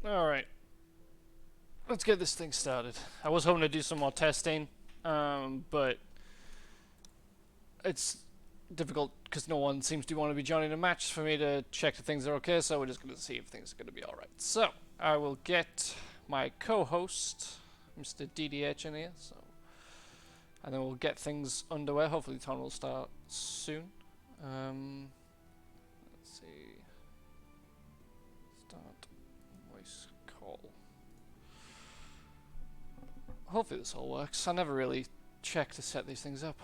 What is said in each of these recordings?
Alright, let's get this thing started. I was hoping to do some more testing, but it's difficult because no one seems to want to be joining the match for me to check if things are okay, so we're just going to see if things are going to be alright. So, I will get my co-host, Mr. DDH, in here, and then we'll get things underway. Hopefully the tournament will start soon. Let's see. Start voice call. Hopefully this all works. I never really check to set these things up.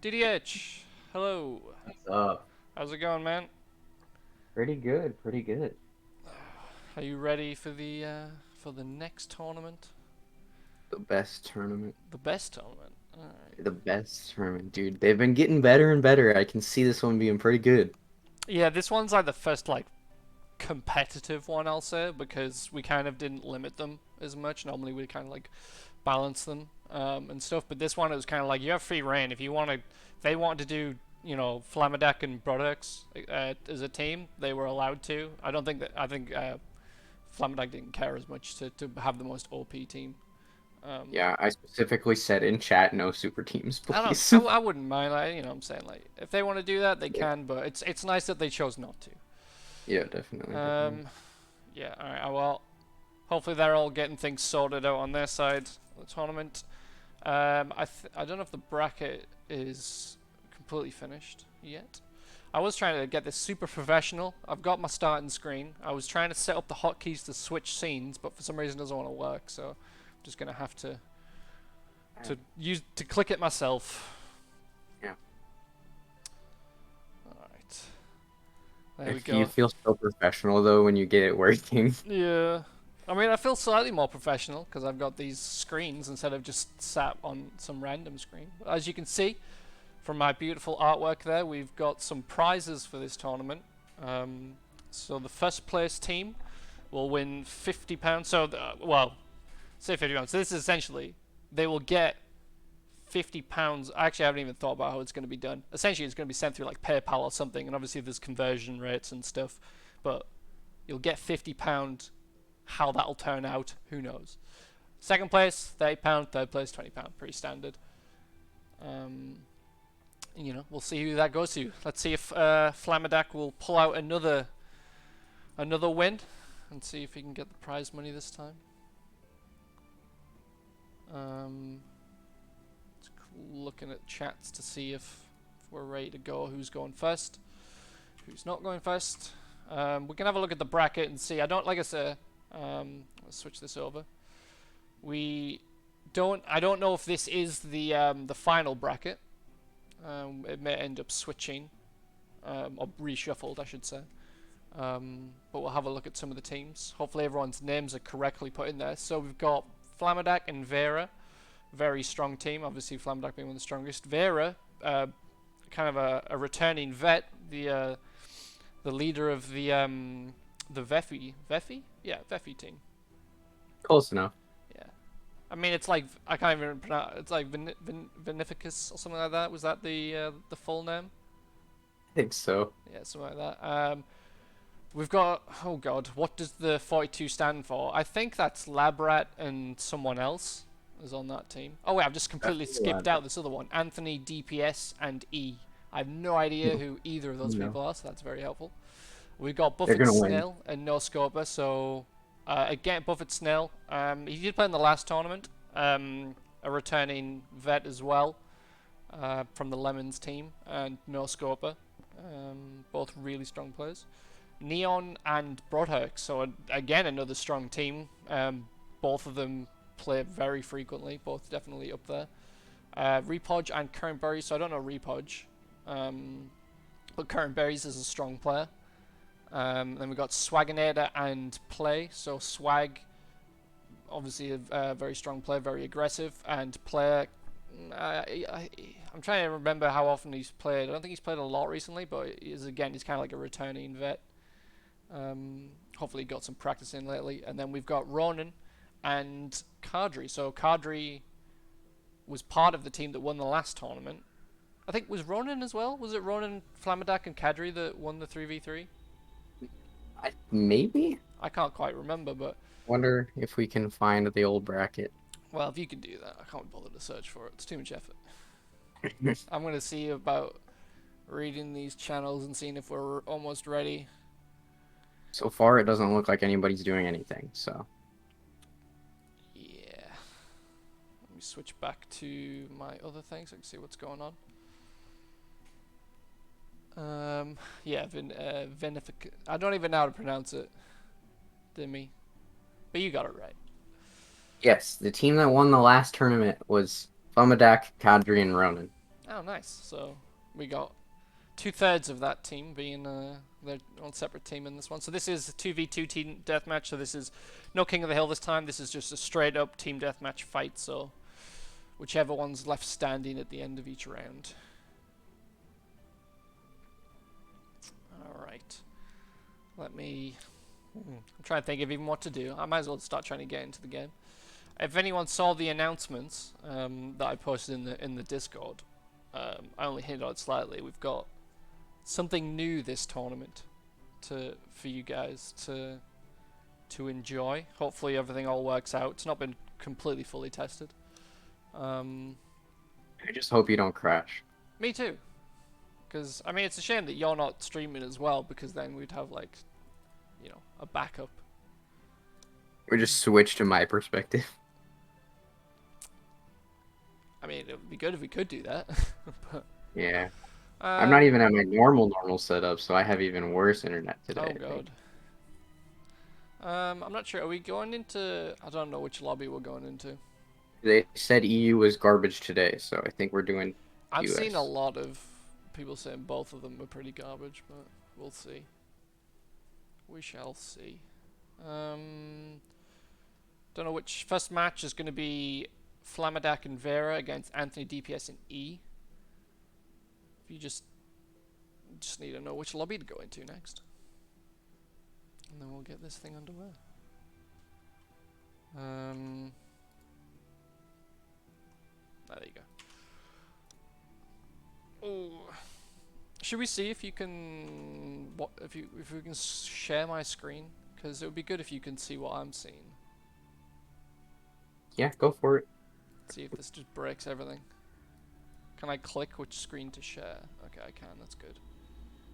DDH, hello. What's up? How's it going, man? Pretty good, pretty good. Are you ready for the next tournament? The best tournament. The best tournament. Alright. The best tournament, dude. They've been getting better and better. I can see this one being pretty good. Yeah, this one's like the first competitive one, I'll say, because we kind of didn't limit them as much. Normally we kind of balance them and stuff, but this one it was kind of like you have free reign. If they wanted to do, Flamadak and Brodex as a team, they were allowed to. I think Flamadak didn't care as much to have the most OP team. Yeah, I specifically said in chat, no super teams, I please. don't. I wouldn't mind. What I'm saying, if they want to do that, they Yeah, can. But it's nice that they chose not yeah, definitely, to. definitely. Yeah. All right. Well, hopefully they're all getting things sorted out on their side of the tournament. I don't know if the bracket is completely finished yet. I was trying to get this super professional. I've got my starting screen. I was trying to set up the hotkeys to switch scenes, but for some reason it doesn't want to work. So I'm just gonna have to click it myself. Yeah. Alright. There we If you go. feel so professional though when you get it working. Yeah. I mean, I feel slightly more professional because I've got these screens instead of just sat on some random screen. As you can see from my beautiful artwork there, we've got some prizes for this tournament. So the first place team will win £50. So, say £50. So this is essentially, they will get £50. Actually, I haven't even thought about how it's going to be done. Essentially, it's going to be sent through PayPal or something, and obviously there's conversion rates and stuff. But you'll get £50. How that'll turn out, who knows? Second place, £30. Third place, £20. Pretty standard. We'll see who that goes to. Let's see if Flamadak will pull out another win, and see if he can get the prize money this time. Looking at chats to see if we're ready to go. Who's going first? Who's not going first? We can have a look at the bracket and see. Like I say, let's switch this over. I don't know if this is the final bracket. It may end up switching, or reshuffled, I should say. But we'll have a look at some of the teams. Hopefully everyone's names are correctly put in there. So we've got Flamadak and Vera. Very strong team. Obviously Flamadak being one of the strongest. Vera, kind of a returning vet. The leader of the Veffy team. Close enough. Yeah. I mean, it's like, I can't even pronounce. It's like Vinificus or something like that. Was that the full name? I think so. Yeah, something like that. We've got, oh god, what does the 42 stand for? I think that's Labrat and someone else is on that team. Oh wait, I've just completely Definitely skipped Labra. out this other one. Anthony, DPS, and E. I have no idea who either of those No, people are, so that's very helpful. We've got they're Buffett gonna win. Snail and No Scoper, so again, Buffett Snail. He did play in the last tournament. A returning vet as well from the Lemons team, and No Scoper. Both really strong players. Neon and Brodhurk, so again another strong team. Both of them play very frequently, both definitely up there. Repodge and Current Berries, so I don't know Repodge, but Current Berries is a strong player. Then we've got Swaginator and Play, so Swag, obviously a very strong player, very aggressive, and Player, I'm trying to remember how often he's played. I don't think he's played a lot recently, but he's kind of like a returning vet. Hopefully he got some practice in lately. And then we've got Ronan and Kadri. So Kadri was part of the team that won the last tournament. I think was Ronan as well. Was it Ronan, Flamadak, and Kadri that won the 3v3? Maybe. I can't quite remember, but Wonder if we can find the old bracket. Well, if you can do that, I can't bother to search for it. It's too much effort. I'm gonna see about reading these channels and seeing if we're almost ready. So far, it doesn't look like anybody's doing anything. So Yeah. Let me switch back to my other things so I can see what's going on. Yeah, I don't even know how to pronounce it. Demi. But you got it right. yes, the team that won the last tournament was Fumadak, Kadri, and Ronan. Oh, nice. So we got 2/3 of that team being their own separate team in this one. So this is a 2v2 team deathmatch. So this is no King of the Hill this time. This is just a straight up team deathmatch fight. So whichever one's left standing at the end of each round. Alright. Let me... I'm trying to think of even what to do. I might as well start trying to get into the game. If anyone saw the announcements that I posted in the Discord, I only hinted on it slightly. We've got something new this tournament for you guys to enjoy. Hopefully everything all works out. It's not been completely fully tested. I just hope you don't crash. Me too. Because, I mean, it's a shame that you're not streaming as well, because then we'd have, like, you know, a backup. We just switch to my perspective. I mean, it would be good if we could do that. But, Yeah. I'm not even at my normal setup, so I have even worse internet oh, today. God. I'm not sure. Are we going into... I don't know which lobby we're going into. They said EU was garbage today, so I think we're doing I've US. seen a lot of people saying both of them are pretty garbage, but we'll see. We shall see. Don't know which first match is going to be Flamadak and Vera against Anthony DPS and E. If you just need to know which lobby to go into next, and then we'll get this thing underway. There you go. Oh, should we see if you can if we can share my screen? Because it would be good if you can see what I'm seeing. Yeah, go for it. See if this just breaks everything. Can I click which screen to share? Okay, I can. That's good.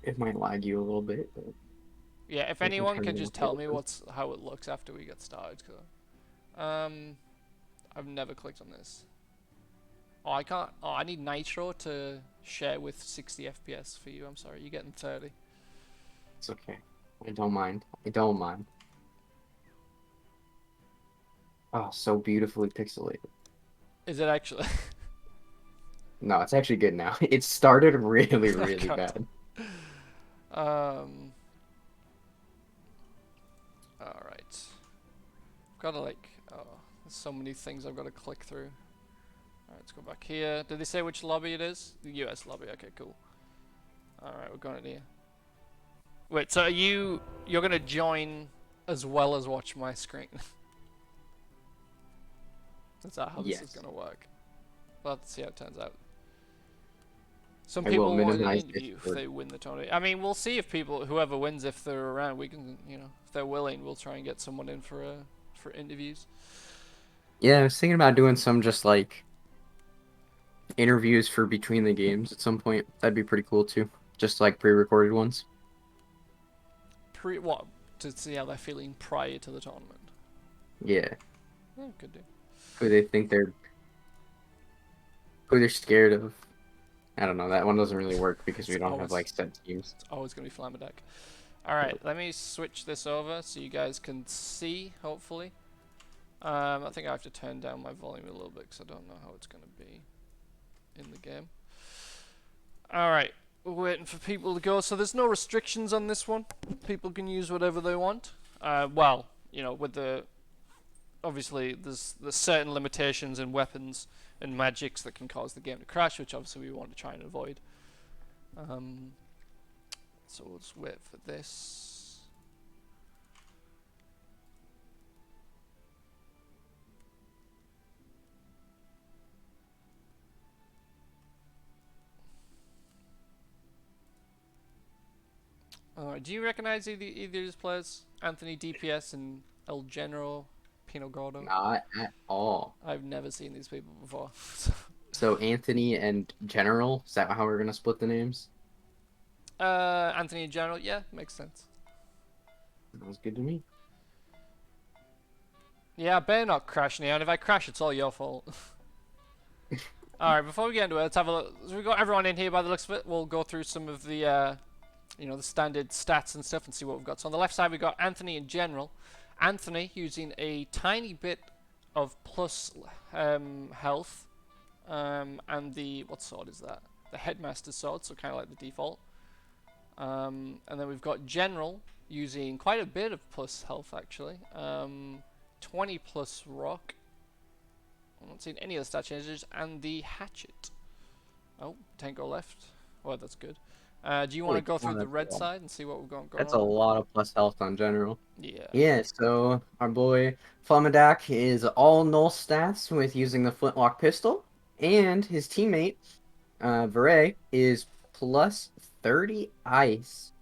It might lag you a little bit, but Yeah, if we can anyone turn can it just off. tell me how it looks after we get started. I've never clicked on this. Oh, I can't. Oh, I need Nitro to share with 60 FPS for you. I'm sorry, you're getting 30. It's okay. I don't mind. I don't mind. Oh, so beautifully pixelated. Is it actually? No, it's actually good now. It started really God. bad. Alright. I've got to like... Oh, there's so many things I've got to click through. Alright, let's go back here. Did they say which lobby it is? The US lobby. Okay, cool. Alright, we're going in here. Wait, so you're going to join as well as watch my screen? Is that how this is Yes. going to work? We'll have to see how it turns out. Some I will people want an minimize interview if Discord. they win the tournament. I mean, we'll see if whoever wins, if they're around, we can, you know, if they're willing, we'll try and get someone in for interviews. Yeah, I was thinking about doing some just like interviews for between the games at some point. That'd be pretty cool too. Just like pre-recorded ones. What? To see how they're feeling prior to the tournament. Yeah. Yeah, could do. Who they think who they're scared of. I don't know. That one doesn't really work because we don't have like set teams. It's always gonna be Flamadak. Alright, let me switch this over so you guys can see, hopefully. I think I have to turn down my volume a little bit because I don't know how it's going to be in the game. Alright, we're waiting for people to go. So there's no restrictions on this one. People can use whatever they want. Well, you know, with the... Obviously, there's certain limitations in weapons and magics that can cause the game to crash, which obviously we want to try and avoid. So we'll just wait for this. Do you recognize either of these players? Anthony DPS and El General, Pino Gordo. Not at all. I've never seen these people before. So Anthony and General, is that how we're gonna split the names? Anthony in general, yeah, makes sense. Sounds good to me. Yeah, I better not crash now, and if I crash, it's all your fault. Alright, before we get into it, let's have a look. So we've got everyone in here by the looks of it. We'll go through some of the, the standard stats and stuff and see what we've got. So on the left side, we've got Anthony in general. Anthony using a tiny bit of plus health. And the, what sword is that? The Headmaster sword, so kind of like the default. And then we've got General using quite a bit of plus health actually. 20 plus rock. I'm not seeing any of the stat changes. And the Hatchet. Oh, tango left. Oh, that's good. Do you want to go through the red side and see what we've got going on? That's a lot of plus health on General. Yeah. Yeah, so our boy Flamadak is all null stats with using the flintlock pistol, and his teammate, Vere, is plus 30 ice,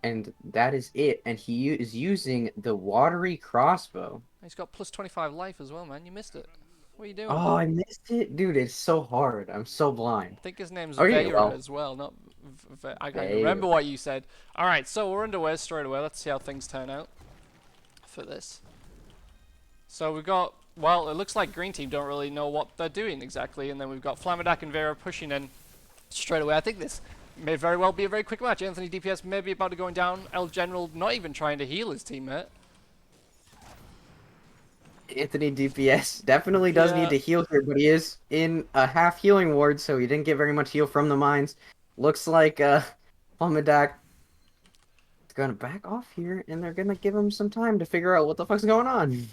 and that is it. And he is using the watery crossbow. He's got plus 25 life as well, man. You missed it. What are you doing? Oh, I missed it, dude. It's so hard. I'm so blind. I think his name's Okay, Vera well, as well, not I can't Vera. remember what you said. Alright, so we're underway straight away. Let's see how things turn out for this. So we've got, well, it looks like green team don't really know what they're doing exactly, and then we've got Flamadak and Vera pushing in straight away. I think this may very well be a very quick match. Anthony DPS may be about to go down. El General not even trying to heal his teammate. Anthony DPS definitely does need to heal here, but he is in a half healing ward, so he didn't get very much heal from the mines. Looks like Flamadak is gonna back off here, and they're gonna give him some time to figure out what the fuck's going on.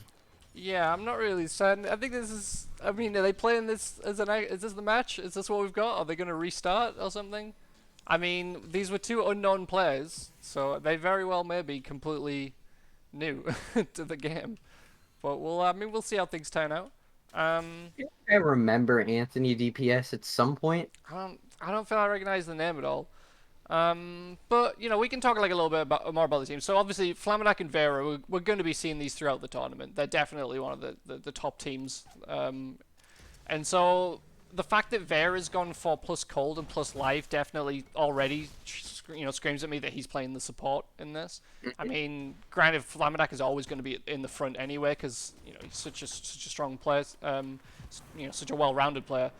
Yeah, I'm not really certain. I think this is, I mean, are they playing this as is this the match? Is this what we've got? Are they going to restart or something? I mean, these were two unknown players, so they very well may be completely new to the game. But we'll see how things turn out. I remember Anthony DPS at some point. I don't feel I recognize the name at all. But we can talk like a little bit more about the team. So obviously, Flamadak and Vera, we're going to be seeing these throughout the tournament. They're definitely one of the top teams. And so the fact that Vera's gone for plus cold and plus life definitely already screams at me that he's playing the support in this. I mean, granted, Flamadak is always going to be in the front anyway because he's such a strong player, such a well-rounded player.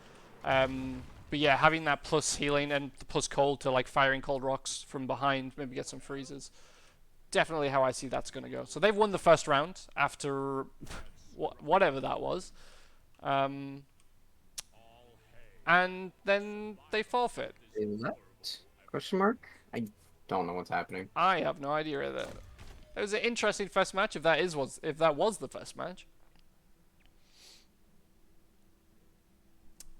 But yeah, having that plus healing and the plus cold to like firing cold rocks from behind, maybe get some freezes. Definitely how I see that's going to go. So they've won the first round after whatever that was. And then they forfeit. Question mark? I don't know what's happening. I have no idea either. It was an interesting first match if that was the first match.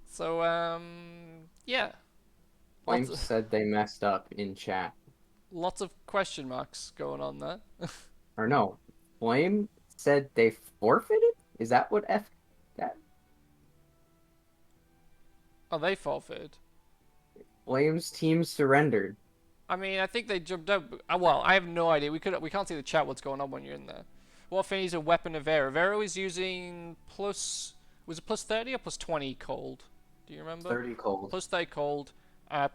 So, yeah. Flame said they messed up in chat. Lots of question marks going on there. Or no, Flame said they forfeited? Is that what that? Oh, they forfeited. Flame's team surrendered. I mean, I think they jumped out. Well, I have no idea. We can't see the chat. What's going on when you're in there? What thing is a weapon of Vera? Vera was using plus. Was it plus 30 or plus 20 cold? Do you remember? 30 cold. Plus 30 cold,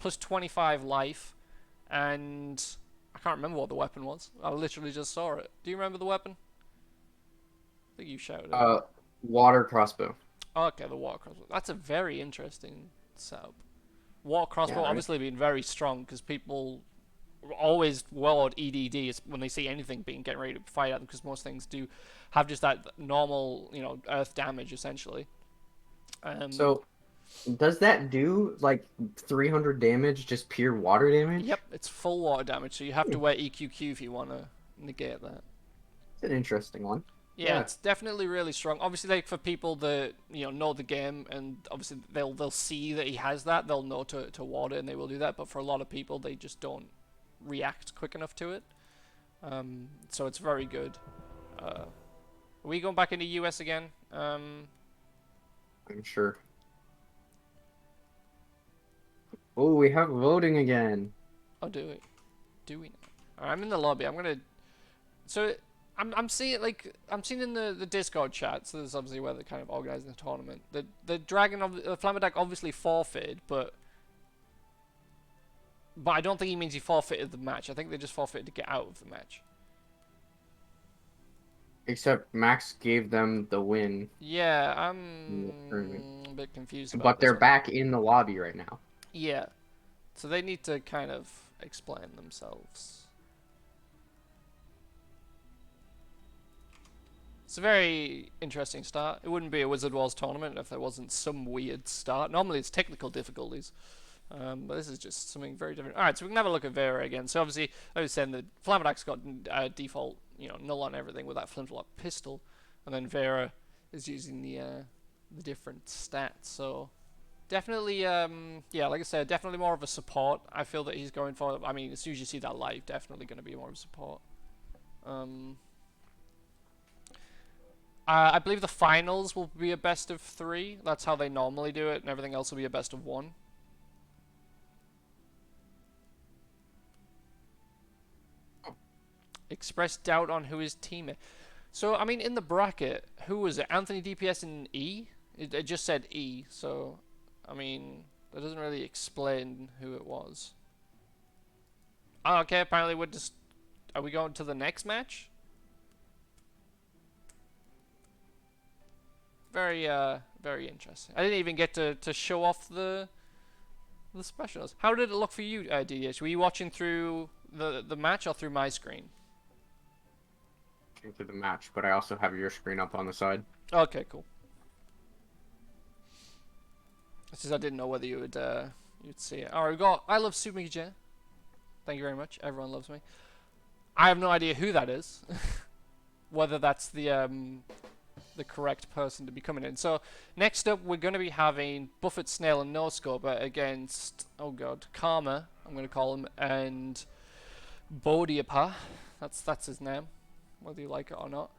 plus 25 life, and I can't remember what the weapon was. I literally just saw it. Do you remember the weapon? I think you shouted it. Water crossbow. Okay, the water crossbow. That's a very interesting setup. Water crossbow obviously being very strong because people always word EDD when they see anything getting ready to fight at them because most things do have just that normal, earth damage essentially. So, does that do like 300 damage, just pure water damage? Yep, it's full water damage, so you have to wear EQQ if you want to negate that. It's an interesting one. Yeah, it's definitely really strong. Obviously, like for people that know the game, and obviously they'll see that he has that, they'll know to ward it, and they will do that. But for a lot of people, they just don't react quick enough to it. So it's very good. Are we going back into US again? I'm sure. Oh, we have voting again. Oh, do we? Do we? Alright, I'm in the lobby. I'm gonna. So I'm seeing I'm seeing in the Discord chat. So this is obviously where they're kind of organizing the tournament. The dragon of the Flammedak obviously forfeited, but I don't think he means he forfeited the match. I think they just forfeited to get out of the match. Except Max gave them the win Yeah, in the tournament. I'm a bit confused about But this they're one. back in the lobby right now. Yeah, so they need to kind of explain themselves. It's a very interesting start. It wouldn't be a Wizard Wars tournament if there wasn't some weird start. Normally it's technical difficulties. But this is just something very different. Alright, so we can have a look at Vera again. So obviously, like I was saying, the Flammedak's got default, null on everything with that flintlock pistol. And then Vera is using the different stats. So definitely, yeah, like I said, definitely more of a support. I feel that he's going for. I mean, as soon as you see that live, definitely going to be more of a support. I believe the finals will be a best of 3. That's how they normally do it, and everything else will be a best of 1. Expressed doubt on who his teammate. So, I mean, in the bracket, who was it? Anthony DPS in E? It just said E, so, I mean, that doesn't really explain who it was. Oh, okay, apparently we're just... Are we going to the next match? Very, very interesting. I didn't even get to show off the specials. How did it look for you, DDH? Were you watching through the match or through my screen? Through the match, but I also have your screen up on the side. Okay, cool. It's just I didn't know whether you'd see it. Alright, we got I love SuperMickyJay. Thank you very much. Everyone loves me. I have no idea who that is. Whether that's the correct person to be coming in. So next up, we're going to be having Buffett, Snail, and No Scoper against Karma. I'm going to call him, and Bodiapa. That's his name, whether you like it or not.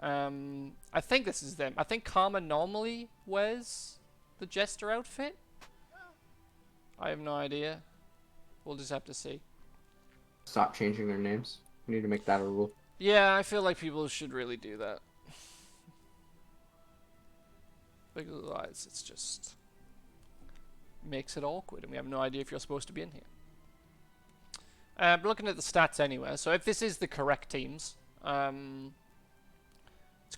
I think this is them. I think Karma normally wears the Jester outfit. I have no idea. We'll just have to see. Stop changing their names. We need to make that a rule. Yeah, I feel like people should really do that. Because otherwise it's just makes it awkward and we have no idea if you're supposed to be in here. But looking at the stats anyway, so if this is the correct teams, it's going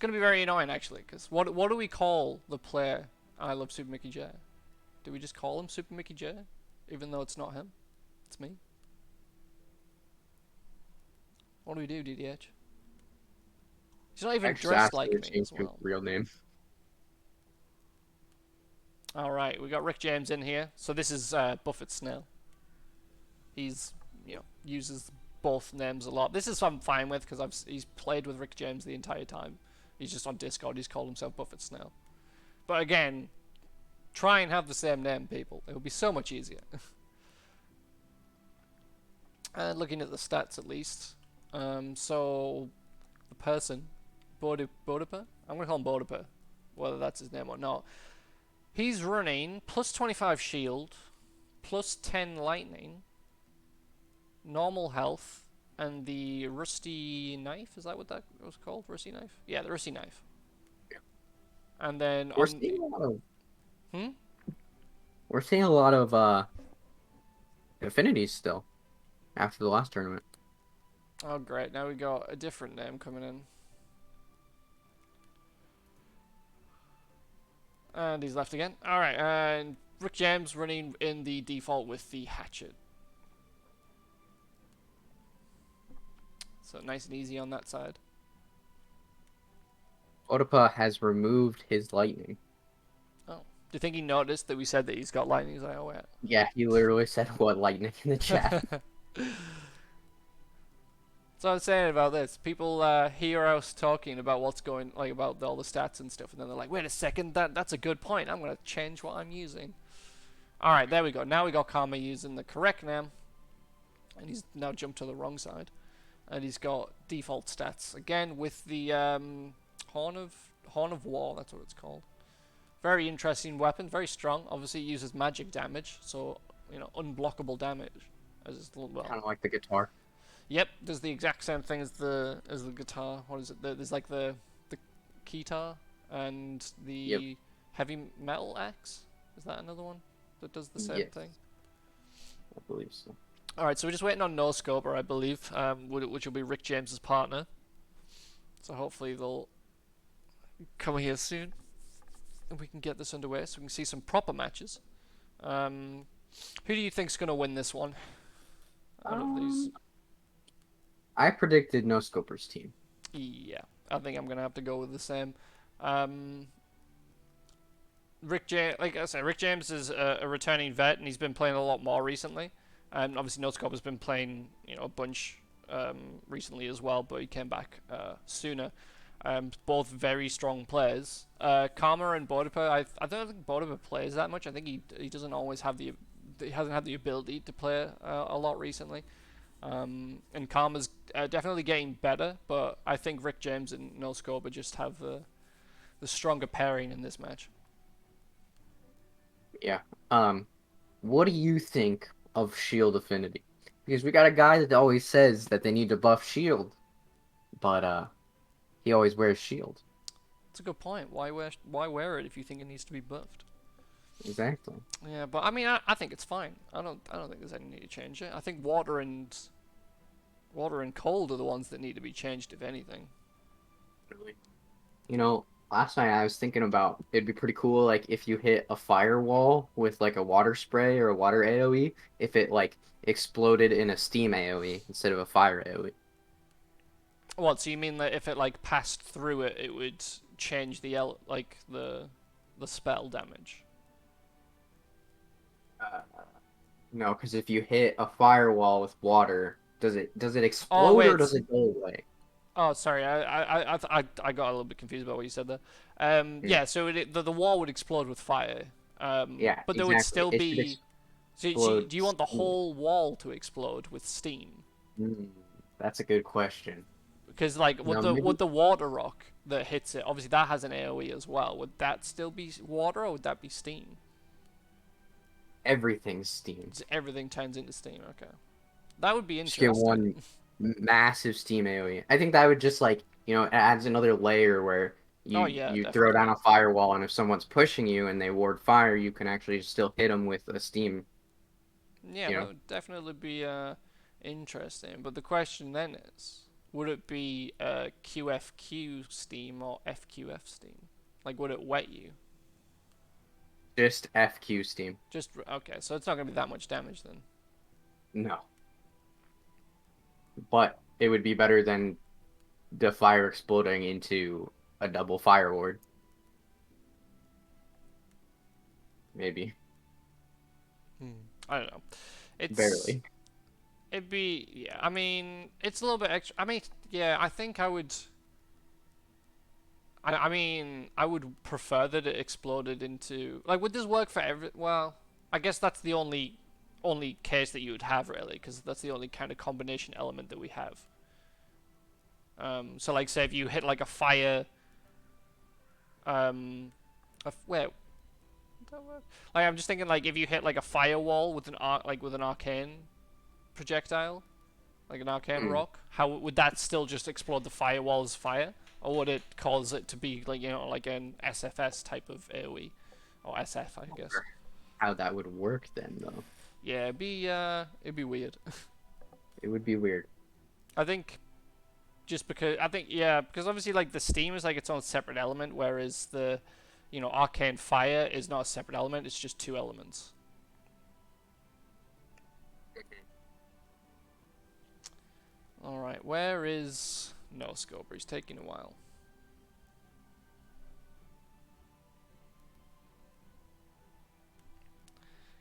to be very annoying actually, because what do we call the player I love SuperMickyJay? Do we just call him SuperMickyJay? Even though it's not him? It's me? What do we do, DDH? He's not even dressed like me as well. Real name. Alright, we got Rick James in here. So this is Buffett Snail. He's, uses both names a lot. This is I'm fine with because he's played with Rick James the entire time. He's just on Discord. He's called himself Buffett Snail. But again, try and have the same name, people. It would be so much easier. And looking at the stats at least. So the person, Bodipa? I'm going to call him Bodipa, whether that's his name or not. He's running plus 25 shield, plus 10 lightning, normal health, and the rusty knife. Is that what that was called? Rusty knife? Yeah, the rusty knife. Yeah. And then We're seeing a lot of... Hmm? We're seeing a lot of affinities still after the last tournament. Oh, great. Now we got a different name coming in. And he's left again. Alright, and Rick James running in the default with the hatchet. So nice and easy on that side. Otopa has removed his lightning. Oh. Do you think he noticed that we said that he's got lightning? Yeah, he literally said what lightning in the chat. So I'm saying about this, people hear us talking about what's going, like about all the stats and stuff, and then they're like, wait a second, that's a good point, I'm going to change what I'm using. Alright, there we go. Now we got Karma using the correct name, and he's now jumped to the wrong side. And he's got default stats, again with the Horn of War, that's what it's called. Very interesting weapon, very strong. Obviously it uses magic damage, so, unblockable damage. As well. Kind of like the guitar. Yep, does the exact same thing as the guitar. What is it? There's like the keytar and Yep. the heavy metal axe. Is that another one that does the same Yes, thing? I believe so. All right, so we're just waiting on No Scoper, I believe, which will be Rick James's partner. So hopefully they'll come here soon, and we can get this underway, so we can see some proper matches. Um, who do you think's gonna win this one out of these? Um, I predicted No Scoper's team. Yeah, I think I'm gonna have to go with the same. Um, Rick James, like I said, Rick James is a returning vet, and he's been playing a lot more recently. And obviously, No Scope has been playing, a bunch recently as well, but he came back sooner. Both very strong players. Karma and Bodapa, I don't think Bodapa plays that much. I think he doesn't always have he hasn't had the ability to play a lot recently. And Karma's definitely getting better, but I think Rick James and No Scope just have the stronger pairing in this match. Yeah. Um, what do you think of Shield Affinity? Because we got a guy that always says that they need to buff Shield, but he always wears Shield. That's a good point. Why wear it if you think it needs to be buffed? Exactly. Yeah, but I mean, I think it's fine. I don't think there's any need to change it. I think water and cold are the ones that need to be changed, if anything. Really? You know, last night I was thinking about it'd be pretty cool like if you hit a firewall with like a water spray or a water AoE, if it like exploded in a steam AoE instead of a fire AoE. What? So you mean that if it like passed through it, it would change the spell damage? Uh, no, because if you hit a firewall with water, does it Oh explode or wait. does it go away? Oh, sorry. I got a little bit confused about what you said there. Hmm. Yeah. So the wall would explode with fire. Yeah, But there would exactly. still It should be. So explode do you want the steam. whole wall to explode with steam? Hmm, that's a good question. Because like No, would maybe the water rock that hits it, obviously that has an AOE as well. Would that still be water or would that be steam? everything's steam. Just everything turns into steam. Okay, that would be Just get interesting. one massive steam AoE. I think that would just like, it adds another layer where Oh you yeah, you throw definitely. down a firewall and if someone's pushing you and they ward fire, you can actually still hit them with a steam, Yeah, you that know. would definitely be interesting. But the question then is, would it be QFQ steam or FQF steam? Like, would it wet you? Just FQ steam. Just okay, so it's not gonna be that much damage then. No. But it would be better than the fire exploding into a double fire ward, maybe. I don't know. It's Barely. it'd be yeah. I mean, it's a little bit extra. I mean, yeah. I think I would. I mean, I would prefer that it exploded into like. Would this work for every? Well, I guess that's the only case that you would have really, because that's the only kind of combination element that we have. So like, say if you hit like a fire, wait, would that work? Like I'm just thinking like if you hit like a firewall with with an arcane projectile, like an arcane Mm. rock, how would that still just explode the firewall as fire, or would it cause it to be like like an SFS type of AOE or SF, I guess? Wonder how that would work then, though. Yeah, it'd be weird. It would be weird. I think just because I think yeah, because obviously like the steam is like its own separate element, whereas the arcane fire is not a separate element; it's just two elements. All right, where is no scoper? He's taking a while.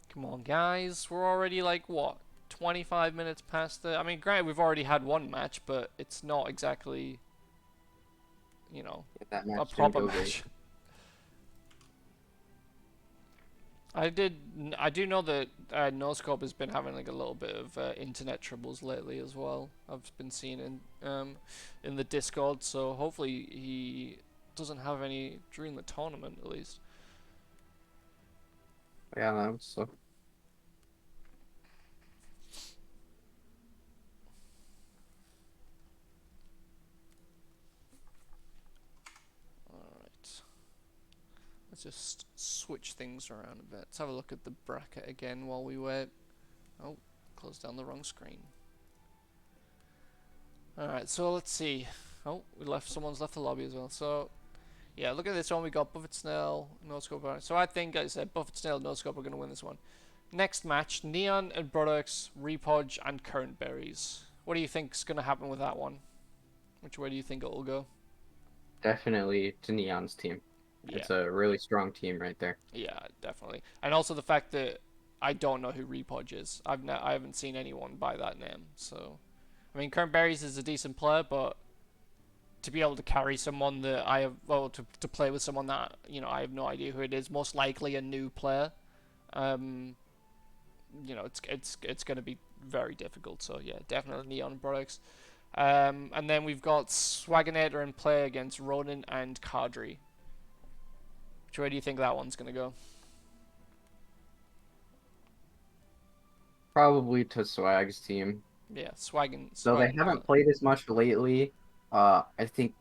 Come on, guys, we're already like what 25 minutes past the. I mean, granted, we've already had one match, but it's not exactly you know Yeah, that a match didn't proper go great. match. I did. I do know that NoScope has been having like a little bit of internet troubles lately as well. I've been seeing in the Discord, so hopefully he doesn't have any during the tournament at least. Yeah, that was so. Let's just switch things around a bit. Let's have a look at the bracket again while we wait. Oh, closed down the wrong screen. Alright, so let's see. Oh, someone's left the lobby as well. So, yeah, look at this one. We got Buffett Snell, No Scope. So I think, like I said, Buffett Snell, No Scope are going to win this one. Next match, Neon and Brodex, Repodge, and Current Berries. What do you think's going to happen with that one? Which way do you think it will go? Definitely to Neon's team. Yeah. It's a really strong team right there. Yeah, definitely. And also the fact that I don't know who Repodge is. I haven't seen anyone by that name. So, I mean, Current Berries is a decent player, but to be able to carry someone that I have, well, to play with someone that, you know, I have no idea who it is, most likely a new player, you know, it's going to be very difficult. So yeah, definitely Neon products. And then we've got Swaginator in play against Ronin and Kadri. Which way do you think that one's going to go? Probably to Swag's team. Yeah, Swag. So they haven't played as much lately. I think,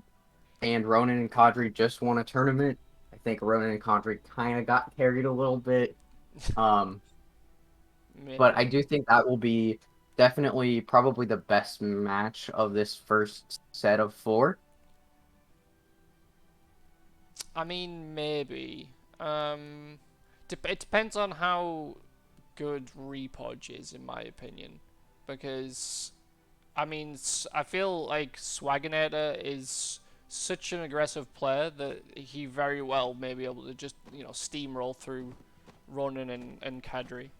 and Ronan and Kadri just won a tournament. I think Ronan and Kadri kind of got carried a little bit. But I do think that will be definitely probably the best match of this first set of 4. I mean, maybe. It depends on how good Repodge is, in my opinion. Because, I mean, I feel like Swaginator is such an aggressive player that he very well may be able to just, you know, steamroll through Ronin and Kadri.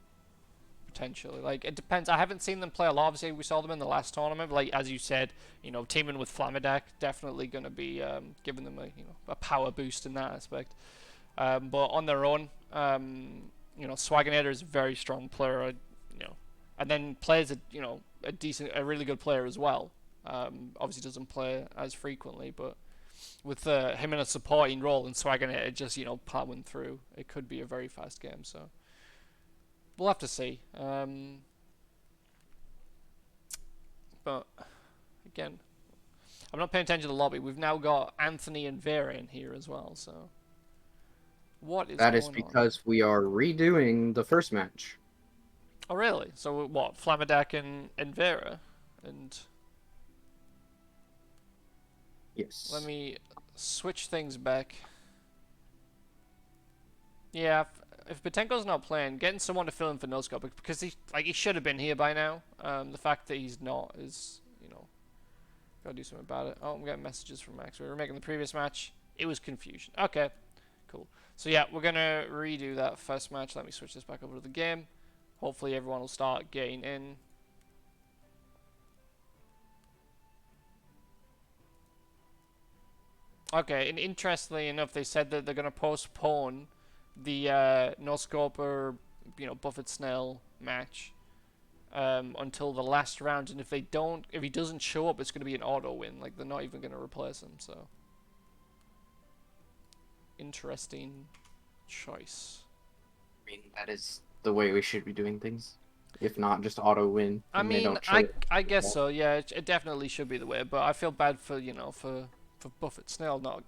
Potentially. Like, it depends. I haven't seen them play a lot. Obviously, we saw them in the last tournament. But, like, as you said, you know, teaming with Flamadak, definitely going to be giving them a power boost in that aspect. But on their own, you know, Swaginator is a very strong player, you know, and then plays a really good player as well. Obviously doesn't play as frequently, but with him in a supporting role and Swaginator just, you know, plowing through, it could be a very fast game. So we'll have to see. But again, I'm not paying attention to the lobby. We've now got Anthony and Vera in here as well. So what is That is going on? because we are redoing the first match. Oh really? So what? Flamadak and Vera, and Yes. let me switch things back. Yeah, if Patenko's not playing, getting someone to fill in for Noscope, because he should have been here by now. The fact that he's not is, you know, gotta do something about it. Oh, I'm getting messages from Max. We were making the previous match. It was confusion. Okay, cool. So yeah, we're gonna redo that first match. Let me switch this back over to the game. Hopefully everyone will start getting in. Okay, and interestingly enough, they said that they're gonna postpone the No Scoper, you know, Buffett Snell match until the last round, and if he doesn't show up, it's gonna be an auto win. Like, they're not even gonna replace him. So interesting choice. I mean, that is the way we should be doing things. If not, just auto win. I mean, I guess so. Yeah, it definitely should be the way. But I feel bad for, you know, for Buffett Snell not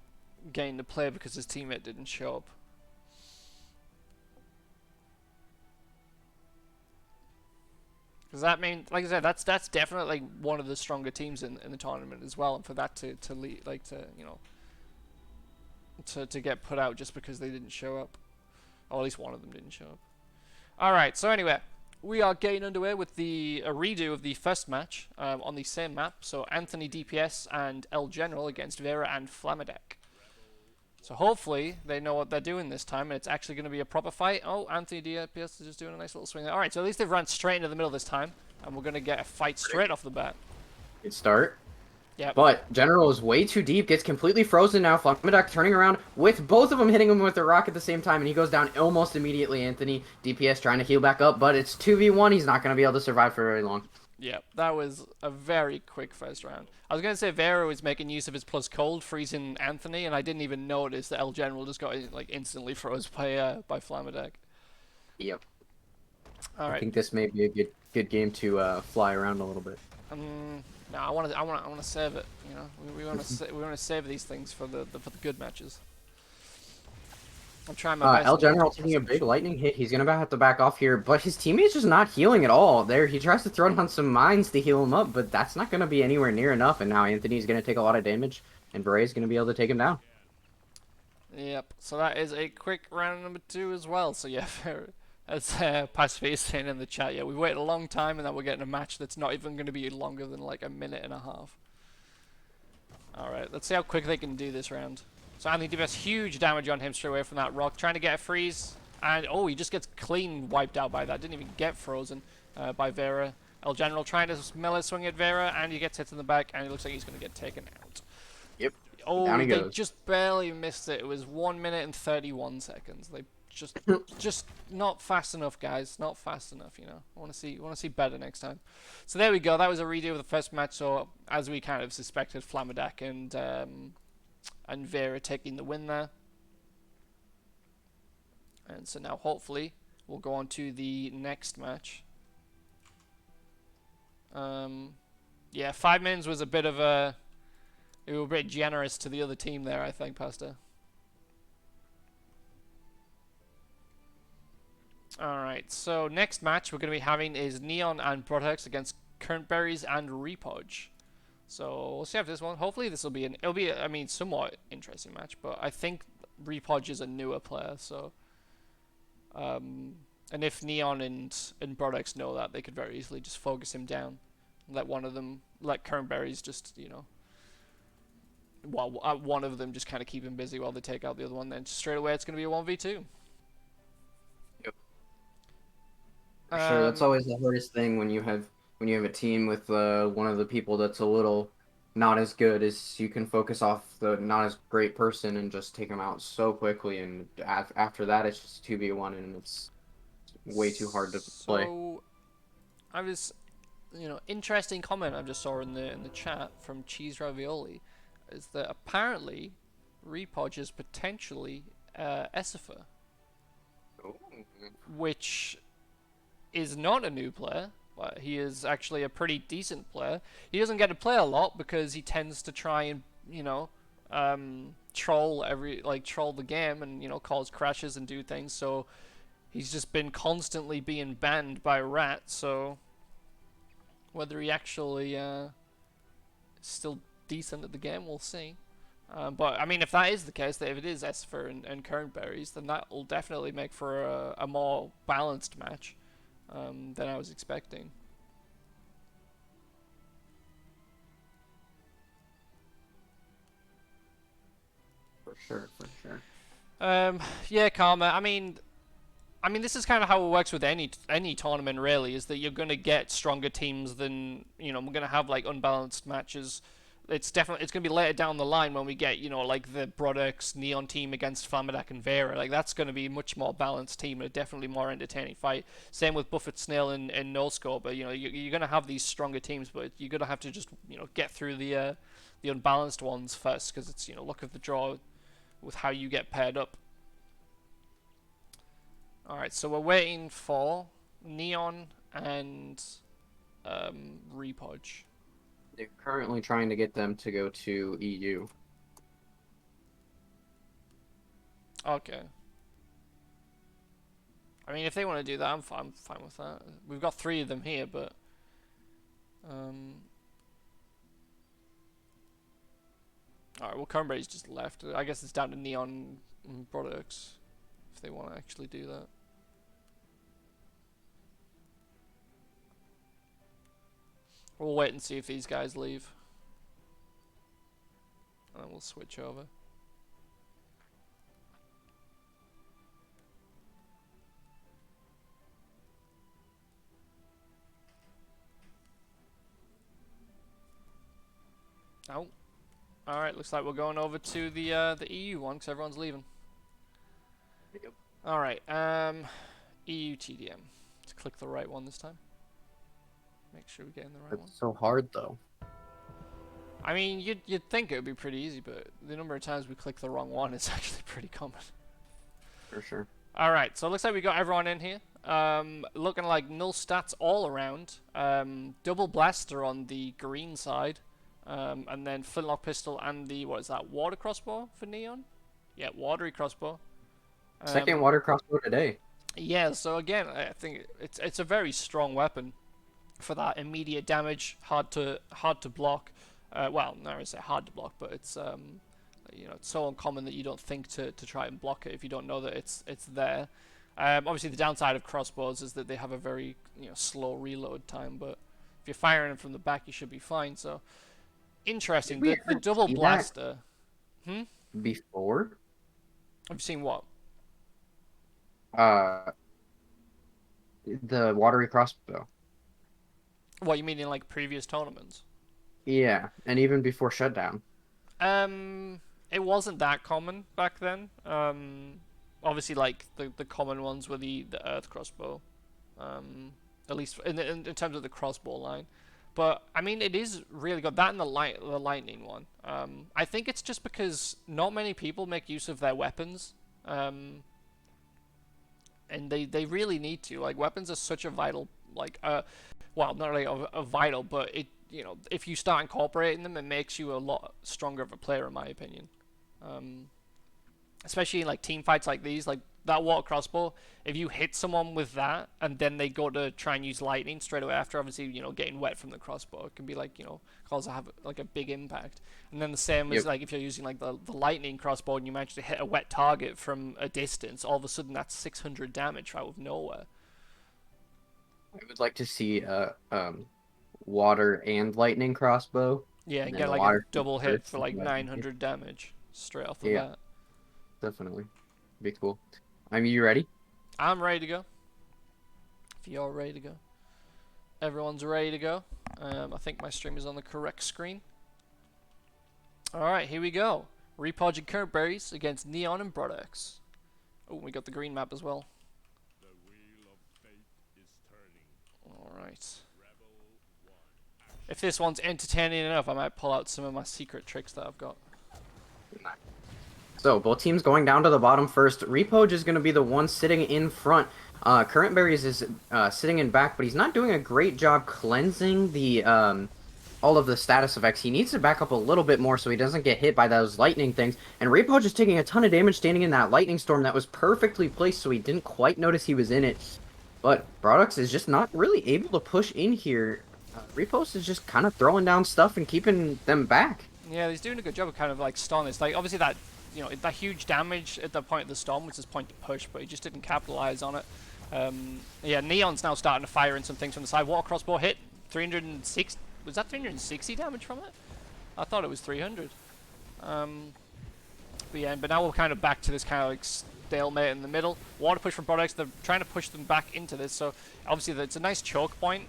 getting to play because his teammate didn't show up. Because that means, like I said, that's definitely one of the stronger teams in the tournament as well. And for that to you know, to get put out just because they didn't show up, or at least one of them didn't show up. All right. So anyway, we are getting underway with a redo of the first match on the same map. So Anthony DPS and El General against Vera and Flamadak. So hopefully they know what they're doing this time, and it's actually going to be a proper fight. Oh, Anthony DPS is just doing a nice little swing there. All right, so at least they've run straight into the middle this time, and we're going to get a fight straight off the bat. Good start. Yeah. But General is way too deep, gets completely frozen now. Flamadak turning around with both of them hitting him with the rock at the same time, and he goes down almost immediately. Anthony DPS trying to heal back up, but it's 2v1. He's not going to be able to survive for very long. Yeah, that was a very quick first round. I was going to say Vera was making use of his plus cold, freezing Anthony, and I didn't even notice that El General just got like instantly froze by Flamadak. Yep. All right. I think this may be a good game to fly around a little bit. No, I want to save it. You know, we want to save these things for the good matches. I'm trying my best El not to General press taking a him. big lightning hit. He's gonna have to back off here, but his teammate's just not healing at all. There, he tries to throw down some mines to heal him up, but that's not gonna be anywhere near enough. And now Anthony's gonna take a lot of damage, and Beray's gonna be able to take him down. Yep. So that is a quick round number 2 as well. So yeah, as Pacific is saying in the chat, yeah, we waited a long time, and now we're getting a match that's not even going to be longer than like a minute and a half. All right, let's see how quick they can do this round. So Anthony DeBest, huge damage on him straight away from that rock, trying to get a freeze, and oh, he just gets clean wiped out by that. Didn't even get frozen by Vera. El General trying to melee swing at Vera, and he gets hit in the back, and it looks like he's going to get taken out. Yep. Oh, Down he they goes. just barely missed it. It was 1 minute and 31 seconds. They just not fast enough, guys. Not fast enough, you know. I want to see better next time. So there we go. That was a redo of the first match. So as we kind of suspected, Flamadak and Vera taking the win there. And so now hopefully we'll go on to the next match. Yeah, 5 mins was a bit of a... They were a bit generous to the other team there, I think, Pasta. Alright, so next match we're going to be having is Neon and Brotex against Currentberries and Repodge. So we'll see after this one. Hopefully this will be it'll be, I mean, somewhat interesting match, but I think Repodge is a newer player, so... and if Neon and Brotex know that, they could very easily just focus him down. Let one of them, let Currentberries just, you know... Well, one of them just kind of keep him busy while they take out the other one, then straight away it's going to be a 1v2. Yep. For sure, that's always the hardest thing when you have a team with one of the people that's a little not as good, is you can focus off the not as great person and just take them out so quickly, and after that it's just 2v1 and it's way too hard to play. So I was, you know, interesting comment I just saw in the chat from Cheese Ravioli is that apparently Repodge is potentially Essifer, which is not a new player, but he is actually a pretty decent player. He doesn't get to play a lot because he tends to try and, you know, troll the game and, you know, cause crashes and do things. So he's just been constantly being banned by Rat. So whether he actually is still decent at the game, we'll see. But I mean, if that is the case, that if it is Esper and Currentberries, then that will definitely make for a more balanced match than I was expecting. For sure, for sure. Yeah, Karma. I mean, this is kind of how it works with any tournament, really. Is that you're going to get stronger teams than, you know. We're going to have like unbalanced matches. It's going to be later down the line when we get, you know, like the Brodex Neon team against Flamadak and Vera. Like, that's going to be a much more balanced team and a definitely more entertaining fight. Same with Buffett Snail and No Score. But, you know, you're going to have these stronger teams, but you're going to have to just, you know, get through the unbalanced ones first, because it's, you know, luck of the draw with how you get paired up. Alright, so we're waiting for Neon and Repodge. They're currently trying to get them to go to EU. Okay. I mean, if they want to do that, I'm fine with that. We've got 3 of them here, but... Alright, well, Currentberry's just left. I guess it's down to Neon and Brodex, if they want to actually do that. We'll wait and see if these guys leave. And then we'll switch over. Oh. Alright, looks like we're going over to the EU one, because everyone's leaving. Yep. Alright, EU TDM. Let's click the right one this time. Make sure we get in the right one. It's so hard, though. I mean, you'd think it would be pretty easy, but the number of times we click the wrong one is actually pretty common. For sure. Alright, so it looks like we got everyone in here. Looking like null stats all around. Double blaster on the green side. And then flintlock pistol and the, what is that, water crossbow for Neon? Yeah, watery crossbow. Second water crossbow today. Yeah, so again, I think it's a very strong weapon for that immediate damage, hard to block. Well, not really say hard to block, but it's it's so uncommon that you don't think to try and block it if you don't know that it's there. Obviously, the downside of crossbows is that they have a very slow reload time, but if you're firing them from the back, you should be fine. So Did interesting. we The ever double see that blaster. Hmm. before? Have you seen what? Uh, the watery crossbow. What you mean in like previous tournaments? Yeah, and even before shutdown. It wasn't that common back then. Obviously, like the common ones were the earth crossbow, at least in terms of the crossbow line. But I mean, it is really good. That and the lightning one. I think it's just because not many people make use of their weapons, and they really need to. Like weapons are such a vital well, not really a vital, but if you start incorporating them, it makes you a lot stronger of a player, in my opinion. Um, Especially in like team fights like these, like that water crossbow. If you hit someone with that, and then they go to try and use lightning straight away after, obviously getting wet from the crossbow, it can be like cause have like a big impact. And then the same as like if you're using like the lightning crossbow and you manage to hit a wet target from a distance, all of a sudden that's 600 damage out of nowhere. I would like to see water and lightning crossbow, Yeah, and and then get the like a water double hit first for and like lightning. 900 damage straight off the Yeah, bat. definitely. Be cool. You ready? I'm ready to go. If you're ready to go. Everyone's ready to go. I think my stream is on the correct screen. Alright, here we go. Repodge and Current Berries against Neon and Brodex. Oh, we got the green map as well. Alright. If this one's entertaining enough, I might pull out some of my secret tricks that I've got. So both teams going down to the bottom first. Repoj is going to be the one sitting in front. Current Berries is sitting in back, but he's not doing a great job cleansing the all of the status effects. He needs to back up a little bit more so he doesn't get hit by those lightning things. And Repoj is taking a ton of damage standing in that lightning storm that was perfectly placed, so he didn't quite notice he was in it. But Brodex is just not really able to push in here. Repos is just kind of throwing down stuff and keeping them back. Yeah, he's doing a good job of kind of like stalling this. Like obviously that that huge damage at the point of the storm was his point to push, but he just didn't capitalize on it. Yeah, Neon's now starting to fire in some things from the side. Water crossbow hit 306. Was that 360 damage from it? I thought it was 300. But yeah, but now we're kind of back to this kind of like stalemate in the middle. Water push from Brodex. They're trying to push them back into this. So obviously it's a nice choke point.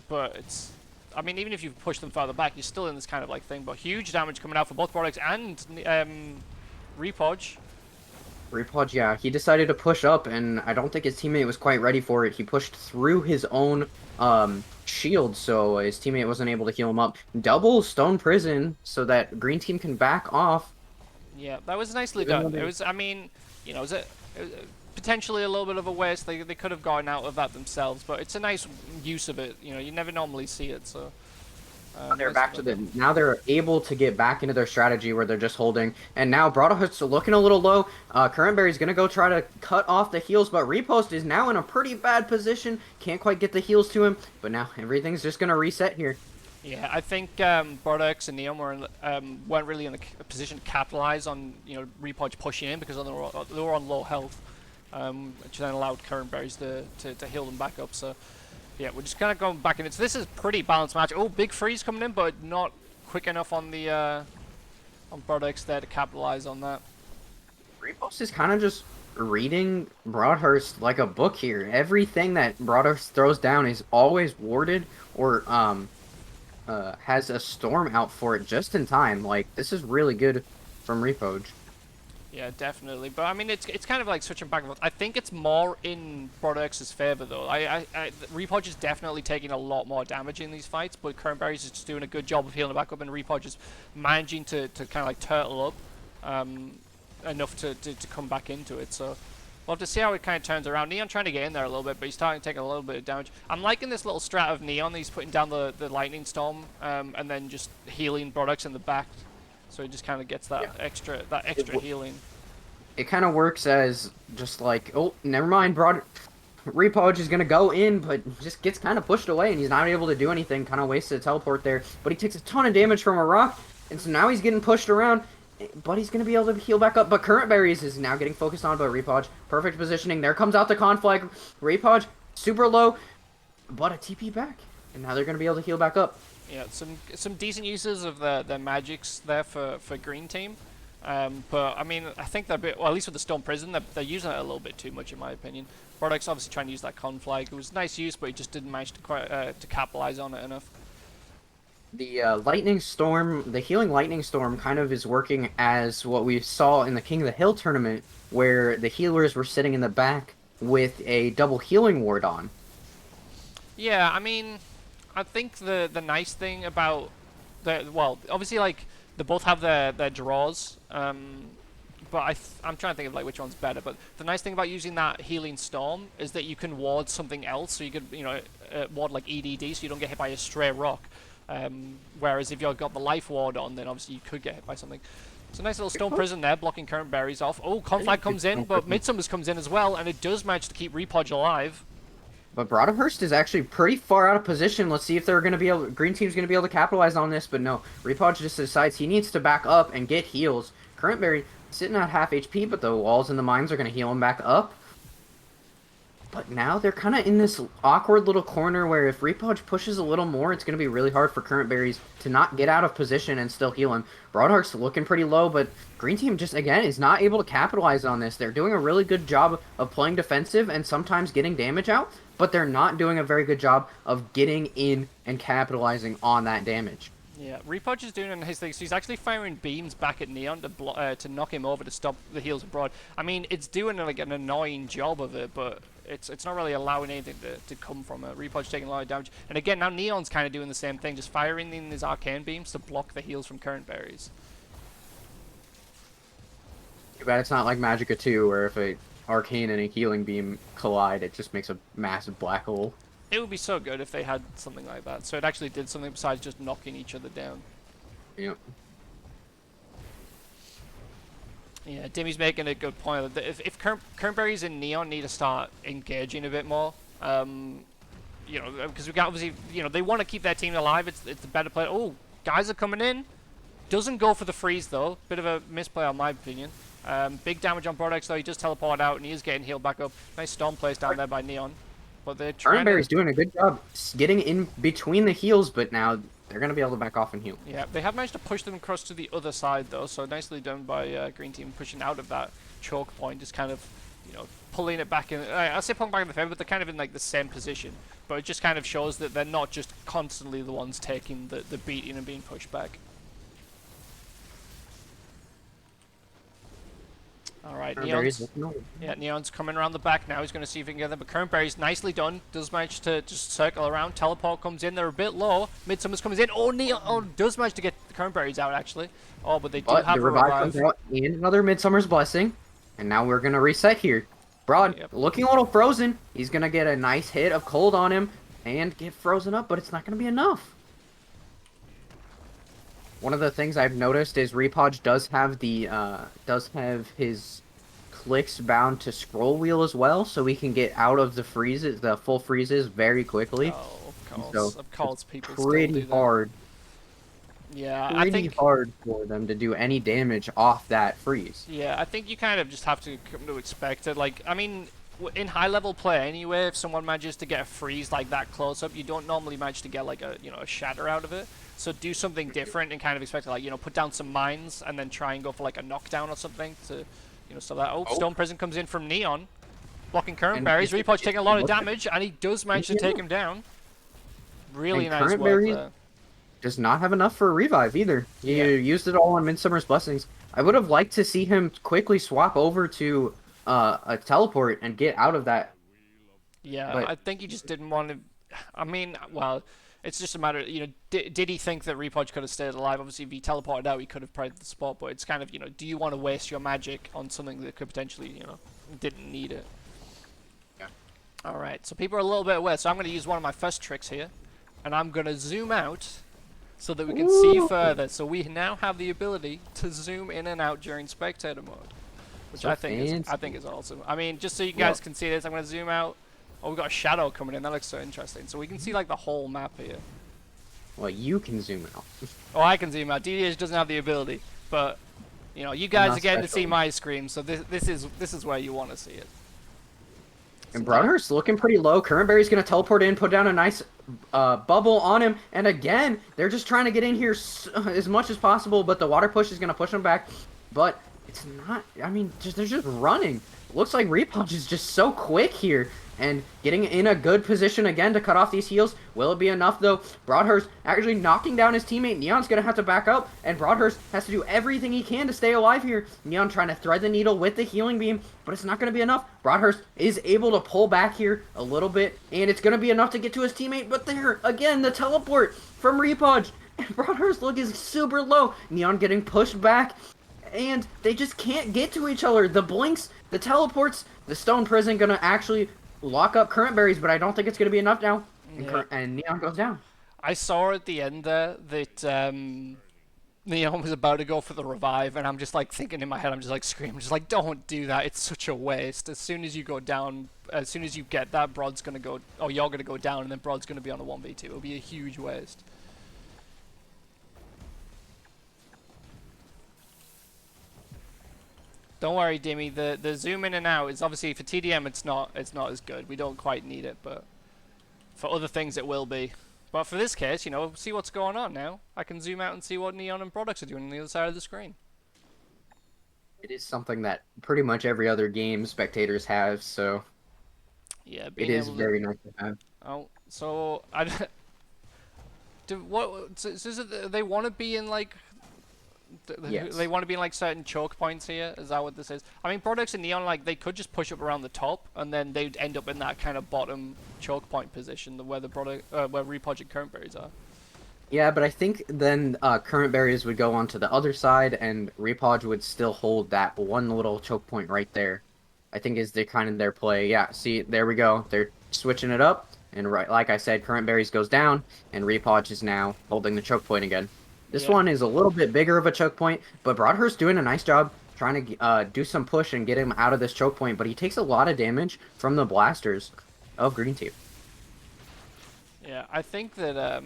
But it's, I mean, even if you push them further back, you're still in this kind of like thing. But huge damage coming out for both Brodex and Repodge. Repod, yeah, he decided to push up, and I don't think his teammate was quite ready for it. He pushed through his own shield, so his teammate wasn't able to heal him up. Double Stone Prison, so that green team can back off. Yeah, that was nicely done. It was, I mean, it was potentially a little bit of a waste. They could have gotten out of that themselves, but it's a nice use of it. You never normally see it, so. They're back to now they're able to get back into their strategy where they're just holding. And now Broadhurt's looking a little low. Current Berry's going to go try to cut off the heals, but Repost is now in a pretty bad position. Can't quite get the heals to him, but now everything's just going to reset here. Yeah, I think Brodex and Neon weren't really in a position to capitalize on Repodge pushing in because they were on low health, which then allowed Current Berries to heal them back up. So. Yeah, we're just kind of going back into this. Is a pretty balanced match. Oh, big freeze coming in, but not quick enough on the on Brodex there to capitalize on that. Repost is kind of just reading Broadhurst like a book here. Everything that Broadhurst throws down is always warded or has a storm out for it just in time. Like, this is really good from Repoj. Yeah, definitely. But I mean, it's kind of like switching back and forth. I think it's more in Brodex's favor though. Repodge is definitely taking a lot more damage in these fights, but Current Berries is just doing a good job of healing back up, and Repodge is managing to kind of like turtle up enough to come back into it. So we'll have to see how it kind of turns around. Neon trying to get in there a little bit, but he's starting to take a little bit of damage. I'm liking this little strat of Neon. He's putting down the lightning storm and then just healing Brodex in the back. So he just kind of gets that extra healing. it kind of works as just like, oh, never mind, broad. Repoj is gonna go in, but just gets kind of pushed away, and he's not able to do anything. Kind of wasted a teleport there, but he takes a ton of damage from a rock, and so now he's getting pushed around. But he's gonna be able to heal back up. But Current Berries is now getting focused on by Repoj. Perfect positioning. There comes out the Conflag. Repoj super low, but a TP back, and now they're gonna be able to heal back up. Yeah, some decent uses of the magics there for green team. But I mean, I think they're a bit, well, at least with the Stone Prison, they're using it a little bit too much in my opinion. Product's obviously trying to use that Conflag. It was nice use, but he just didn't manage to quite to capitalize on it enough. The Lightning Storm, the Healing Lightning Storm kind of is working as what we saw in the King of the Hill tournament, where the healers were sitting in the back with a double healing ward on. Yeah, I mean, I think the nice thing about well, obviously like they both have their draws, but I'm trying to think of like which one's better. But the nice thing about using that healing storm is that you can ward something else, so you could ward like EDD, so you don't get hit by a stray rock. Whereas if you've got the life ward on, then obviously you could get hit by something. It's a nice little Stone Prison there, blocking Current Berries off. Oh, Conflag comes in, but Midsummer's comes in as well, and it does manage to keep Repoj alive. But Broadhurst is actually pretty far out of position. Let's see if they're going to be able. Green team's going to be able to capitalize on this, but no. Repoj just decides he needs to back up and get heals. Current Berry sitting at half HP, but the walls and the mines are going to heal him back up. But now they're kind of in this awkward little corner where if Repoj pushes a little more, it's going to be really hard for Current Berries to not get out of position and still heal him. Broadheart's looking pretty low, but Green Team just, again, is not able to capitalize on this. They're doing a really good job of playing defensive and sometimes getting damage out, but they're not doing a very good job of getting in and capitalizing on that damage. Yeah, Repoj is doing his thing, so he's actually firing beams back at Neon to knock him over to stop the heals abroad. I mean, it's doing like an annoying job of it, but it's not really allowing anything to come from it. Repoj taking a lot of damage. And again, now Neon's kind of doing the same thing, just firing in his arcane beams to block the heals from Current Berries. Too bad it's not like Magicka 2, where if a arcane and a healing beam collide, it just makes a massive black hole. It would be so good if they had something like that. So it actually did something besides just knocking each other down. Yep. Yeah, Dimmy's making a good point. If Current Berries and Neon need to start engaging a bit more, because we got obviously, they want to keep their team alive. It's the better play. Oh, guys are coming in. Doesn't go for the freeze though. Bit of a misplay on my opinion. Big damage on Brodex though. He does teleport out and he is getting healed back up. Nice storm place down there by Neon. But they're trying. Berry's doing a good job getting in between the heals, but now they're going to be able to back off and heal. Yeah, they have managed to push them across to the other side though, so nicely done by Green Team pushing out of that choke point, just kind of, pulling it back in. I say pulling back in the favor, but they're kind of in like the same position. But it just kind of shows that they're not just constantly the ones taking the beating and being pushed back. Alright, Neon's coming around the back now. He's going to see if he can get them. But Current Berry's nicely done. Does manage to just circle around. Teleport comes in. They're a bit low. Midsummer's comes in. Oh, Neon does manage to get the Current Berries out, actually. Oh, but they do have a revive. Comes out and another Midsummer's Blessing. And now we're going to reset here. Broad, looking a little frozen. He's going to get a nice hit of cold on him and get frozen up, but it's not going to be enough. One of the things I've noticed is Repoj does have his clicks bound to scroll wheel as well, so we can get out of the freezes, the full freezes, very quickly. Oh, of course, people pretty still do that. hard. Yeah, I think hard for them to do any damage off that freeze. Yeah, I think you kind of just have to come to expect it. Like, I mean, in high level play anyway, if someone manages to get a freeze like that close up, you don't normally manage to get like a shatter out of it. So do something different and kind of expect to like put down some mines and then try and go for like a knockdown or something to stop that. Oh, Stone Prison comes in from Neon, blocking Current Berries. Repoj taking a lot of damage and he does manage to take him down. Really nice work there. Does not have enough for a revive either. He used it all on Midsummer's Blessings. I would have liked to see him quickly swap over to a teleport and get out of that. Yeah, but I think he just didn't want to. I mean, well, it's just a matter. Did he think that Repoj could have stayed alive? Obviously, if he teleported out, he could have prayed the spot. But it's kind of, do you want to waste your magic on something that could potentially, didn't need it? Yeah. All right, so people are a little bit aware. So I'm going to use one of my first tricks here, and I'm going to zoom out so that we can see further. So we now have the ability to zoom in and out during spectator mode. which So I think fancy. is awesome. I mean, just so you Well, guys can see this, I'm going to zoom out. Oh, we've got a shadow coming in. That looks so interesting. So we can see like the whole map here. well, you can zoom out. Oh, I can zoom out. DDH doesn't have the ability, but you know, you I'm guys not are getting to see special. my screen, so this is where you want to see it. And So yeah, Broadhurst looking pretty low. Currentberry's going to teleport in, put down a nice bubble on him. And again, they're just trying to get in here as much as possible, but the water push is going to push them back. But it's not, I mean, they're just running. Looks like Repulse is just so quick here. And getting in a good position again to cut off these heals. Will it be enough, though? Broadhurst actually knocking down his teammate. Neon's going to have to back up, and Broadhurst has to do everything he can to stay alive here. Neon trying to thread the needle with the healing beam, but it's not going to be enough. Broadhurst is able to pull back here a little bit, and it's going to be enough to get to his teammate, but there, again, the teleport from Repudge. And Broadhurst look is super low. Neon getting pushed back, and they just can't get to each other. The blinks, the teleports, the stone prison going to actually lock up current berries, but I don't think it's going to be enough now. yeah. And Neon goes down. I saw at the end there that Neon was about to go for the revive, and I'm just like thinking in my head, I'm just like screaming, just like, don't do that. It's such a waste. As soon as you go down, as soon as you get that, Brod's gonna go, oh, you're gonna go down, and then Brod's gonna be on a 1v2. It'll be a huge waste. Don't worry, Dimmy. The zoom in and out is obviously for TDM. It's not as good. We don't quite need it, but for other things it will be. But for this case, you know, see what's going on now. I can zoom out and see what Neon and Products are doing on the other side of the screen. It is something that pretty much every other game spectators have, so Yeah, it being is able to. very nice to have. Oh, so I. Do what? So is it they want to be in like? Yes. They want to be in like certain choke points here. Is that what this is? I mean, Products and Neon, like they could just push up around the top, and then they'd end up in that kind of bottom choke point position, where the where Repodge and Current Berries are. Yeah, but I think then current berries would go onto the other side, and Repodge would still hold that one little choke point right there. I think is the kind of their play. Yeah, see, there we go. They're switching it up, and right, like I said, current berries goes down, and Repodge is now holding the choke point again. This Yeah. one is a little bit bigger of a choke point, but Broadhurst doing a nice job trying to do some push and get him out of this choke point, but he takes a lot of damage from the blasters of Green Team. Yeah, I think that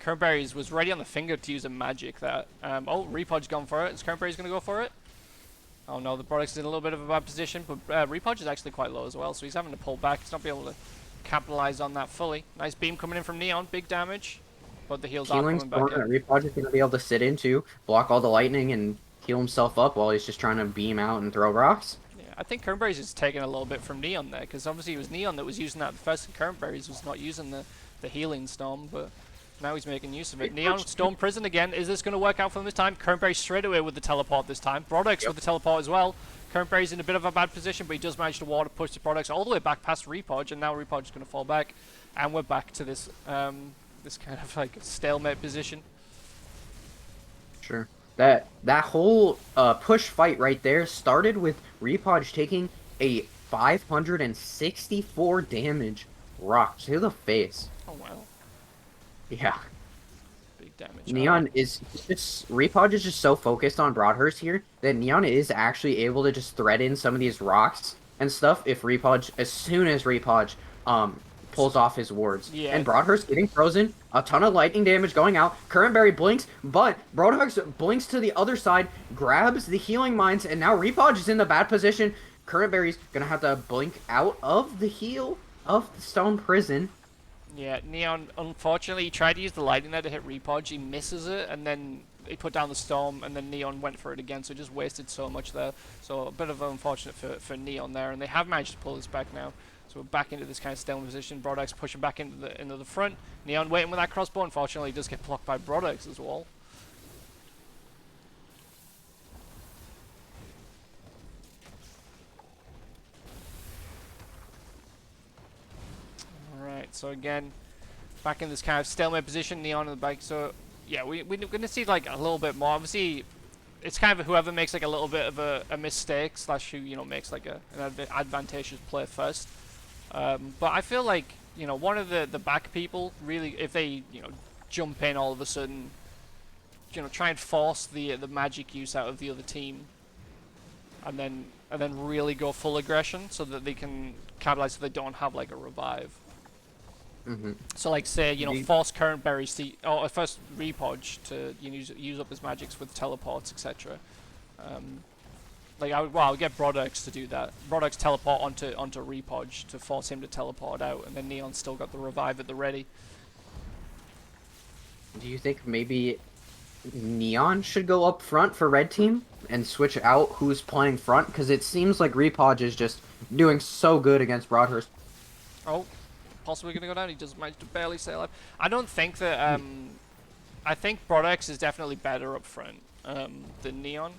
Current Berries was ready on the finger to use a magic that. Oh, Repodge gone for it. Is Current Berries going to go for it? Oh no, the Product's in a little bit of a bad position, but Repodge is actually quite low as well, so he's having to pull back. He's not be able to capitalize on that fully. Nice beam coming in from Neon, big damage, but the heals are Healing coming back Storm that in. Repodge is going to be able to sit into, block all the lightning, and heal himself up while he's just trying to beam out and throw rocks. Yeah, I think Current Berries is taking a little bit from Neon there, because obviously it was Neon that was using that first, and Current Berries was not using the healing Storm, but now he's making use of it. Neon, Storm Prison again. Is this going to work out for him this time? Current Berries straight away with the teleport this time. Products with the teleport as well. Current Berries in a bit of a bad position, but he does manage to water push the Products all the way back past Repodge, and now Repodge is going to fall back, and we're back to this this kind of like stalemate position. Sure. That whole push fight right there started with Repodge taking a 564 damage rock to the face. Oh wow, Yeah. big damage. Neon is just Repodge is just so focused on Broadhurst here that Neon is actually able to just thread in some of these rocks and stuff if Repodge as soon as Repodge pulls off his wards. Yeah. And Broadhurst getting frozen, a ton of lightning damage going out. Current Berry blinks, but Broadhurst blinks to the other side, grabs the healing mines, and now Repodge is in the bad position. Current Berry's gonna have to blink out of the heal of the stone prison. Yeah, Neon, unfortunately, he tried to use the lightning there to hit Repodge. He misses it, and then he put down the storm, and then Neon went for it again, so just wasted so much there. So a bit of unfortunate for Neon there, and they have managed to pull this back now. So we're back into this kind of stalemate position. Brodex pushing back into the front. Neon waiting with that crossbow. Unfortunately, he does get blocked by Brodex as well. Alright, so again, back in this kind of stalemate position, Neon in the back. So yeah, we're going to see like a little bit more. Obviously, it's kind of whoever makes like a little bit of a mistake slash who, you know, makes like an advantageous play first. But I feel like, you know, one of the back people really, if they, you know, jump in all of a sudden, you know, try and force the magic use out of the other team, and then really go full aggression so that they can capitalize so they don't have like a revive. Mm-hmm. So like say force current berries to or first repodge to use up his magics with teleports etc. Like I would get Brodux to do that. Brodux teleport onto repodge to force him to teleport out, and then Neon's still got the revive at the ready. Do you think maybe Neon should go up front for red team and switch out who's playing front? Because it seems like Repodge is just doing so good against Broadhurst. Oh, possibly gonna go down. He does manage to barely stay alive. I don't think that. I think Brodux is definitely better up front than Neon,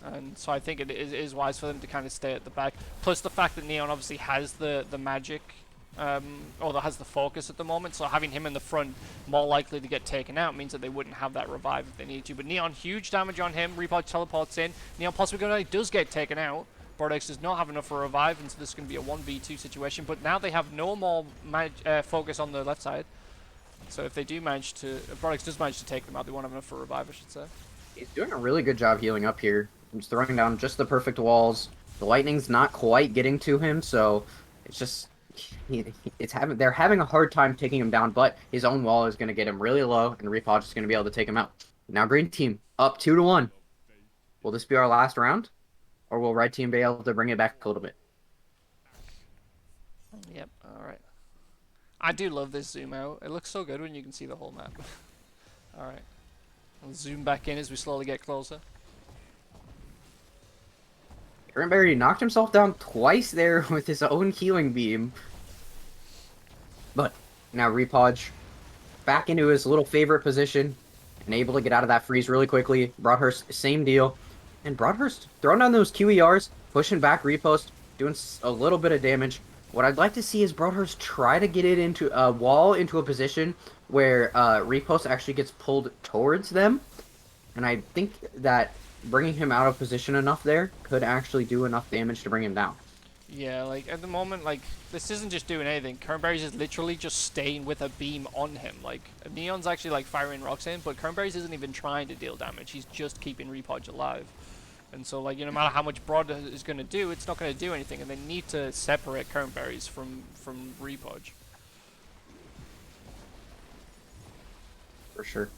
and so I think it is wise for them to kind of stay at the back. Plus the fact that Neon obviously has the magic. Or that has the focus at the moment, so having him in the front more likely to get taken out means that they wouldn't have that revive if they need to. But Neon, huge damage on him, Repod teleports in, Neon possibly going to does get taken out, Bordex does not have enough for a revive, and so this is going to be a 1v2 situation, but now they have no more focus on the left side, so if they do manage to, if Bordex does manage to take them out, they won't have enough for a revive, I should say. He's doing a really good job healing up here. He's throwing down just the perfect walls. The lightning's not quite getting to him, so it's just... they're having a hard time taking him down, but his own wall is going to get him really low, and Repodge is going to be able to take him out. Now green team up 2-1. Will this be our last round, or will red team be able to bring it back a little bit? Yep. All right. I do love this zoom out. It looks so good when you can see the whole map. All right. I'll zoom back in as we slowly get closer. Cranberry knocked himself down twice there with his own healing beam. But now Repodge back into his little favorite position and able to get out of that freeze really quickly. Broadhurst, same deal. And Broadhurst throwing down those QERs, pushing back Repost, doing a little bit of damage. What I'd like to see is Broadhurst try to get it into a wall, into a position where Repost actually gets pulled towards them. And I think that bringing him out of position enough there could actually do enough damage to bring him down. Yeah, like at the moment, like this isn't just doing anything. Kernberry's is literally just staying with a beam on him. Like Neon's actually like firing rocks in, but Kernberry's isn't even trying to deal damage. He's just keeping Repodge alive. And so like no matter how much Broad is going to do, it's not going to do anything. And they need to separate Kernberry's from Repodge. For sure.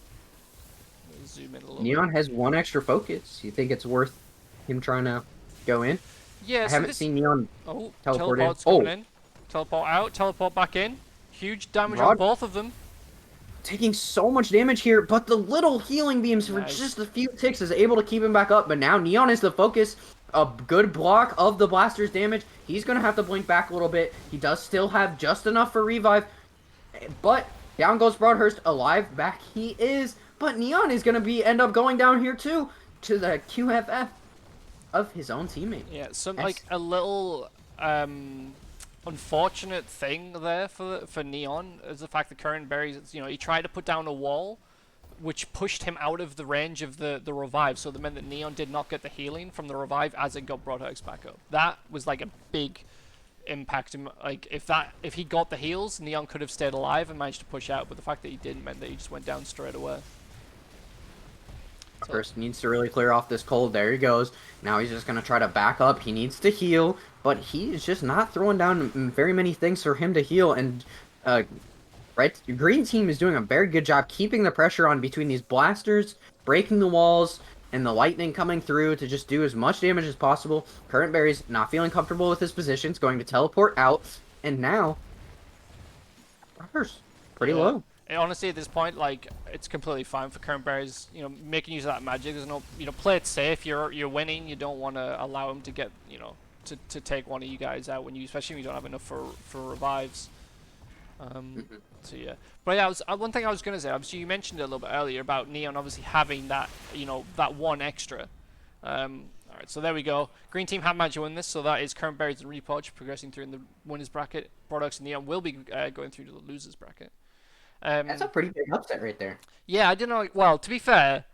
Zoom in a little Neon bit. has one extra focus. You think it's worth him trying to go in? Yeah, I haven't seen Neon teleport teleport's in. coming in. Teleport out, teleport back in. Huge damage on both of them. Taking so much damage here, but the little healing beams for just a few ticks is able to keep him back up. But now Neon is the focus. A good block of the blaster's damage. He's going to have to blink back a little bit. He does still have just enough for revive. But down goes Broadhurst. Alive, back he is. But Neon is going to end up going down here too, to the QFF of his own teammate. Yeah, like a little unfortunate thing there for Neon is the fact that Current Berries, he tried to put down a wall, which pushed him out of the range of the revive, so that meant that Neon did not get the healing from the revive as it got Broadhurst back up. That was like a big impact. Like if he got the heals, Neon could have stayed alive and managed to push out, but the fact that he didn't meant that he just went down straight away. First needs to really clear off this cold. There he goes. Now he's just going to try to back up. He needs to heal, but he's just not throwing down very many things for him to heal. And green team is doing a very good job keeping the pressure on between these blasters, breaking the walls, and the lightning coming through to just do as much damage as possible. Current Berry's not feeling comfortable with his position. It's going to teleport out. And now, Rockers pretty low. And honestly, at this point, like, it's completely fine for Current Berries, making use of that magic. There's no, play it safe. You're winning. You don't want to allow him to get, to take one of you guys out especially when you don't have enough for revives. So yeah, but yeah, one thing I was gonna say. Obviously, you mentioned it a little bit earlier about Neon obviously having that, that one extra. All right, so there we go. Green team have managed to win this, so that is Current Berries and Repodge progressing through in the winners bracket. Products and Neon will be going through to the losers bracket. That's a pretty big upset right there. Yeah, I didn't know. Well, to be fair,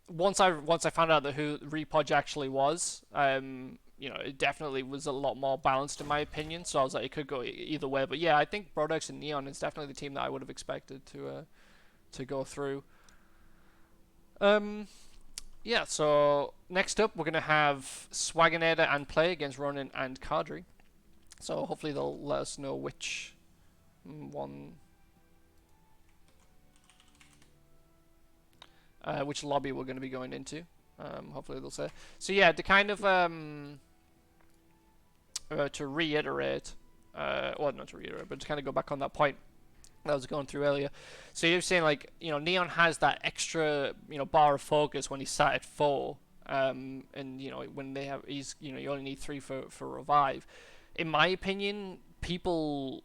once I found out that who Repodge actually was, it definitely was a lot more balanced in my opinion. So I was like, it could go either way. But yeah, I think Brodex and Neon is definitely the team that I would have expected to go through. Yeah, so next up we're going to have Swaginator and Play against Ronan and Kadri. So hopefully they'll let us know which one, which lobby we're going to be going into. Hopefully they'll say. So yeah, to kind of to reiterate, well, not to reiterate, but to kind of go back on that point that I was going through earlier. So you're saying like Neon has that extra bar of focus when he's sat at 4, and when they have you only need 3 for revive. In my opinion, people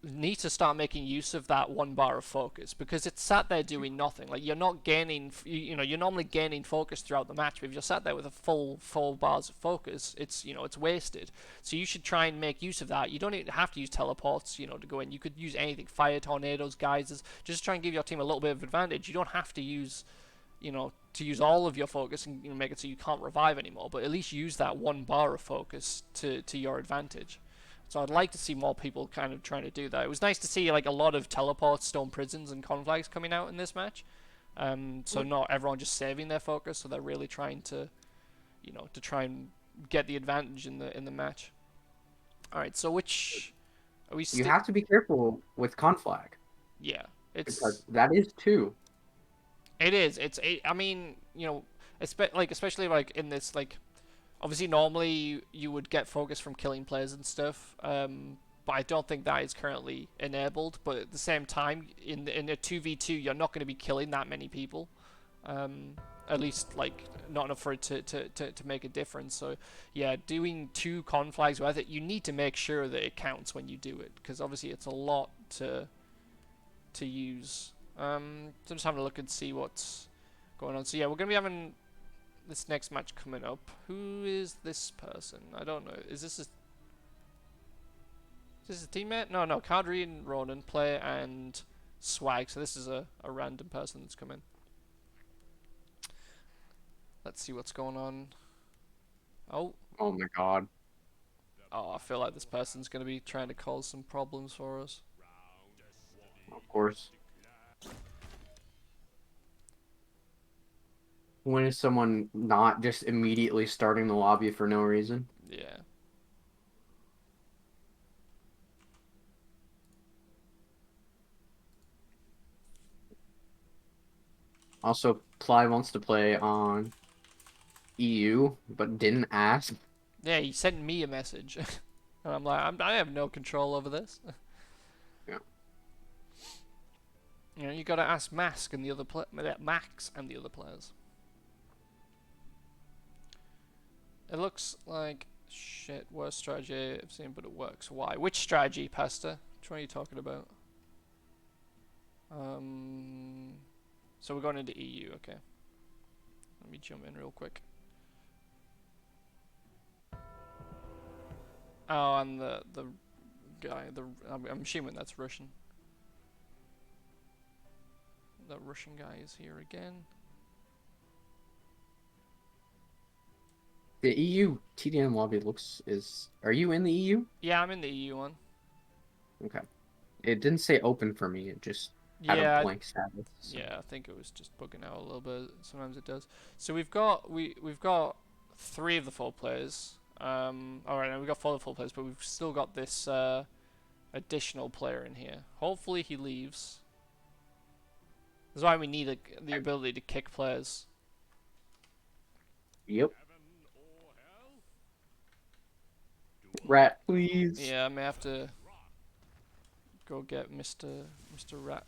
need to start making use of that 1 bar of focus because it's sat there doing nothing. Like you're not gaining, you're normally gaining focus throughout the match, but if you're sat there with a full 4 bars of focus, it's wasted. So you should try and make use of that. You don't even have to use teleports, to go in. You could use anything, fire tornadoes, geysers. Just try and give your team a little bit of advantage. You don't have to use to use all of your focus and make it so you can't revive anymore, but at least use that 1 bar of focus to your advantage. So I'd like to see more people kind of trying to do that. It was nice to see like a lot of teleports, stone prisons, and conflags coming out in this match. So not everyone just saving their focus. So they're really trying to, to try and get the advantage in the match. All right. So which are we You stick? have to be careful with conflag Yeah, because it's that is 2. it is. I mean, especially like in this like obviously, normally you would get focus from killing players and stuff, but I don't think that is currently enabled. But at the same time, in a 2v2, you're not going to be killing that many people. At least, like, not enough for it to make a difference. So, yeah, doing 2 conflags with it, you need to make sure that it counts when you do it, because obviously it's a lot to use. So just having a look and see what's going on. So, yeah, we're going to be having this next match coming up. Who is this person? I don't know. Is this a teammate? No, Kadri and Ronan play and Swag. So this is a random person that's come in. Let's see what's going on. Oh, Oh my god. I feel like this person's going to be trying to cause some problems for us. Of course. When is someone not just immediately starting the lobby for no reason? Yeah. Also, Ply wants to play on EU, but didn't ask. Yeah, he sent me a message. And I'm like, I have no control over this. Yeah. You gotta ask Max and the other players. It looks like shit. Worst strategy I've seen, but it works. Why? Which strategy, Pasta? Which one are you talking about? So we're going into EU. Okay. Let me jump in real quick. Oh, and the guy. I'm assuming that's Russian. The Russian guy is here again. The EU TDM lobby looks is. Are you in the EU? Yeah, I'm in the EU one. Okay. It didn't say open for me. It just had a Yeah, blank status. So. yeah. I think it was just bugging out a little bit. Sometimes it does. So we've got 3 of the 4 players. All right, now we've got 4 of the 4 players, but we've still got this additional player in here. Hopefully he leaves. That's why we need the ability to kick players. Yep. Rat, please. Yeah, I may have to go get Mr. Rat.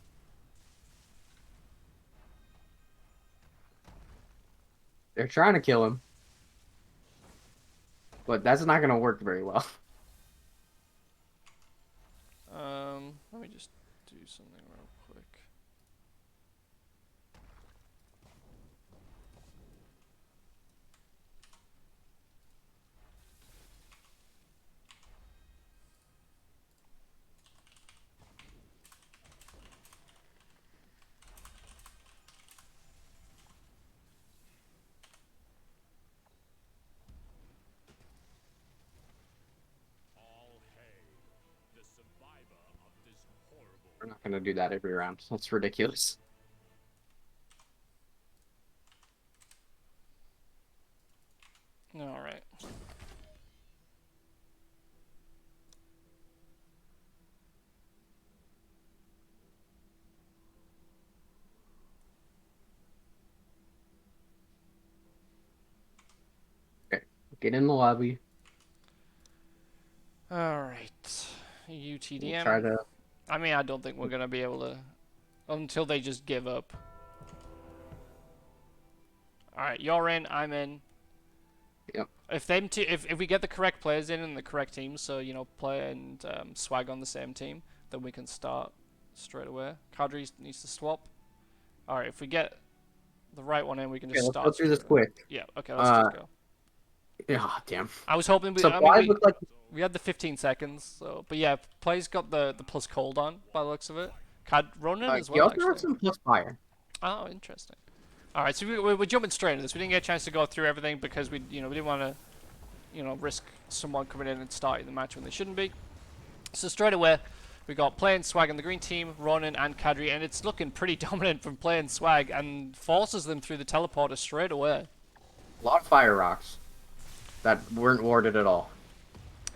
They're trying to kill him. But that's not going to work very well. Let me just do something real quick. We're not going to do that every round. That's ridiculous. All right. Okay, get in the lobby. All right. We'll try UTDM. to. I mean, I don't think we're gonna be able to until they just give up. All right, you're in. I'm in. Yep. If we get the correct players in and the correct teams, so you know, Play and Swag on the same team, then we can start straight away. Kadri needs to swap. All right, if we get the right one in, we can Okay, just let's go start through straight this away. quick. Yeah. Okay, let's just go. Yeah, damn. I was hoping we. So I mean, Blythe looked like. we had the 15 seconds. So, but yeah, Play's got the plus cold on by the looks of it. Ronan as He well, also has actually. some plus fire. Oh, interesting. All right, so we're jumping straight into this. We didn't get a chance to go through everything because we didn't want to risk someone coming in and starting the match when they shouldn't be. So straight away, we got Play and Swag on the green team, Ronan and Kadri, and it's looking pretty dominant from Play and Swag and forces them through the teleporter straight away. A lot of fire rocks that weren't warded at all.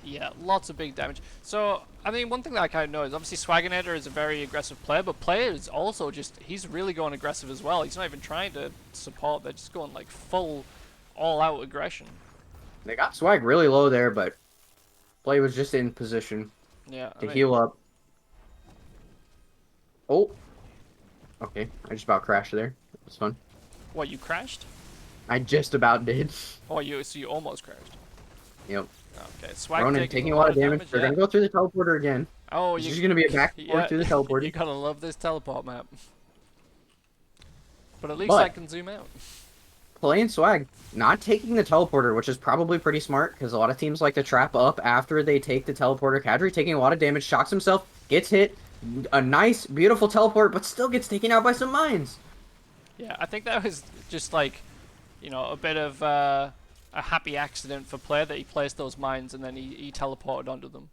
Yeah, lots of big damage. So, I mean, one thing that I kind of know is obviously Swaginator is a very aggressive player, but Player is also he's really going aggressive as well. He's not even trying to support, they're just going like full, all-out aggression. They got Swag really low there, but Play was just in position Yeah, to heal up. Oh. Okay, I just about crashed there. It was fun. What, you crashed? I just about did. Oh, so you almost crashed. Yep. Okay, Swag Ronan taking a lot of damage. They're yeah. going to go through the teleporter again. Oh, This is going to be a back and forth through the teleporter. You gotta love this teleport map. But at least I can zoom out. Play and Swag not taking the teleporter, which is probably pretty smart because a lot of teams like to trap up after they take the teleporter. Kadri taking a lot of damage, shocks himself, gets hit. A nice, beautiful teleport, but still gets taken out by some mines. Yeah, I think that was just like, a bit of a happy accident for Play that he placed those mines and then he teleported onto them.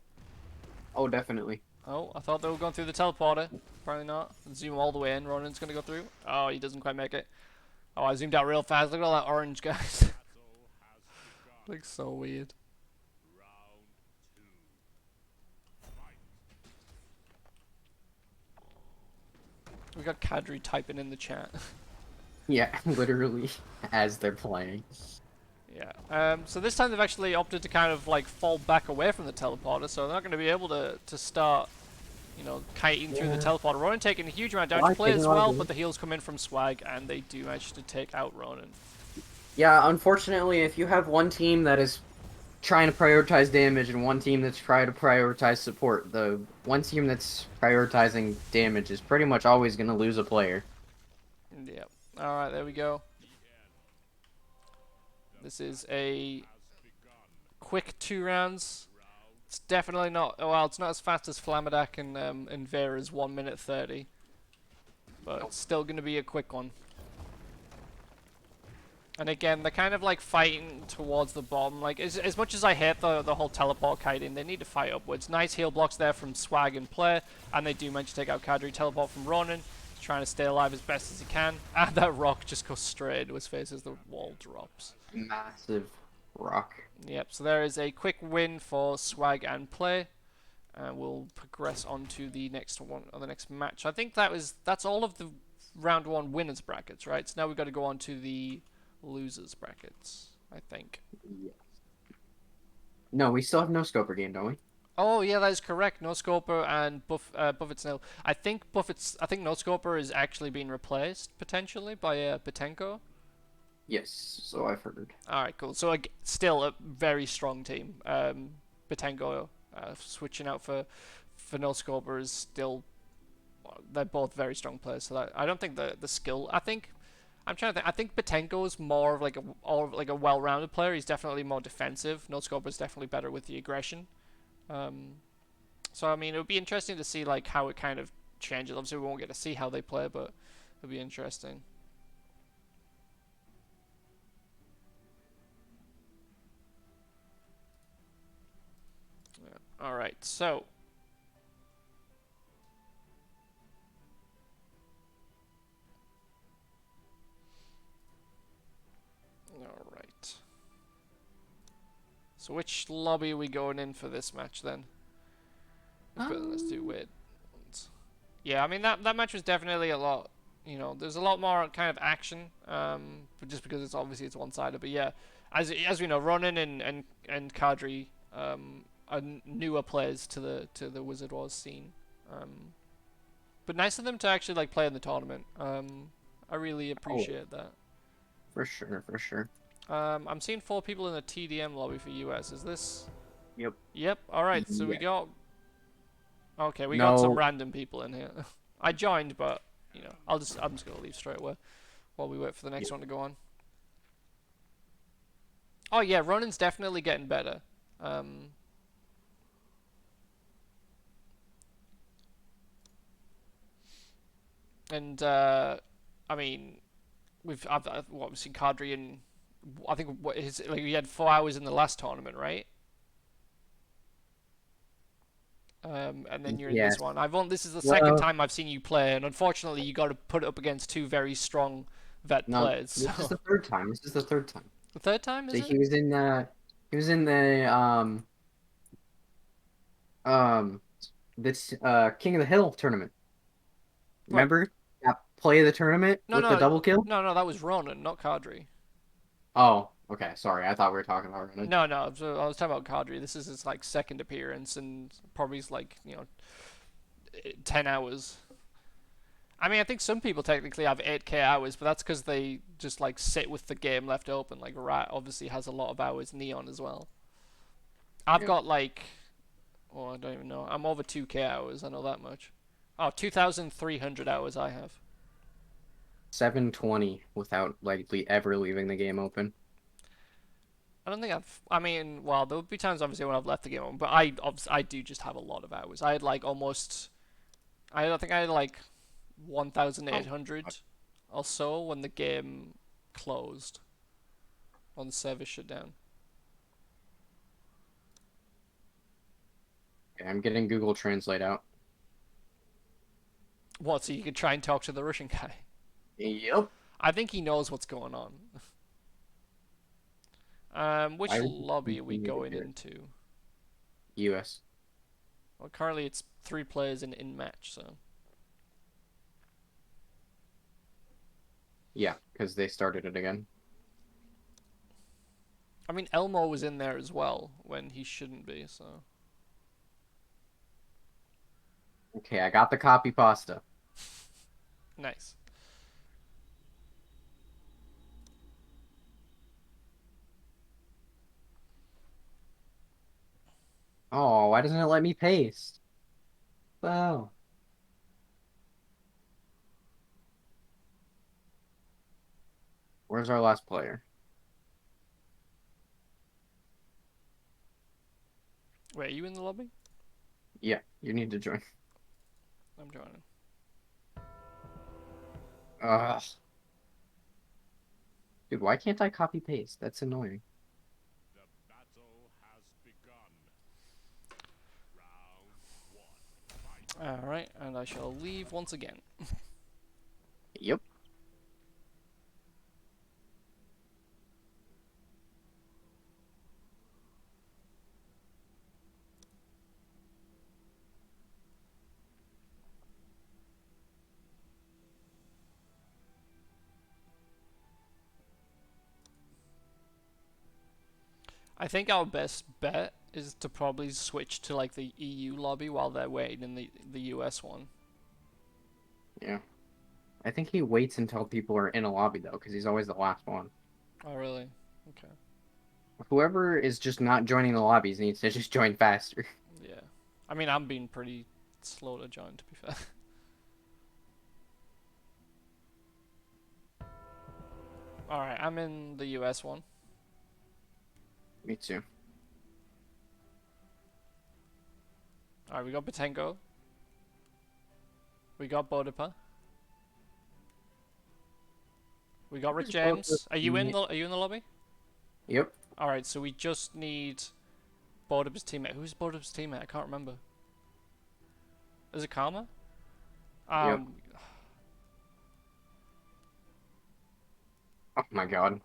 Oh, definitely. Oh, I thought they were going through the teleporter. Apparently not. Zoom all the way in. Ronan's gonna go through. Oh, he doesn't quite make it. Oh, I zoomed out real fast. Look at all that orange, guys. Looks so weird. We got Kadri typing in the chat. Yeah, literally, as they're playing. Yeah. So this time they've actually opted to kind of like fall back away from the teleporter, so they're not going to be able to start, kiting through the teleporter. Ronan taking a huge amount of damage. Play as well, but the heals come in from Swag, and they do manage to take out Ronan. Yeah, unfortunately, if you have one team that is trying to prioritize damage and one team that's trying to prioritize support, the one team that's prioritizing damage is pretty much always going to lose a player. Yep. Alright, there we go. This is a quick 2 rounds. It's definitely not, well, it's not as fast as Flamadak and Vera's 1 minute 30. But it's still going to be a quick one. And again, they're kind of like fighting towards the bottom. Like, as much as I hate the whole teleport kiting, they need to fight upwards. Nice heal blocks there from Swag and Play, and they do manage to take out Kadri. Teleport from Ronan. He's trying to stay alive as best as he can. And that rock just goes straight into his face as the wall drops. Massive rock. Yep, so there is a quick win for Swag and Play. And we'll progress on to the next one, or the next match. I think that's all of the round 1 winners brackets, right? So now we've got to go on to the losers brackets, I think. Yes. No, we still have no Scoper game, don't we? Oh yeah, that is correct. No Scoper and Buffett's nil. I think No Scoper is actually being replaced potentially by Patenko. Yes, so I've heard. Alright, cool. So still a very strong team. Patenko switching out for No Scoper is still. They're both very strong players. So I don't think the skill. I'm trying to think. I think Patenko is more of like a well-rounded player. He's definitely more defensive. No Scoper is definitely better with the aggression. So I mean, it would be interesting to see like how it kind of changes. Obviously, we won't get to see how they play, but it'll be interesting. Yeah. All right, so. All right. So which lobby are we going in for this match then? Let's do weird ones. Yeah, I mean that match was definitely a lot. You know, there's a lot more kind of action. But just because it's obviously it's one-sided. But yeah, as we know, Ronan and Kadri are newer players to the Wizard Wars scene. But nice of them to actually like play in the tournament. I really Oh, appreciate that. for sure, for sure. I'm seeing 4 people in the TDM lobby for US. Is this? Yep. Yep. All right. So we Yeah. got. Okay, we got some No, random people in here. I joined, but you know, I'm just gonna leave straight away while we wait for the yeah. next one to go on. Oh yeah, Ronan's definitely getting better. Um, and I mean, we've seen Kadri in. I think what his like he had 4 hours in the last tournament, right? And then you're in this Yes. one. This is the second Well, time I've seen you play, and unfortunately, you got to put it up against 2 very strong vet no, players. this is So the third time. This is the third time. the third time So is it? he was in the um this King of the Hill tournament. What? Remember that play of the tournament No, with the no, double kill? no, no. That was Ronan, not Kadri. Oh, okay. Sorry, I thought we were talking about Renan. No, no. I was talking about Kadri. This is his like second appearance, and probably like 10 hours. I mean, I think some people technically have 8K hours, but that's because they just like sit with the game left open. Like Rat obviously has a lot of hours. Neon as well. I've Yeah. got like, oh, I don't even know. I'm over 2K hours. I know that much. Oh, 2,300 hours I have. 720 without like ever leaving the game open. I don't think I've. I mean, well, there would be times obviously when I've left the game on, but I do just have a lot of hours. I had like almost. I don't think I had like Oh, 1,800 or so when the game closed, when the server shut down. okay, I'm getting Google Translate out. What? So you could try and talk to the Russian guy? Yep. I think he knows what's going on. Which Why would you lobby are we continue to going do it? into? US. Well, currently it's 3 players in match, so Yeah, because they started it again. I mean Elmo was in there as well when he shouldn't be. So Okay, I got the copy pasta. nice. Oh, why doesn't it let me paste? Wow. Where's our last player? Wait, are you in the lobby? Yeah, you need to join. I'm joining. Ugh. Dude, why can't I copy paste? That's annoying. The battle has begun. Round one. Fight. All right, and I shall leave once again. Yep. I think our best bet is to probably switch to like the EU lobby while they're waiting in the US one. Yeah. I think he waits until people are in a lobby though, because he's always the last one. Oh really? Okay. Whoever is just not joining the lobbies needs to just join faster. Yeah. I mean, I'm being pretty slow to join, to be fair. All right, I'm in the US one. Me too. All right, we got Batengo. We got Bodipa. We got Rick Where's both of James. Are you in the- the Are you in the lobby? Yep. All right, so we just need Bodipa's teammate. Who's Bodipa's teammate? I can't remember. Is it Karma? Yep. Um, Oh my god.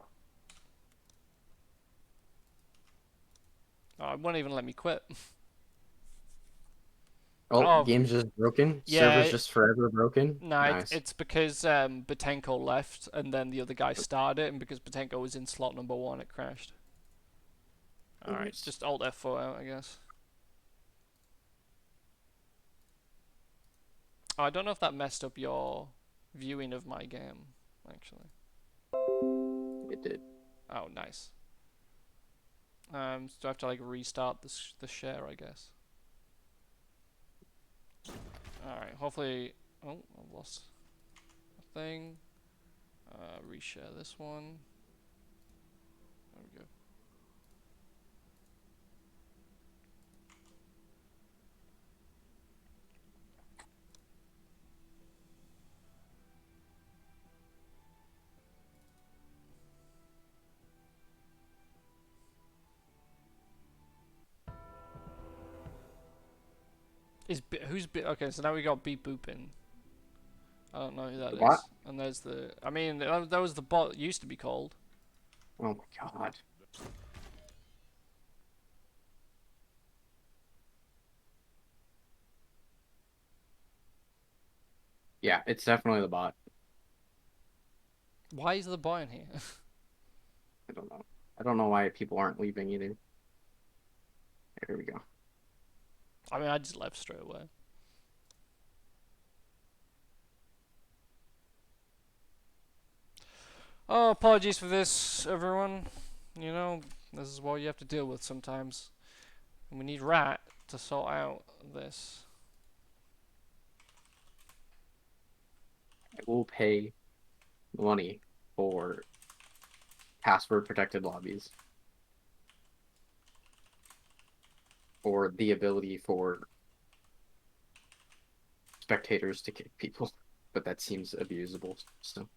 Oh, it won't even let me quit. Oh, Oh, game's just broken. yeah. Server's just forever broken. No, Nice. it's because Batenko left and then the other guy started it, and because Batenko was in slot number 1, it crashed. Alright, Nice. just Alt F4 out, I guess. Oh, I don't know if that messed up your viewing of my game, actually. It did. Oh, nice. So I have to like restart the share, I guess. Alright, hopefully... Oh, I've lost a thing. Reshare this one. There we go. Okay, so now we got Beep Boopin. I don't know who that What? is. And there's the... I mean, that was the bot it used to be called. Oh my god. Yeah, it's definitely the bot. Why is the bot in here? I don't know. I don't know why people aren't leaving either. Here we go. I mean, I just left straight away. Oh, apologies for this, everyone. You know, this is what you have to deal with sometimes. And we need Rat to sort out this. I will pay money for password protected lobbies. Or the ability for spectators to kick people. But that seems abusable, so.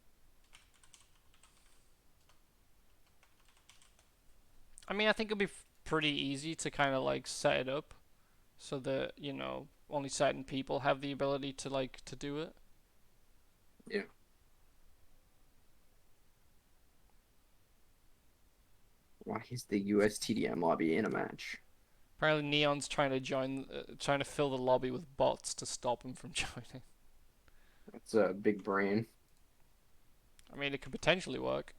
I mean, I think it'll be pretty easy to kind of like set it up so that, you know, only certain people have the ability to like to do it. Yeah. Why is the US TDM lobby in a match? Apparently, Neon's trying to trying to fill the lobby with bots to stop him from joining. That's a big brain. I mean, it could potentially work.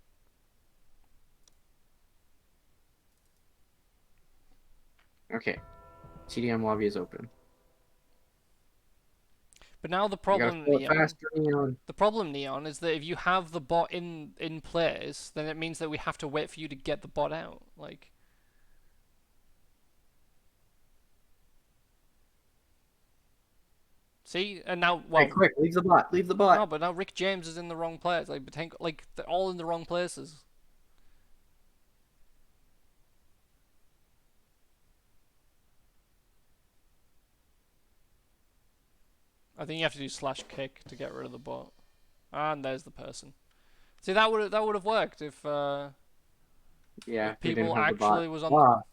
Okay. TDM lobby is open. But now the You gotta problem, fill it Neon, faster, Neon. the problem, Neon, is that if you have the bot in place, then it means that we have to wait for you to get the bot out. Like, see, and now, well, Hey, quick, leave the bot. Leave the bot. no, but now Rick James is in the wrong place. Like, like they're all in the wrong places. I think you have to do /kick to get rid of the bot. And there's the person. See, that would have worked if Yeah, if we didn't people have the bot. actually was on. Wow.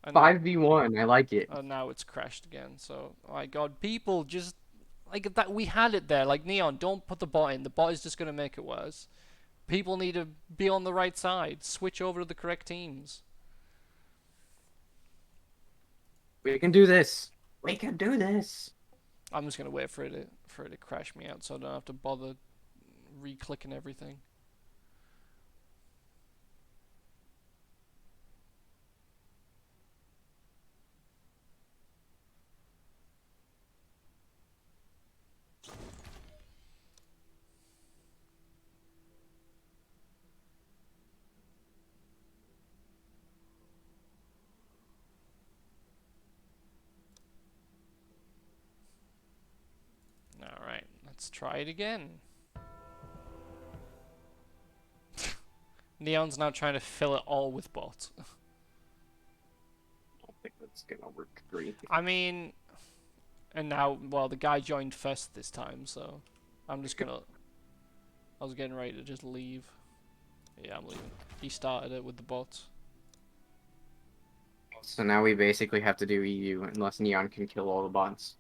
And 5v1, I like it. now it's crashed again. So, oh my God, people just like that. We had it there. Like Neon, don't put the bot in. The bot is just gonna make it worse. People need to be on the right side. Switch over to the correct teams. We can do this. We can do this. I'm just gonna wait for it to crash me out, so I don't have to bother re-clicking everything. Alright, let's try it again. Neon's now trying to fill it all with bots. I don't think that's gonna work great. I mean, and now, well, the guy joined first this time, so I'm just gonna. I was getting ready to just leave. Yeah, I'm leaving. He started it with the bots. So now we basically have to do EU unless Neon can kill all the bots.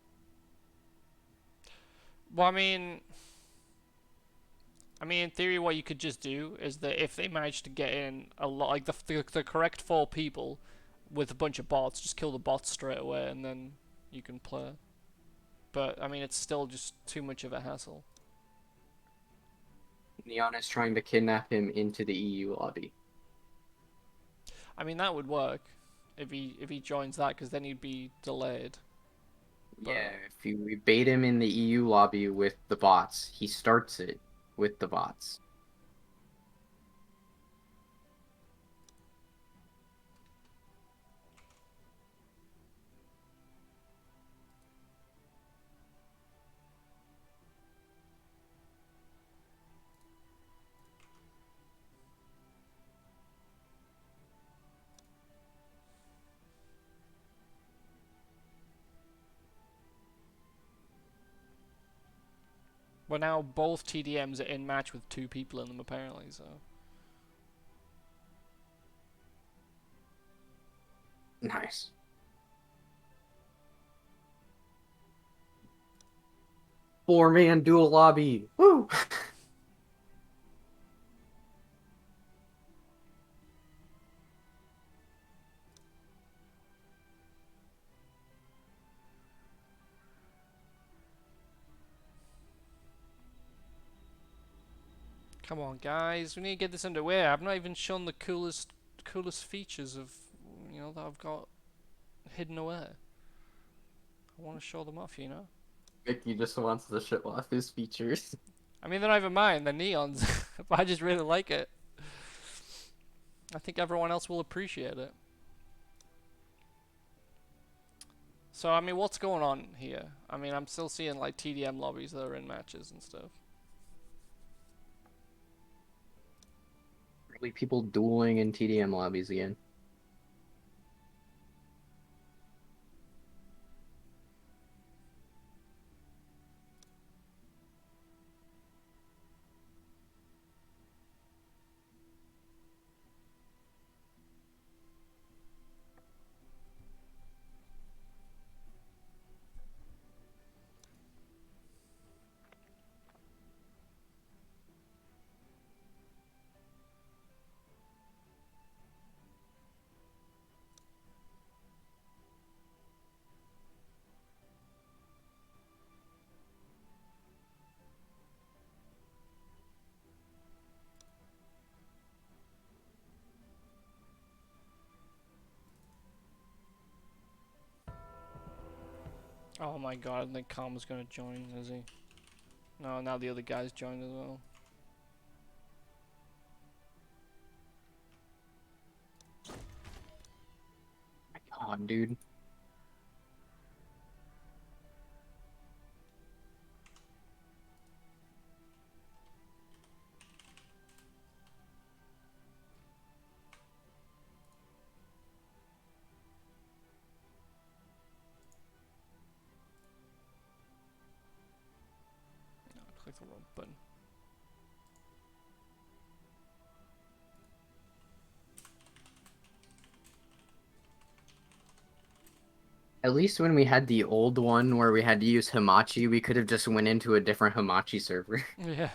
Well, I mean, in theory, what you could just do is that if they manage to get in a lot, like the correct 4 people, with a bunch of bots. Just kill the bots straight away, and then you can play. But I mean, it's still just too much of a hassle. Neon is trying to kidnap him into the EU lobby. I mean, that would work if he joins that, because then he'd be delayed. Yeah, if we bait him in the EU lobby with the bots, he starts it with the bots. But now both TDMs are in match with 2 people in them, apparently, so... Nice. Four-man dual lobby. Woo! Come on, guys, we need to get this underway. I've not even shown the coolest features of, that I've got hidden away. I want to show them off, Mickey just wants to show off his features. I mean, they're not even mine, they're Neon's, but I just really like it. I think everyone else will appreciate it. So, I mean, what's going on here? I mean, I'm still seeing, like, TDM lobbies that are in matches and stuff. Really, people dueling in TDM lobbies again. Oh my god, I think Karma's gonna join, is he? No, now the other guy's joined as well. My God, dude. No, I clicked the wrong button. At least when we had the old one where we had to use Hamachi, we could have just went into a different Hamachi server. Yeah.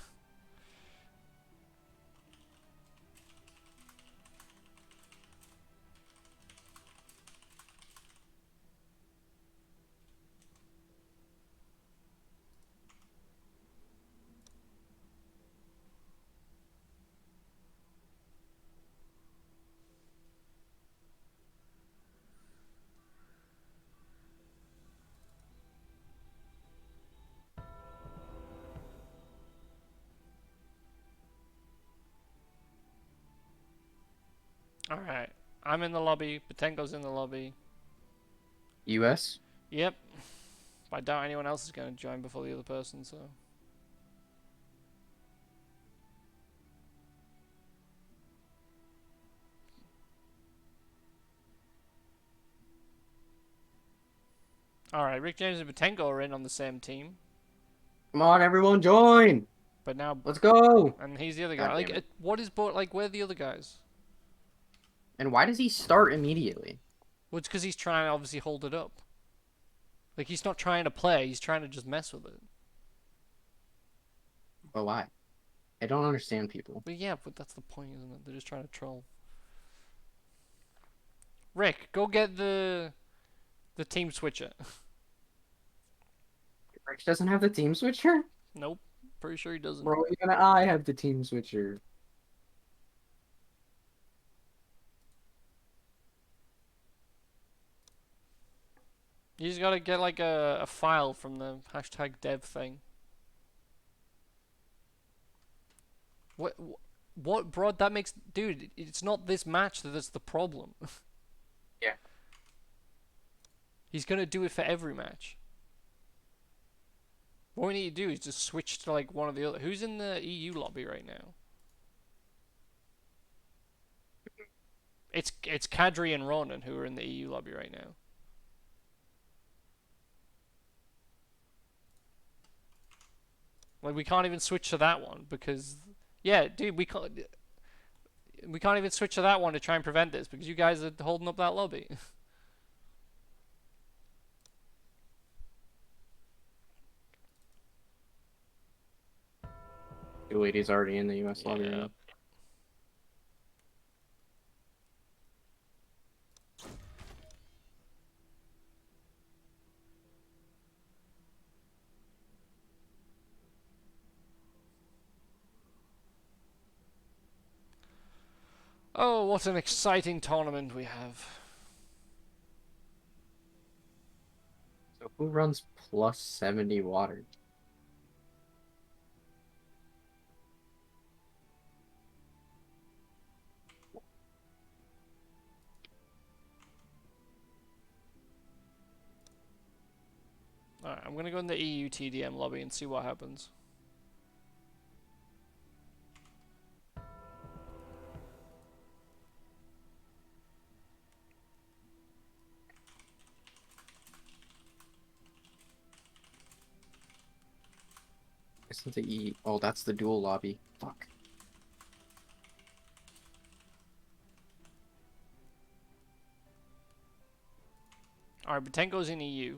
Alright. I'm in the lobby, Patenko's in the lobby. US? Yep. I doubt anyone else is gonna join before the other person, so... Alright, Rick James and Patenko are in on the same team. Come on, everyone, join! But now... Let's go! And he's the other God guy. damn Like, it. what is... Like, where are the other guys? And why does he start immediately? Well, it's because he's trying to obviously hold it up. Like, he's not trying to play, he's trying to just mess with it. But why? I don't understand people. But yeah, but that's the point, isn't it? They're just trying to troll. Rick, go get the team switcher. Rick doesn't have the team switcher? Nope, pretty sure he doesn't. Bro, even I have the team switcher. You just gotta get like a file from the #dev thing. What, bro? That makes, dude. It's not this match that's the problem. Yeah. He's gonna do it for every match. What we need to do is just switch to like one of the other. Who's in the EU lobby right now? It's Kadri and Ronan who are in the EU lobby right now. Like we can't even switch to that one because, yeah, dude, we can't even switch to that one to try and prevent this because you guys are holding up that lobby. The lady's already in the US lobby. Yeah. Right? Oh, what an exciting tournament we have. So who runs plus 70 water? Alright, I'm gonna go in the EU TDM lobby and see what happens. Isn't the E? Oh, that's the dual lobby. Fuck. Alright, Butenko's in EU.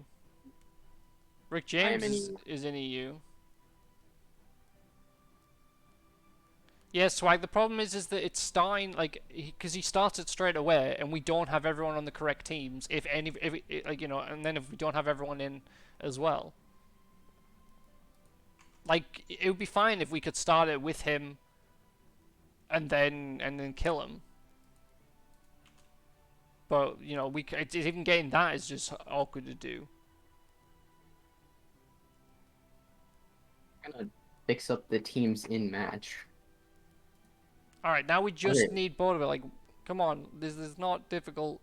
Rick I am James in is in EU. Yeah, Swag, the problem is that it's starting, like, because he starts it straight away, and we don't have everyone on the correct teams, like, you know, and then if we don't have everyone in as well. Like, it would be fine if we could start it with him, and then kill him. But, you know, even getting that is just awkward to do. Gonna fix up the teams in match. Alright, now we just Okay. need both of it. Like, come on, this is not difficult.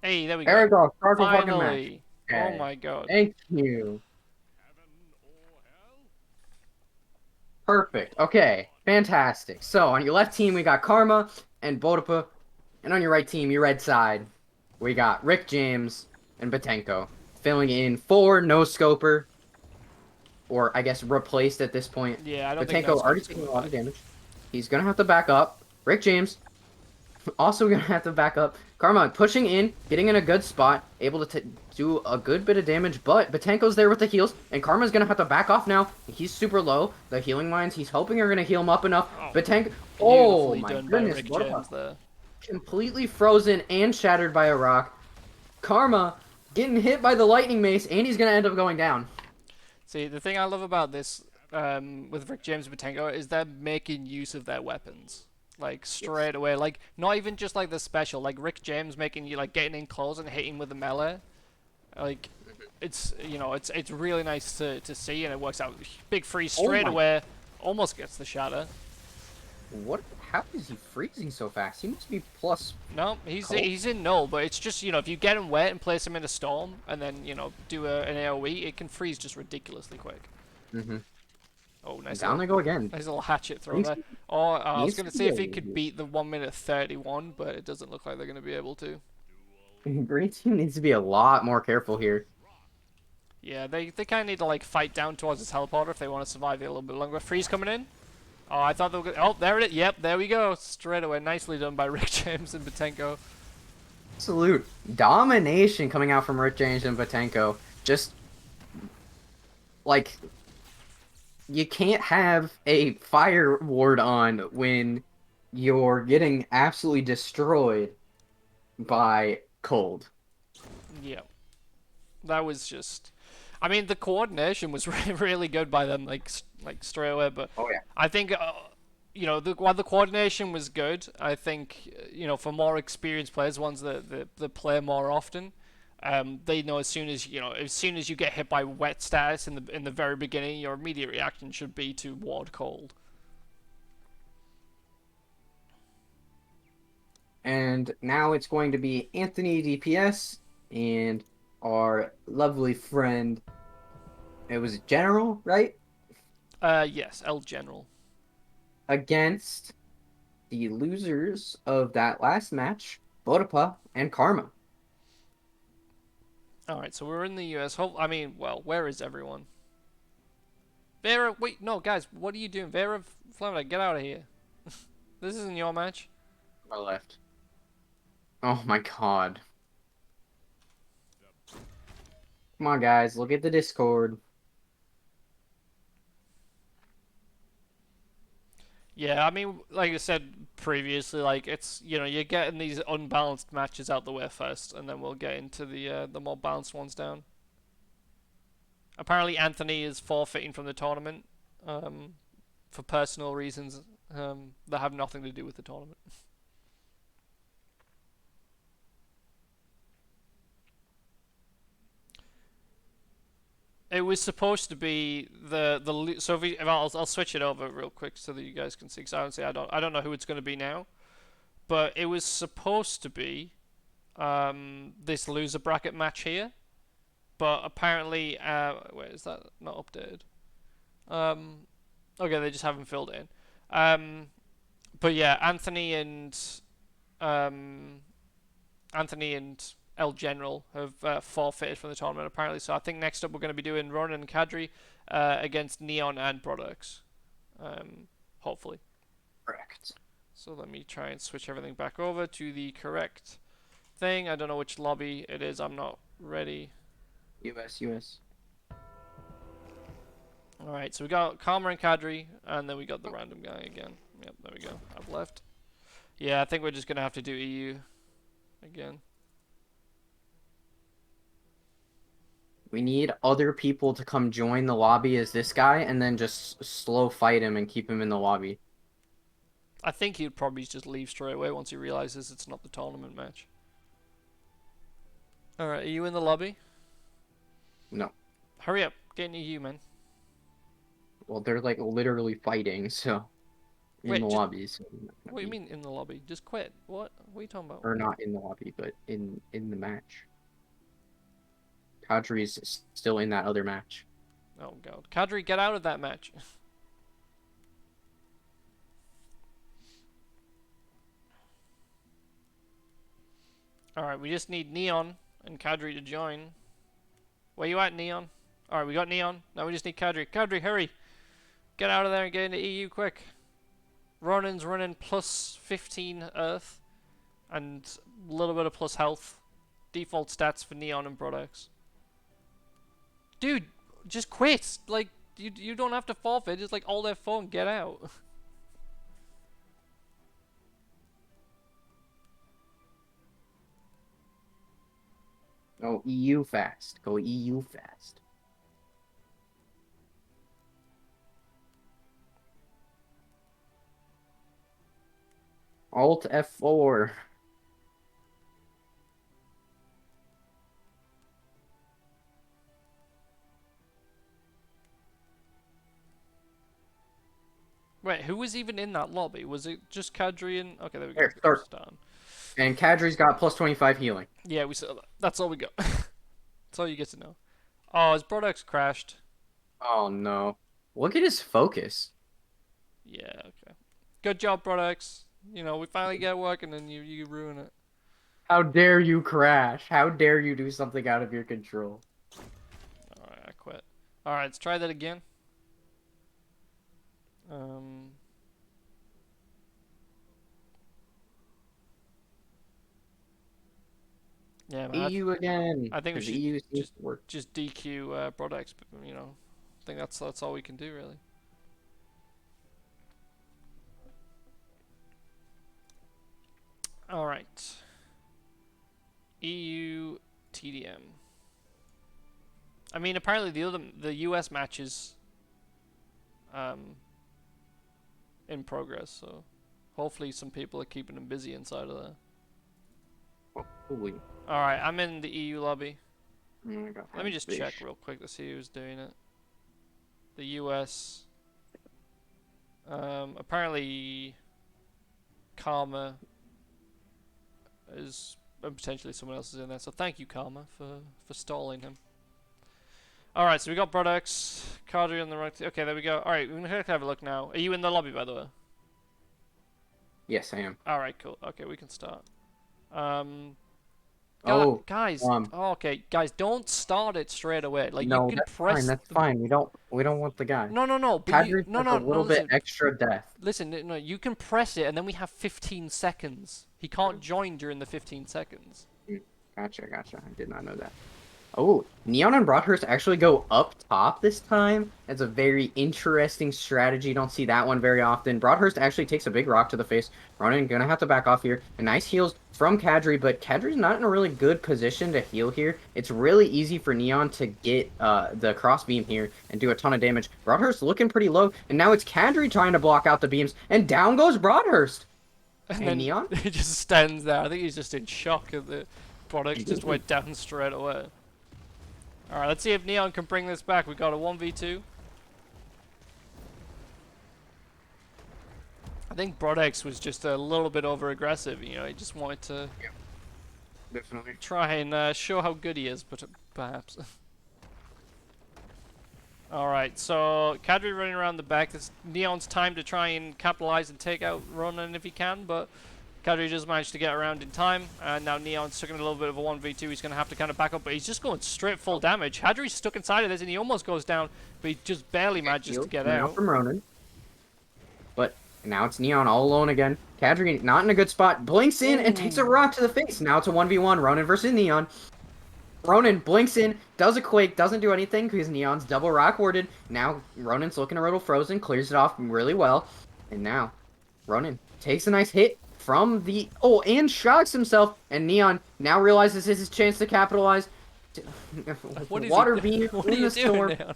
Hey, there we There we go. go. Start the fucking match. Finally. Oh Okay. my god. Thank you. Heaven or hell? Perfect. Okay. Fantastic. So on your left team we got Karma and Bodapa, and on your right team, your red side, we got Rick James and Butenko. Filling in for No Scoper, or I guess replaced at this point. Yeah, I don't think Butenko that's already gonna taking a be lot of fine. damage. He's gonna have to back up. Rick James also gonna have to back up. Karma pushing in, getting in a good spot, able to do a good bit of damage, but Butenko's there with the heals, and Karma's gonna have to back off now. He's super low. The healing mines, he's hoping are gonna heal him up enough. Oh, Butenko, oh Beautifully my done by goodness, Rick what James a there. completely frozen and shattered by a rock. Karma getting hit by the lightning mace, and he's gonna end up going down. See, the thing I love about this, with Rick James and Butenko, is they're making use of their weapons. Like, straight away. Like, not even just like the special. Like, Rick James making you, like, getting in close and hitting with the melee. Like, it's, you know, it's really nice to see, and it works out. Big freeze straight my- away. Almost gets the shatter. What? How is he freezing so fast? He must be plus. No, he's Cold? he's in null, but it's just, you know, if you get him wet and place him in a storm, and then, you know, do an AoE, it can freeze just ridiculously quick. Mm-hmm. Oh, nice Down they go again. nice little hatchet throw Needs there. Oh, I was needs going to to see be if he able to could do it. beat the 1:31, but it doesn't look like they're going to be able to. Green team needs to be a lot more careful here. Yeah, they kind of need to, like, fight down towards the teleporter if they want to survive it a little bit longer. Freeze coming in. Oh, I thought they were going to... Oh, there it is. Yep, there we go. Straight away. Nicely done by Rick James and Butenko. Absolute domination coming out from Rick James and Butenko. Just like you can't have a fire ward on when you're getting absolutely destroyed by cold. Yeah, that was just. I mean, the coordination was really good by them, like straight away. But Oh yeah. I think, while the coordination was good, I think for more experienced players, ones that play more often, they know as soon as you get hit by wet status in the very beginning, your immediate reaction should be to ward cold. And now it's going to be Anthony DPS and our lovely friend. It was General, right? Yes, El General. Against the losers of that last match, Bodapa and Karma. All right, so we're in the U.S. Well, where is everyone? Vera, wait, no, guys, what are you doing? Vera, Flamina, get out of here. This isn't your match. My left. Oh my god. Come on, guys, look at the Discord. Yeah, I mean, like I said previously, like it's you're getting these unbalanced matches out the way first, and then we'll get into the more balanced ones down. Apparently, Anthony is forfeiting from the tournament, for personal reasons, that have nothing to do with the tournament. It was supposed to be so if I'll switch it over real quick so that you guys can see. Because honestly, I don't know who it's going to be now, but it was supposed to be this loser bracket match here, but apparently wait, is that not updated? Okay, they just haven't filled it in. But yeah, um, Anthony and El General have forfeited from the tournament apparently. So I think next up we're going to be doing Ronan and Kadri against Neon and Brodex, hopefully. Correct. So let me try and switch everything back over to the correct thing. I don't know which lobby it is. I'm not ready. US. Alright, so we got Karma and Kadri, and then we got the random guy again. Yep, there we go. I've left. Yeah, I think we're just going to have to do EU again. We need other people to come join the lobby as this guy, and then just slow fight him and keep him in the lobby. I think he'd probably just leave straight away once he realizes it's not the tournament match. Alright, are you in the lobby? No. Hurry up, get in EU, man. Well, they're like literally fighting, so in Wait, the just- lobby. So What do you mean in the lobby? Just quit. What? What are you talking about? or not in the lobby, but in the match. Kadri's still in that other match. Oh god. Kadri, get out of that match. Alright, we just need Neon and Kadri to join. Where you at, Neon? Alright, we got Neon. Now we just need Kadri. Kadri, hurry! Get out of there and get into EU quick. Ronan's running plus 15 Earth and a little bit of plus health. Default stats for Neon and Brodex. Dude, just quit! Like, you don't have to forfeit, just like hold their phone, get out. Go EU fast. Go EU fast. Alt F4. Wait, who was even in that lobby? Was it just Kadri and... Okay, there we go. Here, start. Stan. And Kadri's got plus 25 healing. Yeah, we saw that. That's all we got. That's all you get to know. Oh, his products crashed. Oh no. Look at his focus. Yeah, okay. Good job, products. You know, we finally get working and you ruin it. How dare you crash? How dare you do something out of your control? Alright, I quit. Alright, let's try that again. Yeah, man, EU again. I think we 'cause should EU seems to work. just DQ products, but, you know, I think that's all we can do, really. All right. EU TDM. I mean, apparently the US match is in progress, so hopefully some people are keeping them busy inside of there. Holy. All right, I'm in the EU lobby. Oh my God, Let me just fish. check real quick to see who's doing it. The US. Apparently, Karma is and potentially someone else is in there. So thank you, Karma, for stalling him. All right, so we got products, Cadre on the right. Okay, there we go. All right, we're gonna have a look now. Are you in the lobby, by the way? Yes, I am. All right, cool. Okay, we can start. Oh, guys. Oh, okay, guys, don't start it straight away. Like no, you can that's press. fine. That's fine. We don't want the guy. No, no, no. But Cadre's no, like no, a little no. bit Listen, extra death. listen. No, you can press it, and then we have 15 seconds. He can't join during the 15 seconds. Gotcha. I did not know that. Oh, Neon and Broadhurst actually go up top this time. That's a very interesting strategy. Don't see that one very often. Broadhurst actually takes a big rock to the face. Ronan gonna have to back off here. A nice heals from Kadri, but Kadri's not in a really good position to heal here. It's really easy for Neon to get the cross beam here and do a ton of damage. Broadhurst looking pretty low, and now it's Kadri trying to block out the beams, and down goes Broadhurst. And And then Neon? he just stands there. I think he's just in shock at the products just went down straight away. All right, let's see if Neon can bring this back. We got a 1v2. I think Brodex was just a little bit over aggressive. You know, he just wanted to Definitely. try and show how good he is, but perhaps. All right, so Kadri running around the back. This Neon's time to try and capitalize and take out Ronan if he can, but Kadri just managed to get around in time, and now Neon's taking a little bit of a 1v2. He's going to have to kind of back up, but he's just going straight full damage. Kadri's stuck inside of this, and he almost goes down, but he just barely manages to get out. From Ronan. But now it's Neon all alone again. Kadri not in a good spot. Blinks in and takes a rock to the face. Now it's a 1v1. Ronan versus Neon. Ronan blinks in, does a quake, doesn't do anything because Neon's double rock warded. Now Ronan's looking a little frozen, clears it off really well. And now Ronan takes a nice hit from the... Oh, and shocks himself. And Neon now realizes this is his chance to capitalize. What is Water he, beam what are in you the doing, storm. Neon?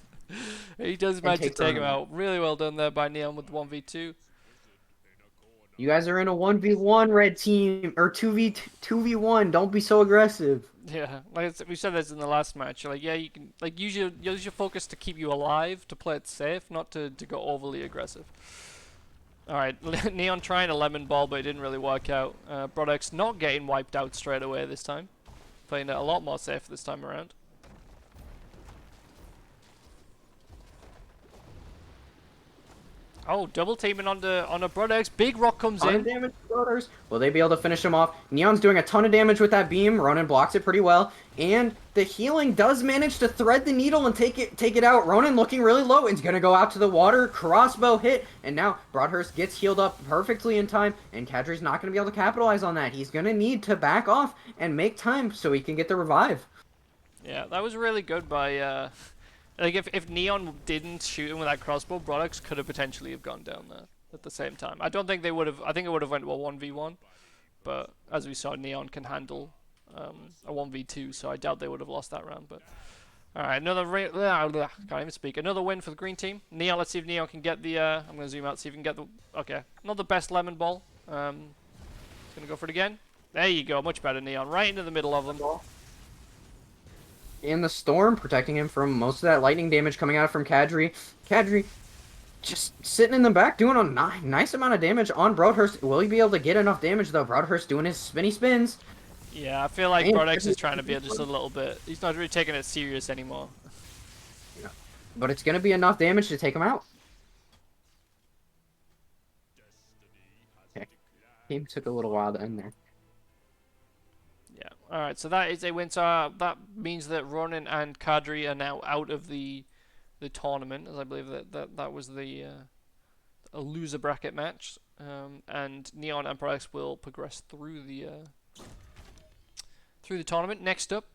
He does manage to takes take him Ronan. out. Really well done there by Neon with the 1v2. You guys are in a 1v1 red team, or 2v1. Don't be so aggressive. Yeah, like we said this in the last match. Like, yeah, you can use your focus to keep you alive, to play it safe, not to go overly aggressive. All right, Neon trying a lemon ball, but it didn't really work out. Brodex not getting wiped out straight away this time, playing it a lot more safe this time around. Oh, double teaming on a Brodex. Big rock comes Ton of in. damage, Brothers. Will they be able to finish him off? Neon's doing a ton of damage with that beam. Ronan blocks it pretty well, and the healing does manage to thread the needle and take it out. Ronan looking really low and is gonna go out to the water. Crossbow hit, and now Broadhurst gets healed up perfectly in time, and Kadri's not gonna be able to capitalize on that. He's gonna need to back off and make time so he can get the revive. Yeah, that was really good by. Like if Neon didn't shoot him with that crossbow, Brodex could have potentially have gone down there at the same time. I don't think they would have. I think it would have went to a 1v1, but as we saw, Neon can handle a 1v2, so I doubt they would have lost that round. But all right, can't even speak. Another win for the green team. Neon. Let's see if Neon can get the. I'm gonna zoom out, see if we can get the. Okay, not the best lemon ball. Gonna go for it again. There you go, much better, Neon. Right into the middle of them. In the storm, protecting him from most of that lightning damage coming out from Kadri. Kadri just sitting in the back doing a nice amount of damage on Broadhurst. Will he be able to get enough damage, though? Broadhurst doing his spinny spins. Yeah, I feel like And Brodex is trying to be just a little bit. He's not really taking it serious anymore. But it's going to be enough damage to take him out. Okay. Game took a little while to end there. Yeah. All right. So that is a win. So that means that Ronan and Kadri are now out of the tournament, as I believe that was the a loser bracket match. And Neon and Brodex will progress through the tournament. Next up,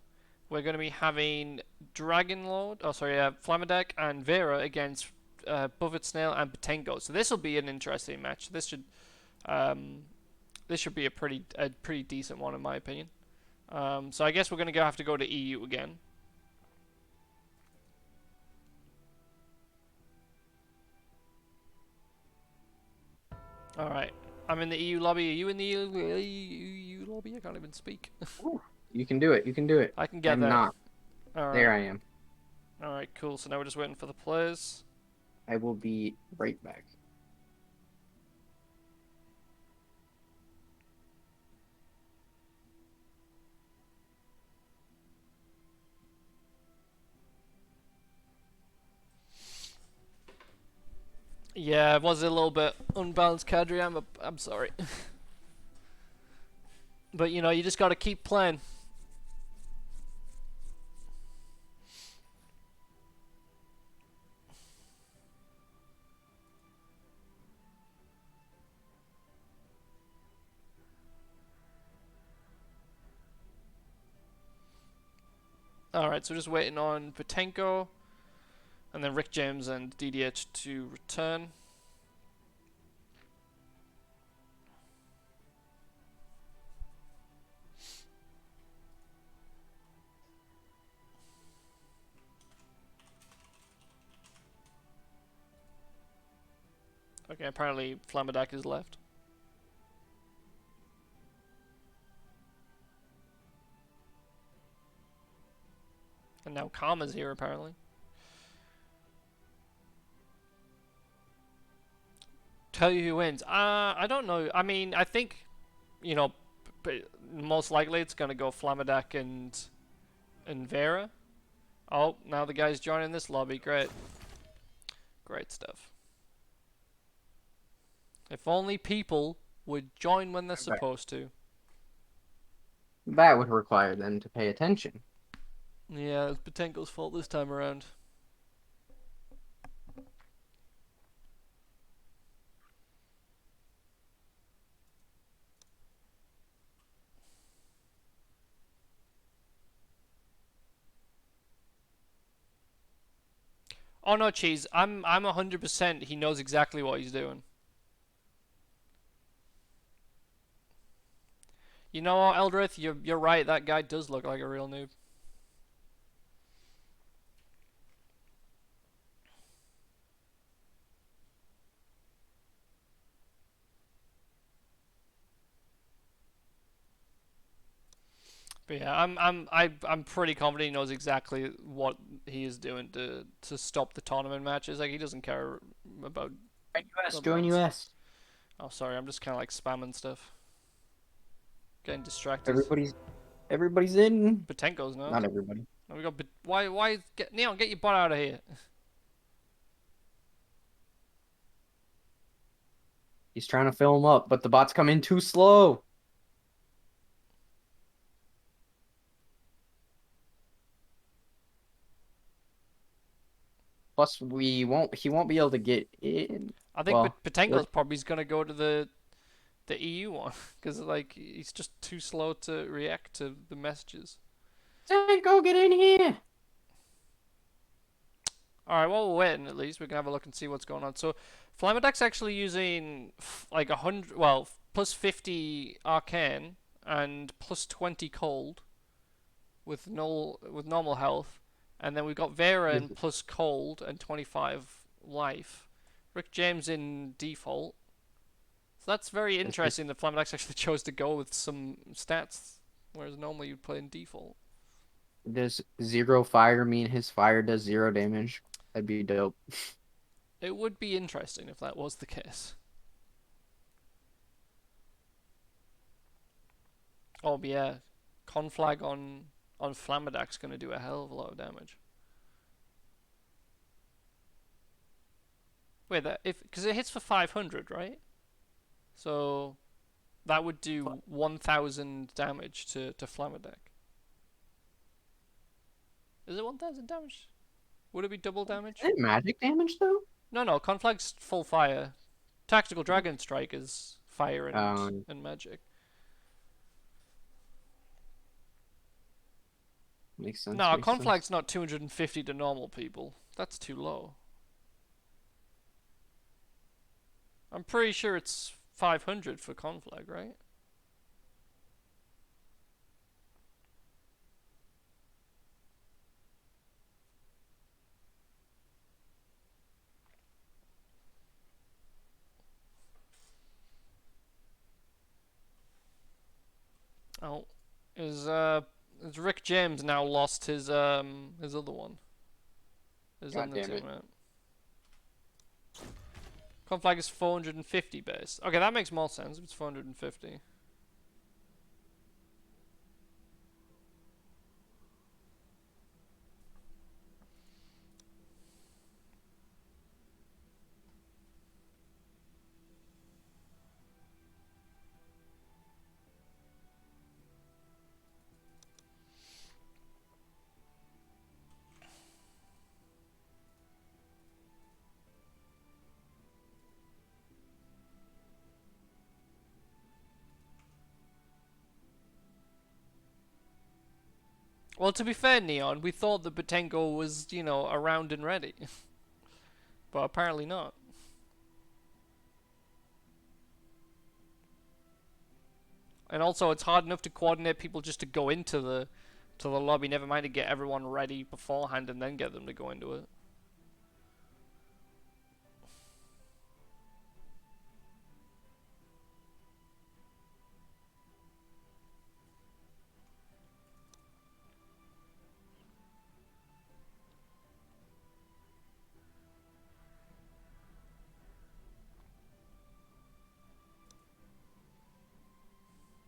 we're going to be having Flamadek and Vera against Buffett Snail and Potengo. So this will be an interesting match. This should this should be a pretty decent one in my opinion. So I guess we're gonna have to go to EU again. All right, I'm in the EU lobby. Are you in the EU lobby? I can't even speak. Ooh, you can do it. You can do it. I can get I'm there. not. All There right. I am. All right. Cool. So now we're just waiting for the players. I will be right back. Yeah, it was a little bit unbalanced cadre. I'm sorry. But you know, you just got to keep playing. Alright, so just waiting on Patenko, and then Rick James and DDH to return. Okay, apparently Flamadak is left. And now Karma's here, apparently. Tell you who wins. I don't know. I mean, I think, you know, most likely it's going to go Flamadak and Vera. Oh, now the guy's joining this lobby. Great. Great stuff. If only people would join when they're supposed to. That would require them to pay attention. Yeah, it's Patenko's fault this time around. Oh no, Cheese. I'm 100%. He knows exactly what he's doing. You know what, Eldrith? You're right. That guy does look like a real noob. But yeah, I'm pretty confident he knows exactly what he is doing to stop the tournament matches. Like he doesn't care about. Join US. Oh, sorry. I'm just kind of like spamming stuff. Getting distracted. Everybody's in. Patenko's not. Not everybody. Oh, we got. Why? Neon, get your butt out of here. He's trying to fill him up, but the bots come in too slow. Plus, he won't be able to get in. I think Patenko's probably gonna go to the EU one because like he's just too slow to react to the messages. Patenko, get in here. All right, while we're waiting, at least we can have a look and see what's going on. So, Flamadak's actually using like 100, well, plus 50 arcane and plus 20 cold with normal health, and then we've got Vera in plus cold and 25 life. Rick James in default. So that's very interesting that Flamadak's actually chose to go with some stats, whereas normally you'd play in default. Does 0 fire mean his fire does 0 damage? That'd be dope. It would be interesting if that was the case. Oh, but yeah. Conflag on Flamadak's going to do a hell of a lot of damage. Wait, because it hits for 500, right? So that would do 1,000 damage to Flamadak. Is it 1,000 damage? Would it be double damage? Is it magic damage though? No. Conflag's full fire. Tactical Dragon Strike is fire and magic. Makes sense. No, Conflag's not 250 to normal people. That's too low. I'm pretty sure it's 500 for Conflag, right? Is Rick James now lost his other one? His God on the damn it. tournament. Conflag is 450 base. Okay, that makes more sense if it's 450. Well, to be fair, Neon, we thought that Botenko was, you know, around and ready. But apparently not. And also, it's hard enough to coordinate people just to go into the lobby, never mind to get everyone ready beforehand and then get them to go into it.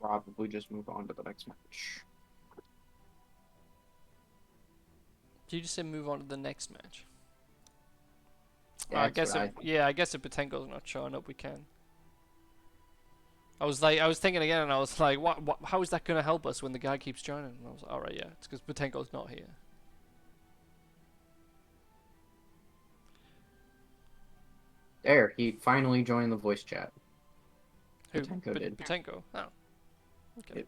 Probably just move on to the next match. Did you just say move on to the next match? Yeah, I guess I guess if Botenko's not showing up, we can. I was thinking again, and I was like, what how is that gonna help us when the guy keeps joining? And I was like, alright, yeah, it's because Botenko's not here. There, he finally joined the voice chat. Who? Botenko did. Botenko. Oh. Okay. Yep.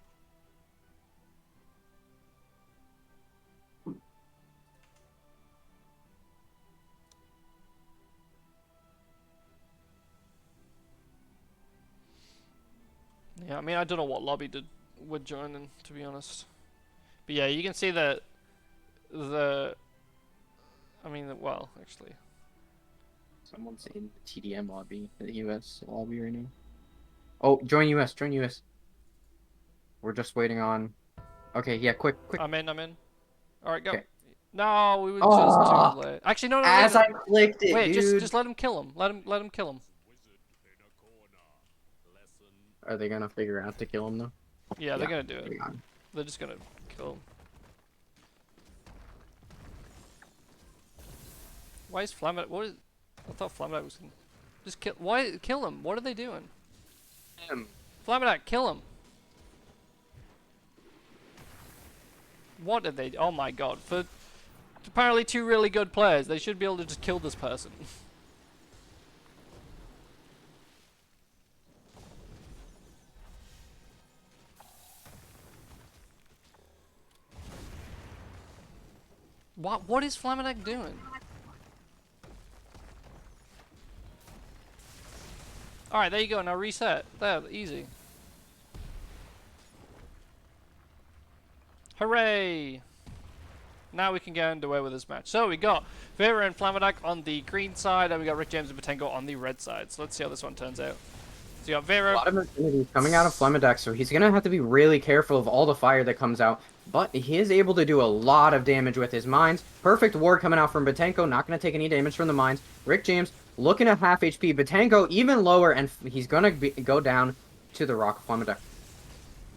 Yeah, I mean, I don't know what lobby we're joining, to be honest. But yeah, you can see that I mean, well, actually. Someone's in the TDM lobby, the US lobby right now. Oh, join US, join US. We're just waiting on... Okay, yeah, quick. I'm in. Alright, go. Okay. No, we were Oh, just too late. Actually, no, As wait, I clicked it, wait, dude. just let him kill him. Let him kill him. Wizard in a corner. Lesson. Are they gonna figure out to kill him, though? Yeah, they're gonna do it. Hang on. They're just gonna kill him. Why is Flamet? What is? I thought Flamet was gonna just kill. Why kill him? What are they doing? Flamet, kill him. What are they? Oh my god! For apparently two really good players, they should be able to just kill this person. What is Flamedak doing? Alright, there you go, now reset. There, easy. Hooray! Now we can get underway with this match. So we got Vera and Flamedak on the green side, and we got Rick James and Botenko on the red side. So let's see how this one turns out. So you got A Vera. lot of affinity coming out of Flemedak, so he's gonna have to be really careful of all the fire that comes out. But he is able to do a lot of damage with his mines. Perfect ward coming out from Botenko, not gonna take any damage from the mines. Rick James looking at half HP. Botenko even lower, and he's gonna go down to the rock of Flemedak.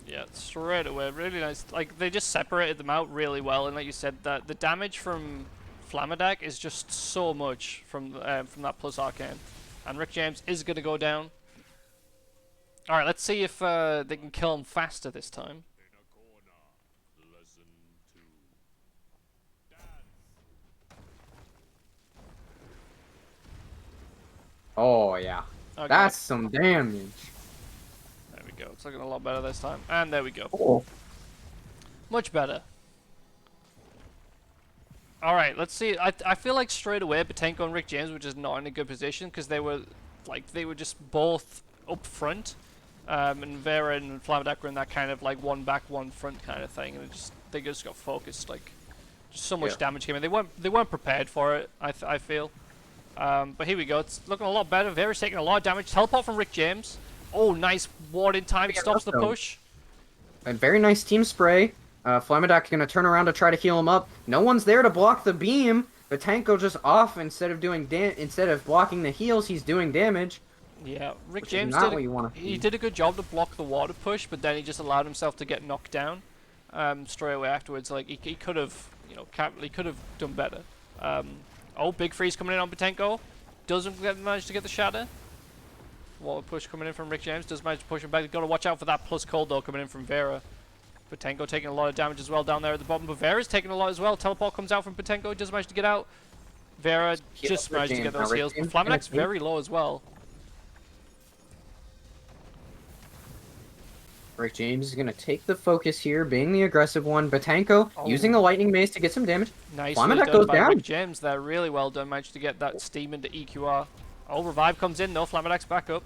Yeah, straight away. Really nice. Like, they just separated them out really well, and like you said, that the damage from Flamedak is just so much from that plus arcane. And Rick James is gonna go down. Alright, let's see if they can kill him faster this time. In a corner. Lesson 2. Dance. Oh yeah, Okay, that's some damage. there we go. It's looking a lot better this time. And there we go. Oh. Much better. Alright, let's see. I feel like straight away Botenko and Rick James were just not in a good position because they were just both up front. And Vera and Flamedak were in that kind of like one back, one front kind of thing, and they just got focused. Like, just so much damage came in. They weren't prepared for it. I feel. But here we go. It's looking a lot better. Vera's taking a lot of damage. Teleport from Rick James. Oh, nice ward in time. Stops the push. A very nice team spray. Flamadak gonna turn around to try to heal him up. No one's there to block the beam. Botanko just off instead of blocking the heals, he's doing damage. Yeah, Rick Which is James not what you want to he see. did a good job to block the water push, but then he just allowed himself to get knocked down straight away afterwards. Like he could have, you know, he could have done better. Oh, big freeze coming in on Botanko. Doesn't manage to get the shatter. Water push coming in from Rick James. Does manage to push him back. Got to watch out for that plus cold though coming in from Vera. Botanko taking a lot of damage as well down there at the bottom, but Vera's taking a lot as well. Teleport comes out from Botanko. Does manage to get out. Vera just managed to get those heals, but Flamadak's very low as well. Rick James is going to take the focus here, being the aggressive one. Botanko using the lightning maze to get some damage. Nicely Flamadak done goes by down. Rick James there. Really well done. Managed to get that steam into EQR. Oh, revive comes in though. Flamadak's back up.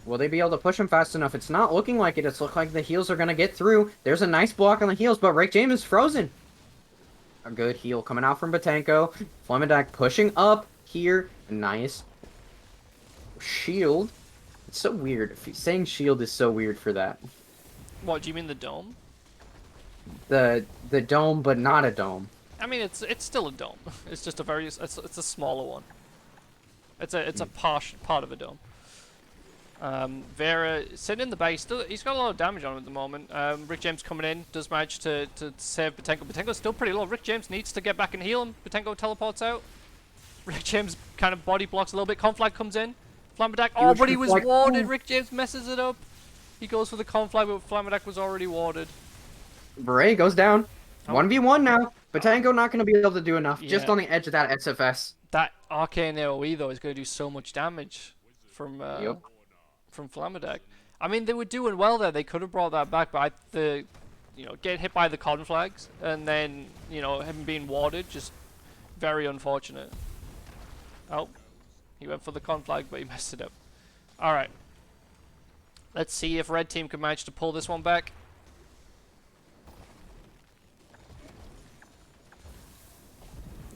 Will they be able to push him fast enough? It's not looking like it. It's looking like the heals are going to get through. There's a nice block on the heals, but Rick James is frozen. A good heal coming out from Botanko. Flamadak pushing up here. Nice. Shield. It's so weird. Saying shield is so weird for that. What, do you mean the dome? The dome, but not a dome. I mean, it's still a dome. It's just a very it's a smaller one. It's a part of a dome. Vera sitting in the base. He's got a lot of damage on him at the moment. Rick James coming in does manage to save Botanko. Botanko's still pretty low. Rick James needs to get back and heal him. Botanko teleports out. Rick James kind of body blocks a little bit. Conflag comes in. Flamadak. Oh, but he was warded. Rick James messes it up. He goes for the conflag, but Flamadak was already warded. Beret goes down. Oh. 1v1 now. Botanko not going to be able to do enough. Just Yeah. on the edge of that SFS. That arcane AoE though is going to do so much damage from Flamadak. I mean, they were doing well there. They could have brought that back, but getting hit by the conflags and then him being warded, just very unfortunate. Oh, he went for the conflag, but he messed it up. All right. Let's see if red team can manage to pull this one back.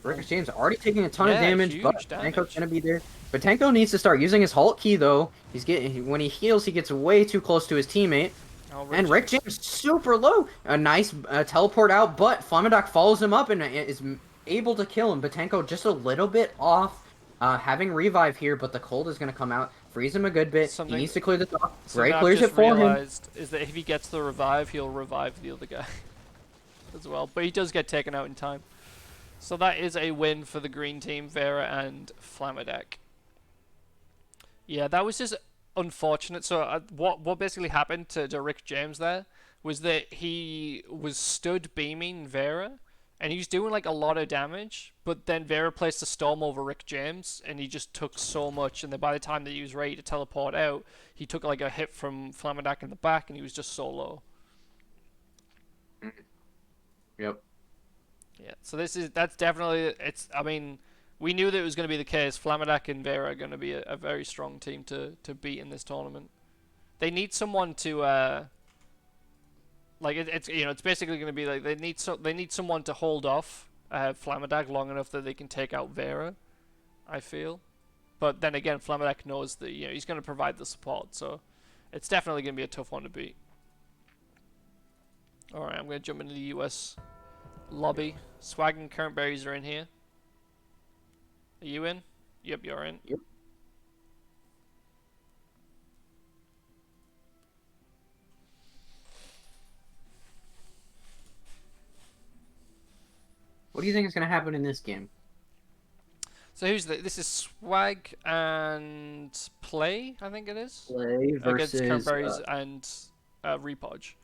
Rick James already taking a ton of damage, but damage. Botanko's gonna be there. Botanko needs to start using his Hulk key though. When he heals, he gets way too close to his teammate. Oh, And Rick James super low. A nice teleport out, but Flamadak follows him up and is able to kill him. Botanko just a little bit off, having revive here, but the cold is gonna come out, freeze him a good bit. He needs to clear this off. Ray clears it for him. Is that if he gets the revive, he'll revive the other guy as well. But he does get taken out in time. So that is a win for the green team, Vera and Flamadak. Yeah, that was just unfortunate. So what basically happened to Rick James there was that he was stood beaming Vera, and he was doing like a lot of damage, but then Vera placed a storm over Rick James, and he just took so much, and then by the time that he was ready to teleport out, he took like a hit from Flamadak in the back, and he was just so low. Yep. Yeah, so that's definitely, I mean, we knew that it was going to be the case. Flamadak and Vera are going to be a very strong team to beat in this tournament. They need someone to, it's basically going to be like they need someone to hold off Flamadak long enough that they can take out Vera, I feel. But then again, Flamadak knows that he's going to provide the support, so it's definitely going to be a tough one to beat. All right, I'm going to jump into the US lobby. Swag and Current Berries are in here. Are you in? Yep, you're in. Yep. What do you think is going to happen in this game? So this is Swag and Play, I think it is. Play versus against Current Berries and Repodge.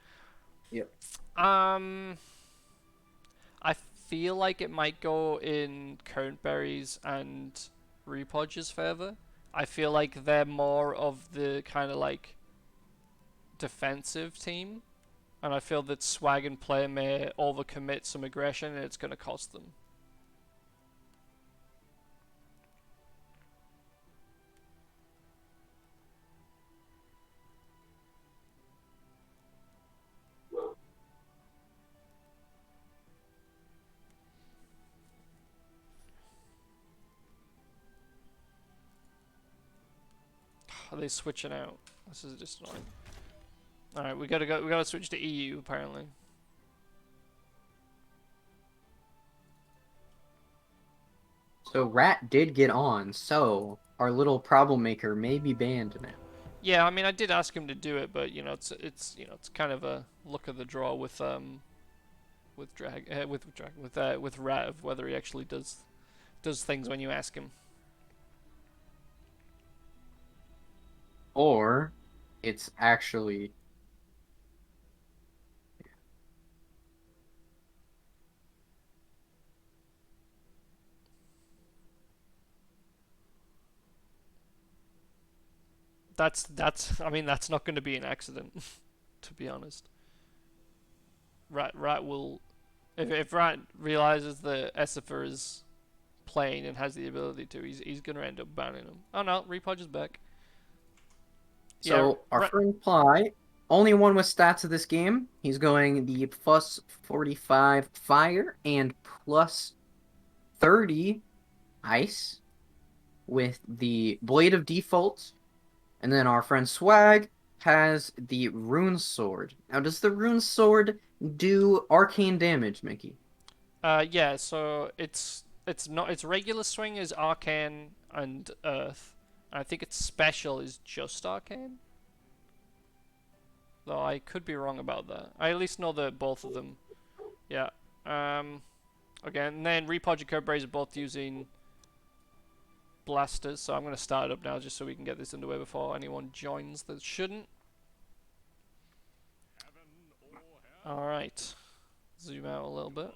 Yep. I feel like it might go in Current Berries and Repodge's favor. I feel like they're more of the kind of like defensive team, and I feel that Swag and Play may overcommit some aggression, and it's going to cost them. Are they switching out? This is just annoying. All right, we gotta go. We gotta switch to EU apparently. So Rat did get on, so our little problem maker may be banned now. Yeah, I mean, I did ask him to do it, but it's kind of a luck of the draw with with Rat of whether he actually does things when you ask him. Or it's actually I mean, that's not going to be an accident, to be honest. Rat will, if Rat realizes that Essifer is playing and has the ability to, he's going to end up banning him. Oh no, Repodge is back. So our friend Ply, only one with stats of this game. He's going the plus 45 fire and plus 30 ice with the Blade of Default. And then our friend Swag has the Rune Sword. Now, does the Rune Sword do arcane damage, Mickey? Yeah, so its regular swing is arcane and earth. I think its special is just arcane. Though I could be wrong about that. I at least know that both of them. Yeah. Okay, and then Repodge and Curb Raise are both using blasters, so I'm going to start it up now just so we can get this underway before anyone joins that shouldn't. Alright. Zoom out a little bit.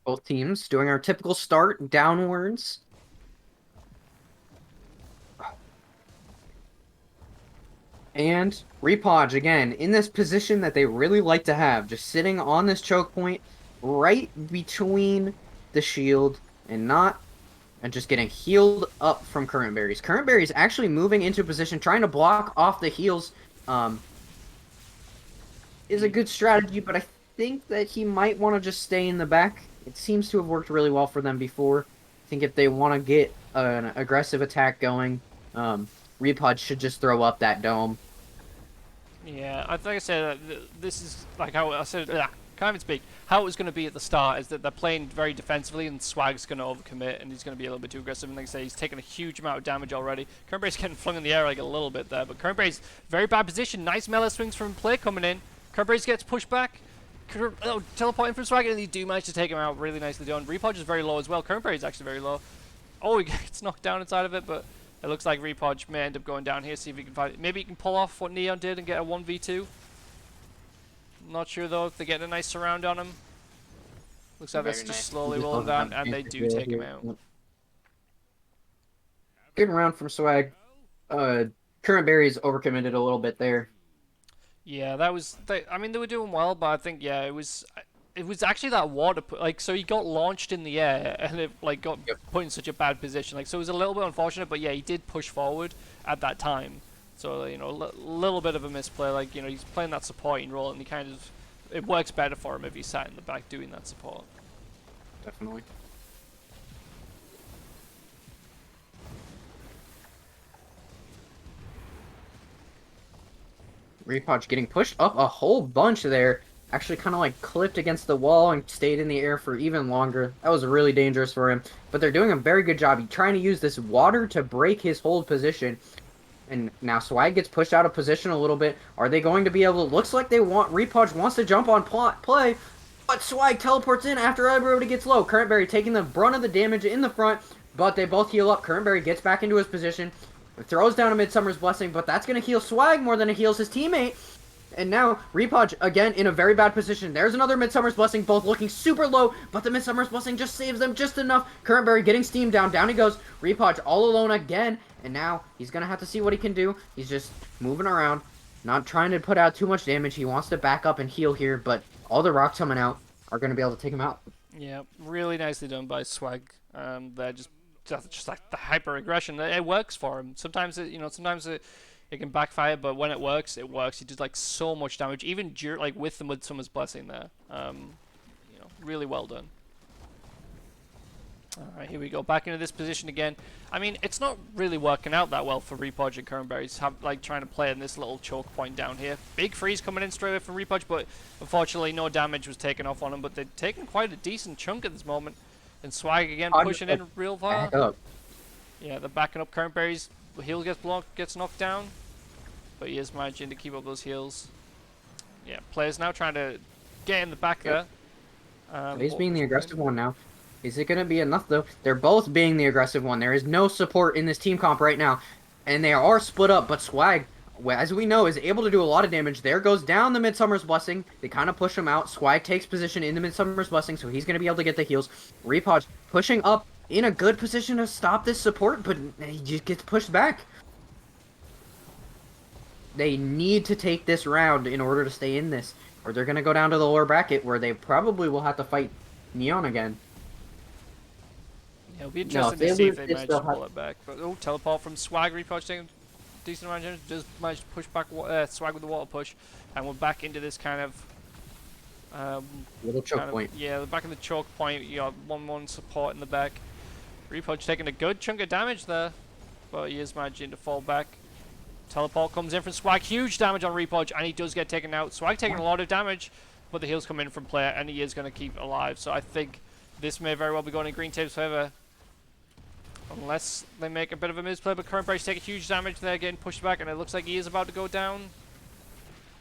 Both teams doing our typical start downwards. And Repodge, again, in this position that they really like to have, just sitting on this choke point, right between the shield, and just getting healed up from Current Berries. Current Berries actually moving into a position, trying to block off the heals, is a good strategy, but I think that he might want to just stay in the back. It seems to have worked really well for them before. I think if they want to get an aggressive attack going, Repod should just throw up that dome. Yeah, like I said, this is like how I said. Can't even speak. How it was going to be at the start is that they're playing very defensively, and Swag's going to overcommit, and he's going to be a little bit too aggressive. And like I say, he's taken a huge amount of damage already. Kernberry's getting flung in the air like a little bit there, but Kernberry's very bad position. Nice melee swings from play coming in. Kernberry gets pushed back. Teleporting from Swag, and they do manage to take him out. Really nicely done. Repodge is very low as well. Kernberry's actually very low. Oh, he gets knocked down inside of it, but it looks like Repodge may end up going down here. See if he can find it. Maybe he can pull off what Neon did and get a 1v2. Not sure though if they get a nice surround on him. Looks like they're just slowly rolling down, and they do take him out. Good round from Swag. Current Berries overcommitted a little bit there. Yeah, that was. I mean, they were doing well, but I think it was actually that water. So he got launched in the air, and it got put in such a bad position. So it was a little bit unfortunate, but yeah, he did push forward at that time. So, a little bit of a misplay. He's playing that supporting role, and it works better for him if he sat in the back doing that support. Definitely. Repodge getting pushed up a whole bunch there. Actually kind of clipped against the wall and stayed in the air for even longer. That was really dangerous for him. But they're doing a very good job. He's trying to use this water to break his hold position. And now Swag gets pushed out of position a little bit. Are they going to be able to... Looks like Repodge wants to jump on play. But Swag teleports in after everybody gets low. Currentberry taking the brunt of the damage in the front. But they both heal up. Currentberry gets back into his position. Throws down a Midsummer's Blessing. But that's going to heal Swag more than it heals his teammate. And now Repodge, again, in a very bad position. There's another Midsummer's Blessing, both looking super low, but the Midsummer's Blessing just saves them just enough. Currentberry getting steam down. Down he goes. Repodge all alone again. And now he's going to have to see what he can do. He's just moving around, not trying to put out too much damage. He wants to back up and heal here, but all the rocks coming out are going to be able to take him out. Yeah, really nicely done by Swag. They're just like the hyper aggression. It works for him. Sometimes it can backfire, but when it works, it works. He did so much damage, even with the Midsummer's Blessing there. Really well done. Alright, here we go. Back into this position again. I mean, it's not really working out that well for Repodge and Cranberries, like trying to play in this little choke point down here. Big freeze coming in straight away from Repodge, but unfortunately no damage was taken off on him, but they're taking quite a decent chunk at this moment. And Swag again pushing in real far. Back up. Yeah, they're backing up. Cranberries, the heal gets knocked down, but he is managing to keep up those heals. Yeah, players now trying to get in the back there. He's being the aggressive one now. Is it going to be enough, though? They're both being the aggressive one. There is no support in this team comp right now. And they are split up, but Swag, as we know, is able to do a lot of damage. There goes down the Midsummer's Blessing. They kind of push him out. Swag takes position in the Midsummer's Blessing, so he's going to be able to get the heals. Repodge pushing up in a good position to stop this support, but he just gets pushed back. They need to take this round in order to stay in this, or they're going to go down to the lower bracket, where they probably will have to fight Neon again. Yeah, it'll be interesting to see if they manage to pull it back. But teleport from Swag, Repodge taking decent amount of damage. Does manage to push back Swag with the water push, and we're back into this kind of little choke point. Yeah, back in the choke point. You got 1-1 support in the back. Repodge taking a good chunk of damage there, but he is managing to fall back. Teleport comes in from Swag, huge damage on Repodge, and he does get taken out. Swag taking a lot of damage, but the heals come in from player, and he is going to keep alive. So I think this may very well be going in Green Tape's favor. Unless they make a bit of a misplay, but Current Breaks take a huge damage there, getting pushed back, and it looks like he is about to go down.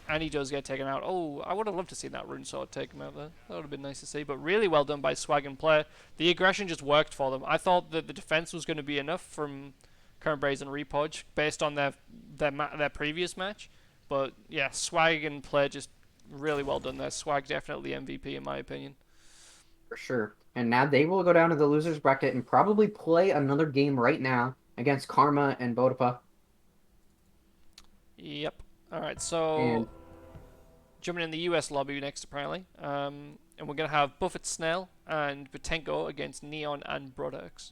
And he does get taken out. Oh, I would have loved to see that Rune Sword take him out there. That would have been nice to see, but really well done by Swag and Player. The aggression just worked for them. I thought that the defense was going to be enough from Current Breaks and Repodge based on their previous match. But yeah, Swag and Player just really well done there. Swag definitely MVP in my opinion. For sure. And now they will go down to the losers bracket and probably play another game right now against Karma and Bodapa. Yep. Alright, so jumping in the US lobby next apparently. And we're going to have Buffett Snell and Butenko against Neon and Brodex.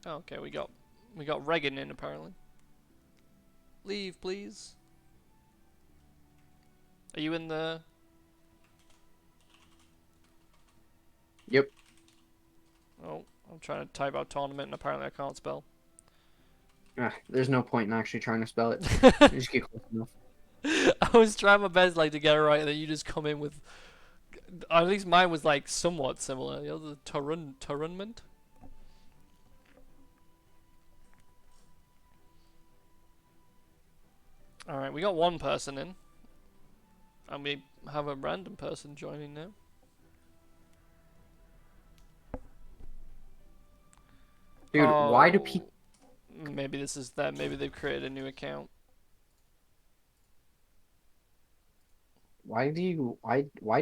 Oh, okay, we got Regan in apparently. Leave, please. Are you in the? Yep. Oh, I'm trying to type out tournament and apparently I can't spell. There's no point in actually trying to spell it. You just get close enough. I was trying my best like to get it right, and then you just come in with. At least mine was like somewhat similar. The other tournament. Alright, we got one person in. And we have a random person joining now. Dude, why do people... Maybe this is them. Maybe they've created a new account. Why do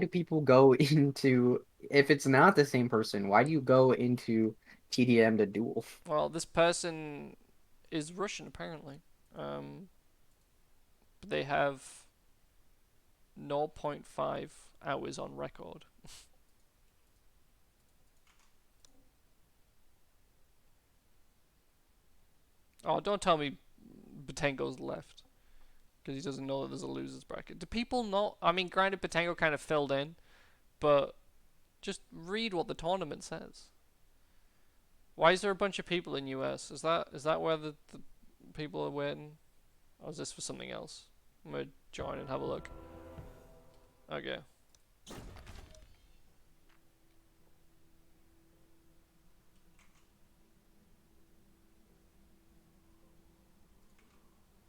people go into... If it's not the same person, why do you go into TDM to duel? Well, this person is Russian, apparently. They have 0.5 hours on record. Oh, don't tell me Butenko's left. Because he doesn't know that there's a loser's bracket. Do people not? I mean, granted, Butenko kind of filled in. But just read what the tournament says. Why is there a bunch of people in US? Is that where the people are waiting? Or is this for something else? I'm going to join and have a look. Okay.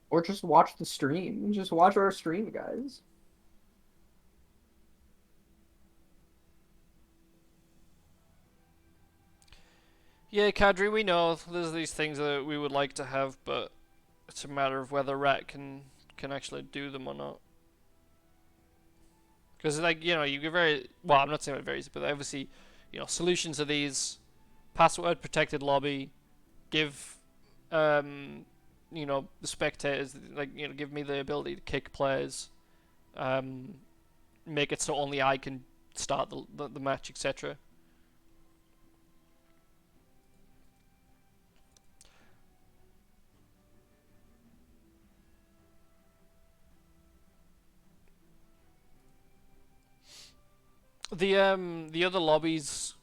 Or just watch the stream. Just watch our stream, guys. Yeah, Kadri, we know there's these things that we would like to have, but it's a matter of whether Rat can actually do them or not. Because, like, you know, you get very... Well, I'm not saying it varies, but obviously, you know, solutions are these. Password protected lobby. Give, you know, the spectators, like, you know, give me the ability to kick players. Make it so only I can start the match, etc. The other lobbies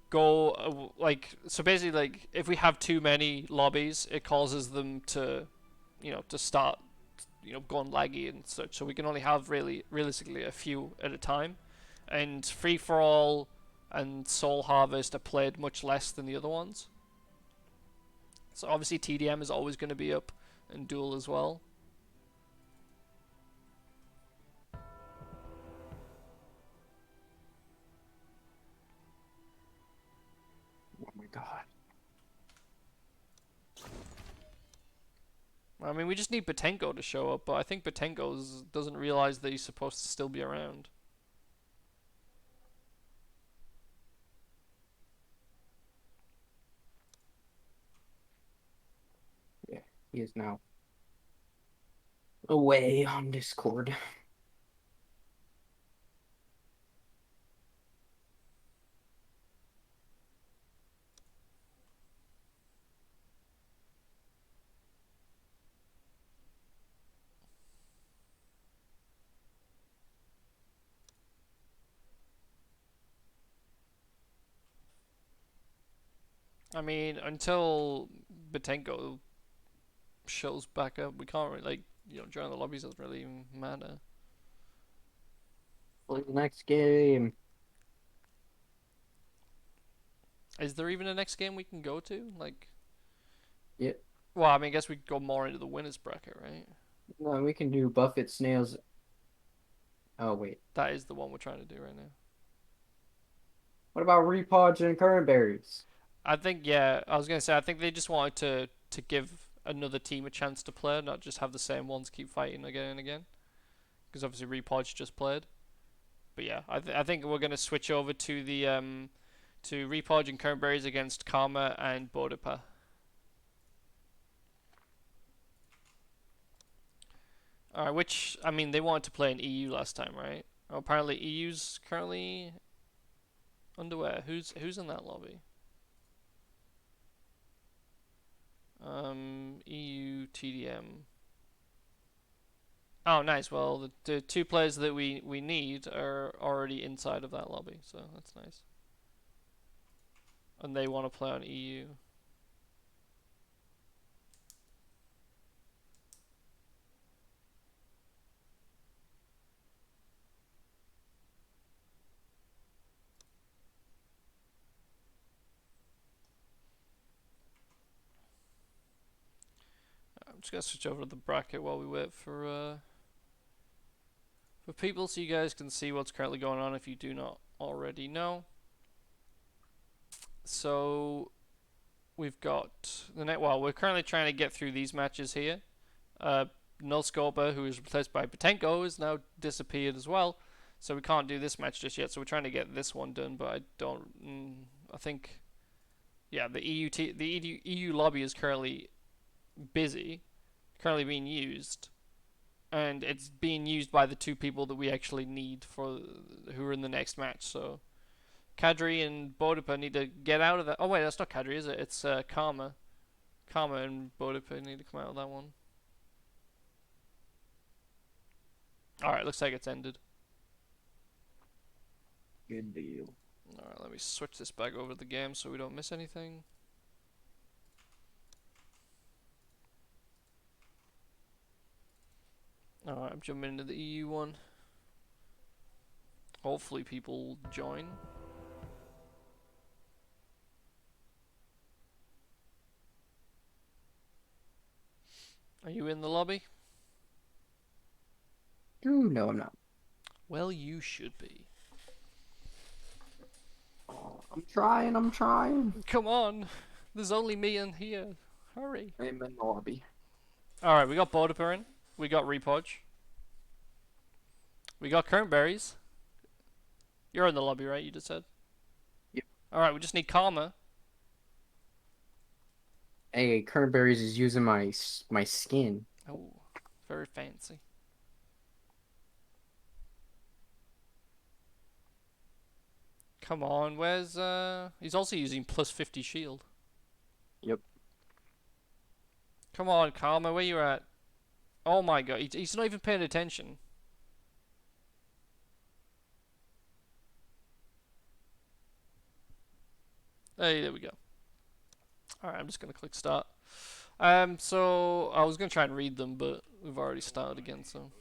go like, so basically, like, if we have too many lobbies, it causes them to, to start, going laggy and such. So we can only have realistically a few at a time, and free for all and Soul Harvest are played much less than the other ones. So obviously TDM is always going to be up, and Duel as well. Oh my god. I mean, we just need Batenko to show up, but I think Batenko doesn't realize that he's supposed to still be around. Yeah, he is now away on Discord. I mean, until Batenko shows back up, we can't really, like, join the lobbies doesn't really matter. Play the next game. Is there even a next game we can go to? Like, Yeah. well, I mean, I guess we could go more into the winners bracket, right? No, we can do Buffett, Snails. Oh, wait. That is the one we're trying to do right now. What about Repodge and Current Berries? I think, yeah, I was gonna say, I think they just wanted to give another team a chance to play, not just have the same ones keep fighting again and again. Because obviously Repodge just played. But yeah, I think we're gonna switch over to the to Repodge and Current Berries against Karma and Bodapa. Alright, which, I mean, they wanted to play in EU last time, right? Oh, apparently EU's currently underway. Who's in that lobby? EU TDM. Oh, nice. Well, the two players that we need are already inside of that lobby, so that's nice. And they want to play on EU. I'm just gonna switch over to the bracket while we wait for people, so you guys can see what's currently going on if you do not already know. So we've got the net. Well, we're currently trying to get through these matches here. Null Scorpa, who is replaced by Batenko, is now disappeared as well, so we can't do this match just yet. So we're trying to get this one done, but I don't. I think, yeah, the EU lobby is currently busy, currently being used, and it's being used by the two people that we actually need for who are in the next match. So Kadri and Bodapa need to get out of that. Oh wait, that's not Kadri, is it? It's Karma. Karma and Bodapa need to come out of that one. Alright, looks like it's ended. Good deal. Alright, let me switch this back over to the game so we don't miss anything. Alright, I'm jumping into the EU one. Hopefully people join. Are you in the lobby? Ooh, no, I'm not. Well, you should be. I'm trying. Come on! There's only me in here. Hurry. I'm in the lobby. Alright, we got Bodapa in. We got Repodge. We got Current Berries. You're in the lobby, right? You just said? Yep. Alright, we just need Karma. Hey, Current Berries is using my skin. Oh, very fancy. Come on, where's he's also using plus 50 shield. Yep. Come on, Karma, where you at? Oh my god, he's not even paying attention. Hey, there we go. Alright, I'm just going to click start. So I was going to try and read them, but we've already started again, so.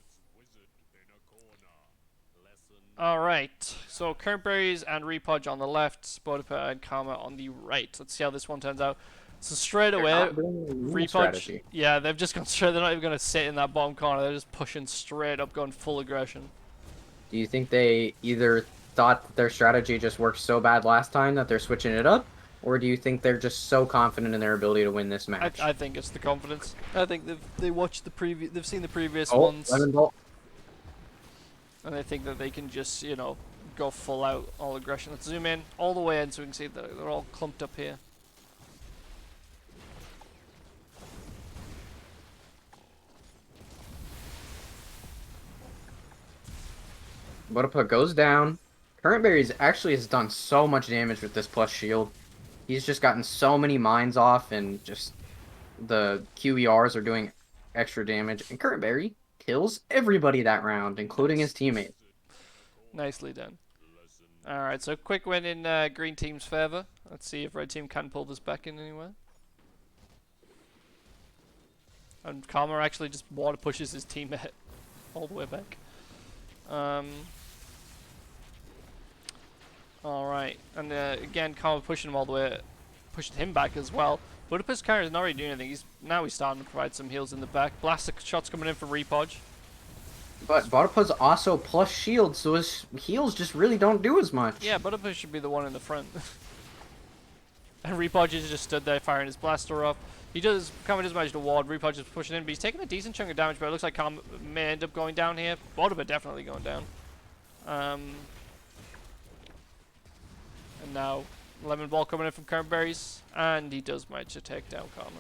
Alright, so current berries and repodge on the left, Spotify and Karma on the right. Let's see how this one turns out. So straight They're away, not doing a unit repodge. strategy. Yeah, they've just gone straight. They're not even going to sit in that bottom corner. They're just pushing straight up, going full aggression. Do you think they either thought that their strategy just worked so bad last time that they're switching it up, or do you think they're just so confident in their ability to win this match? I think it's the confidence. I think they watched the previous. They've seen the previous Oh, ones, lemon ball. and they think that they can just go full out all aggression. Let's zoom in all the way in so we can see that they're all clumped up here. Vodoput goes down. Current Berries actually has done so much damage with this plus shield. He's just gotten so many mines off, and just the QERs are doing extra damage. And Current Berry kills everybody that round, including his teammate. Nicely done. Alright, so quick win in green team's favour. Let's see if red team can pull this back in anywhere. And Karma actually just water pushes his teammate all the way back. Alright, and again, Karma pushing him all the way, pushing him back as well. Budapest carry is not really doing anything. Now he's starting to provide some heals in the back. Blast shots coming in from Repodge. But Vodoput's also plus shield, so his heals just really don't do as much. Yeah, Budapest should be the one in the front. And Repodge is just stood there firing his blaster off. Karma does manage to ward. Repodge is pushing in, but he's taking a decent chunk of damage, but it looks like Karma may end up going down here. Budapest definitely going down. And now, Lemon Ball coming in from Current Berries, and he does manage to take down Karma.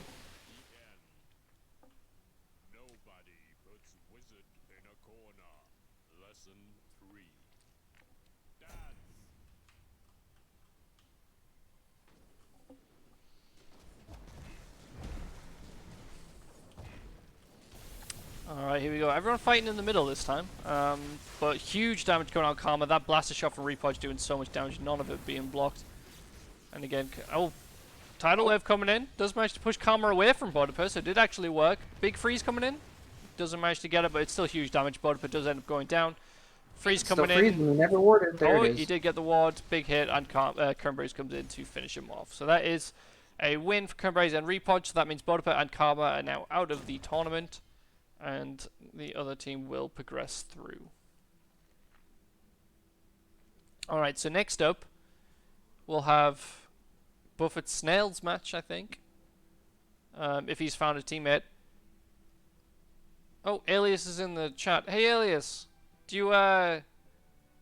Nobody puts wizard in a corner. Lesson 3. Dance. Alright, here we go. Everyone fighting in the middle this time. But huge damage going on Karma. That blaster shot from Repodge doing so much damage, none of it being blocked. And again, Tidal Wave coming in. Does manage to push Karma away from Budapest, so it did actually work. Big freeze coming in. Doesn't manage to get it, but it's still huge damage. Budapest does end up going down. Freeze coming in. He never warded. There Oh, it is. he did get the ward. Big hit, and Cranberries comes in to finish him off. So that is a win for Cranberries and Repodge. So that means Budapest and Karma are now out of the tournament, and the other team will progress through. Alright, so next up, we'll have Buffett Snail's match, I think. If he's found a teammate. Oh, Alias is in the chat. Hey, Alias, do you want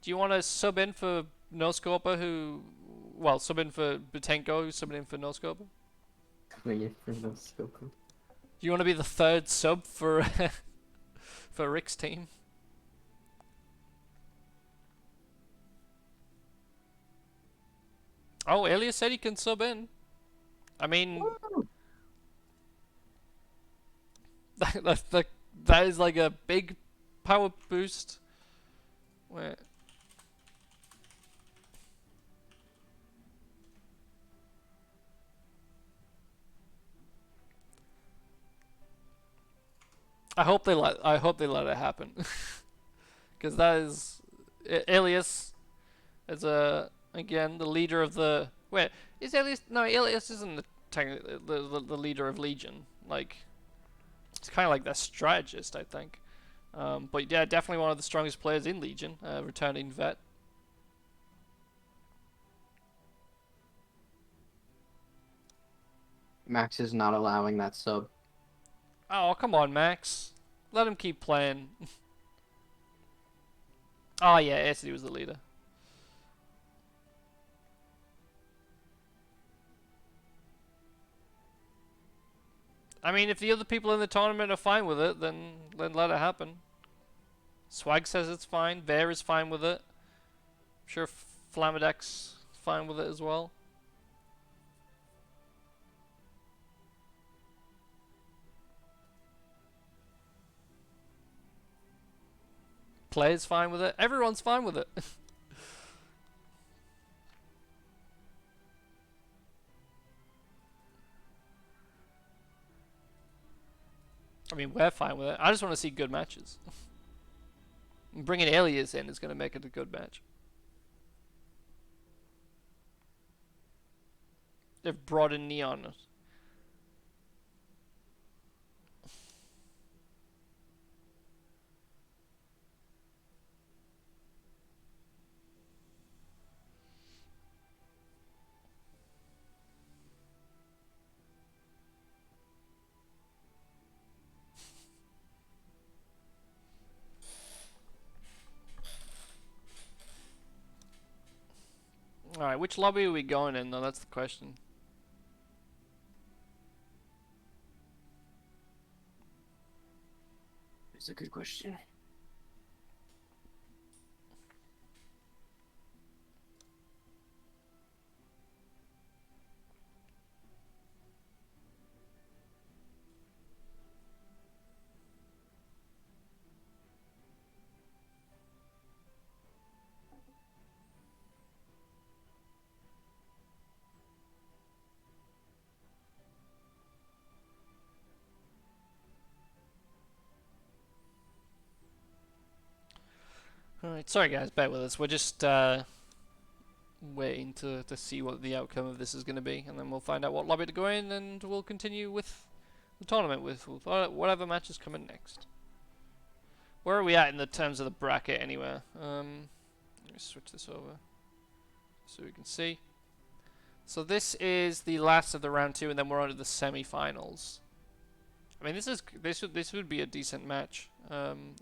to sub in for NoScoper sub in for Butenko, who's subbing in for NoScoper? Do you want to be the third sub for for Rick's team? Oh, Alias said he can sub in. I mean, that is like a big power boost. Wait. I hope they let it happen, because that is Alias is again the leader of the is Alias? No, Alias isn't the leader of Legion. Like, it's kind of like their strategist, I think. But yeah, definitely one of the strongest players in Legion, returning vet. Max is not allowing that sub. Oh, come on, Max. Let him keep playing. Oh, yeah, SD was the leader. I mean, if the other people in the tournament are fine with it, then let it happen. Swag says it's fine. Bear is fine with it. I'm sure Flamadek's fine with it as well. Player's fine with it. Everyone's fine with it. I mean, we're fine with it. I just want to see good matches. Bringing Alias in is going to make it a good match. They've brought in Neon. Alright, which lobby are we going in though? That's the question. It's a good question. Alright, sorry guys, bear with us. We're just waiting to see what the outcome of this is going to be, and then we'll find out what lobby to go in, and we'll continue with the tournament with whatever match is coming next. Where are we at in the terms of the bracket anyway? Let me switch this over so we can see. So this is the last of the round 2, and then we're on to the semi-finals. I mean, this would be a decent match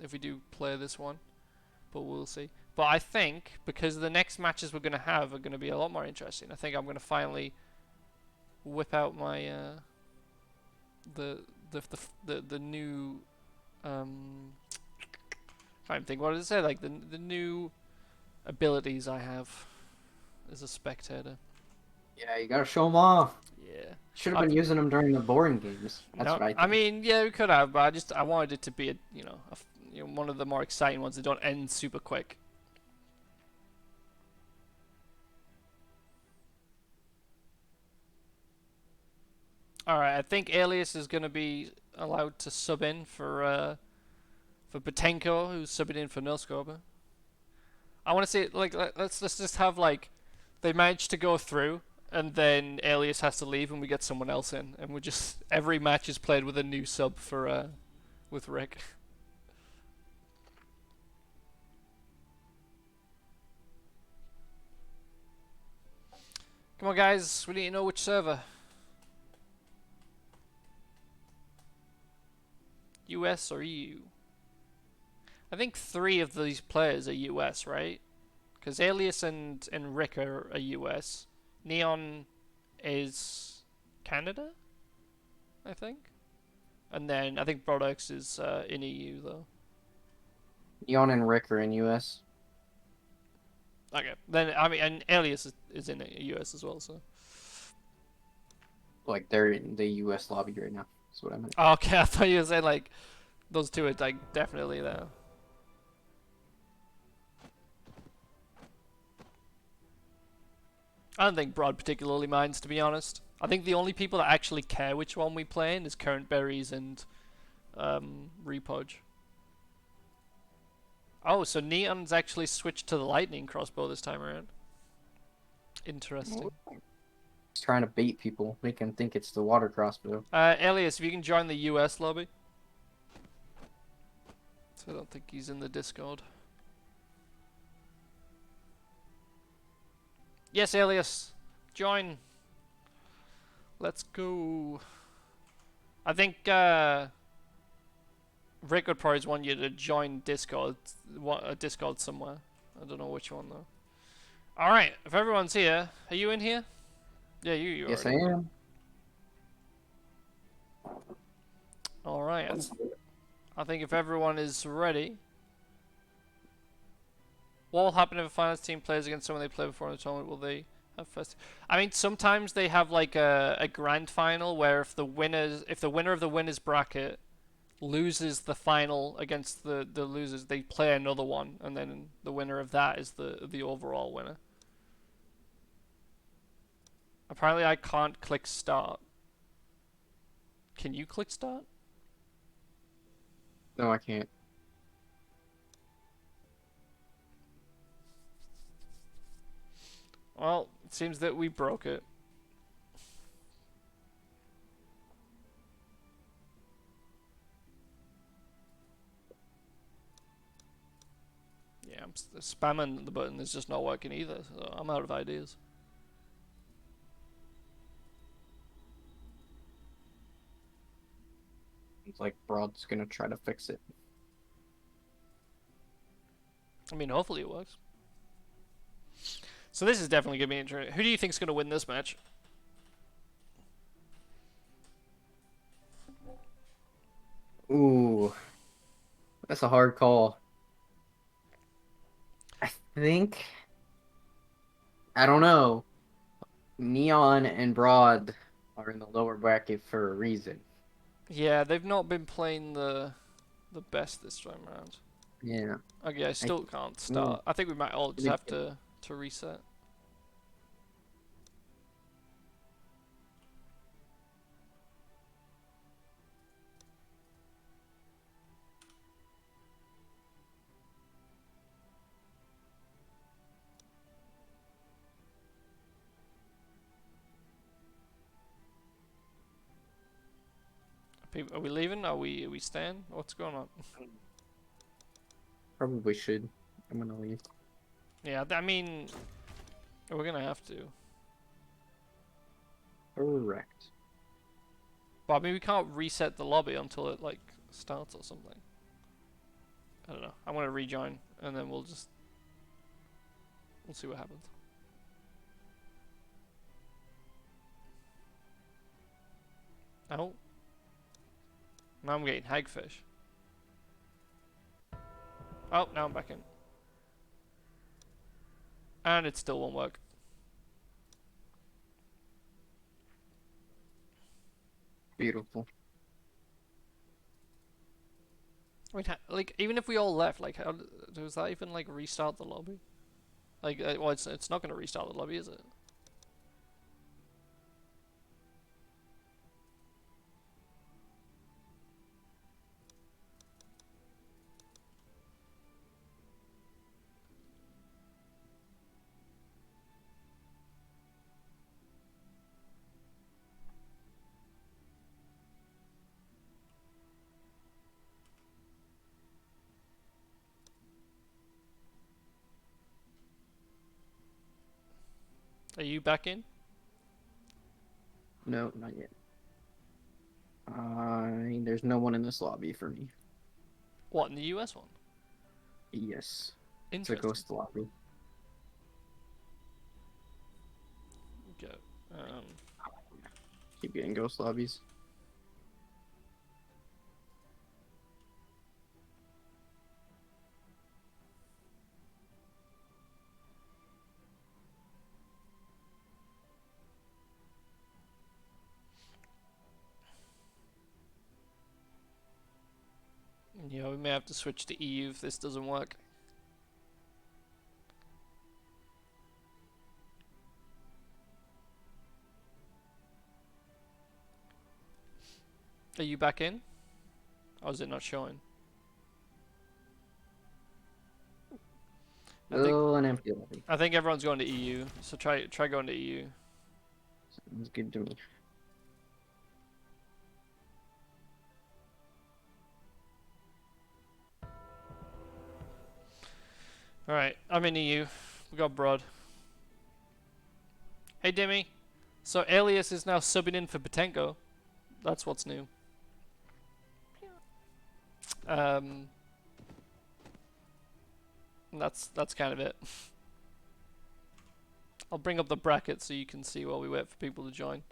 if we do play this one, but we'll see. But I think because the next matches we're going to have are going to be a lot more interesting, I think I'm going to finally whip out my the new trying to think what did it say, like the new abilities I have as a spectator. Yeah, you gotta show them off. Yeah. Should have been using them during the boring games. That's No, what I think. I mean, yeah, we could have, but I wanted it to be one of the more exciting ones that don't end super quick. Alright, I think Alias is going to be allowed to sub in for Patenko, who's subbing in for Nilskorber. I want to say, like, let's just have, like, they manage to go through, and then Alias has to leave, and we get someone else in, and we just, every match is played with a new sub for, with Rick. Come on, guys, we need to know which server. US or EU? I think 3 of these players are US, right? Because Alias and Rick are US. Neon is Canada, I think. And then I think Brodex is in EU, though. Neon and Rick are in US. Okay, then, I mean, and Alias is in US as well, so. Like, they're in the US lobby right now. That's what I meant. Okay, I thought you were saying, like, those two are, like, definitely there. I don't think Broad particularly minds, to be honest. I think the only people that actually care which one we play in is Current Berries and Repodge. Oh, so Neon's actually switched to the Lightning crossbow this time around. Interesting. He's trying to bait people, make them think it's the water crossbow. Elias, if you can join the US lobby. So I don't think he's in the Discord. Yes, Alias, join. Let's go. I think Rick would probably want you to join Discord, Discord somewhere. I don't know which one though. All right, if everyone's here, are you in here? Yeah, you. Yes, I am. All right. I think if everyone is ready. What will happen if a finals team plays against someone they played before in the tournament? Will they have first? I mean, sometimes they have like a grand final where if the winner of the winners bracket loses the final against the losers, they play another one, and then the winner of that is the overall winner. Apparently, I can't click start. Can you click start? No, I can't. Well, it seems that we broke it. Yeah, I'm spamming the button. It's just not working either. So I'm out of ideas. It's like Broad's gonna try to fix it. I mean, hopefully it works. So this is definitely going to be interesting. Who do you think's going to win this match? Ooh, that's a hard call. I think. I don't know. Neon and Broad are in the lower bracket for a reason. Yeah, they've not been playing the best this time around. Yeah. Okay, I still can't start. I think we might all just have to reset. Are we leaving? Are we staying? What's going on? Probably should. I'm gonna leave. Yeah, I mean, we're gonna have to. Correct. But I mean, we can't reset the lobby until it like starts or something. I don't know. I'm gonna rejoin and then we'll see what happens. Oh. Now I'm getting hagfish. Oh, now I'm back in. And it still won't work. Beautiful. Wait, like, even if we all left, like, how does that even, like, restart the lobby? Like, well, it's not gonna restart the lobby, is it? Are you back in? No, not yet. There's no one in this lobby for me. What, in the US one? Yes. It's a Interesting. ghost lobby. Go. Keep getting ghost lobbies. Yeah, we may have to switch to EU if this doesn't work. Are you back in? Or is it not showing? Oh, an empty lobby. I think everyone's going to EU, so try going to EU. Sounds good to me. Alright, I'm in EU. We got Broad. Hey Demi. So Alias is now subbing in for Potenko. That's what's new. That's kind of it. I'll bring up the bracket so you can see while we wait for people to join.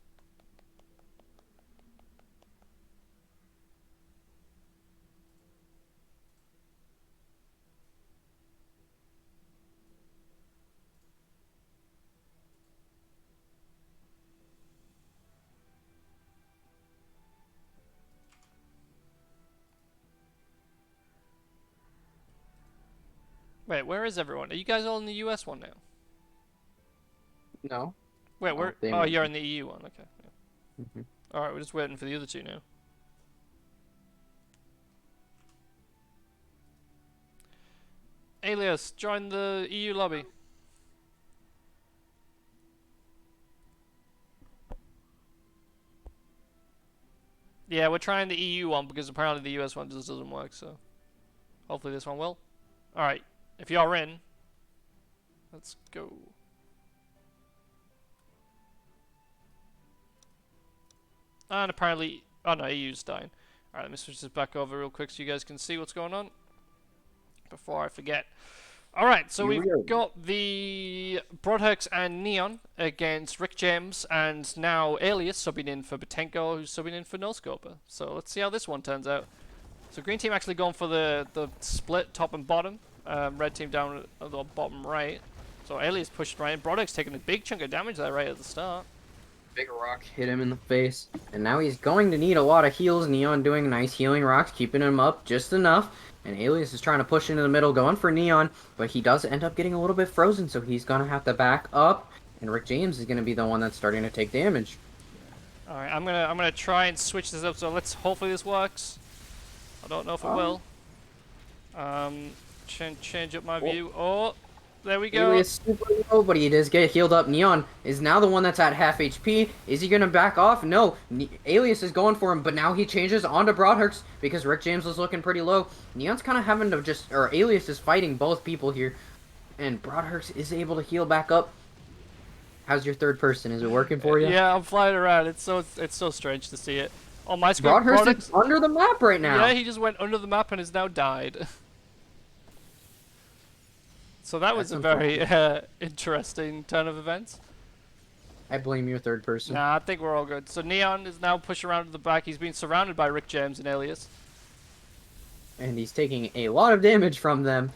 Wait, where is everyone? Are you guys all in the US one now? No. Wait, Oh, where? they Oh, might you're be. in the EU one. Okay. Yeah. Mhm. All right, we're just waiting for the other two now. Alias, join the EU lobby. Yeah, we're trying the EU one because apparently the US one just doesn't work, so hopefully this one will. Alright, if you're in, let's go. And apparently, oh no, EU's dying. Alright, let me switch this back over real quick so you guys can see what's going on before I forget. Alright, so we've got the Broadhex and Neon against Rick James, and now Alias subbing in for Batenko, who's subbing in for NoScoper. So let's see how this one turns out. So green team actually going for the split top and bottom. Red team down at the bottom right. So Alias pushed right in. Broadhex taking a big chunk of damage there right at the start. Big rock hit him in the face, and now he's going to need a lot of heals. Neon doing nice healing rocks, keeping him up just enough. And Alias is trying to push into the middle, going for Neon, but he does end up getting a little bit frozen, so he's going to have to back up. And Rick James is going to be the one that's starting to take damage. All right, I'm gonna try and switch this up. So hopefully this works. I don't know if it will. Change up my view. Oh, there we go. Alias super low, but he does get healed up. Neon is now the one that's at half HP. Is he going to back off? No. Alias is going for him, but now he changes onto Broadhex because Rick James was looking pretty low. Neon's kind of having to Alias is fighting both people here, and Broadhex is able to heal back up. How's your third person? Is it working for you? Yeah, I'm flying around. It's so strange to see it. On my screen, Broadhex is under the map right now. Yeah, he just went under the map and has now died. So that was a very interesting turn of events. I blame your third person. Nah, I think we're all good. So Neon is now pushed around to the back. He's being surrounded by Rick James and Alias. And he's taking a lot of damage from them.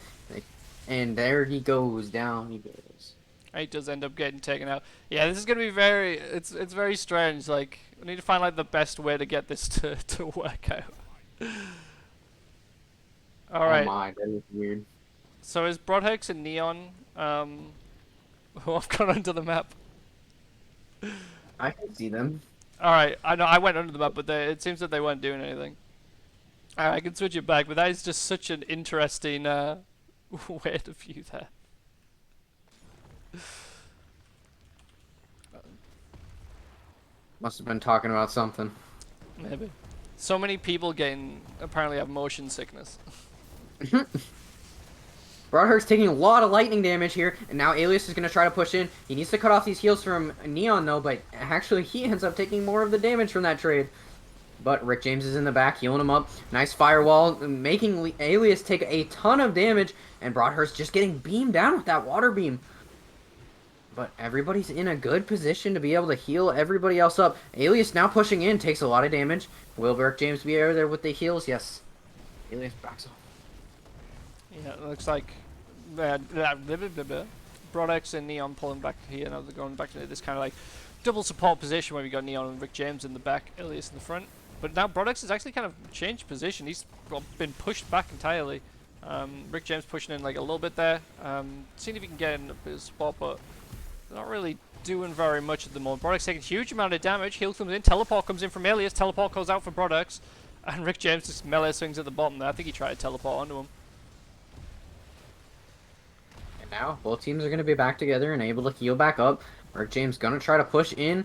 And there he goes. Down he goes. He does end up getting taken out. Yeah, this is gonna be it's very strange. Like, we need to find like the best way to get this to work out. All right. Oh my, that is weird. So is Broadhex and Neon who I've gone under the map? I can see them. Alright, I know I went under the map, but it seems that they weren't doing anything. Alright, I can switch it back, but that is just such an interesting way to view that. Must have been talking about something. Maybe. So many people apparently have motion sickness. Broadheart's taking a lot of lightning damage here, and now Alias is going to try to push in. He needs to cut off these heals from Neon, though, but actually he ends up taking more of the damage from that trade. But Rick James is in the back, healing him up. Nice firewall, making Alias take a ton of damage, and Broadheart's just getting beamed down with that water beam. But everybody's in a good position to be able to heal everybody else up. Alias now pushing in, takes a lot of damage. Will Rick James be there with the heals? Yes. Alias backs off. Yeah, it looks like Broadhex and Neon pulling back here. Now they're going back to this kind of like double support position where we got Neon and Rick James in the back, Alias in the front. But now Broadhex has actually kind of changed position. He's been pushed back entirely. Rick James pushing in like a little bit there. Seeing if he can get in a bit of spot, but not really doing very much at the moment. Broadhex taking a huge amount of damage. Heal comes in. Teleport comes in from Alias. Teleport goes out for Broadhex. And Rick James just melee swings at the bottom there. I think he tried to teleport onto him. And now both teams are going to be back together and able to heal back up. Rick James going to try to push in.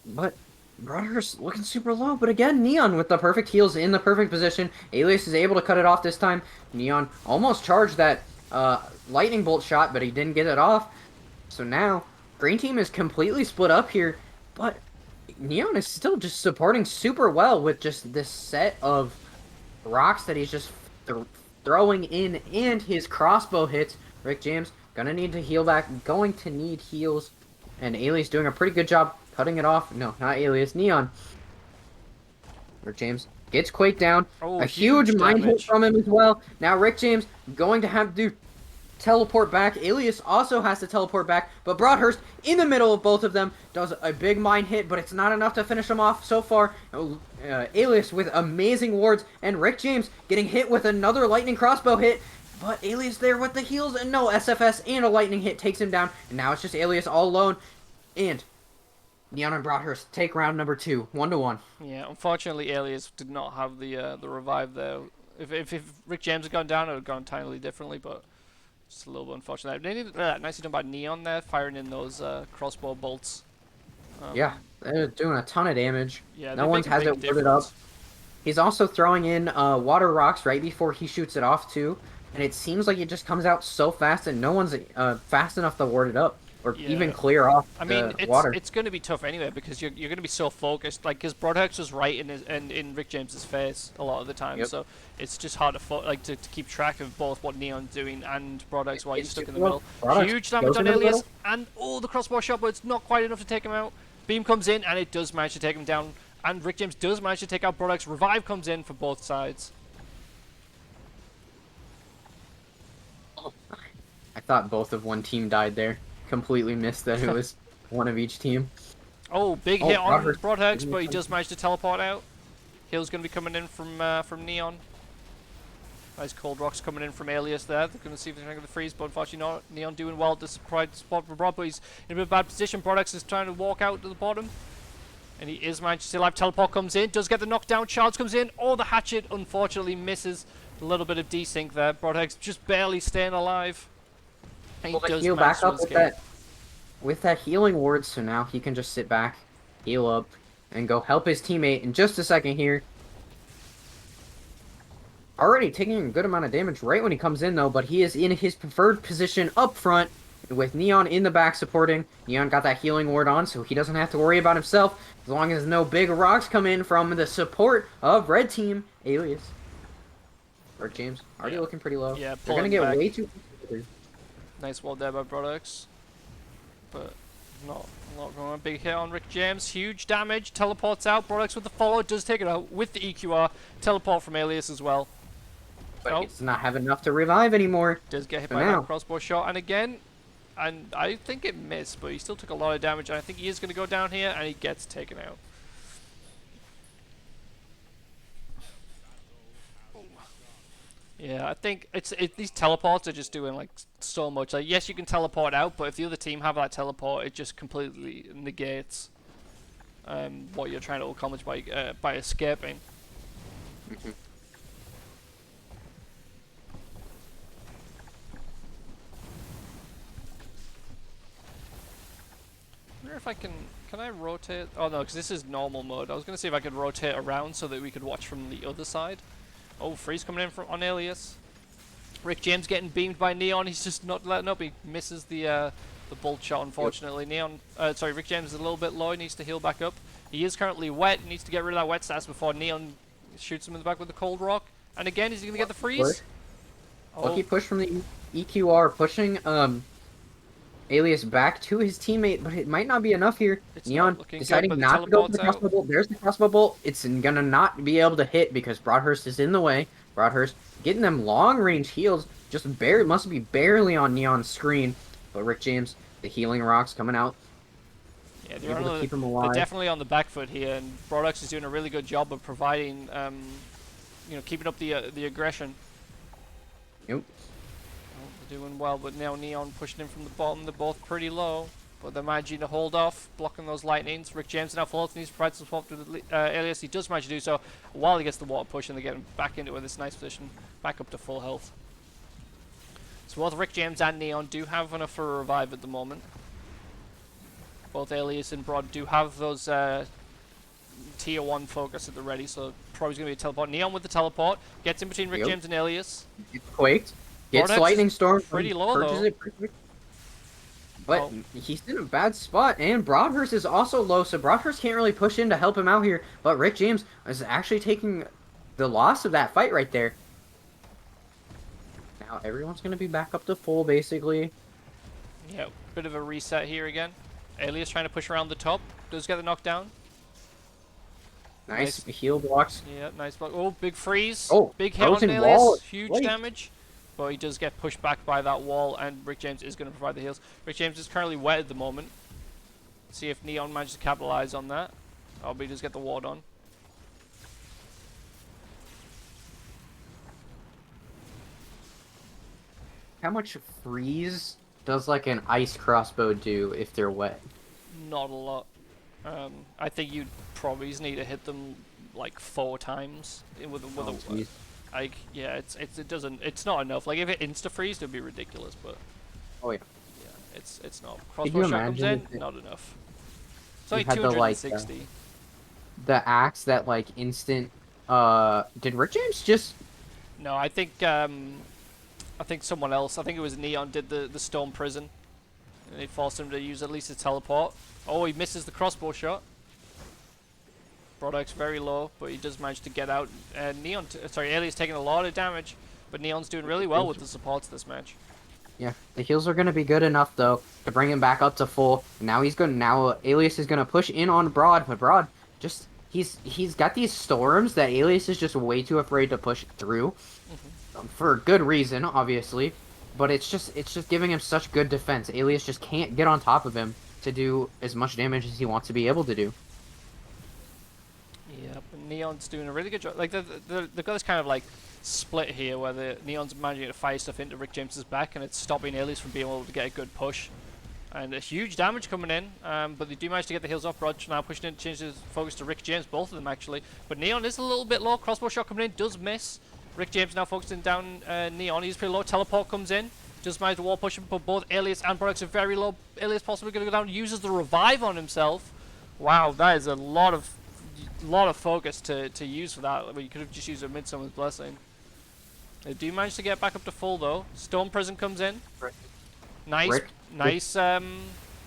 But Broadheart's looking super low. But again, Neon with the perfect heals in the perfect position. Alias is able to cut it off this time. Neon almost charged that lightning bolt shot, but he didn't get it off. So now, green team is completely split up here. But Neon is still just supporting super well with just this set of rocks that he's just throwing in, and his crossbow hits. Rick James gonna need to heal back, going to need heals, and Alias doing a pretty good job cutting it off. No, not Alias, Neon. Rick James gets Quake down. Oh, a huge mind hit from him as well. Now Rick James going to have to teleport back. Alias also has to teleport back, but Broadhearst in the middle of both of them does a big mind hit, but it's not enough to finish him off so far. Alias with amazing wards, and Rick James getting hit with another lightning crossbow hit, but Alias there with the heals, and no SFS and a lightning hit takes him down, and now it's just Alias all alone, and Neon and Broadhearst take round number 2, 1-1. Yeah, unfortunately Alias did not have the revive there. If Rick James had gone down, it would have gone entirely differently, but just a little bit unfortunate. Nicely done by Neon there, firing in those crossbow bolts. Yeah, they're doing a ton of damage. Yeah, No they one's make a has big it worded up. difference. He's also throwing in water rocks right before he shoots it off too, and it seems like it just comes out so fast, and no one's fast enough to ward it up or even Yeah. clear off I mean, the water. it's going to be tough anyway because you're going to be so focused. Like, because Broadhex was right in Rick James's face a lot of the time, Yep. so it's just hard to keep track of both what Neon's doing and Broadhex while you're It's stuck in the well, middle. Broadhex Huge damage goes on into the Alias, middle. and the crossbow shot, but it's not quite enough to take him out. Beam comes in, and it does manage to take him down. And Rick James does manage to take out Broadhex. Revive comes in for both sides. I thought both of one team died there. Completely missed that it was one of each team. Oh, big Oh, hit on Broadhex. Broadhex, but he does manage to teleport out. Heal's going to be coming in from Neon. Nice cold rocks coming in from Alias there. They're going to see if they're going to freeze, but unfortunately not. Neon doing well to surprise spot for Broad, but he's in a bit of a bad position. Broadhex is trying to walk out to the bottom. And he is managed to still have teleport comes in, does get the knockdown, Charles comes in. Oh, the hatchet unfortunately misses. A little bit of desync there. Broadhex just barely staying alive. And Well, he they does heal manage back to up escape. with that healing ward, so now he can just sit back, heal up, and go help his teammate in just a second here. Already taking a good amount of damage right when he comes in, though, but he is in his preferred position up front with Neon in the back supporting. Neon got that healing ward on, so he doesn't have to worry about himself as long as no big rocks come in from the support of Red Team. Alias. Or James. Already Yeah. looking pretty low. Yeah, They're going to pulling get back. way too... Nice wall there by Broadhex. But not going on. Big hit on Rick James. Huge damage. Teleports out. Broadhex with the follow. Does take it out with the EQR. Teleport from Alias as well. But Oh. it's not have enough to revive anymore. Does get hit For by now. that crossbow shot. And again, and I think it missed, but he still took a lot of damage. And I think he is going to go down here, and he gets taken out. Yeah, I think these teleports are just doing like so much. Like, yes, you can teleport out, but if the other team have that teleport, it just completely negates what you're trying to accomplish by escaping. I wonder if I can I rotate? Oh no, because this is normal mode. I was gonna see if I could rotate around so that we could watch from the other side. Oh, freeze coming in on Alias. Rick James getting beamed by Neon. He's just not letting up. He misses the bolt shot, unfortunately. Rick James is a little bit low. He needs to heal back up. He is currently wet. He needs to get rid of that wet stats before Neon shoots him in the back with the cold rock. And again, is he gonna get the freeze? Lucky push from the EQR, pushing Alias back to his teammate, but it might not be enough here. It's Neon not looking good, deciding but the not to go for the teleport's crossbow bolt. There's the crossbow bolt. It's gonna not be able to hit because Broadhurst is in the way. Broadhurst getting them long range heals, just barely, must be barely on Neon's screen. But Rick James, the healing rocks coming out. Yeah, they're, Able to on keep him they're alive. definitely on the back foot here, and Broadhex is doing a really good job of providing, keeping up the aggression. Yep. They're doing well, but now Neon pushing in from the bottom. They're both pretty low, but they're managing to hold off, blocking those lightnings. Rick James now full health needs to provide some support to the Alias. He does manage to do so while he gets the water push, and they get him back into this nice position, back up to full health. So both Rick James and Neon do have enough for a revive at the moment. Both Alias and Broad do have those tier 1 focus at the ready, so probably going to be a teleport. Neon with the teleport, gets in between Rick Yep. James and Alias. Gets quaked. Gets Broadhex lightning storm. pretty low, purges though. it pretty quick. But Oh. he's in a bad spot, and Broadhurst is also low, so Broadhurst can't really push in to help him out here. But Rick James is actually taking the loss of that fight right there. Now everyone's going to be back up to full, basically. Yeah, bit of a reset here again. Alias trying to push around the top. Does get the knockdown. Nice heal blocks. Yeah, nice block. Oh, big freeze. Oh, big hit on frozen Alias. wall. Huge Wait. damage. But he does get pushed back by that wall, and Rick James is going to provide the heals. Rick James is currently wet at the moment. See if Neon manages to capitalize on that. Oh, but he does get the ward on. How much freeze does like an ice crossbow do if they're wet? Not a lot. I think you'd probably need to hit them like 4 times with Oh, a geez. Like, yeah, it's not enough. Like, if it insta-freezed, it'd be ridiculous, but Oh yeah. yeah, it's not. Could Crossbow you shot comes imagine in, if not enough. It's you only had the like 260. the axe that like instant? Did Rick James just? No, I think someone else. I think it was Neon did the Storm Prison, and they forced him to use at least a teleport. Oh, he misses the crossbow shot. Product's very low, but he does manage to get out. Neon, sorry, Alias taking a lot of damage, but Neon's doing really well with the supports this match. Yeah, the heals are gonna be good enough though to bring him back up to full. Now he's gonna Alias is gonna push in on Broad, but Broad just he's got these storms that Alias is just way too afraid to push through, for good reason, obviously. But it's just giving him such good defense. Alias just can't get on top of him to do as much damage as he wants to be able to do. Yep, and Neon's doing a really good job. Like they've got this kind of like split here where the Neon's managing to fire stuff into Rick James's back, and it's stopping Alias from being able to get a good push. And a huge damage coming in, but they do manage to get the heals off. Broad now pushing in, changes focus to Rick James, both of them actually. But Neon is a little bit low. Crossbow shot coming in, does miss. Rick James now focusing down Neon. He's pretty low. Teleport comes in, does manage to wall push him, but both Alias and Products are very low. Alias possibly going to go down, uses the revive on himself. Wow, that is a lot of focus to use for that. I mean, you could have just used a Midsummer's Blessing. They do manage to get back up to full though. Storm Prison comes in. Nice, Rick. nice.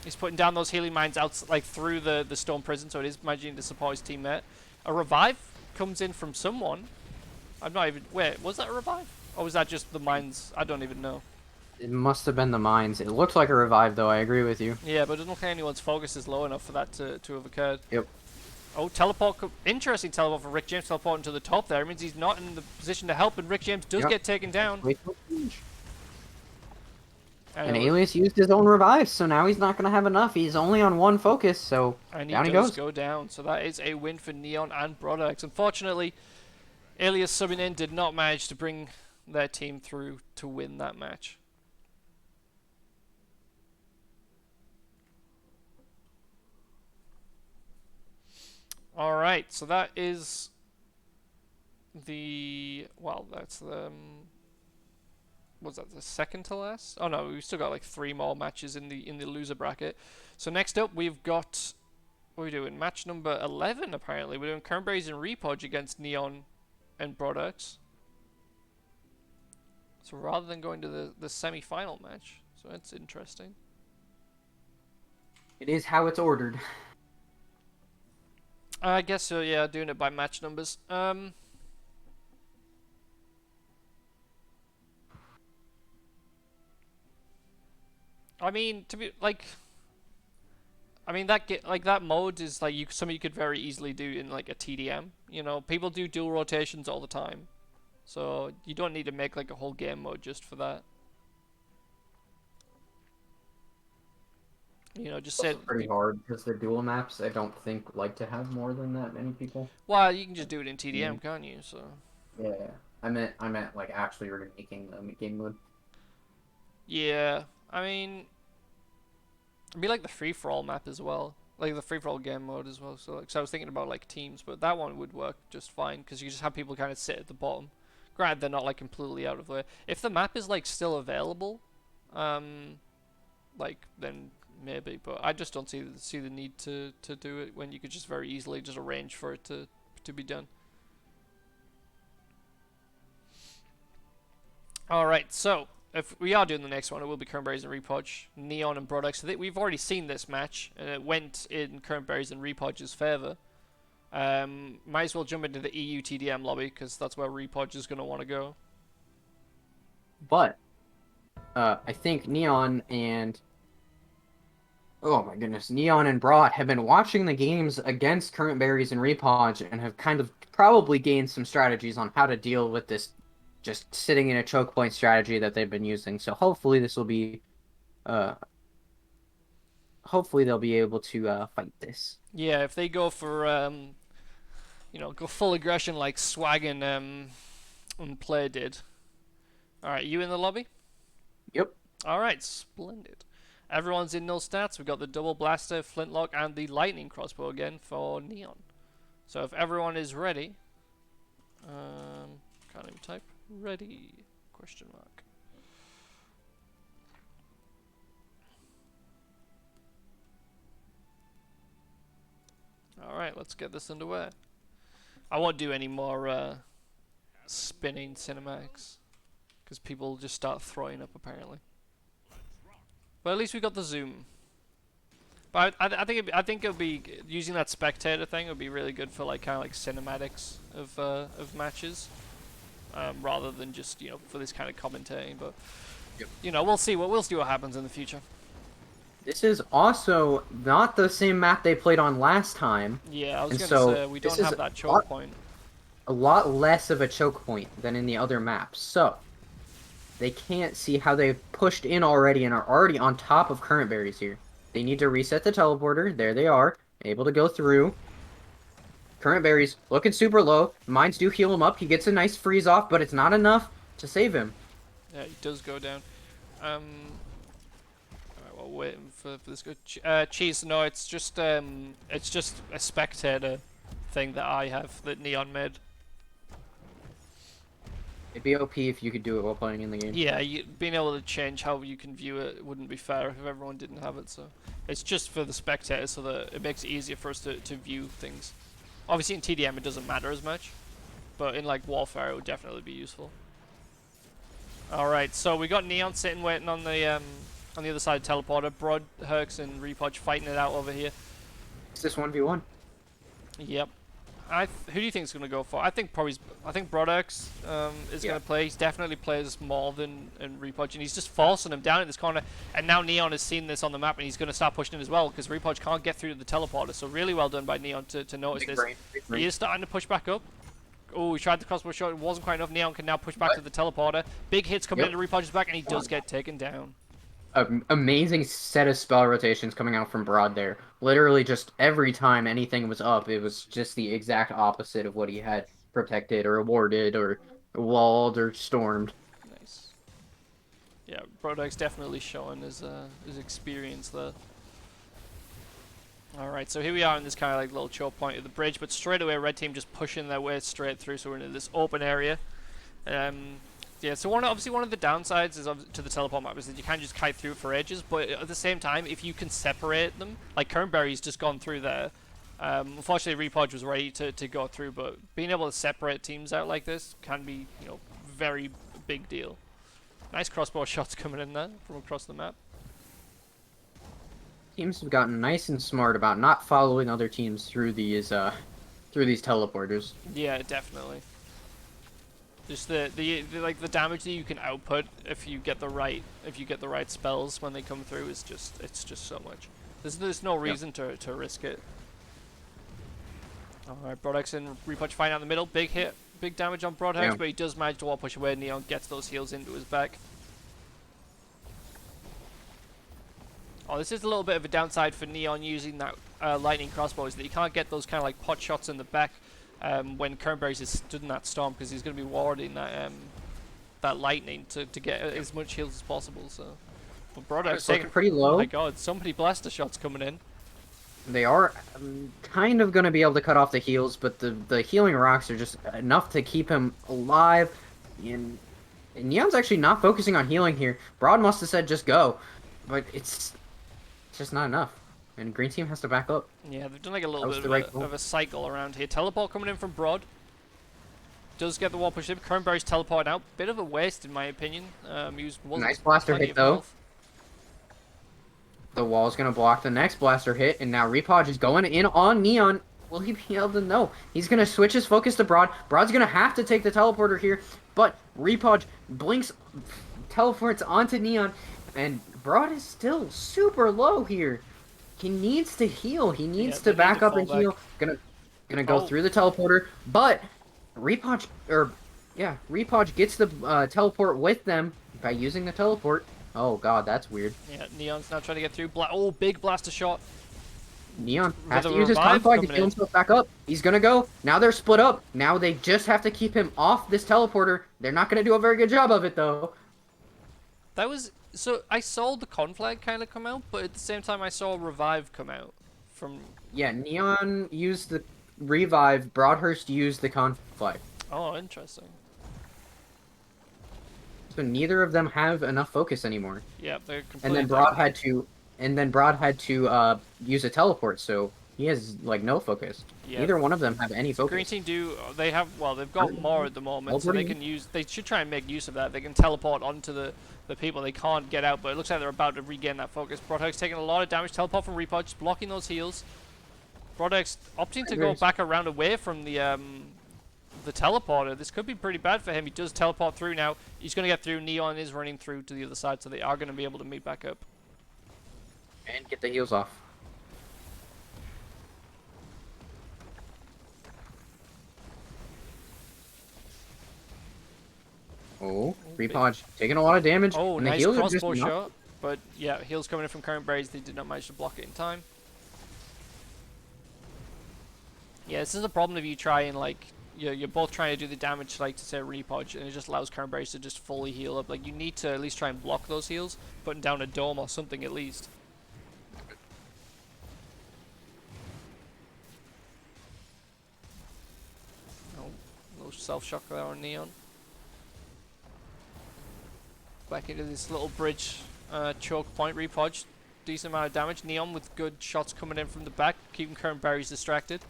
He's putting down those healing mines out like through the Storm Prison, so it is managing to support his teammate. A revive comes in from someone. I'm not even. Wait, was that a revive? Or was that just the mines? I don't even know. It must have been the mines. It looks like a revive though. I agree with you. Yeah, but it doesn't look like anyone's focus is low enough for that to have occurred. Yep. Oh, teleport. Interesting teleport for Rick James, teleporting to the top there. It means he's not in the position to help, and Rick James does get taken down. And Alias used his own revive, so now he's not going to have enough. He's only on one focus, so and down he he does goes. go down. So that is a win for Neon and Brodax. Unfortunately, Alias subbing in did not manage to bring their team through to win that match. Alright, so that is the... Well, that's the... was that the second to last? Oh no, we've still got like 3 more matches in the loser bracket. So next up we've got... What are we doing? Match number 11 apparently. We're doing Cranberries and Repodge against Neon and Brodax. So rather than going to the semi-final match. So that's interesting. It is how it's ordered. I guess so, yeah, doing it by match numbers. I mean, to be like, I mean that mode is like something you could very easily do in like a TDM. You know, people do dual rotations all the time, so you don't need to make like a whole game mode just for that. You know, just say pretty hard because they're dual maps. I don't think like to have more than that many people. Well, you can just do it in TDM, can't you? So. Yeah, I meant like actually making the game mode. Yeah, I mean, it'd be like the free-for-all map as well, like the free-for-all game mode as well. So, I was thinking about like teams, but that one would work just fine because you just have people kind of sit at the bottom. Granted, they're not like completely out of the way. If the map is like still available, like then maybe, but I just don't see the need to do it when you could just very easily just arrange for it to be done. All right, so. If we are doing the next one, it will be Cranberries and Repodge, Neon and Brodax. So we've already seen this match, and it went in Cranberries and Repodge's favour. Might as well jump into the EU TDM lobby, because that's where Repodge is going to want to go. But, I think Neon and... Oh my goodness, Neon and Broad have been watching the games against Cranberries and Repodge, and have kind of probably gained some strategies on how to deal with this just sitting in a choke point strategy that they've been using. So hopefully this will be, hopefully they'll be able to fight this. Yeah, if they go for, you know, go full aggression like Swag and Play did. Alright, you in the lobby? Yep. Alright, splendid. Everyone's in null stats. We've got the double blaster, flintlock, and the lightning crossbow again for Neon. So if everyone is ready, Can't even type. Ready? Question mark. Alright, let's get this underway. I won't do any more spinning cinematics, because people just start throwing up apparently. But at least we got the zoom. But I think it'll be using that spectator thing would be really good for like kind of like cinematics of matches, rather than just for this kind of commentating. But Yep. we'll see what happens in the future. This is also not the same map they played on last time. Yeah, I was And gonna so say we this don't is have that choke point. a lot less of a choke point than in the other maps. So they can't see how they've pushed in already and are already on top of current berries here. They need to reset the teleporter. There they are, able to go through. Current berries looking super low. Mines do heal him up. He gets a nice freeze off, but it's not enough to save him. Yeah, he does go down. Alright, well, waiting for this good cheese. No, it's just a spectator thing that I have that Neon made. It'd be OP if you could do it while playing in the game. Yeah, being able to change how you can view it wouldn't be fair if everyone didn't have it. So it's just for the spectator, so that it makes it easier for us to view things. Obviously in TDM it doesn't matter as much, but in like Warfare it would definitely be useful. Alright, so we got Neon sitting waiting on the other side of teleporter. Broad, Herx, and Repodge fighting it out over here. Is this 1v1? Yep. Who do you think is going to go for? I think Brodex is going to play. He definitely plays more than Repodge, and he's just forcing him down in this corner. And now Neon has seen this on the map, and he's going to start pushing in as well, because Repodge can't get through to the teleporter. So really well done by Neon to notice this. Big brain. He is starting to push back up. Oh, he tried the crossbow shot. It wasn't quite enough. Neon can now push back to the teleporter. Big hits coming into Repodge's back, and he does get taken down. Amazing set of spell rotations coming out from Broad there. Literally just every time anything was up, it was just the exact opposite of what he had protected or warded or walled or stormed. Nice. Yeah, Brodex definitely showing his experience there. Alright, so here we are in this kind of like little choke point of the bridge, but straight away Red Team just pushing their way straight through, so we're in this open area. Yeah, so obviously one of the downsides is to the teleport map is that you can't just kite through for ages, but at the same time, if you can separate them, like Kernberry's just gone through there. Unfortunately, Repodge was ready to go through, but being able to separate teams out like this can be, very big deal. Nice crossbow shots coming in there from across the map. Teams have gotten nice and smart about not following other teams through these teleporters. Yeah, definitely. Just the damage that you can output if you get the right spells when they come through is it's just so much. There's no reason to risk it. Alright, Brodex and Repodge fighting out in the middle. Big hit, big damage on Broadhex, but he does manage to wall push away. Neon gets those heals into his back. Oh, this is a little bit of a downside for Neon using that lightning crossbow, is that you can't get those kind of like pot shots in the back when Kernberries is stood in that storm, because he's going to be warding that lightning to get as much heals as possible. So, but Brodex looking pretty low. Oh my god, so many blaster shots coming in. They are kind of going to be able to cut off the heals, but the healing rocks are just enough to keep him alive. And Neon's actually not focusing on healing here. Broad must have said just go, but it's just not enough. And Green Team has to back up. Yeah, they've done like a little bit of a cycle around here. Teleport coming in from Broad. Does get the wall pushed in. Kernberry's teleporting out. Bit of a waste in my opinion. Nice blaster hit though. Health. The wall's gonna block the next blaster hit, and now Repodge is going in on Neon. Will he be able to? No. He's gonna switch his focus to Broad. Broad's gonna have to take the teleporter here, but Repodge blinks, teleports onto Neon, and Broad is still super low here. He needs to heal. He needs to back up and heal. Gonna go through the teleporter, but Repodge gets the teleport with them by using the teleport. Oh god, that's weird. Yeah, Neon's now trying to get through. Big blaster shot. Neon has to use his conflag to heal himself back up. He's gonna go. Now they're split up. Now they just have to keep him off this teleporter. They're not gonna do a very good job of it though. That was so. I saw the conflag kind of come out, but at the same time I saw revive come out from. Yeah, Neon used the revive. Broadhurst used the conflag. Oh, interesting. So neither of them have enough focus anymore. Yeah, they're And completely then Broad had to use a teleport, so he has like no focus. yeah. Neither one of them have any So green focus. team they have, well, they've got more at the moment, so they Teleporting. can use, they should try and make use of that. They can teleport onto the people. They can't get out, but it looks like they're about to regain that focus. Broadhog's taking a lot of damage. Teleport from Repod, just blocking those heals. Broadhog's opting to go back around away from the teleporter. This could be pretty bad for him. He does teleport through now. He's going to get through. Neon is running through to the other side, so they are going to be able to meet back up. And get the heals off. Oh, Repod taking a lot of damage. Oh, and the nice heals are just crossbow enough. shot. But yeah, heals coming in from current berries. They did not manage to block it in time. Yeah, this is the problem if you try and like you're both trying to do the damage like to say Repod, and it just allows current berries to just fully heal up. Like you need to at least try and block those heals, putting down a dome or something at least. Oh, little self shock there on Neon. Back into this little bridge choke point. Repod, decent amount of damage. Neon with good shots coming in from the back, keeping current berries distracted.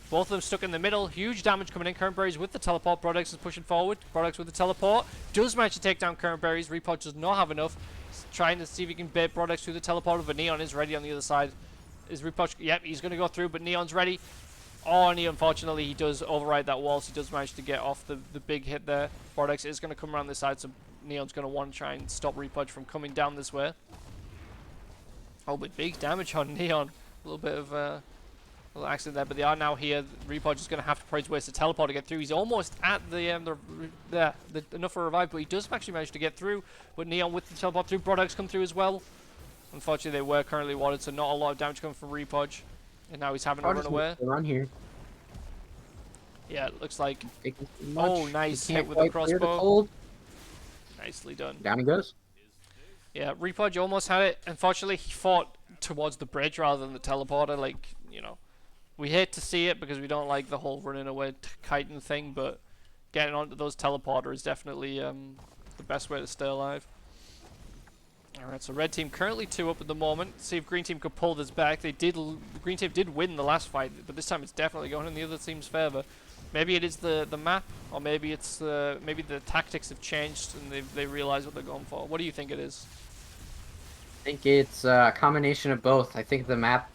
Both of them stuck in the middle. Huge damage coming in. Current berries with the teleport. Brodex is pushing forward. Brodex with the teleport. Does manage to take down current berries. Repod does not have enough. He's trying to see if he can bait Brodex through the teleport, but Neon is ready on the other side. Is Repod? Yep, he's going to go through, but Neon's ready. Oh, and unfortunately, he does override that wall, so he does manage to get off the big hit there. Brodex is going to come around this side, so Neon's going to want to try and stop Repod from coming down this way. Oh, but big damage on Neon. A little bit of a little accident there, but they are now here. Repod is going to have to price waste a teleport to get through. He's almost at enough for a revive, but he does actually manage to get through. But Neon with the teleport through. Brodex come through as well. Unfortunately, they were currently watered, so not a lot of damage coming from Repod. And now he's having to run away. Run here. Yeah, it looks like. Oh, Oh, nice hit with the crossbow. Nicely done. Down he goes. Yeah, Repod, you almost had it. Unfortunately, he fought towards the bridge rather than the teleporter. Like, you know, we hate to see it because we don't like the whole running away kiting thing, but getting onto those teleporters is definitely the best way to stay alive. Alright, so red team currently 2 up at the moment. See if green team could pull this back. Green team did win the last fight, but this time it's definitely going in the other team's favor. Maybe it is the map, or maybe it's maybe the tactics have changed and they realize what they're going for. What do you think it is? I think it's a combination of both. I think the map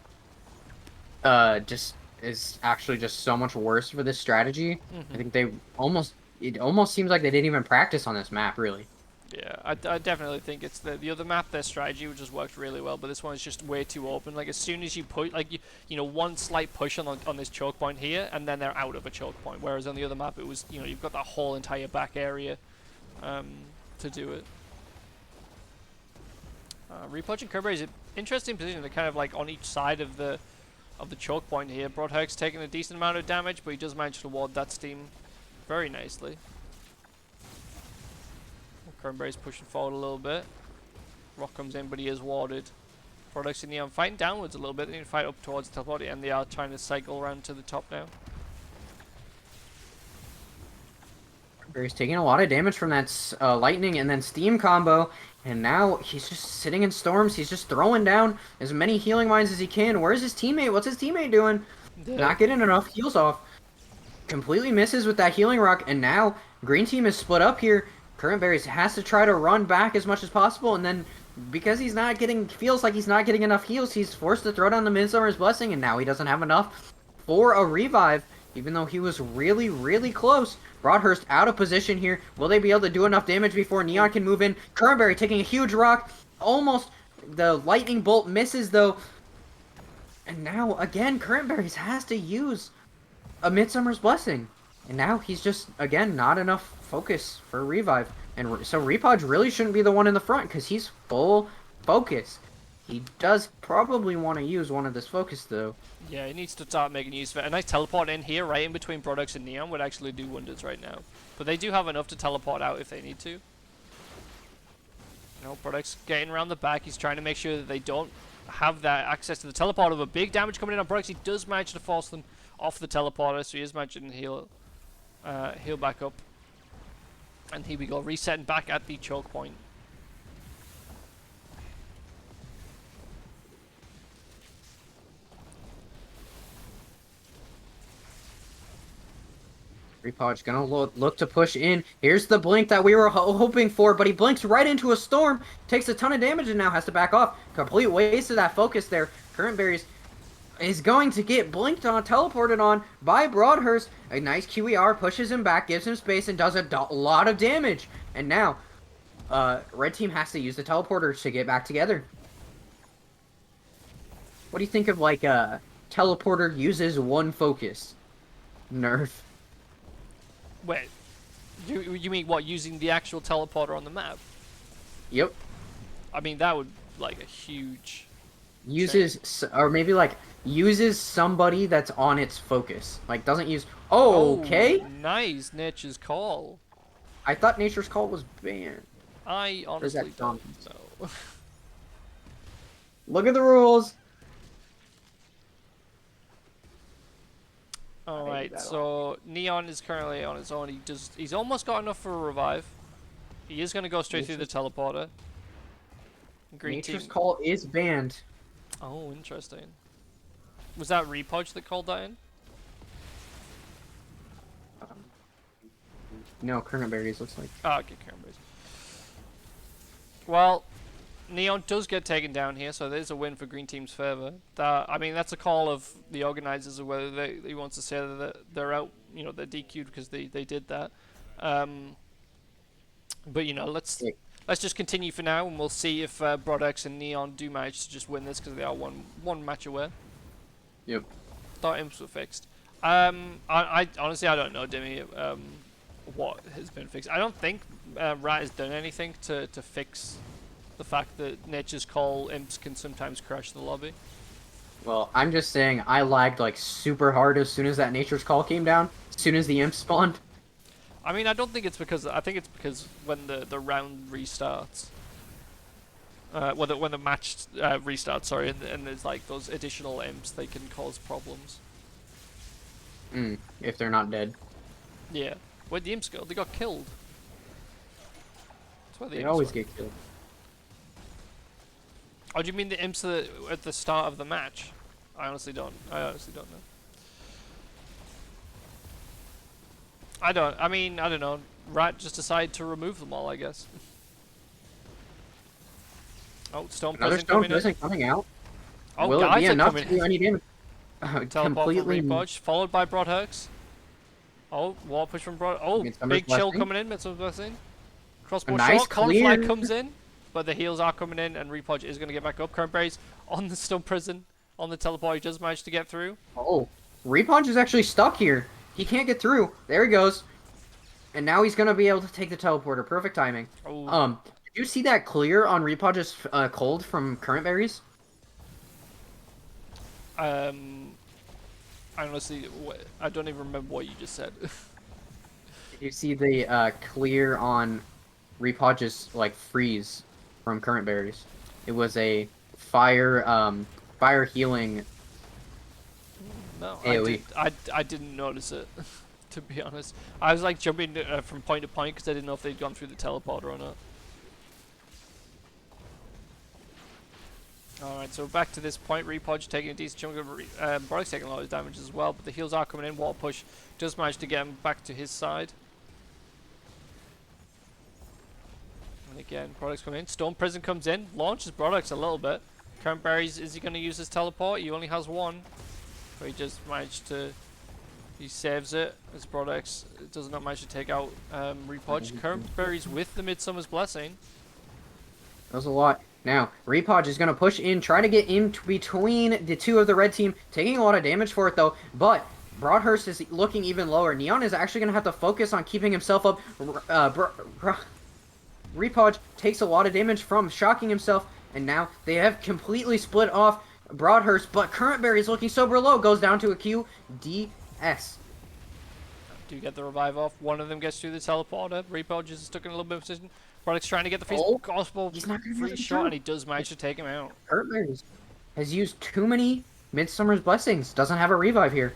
just is actually just so much worse for this strategy. I think it almost seems like they didn't even practice on this map, really. Yeah, I definitely think it's the other map, their strategy, which has worked really well, but this one is just way too open. Like, as soon as you push, like, you know, one slight push on this choke point here, and then they're out of a choke point, whereas on the other map, it was, you know, you've got that whole entire back area to do it. Repod and Kerber is an interesting position. They're kind of, like, on each side of the choke point here. Broadhog's taking a decent amount of damage, but he does manage to ward that steam very nicely. Cranberry's pushing forward a little bit. Rock comes in, but he is warded. Products in the fighting downwards a little bit. They need to fight up towards the top body, and they are trying to cycle around to the top now. Cranberry's taking a lot of damage from that lightning and then steam combo, and now he's just sitting in storms. He's just throwing down as many healing mines as he can. Where's his teammate? What's his teammate doing? Yeah. Not getting enough heals off. Completely misses with that healing rock, and now green team is split up here. Current Berries has to try to run back as much as possible, and then because he's not getting, feels like he's not getting enough heals, he's forced to throw down the Midsummer's Blessing, and now he doesn't have enough for a revive, even though he was really, really close. Broadhurst out of position here. Will they be able to do enough damage before Neon can move in? Current Berry taking a huge rock. Almost, the lightning bolt misses though. And now, again, Current Berries has to use a Midsummer's Blessing. And now he's just, again, not enough focus for a revive. And so Repod really shouldn't be the one in the front because he's full focus. He does probably want to use one of this focus though. Yeah, he needs to start making use of it. A nice teleport in here, right in between Brodex and Neon, would actually do wonders right now. But they do have enough to teleport out if they need to. You know, Brodex getting around the back. He's trying to make sure that they don't have that access to the teleporter. But big damage coming in on Brodex. He does manage to force them off the teleporter, so he is managing to heal back up. And here we go, resetting back at the choke point. Repodge gonna look to push in. Here's the blink that we were hoping for, but he blinks right into a storm. Takes a ton of damage and now has to back off. Complete waste of that focus there. Current Berries is going to get blinked on, teleported on by Broadhurst. A nice QER pushes him back, gives him space, and does a lot of damage. And now, red team has to use the teleporters to get back together. What do you think of, like, teleporter uses one focus? Nerf. Wait, you mean what, using the actual teleporter on the map? Yep. I mean, that would, like, a huge... Uses, or maybe, like, uses somebody that's on its focus. Like, doesn't use... Oh, okay. Nice, Nature's Call. I thought Nature's Call was banned. I honestly don't know. Look at the rules. Alright, so Neon is currently on his own. He's almost got enough for a revive. He is going to go straight through the teleporter. Green Nature's team. Call is banned. Oh, interesting. Was that Repodge that called that in? No, Current Berries looks like. Ah, okay, Cranberries. Well, Neon does get taken down here, so there's a win for Green Team's favour. I mean, that's a call of the organisers of whether they want to say that they're out, you know, they're DQ'd because they did that. But you know, let's just continue for now, and we'll see if Brodex and Neon do manage to just win this because they are one match away. Yep. Thought imps were fixed. I honestly I don't know, Dimmy. What has been fixed? I don't think Rat has done anything to fix the fact that Nature's Call imps can sometimes crash the lobby. Well, I'm just saying I lagged like super hard as soon as that Nature's Call came down. As soon as the imp spawned. I mean, I don't think it's because... I think it's because when the round restarts... when the match restarts, sorry, and there's like those additional imps, they can cause problems. If they're not dead. Yeah. Where'd the imps go? They got killed. That's where the They imps always were. get killed. Oh, do you mean the imps at the start of the match? I honestly don't know. I don't know. Rat just decided to remove them all, I guess. Oh, Stone Prison coming out. Oh, Will it guys be are enough coming to do any damage? Teleport from Repodge, followed by Broadhurst. Oh, wall push from Broad. Oh, big chill coming in. Midsummer's Blessing. Crossbow nice shot. Conflict comes in, but the heals are coming in, and Repodge is going to get back up. Current Berries on the Stone Prison, on the teleport. He does manage to get through. Oh, Repodge is actually stuck here. He can't get through. There he goes. And now he's going to be able to take the teleporter. Perfect timing. Oh. Did you see that clear on Repodge's cold from Current Berries? Honestly, I don't even remember what you just said. Did you see the clear on Repodge's like freeze from Current Berries? It was a fire healing. No, AoE. I didn't notice it. To be honest, I was like jumping from point to point because I didn't know if they'd gone through the teleporter or not. Alright, so back to this point. Repodge taking a decent chunk of Brodex taking a lot of damage as well, but the heals are coming in. Wall push does manage to get him back to his side. And again, Brodex coming in. Stone Prison comes in, launches Brodex a little bit. Current Berries, is he going to use his teleport? He only has one. So he just managed to... He saves it as Brodex does not manage to take out Repodge. Current Berries with the Midsummer's Blessing. That was a lot. Now, Repodge is going to push in, try to get in between the two of the red team, taking a lot of damage for it though, but Broadhurst is looking even lower. Neon is actually going to have to focus on keeping himself up. Repodge takes a lot of damage from shocking himself, and now they have completely split off Broadhurst, but Current Berry is looking super low, goes down to a QDS. Do get the revive off. One of them gets through the teleporter. Repodge is stuck in a little bit of position. Brodex trying to get the freeze gospel free shot, and he does manage to take him out. Current Berry has used too many Midsummer's Blessings. Doesn't have a revive here.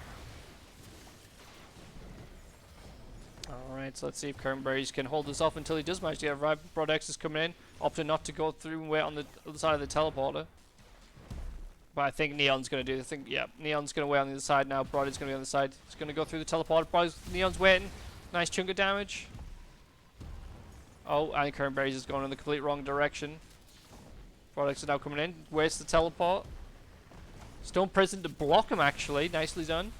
Alright, Alright, so let's see if Kernberries can hold this off until he does manage to get revived. Brodex is coming in, opting not to go through and wait on the other side of the teleporter. But I think Neon's going to do the thing. Yeah, Neon's going to wait on the other side now. Brod is going to be on the side. He's going to go through the teleporter. Neon's waiting. Nice chunk of damage. Oh, and Kernberries is going in the complete wrong direction. Brodex is now coming in. Waits the teleport. Stone Prison to block him, actually. Nicely done.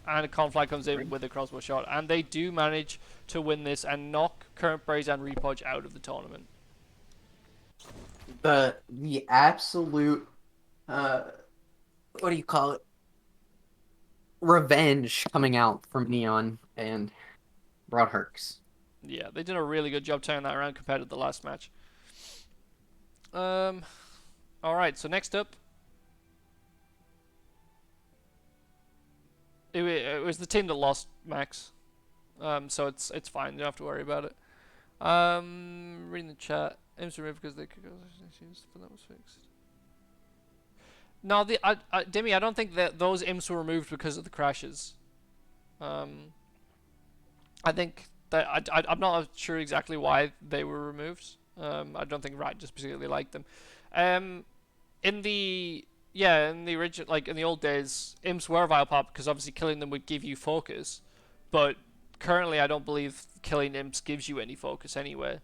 And a Conflict comes in with a crossbow shot. And they do manage to win this and knock Kernberries and Repodge out of the tournament. The absolute what do you call it? Revenge coming out from Neon and Broadhurks. Yeah, they did a really good job turning that around compared to the last match. Alright, so next up, it was the team that lost, Max. So it's fine, you don't have to worry about it. Reading the chat. Imps removed because they could go issues, but that was fixed. No, Demi, I don't think that those imps were removed because of the crashes. I think that I'm not sure exactly why they were removed. I don't think Riot just particularly liked them. In the original, like in the old days, imps were vial pop because obviously killing them would give you focus, but currently I don't believe killing imps gives you any focus anyway.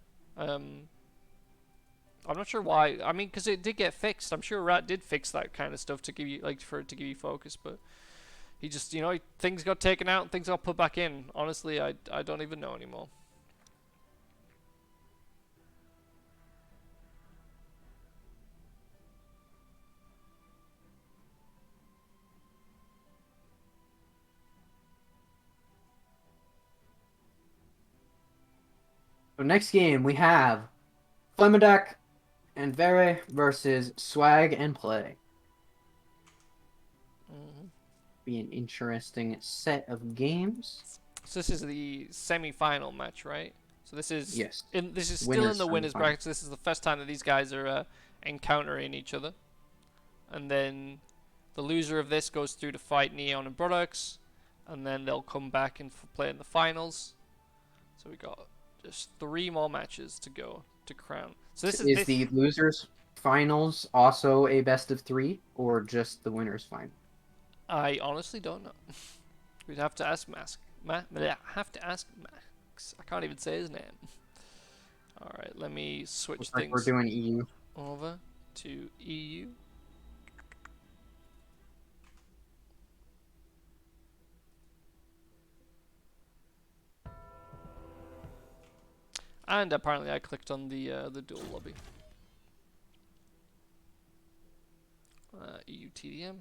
I'm not sure why. I mean, because it did get fixed. I'm sure Rat did fix that kind of stuff to give you, like, for it to give you focus, but he just, things got taken out and things got put back in. Honestly, I don't even know anymore. So next game we have Flemedak and Vere versus Swag and Play. Be an interesting set of games. So this is the semi-final match, right? So this is this is still Winners in the winners semi-final. bracket. So this is the first time that these guys are encountering each other, and then the loser of this goes through to fight Neon and Brodex, and then they'll come back and play in the finals. So we got just 3 more matches to go to crown. So this is the losers finals also a best of 3 or just the winners final? I honestly don't know. We'd have to ask Max. Have to ask Max. I can't even say his name. All right, let me switch Looks like things. we're doing EU. Over to EU. And apparently I clicked on the dual lobby. EU TDM.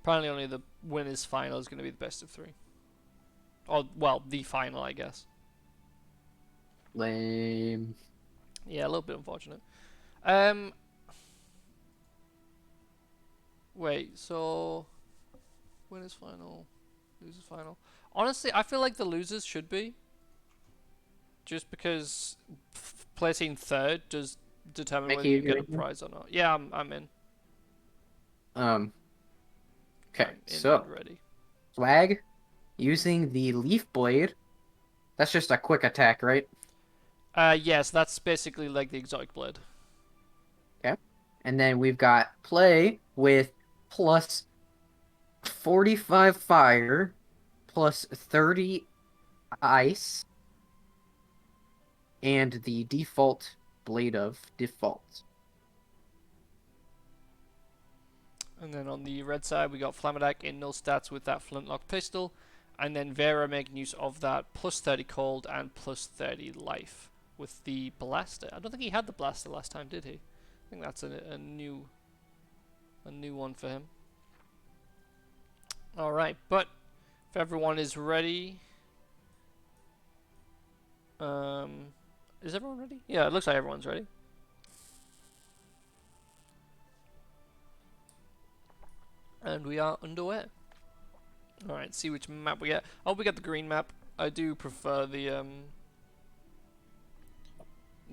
Apparently only the winners final is going to be the best of 3. Or, well, the final, I guess. Lame. Yeah, a little bit unfortunate. Wait, so winners final, losers final. Honestly, I feel like the losers should be. Just because placing 3rd does determine Mickey, whether you get a you're in? prize or not. Yeah, I'm in. Okay, I'm in so and ready. Swag using the Leaf Blade. That's just a quick attack, right? Yes, that's basically like the exotic blade. Okay. And then we've got Play with plus 45 fire, plus 30 ice, and the default Blade of Default. And then on the red side, we got Flamedak in null stats with that flintlock pistol. And then Vera making use of that plus 30 cold and plus 30 life with the blaster. I don't think he had the blaster last time, did he? I think that's a new one for him. Alright, but if everyone is ready... is everyone ready? Yeah, it looks like everyone's ready. And we are underway. Alright, see which map we get. Oh, we got the green map. I do prefer the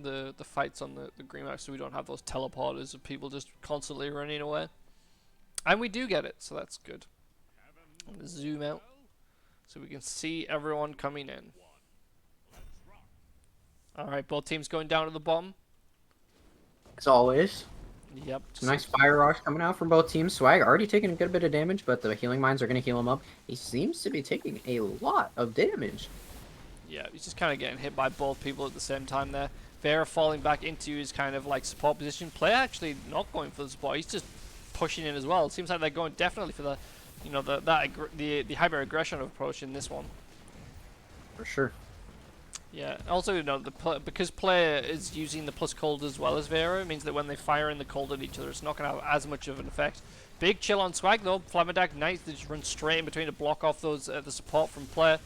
the fights on the green map, so we don't have those teleporters of people just constantly running away. And we do get it, so that's good. I'm gonna zoom out so we can see everyone coming in. Alright, both teams going down to the bottom. As always. Yep. Some nice fire rush coming out from both teams. Swag already taking a good bit of damage, but the healing mines are going to heal him up. He seems to be taking a lot of damage. Yeah, he's just kind of getting hit by both people at the same time there. Vera falling back into his kind of like support position. Player actually not going for the support. He's just pushing in as well. It seems like they're going definitely for the, you know, the hyper aggression approach in this one. For sure. Yeah. Also, you know, because player is using the plus cold as well as Vera, it means that when they fire in the cold at each other, it's not going to have as much of an effect. Big chill on Swag though. Flamadak nice. They just run straight in between to block off those the support from player.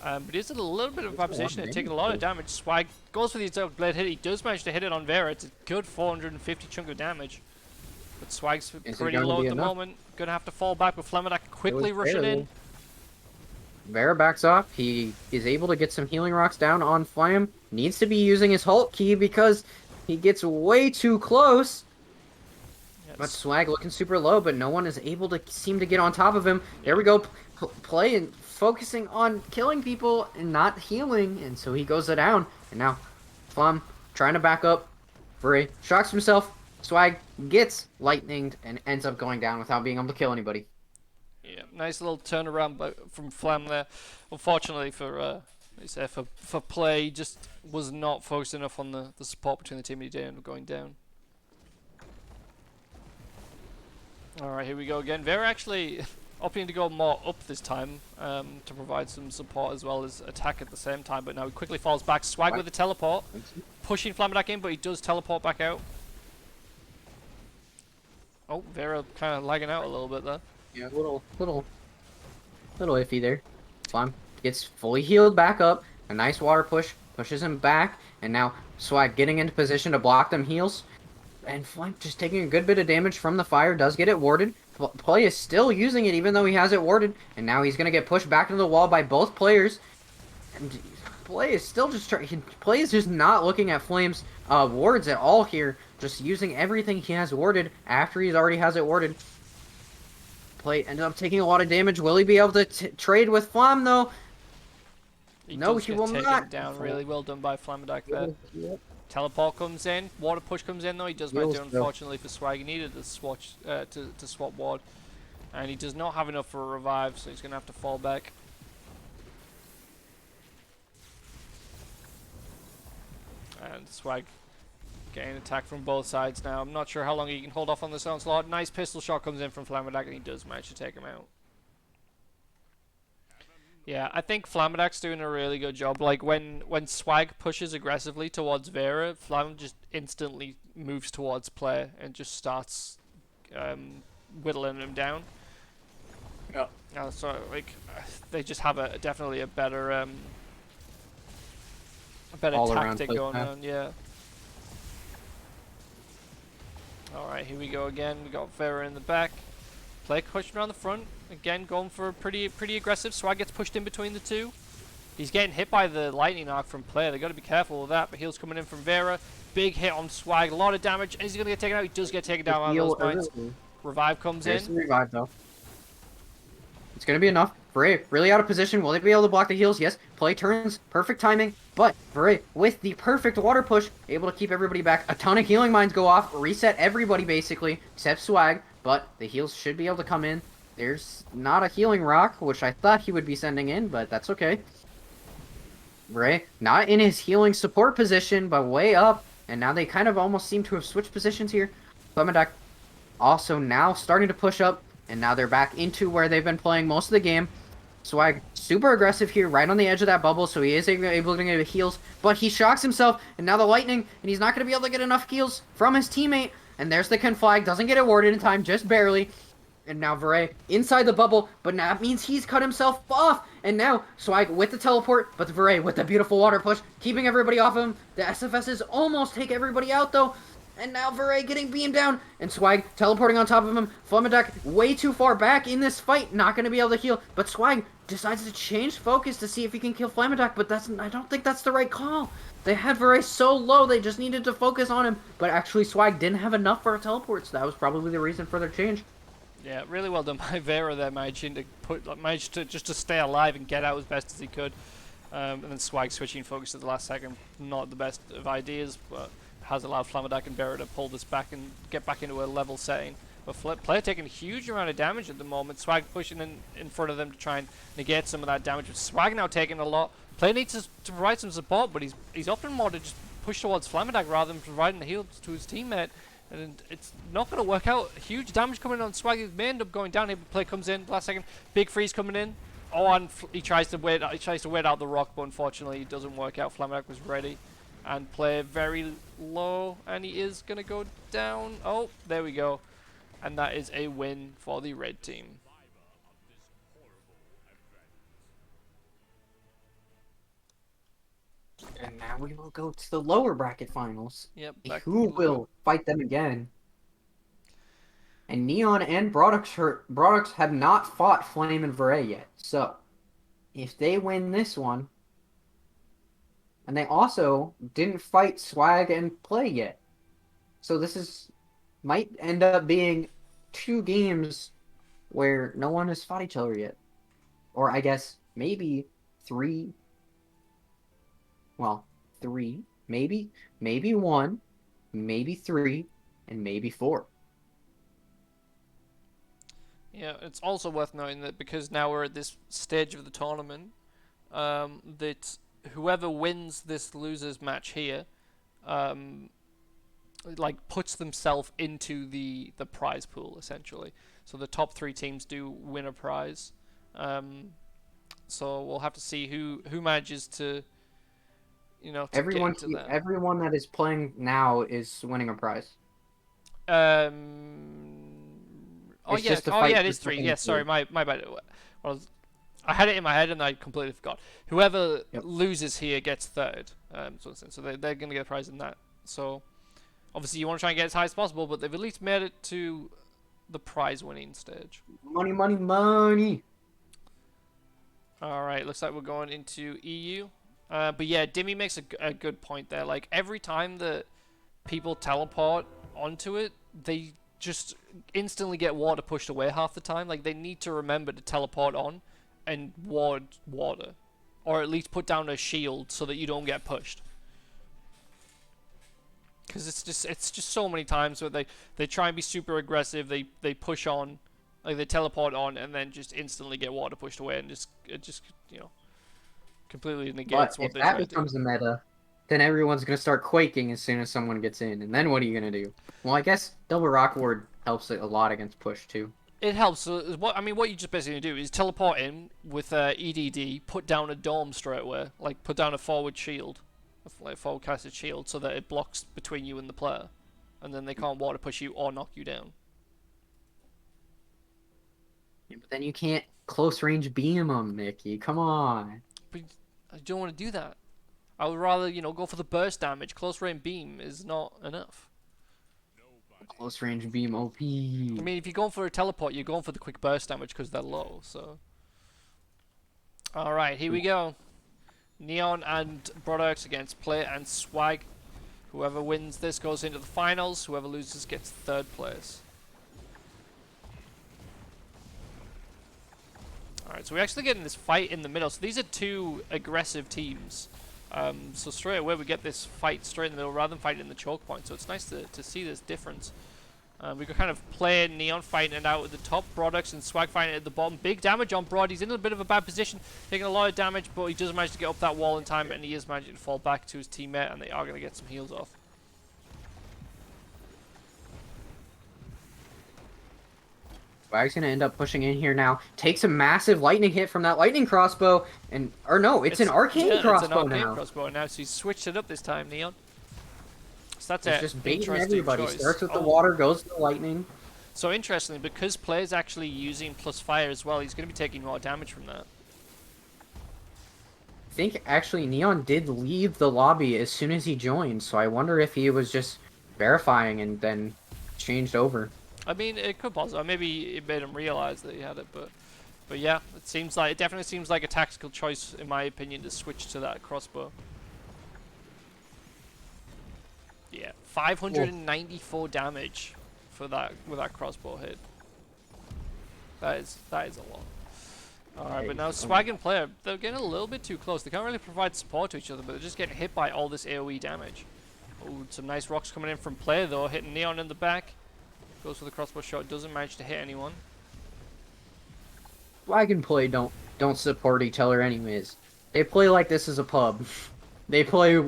But he's in a little bit of a bad position and taking a lot of damage. Swag goes for the Exotic Blade hit. He does manage to hit it on Vera. It's a good 450 chunk of damage. But Swag's pretty low at the moment. Gonna have to fall back with Flamadak quickly rushing in. Vera backs off. He is able to get some healing rocks down on Flam. Needs to be using his Hulk key because he gets way too close. Yes. But Swag looking super low, but no one is able to seem to get on top of him. There we go. Play and focusing on killing people and not healing, and so he goes down. And now Flam trying to back up. Bray shocks himself. Swag gets lightninged and ends up going down without being able to kill anybody. Yeah, nice little turnaround from Flam there. Unfortunately for play, he just was not focused enough on the support between the team. He did end up going down. Alright, here we go again. Vera actually opting to go more up this time to provide some support as well as attack at the same time, but now he quickly falls back. Swag with the teleport, pushing Flamadak in, but he does teleport back out. Oh, Vera kind of lagging out a little bit there. Yeah, a little iffy there. Flam gets fully healed back up. A nice water push pushes him back, and now Swag getting into position to block them heals. And Flam just taking a good bit of damage from the fire, does get it warded. Play is still using it even though he has it warded, and now he's gonna get pushed back into the wall by both players. And Play is still just Play is just not looking at Flame's wards at all here, just using everything he has warded after he already has it warded. Play ended up taking a lot of damage. Will he be able to trade with Flam though? No, he will not. Down really well done by Flamadak there. Yep. Teleport comes in, water push comes in though. He does manage to, unfortunately for Swag. He needed to swatch to swap ward, and he does not have enough for a revive, so he's gonna have to fall back. And Swag getting attacked from both sides now. I'm not sure how long he can hold off on this onslaught. Nice pistol shot comes in from Flamadak, and he does manage to take him out. Yeah, I think Flamadak's doing a really good job. Like, when Swag pushes aggressively towards Vera, Flam just instantly moves towards Play and just starts whittling him down. Yeah. So, like, they just have definitely a better tactic going on, yeah. Alright, here we go again. We got Vera in the back. Play pushing around the front. Again, going for a pretty aggressive. Swag gets pushed in between the two. He's getting hit by the lightning arc from Player. They got to be careful with that. But heals coming in from Vera. Big hit on Swag. A lot of damage. And he's going to get taken out. He does get taken down by those mines. Revive comes in. There's the revive, though. It's going to be enough. Bray really out of position. Will they be able to block the heals? Yes. Play turns. Perfect timing. But Bray, with the perfect water push, able to keep everybody back. A ton of healing mines go off. Reset everybody, basically, except Swag. But the heals should be able to come in. There's not a healing rock, which I thought he would be sending in, but that's okay. Bray, not in his healing support position, but way up. And now they kind of almost seem to have switched positions here. Flamadak also now starting to push up. And now they're back into where they've been playing most of the game. Swag super aggressive here, right on the edge of that bubble, so he is able to get heals. But he shocks himself, and now the lightning, and he's not going to be able to get enough heals from his teammate. And there's the conflag, doesn't get it warded in time, just barely. And now Veray inside the bubble, but now that means he's cut himself off. And now Swag with the teleport, but Veray with the beautiful water push, keeping everybody off him. The SFSs almost take everybody out though. And now Veray getting beamed down, and Swag teleporting on top of him. Flamadak way too far back in this fight, not going to be able to heal. But Swag decides to change focus to see if he can kill Flamadak, but I don't think that's the right call. They had Veray so low, they just needed to focus on him. But actually, Swag didn't have enough for a teleport, so that was probably the reason for their change. Yeah, really well done by Vera there, managing to just to stay alive and get out as best as he could. And then Swag switching focus at the last second, not the best of ideas, but has allowed Flamadak and Vera to pull this back and get back into a level setting. But Player taking a huge amount of damage at the moment. Swag pushing in front of them to try and negate some of that damage. With Swag now taking a lot. Player needs to provide some support, but he's often more to just push towards Flamadak rather than providing the heal to his teammate. And it's not going to work out. Huge damage coming in on Swag. He may end up going down here, but Player comes in last second. Big freeze coming in. Oh, and he tries to wait out the rock, but unfortunately it doesn't work out. Flamadak was ready. And Player very low, and he is going to go down. Oh, there we go. And that is a win for the red team. And now we will go to the lower bracket finals. Yep. Who will fight them again? And Neon and Brodox have not fought Flame and Veray yet. So, if they win this one, and they also didn't fight Swag and Play yet. So this might end up being 2 games where no one has fought each other yet. Or I guess maybe 3. Well, 3, maybe 1, maybe 3, and maybe 4. Yeah, it's also worth noting that because now we're at this stage of the tournament, that whoever wins this losers match here, like puts themselves into the prize pool essentially. So the top 3 teams do win a prize. So we'll have to see who manages to, to everyone get into that. Everyone that is playing now is winning a prize. Oh It's yeah, just a fight it is for 3. second Yeah, sorry, place. my bad. I had it in my head and I completely forgot. Whoever Yep. loses here gets 3rd. So they're gonna get a prize in that. So obviously you want to try and get as high as possible, but they've at least made it to the prize winning stage. Money, money, money. All right, looks like we're going into EU. But yeah, Dimmy makes a good point there. Like every time that people teleport onto it, they just instantly get water pushed away half the time. Like they need to remember to teleport on and ward water, or at least put down a shield so that you don't get pushed. Because it's just so many times where they try and be super aggressive. They push on, like they teleport on, and then just instantly get water pushed away, and it just completely negates But what if they that try to do. becomes the meta, then everyone's gonna start quaking as soon as someone gets in, and then what are you gonna do? Well, I guess double rock ward helps it a lot against push too. It helps. So what you just basically do is teleport in with EDD, put down a dome straight away, like put down a forward shield, like forward casted shield, so that it blocks between you and the player, and then they can't water push you or knock you down. Yeah, but then you can't close range beam them, Mickey. Come on. But I don't want to do that. I would rather go for the burst damage. Close range beam is not enough. Close range beam OP. I mean, if you're going for a teleport, you're going for the quick burst damage because they're low. So, all right, here we go. Neon and Brodox against Play and Swag. Whoever wins this goes into the finals. Whoever loses gets 3rd place. Alright, so we're actually getting this fight in the middle. So these are 2 aggressive teams. So straight away we get this fight straight in the middle rather than fighting in the choke point. So it's nice to see this difference. We could kind of play Neon fighting it out at the top, Brodox and Swag fighting it at the bottom. Big damage on Broad. He's in a bit of a bad position, taking a lot of damage, but he does manage to get up that wall in time, and he is managing to fall back to his teammate, and they are going to get some heals off. Swag's gonna end up pushing in here now. Takes a massive lightning hit from that lightning crossbow, or no, it's an arcane crossbow it's an arcane now. crossbow now, so he's switched it up this time, Neon. So that's It's just baiting everybody. Starts with the water, goes to the lightning. So interestingly, because Play's actually using plus fire as well, he's going to be taking more damage from that. I think actually Neon did leave the lobby as soon as he joined, so I wonder if he was just verifying and then changed over. I mean, it could possibly. Maybe it made him realize that he had it, but yeah, it definitely seems like a tactical choice, in my opinion, to switch to that crossbow. Yeah, 594 damage for that with that crossbow hit. That is a lot. Alright, but now Swag and Player, they're getting a little bit too close. They can't really provide support to each other, but they're just getting hit by all this AoE damage. Oh, some nice rocks coming in from Player though, hitting Neon in the back. Goes for the crossbow shot, doesn't manage to hit anyone. Flag and Play don't support each other anyways. They play like this is a pub. They play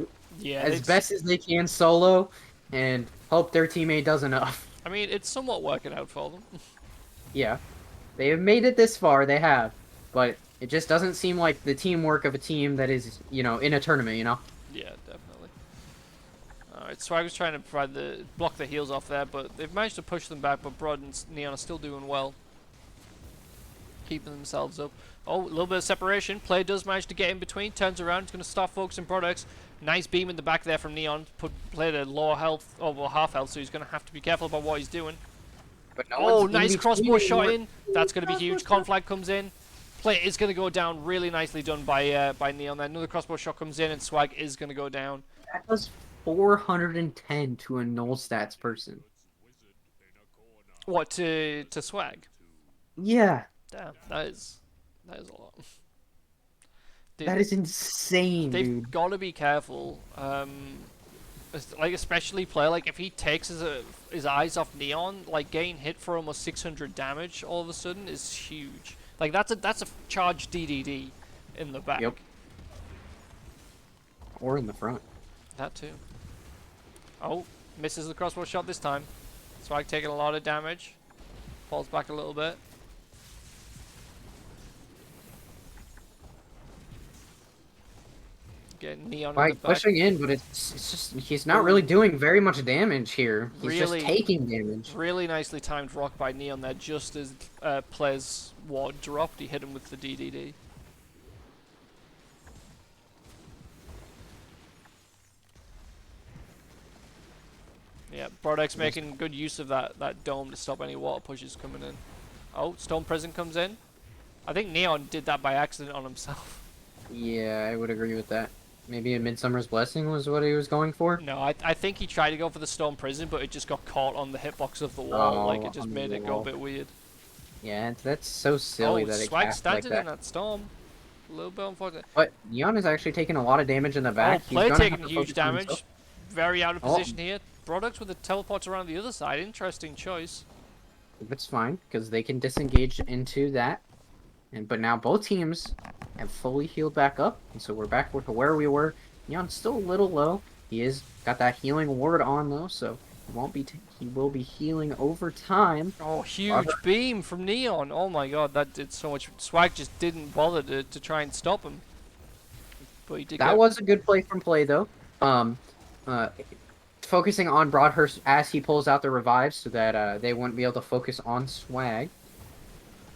as best as they can solo and hope their teammate does enough. I mean, it's somewhat working out for them. Yeah. They have made it this far, they have. But it just doesn't seem like the teamwork of a team that is, you know, in a tournament, you know? Yeah, definitely. Alright, Swag was trying to block the heals off there, but they've managed to push them back, but Broad and Neon are still doing well. Keeping themselves up. Oh, a little bit of separation. Play does manage to get in between, turns around, he's going to start focusing products. Nice beam in the back there from Neon. Put Play to lower health, oh, well, half health, so he's going to have to be careful about what he's doing. But no Oh, nice crossbow shot in. That's going to be huge. Conflag comes in. Play is going to go down. Really nicely done by Neon there. Another crossbow shot comes in, and Swag is going to go down. That does 410 to a null stats person. What, to Swag? Yeah. Damn, that is a lot. That is insane, They've dude. got to be careful. Like, especially Play, like, if he takes his eyes off Neon, like, getting hit for almost 600 damage all of a sudden is huge. Like, that's a charged DDD in the back. Yep. Or in the front. That too. Oh, misses the crossbow shot this time. Swag taking a lot of damage. Falls back a little bit. Getting Neon in the back. Pushing in, but it's just he's not really doing very much damage here. He's just taking damage. Really nicely timed rock by Neon there, just as Play's ward dropped. He hit him with the DDD. Yeah, Brodek's making good use of that dome to stop any water pushes coming in. Oh, Stone Prison comes in. I think Neon did that by accident on himself. Yeah, I would agree with that. Maybe a Midsummer's Blessing was what he was going for? No, I think he tried to go for the Stone Prison, but it just got caught on the hitbox of the wall. Like, it just made it go a bit weird. Yeah, that's so silly that it Swag cast like standing that. in that storm. A little bit unfortunate. But Neon is actually taking a lot of damage in the back. Oh, Play taking huge damage. Very out of position here. Products with the teleports around the other side. Interesting choice. It's fine, because they can disengage into that. But now both teams have fully healed back up, and so we're back to where we were. Neon's still a little low. He is got that healing ward on though, so he will be healing over time. Oh, huge beam from Neon! Oh my God, that did so much. Swag just didn't bother to try and stop him. But he did. That was a good play from Play though. Focusing on Broadhurst as he pulls out the revives, so that they wouldn't be able to focus on Swag.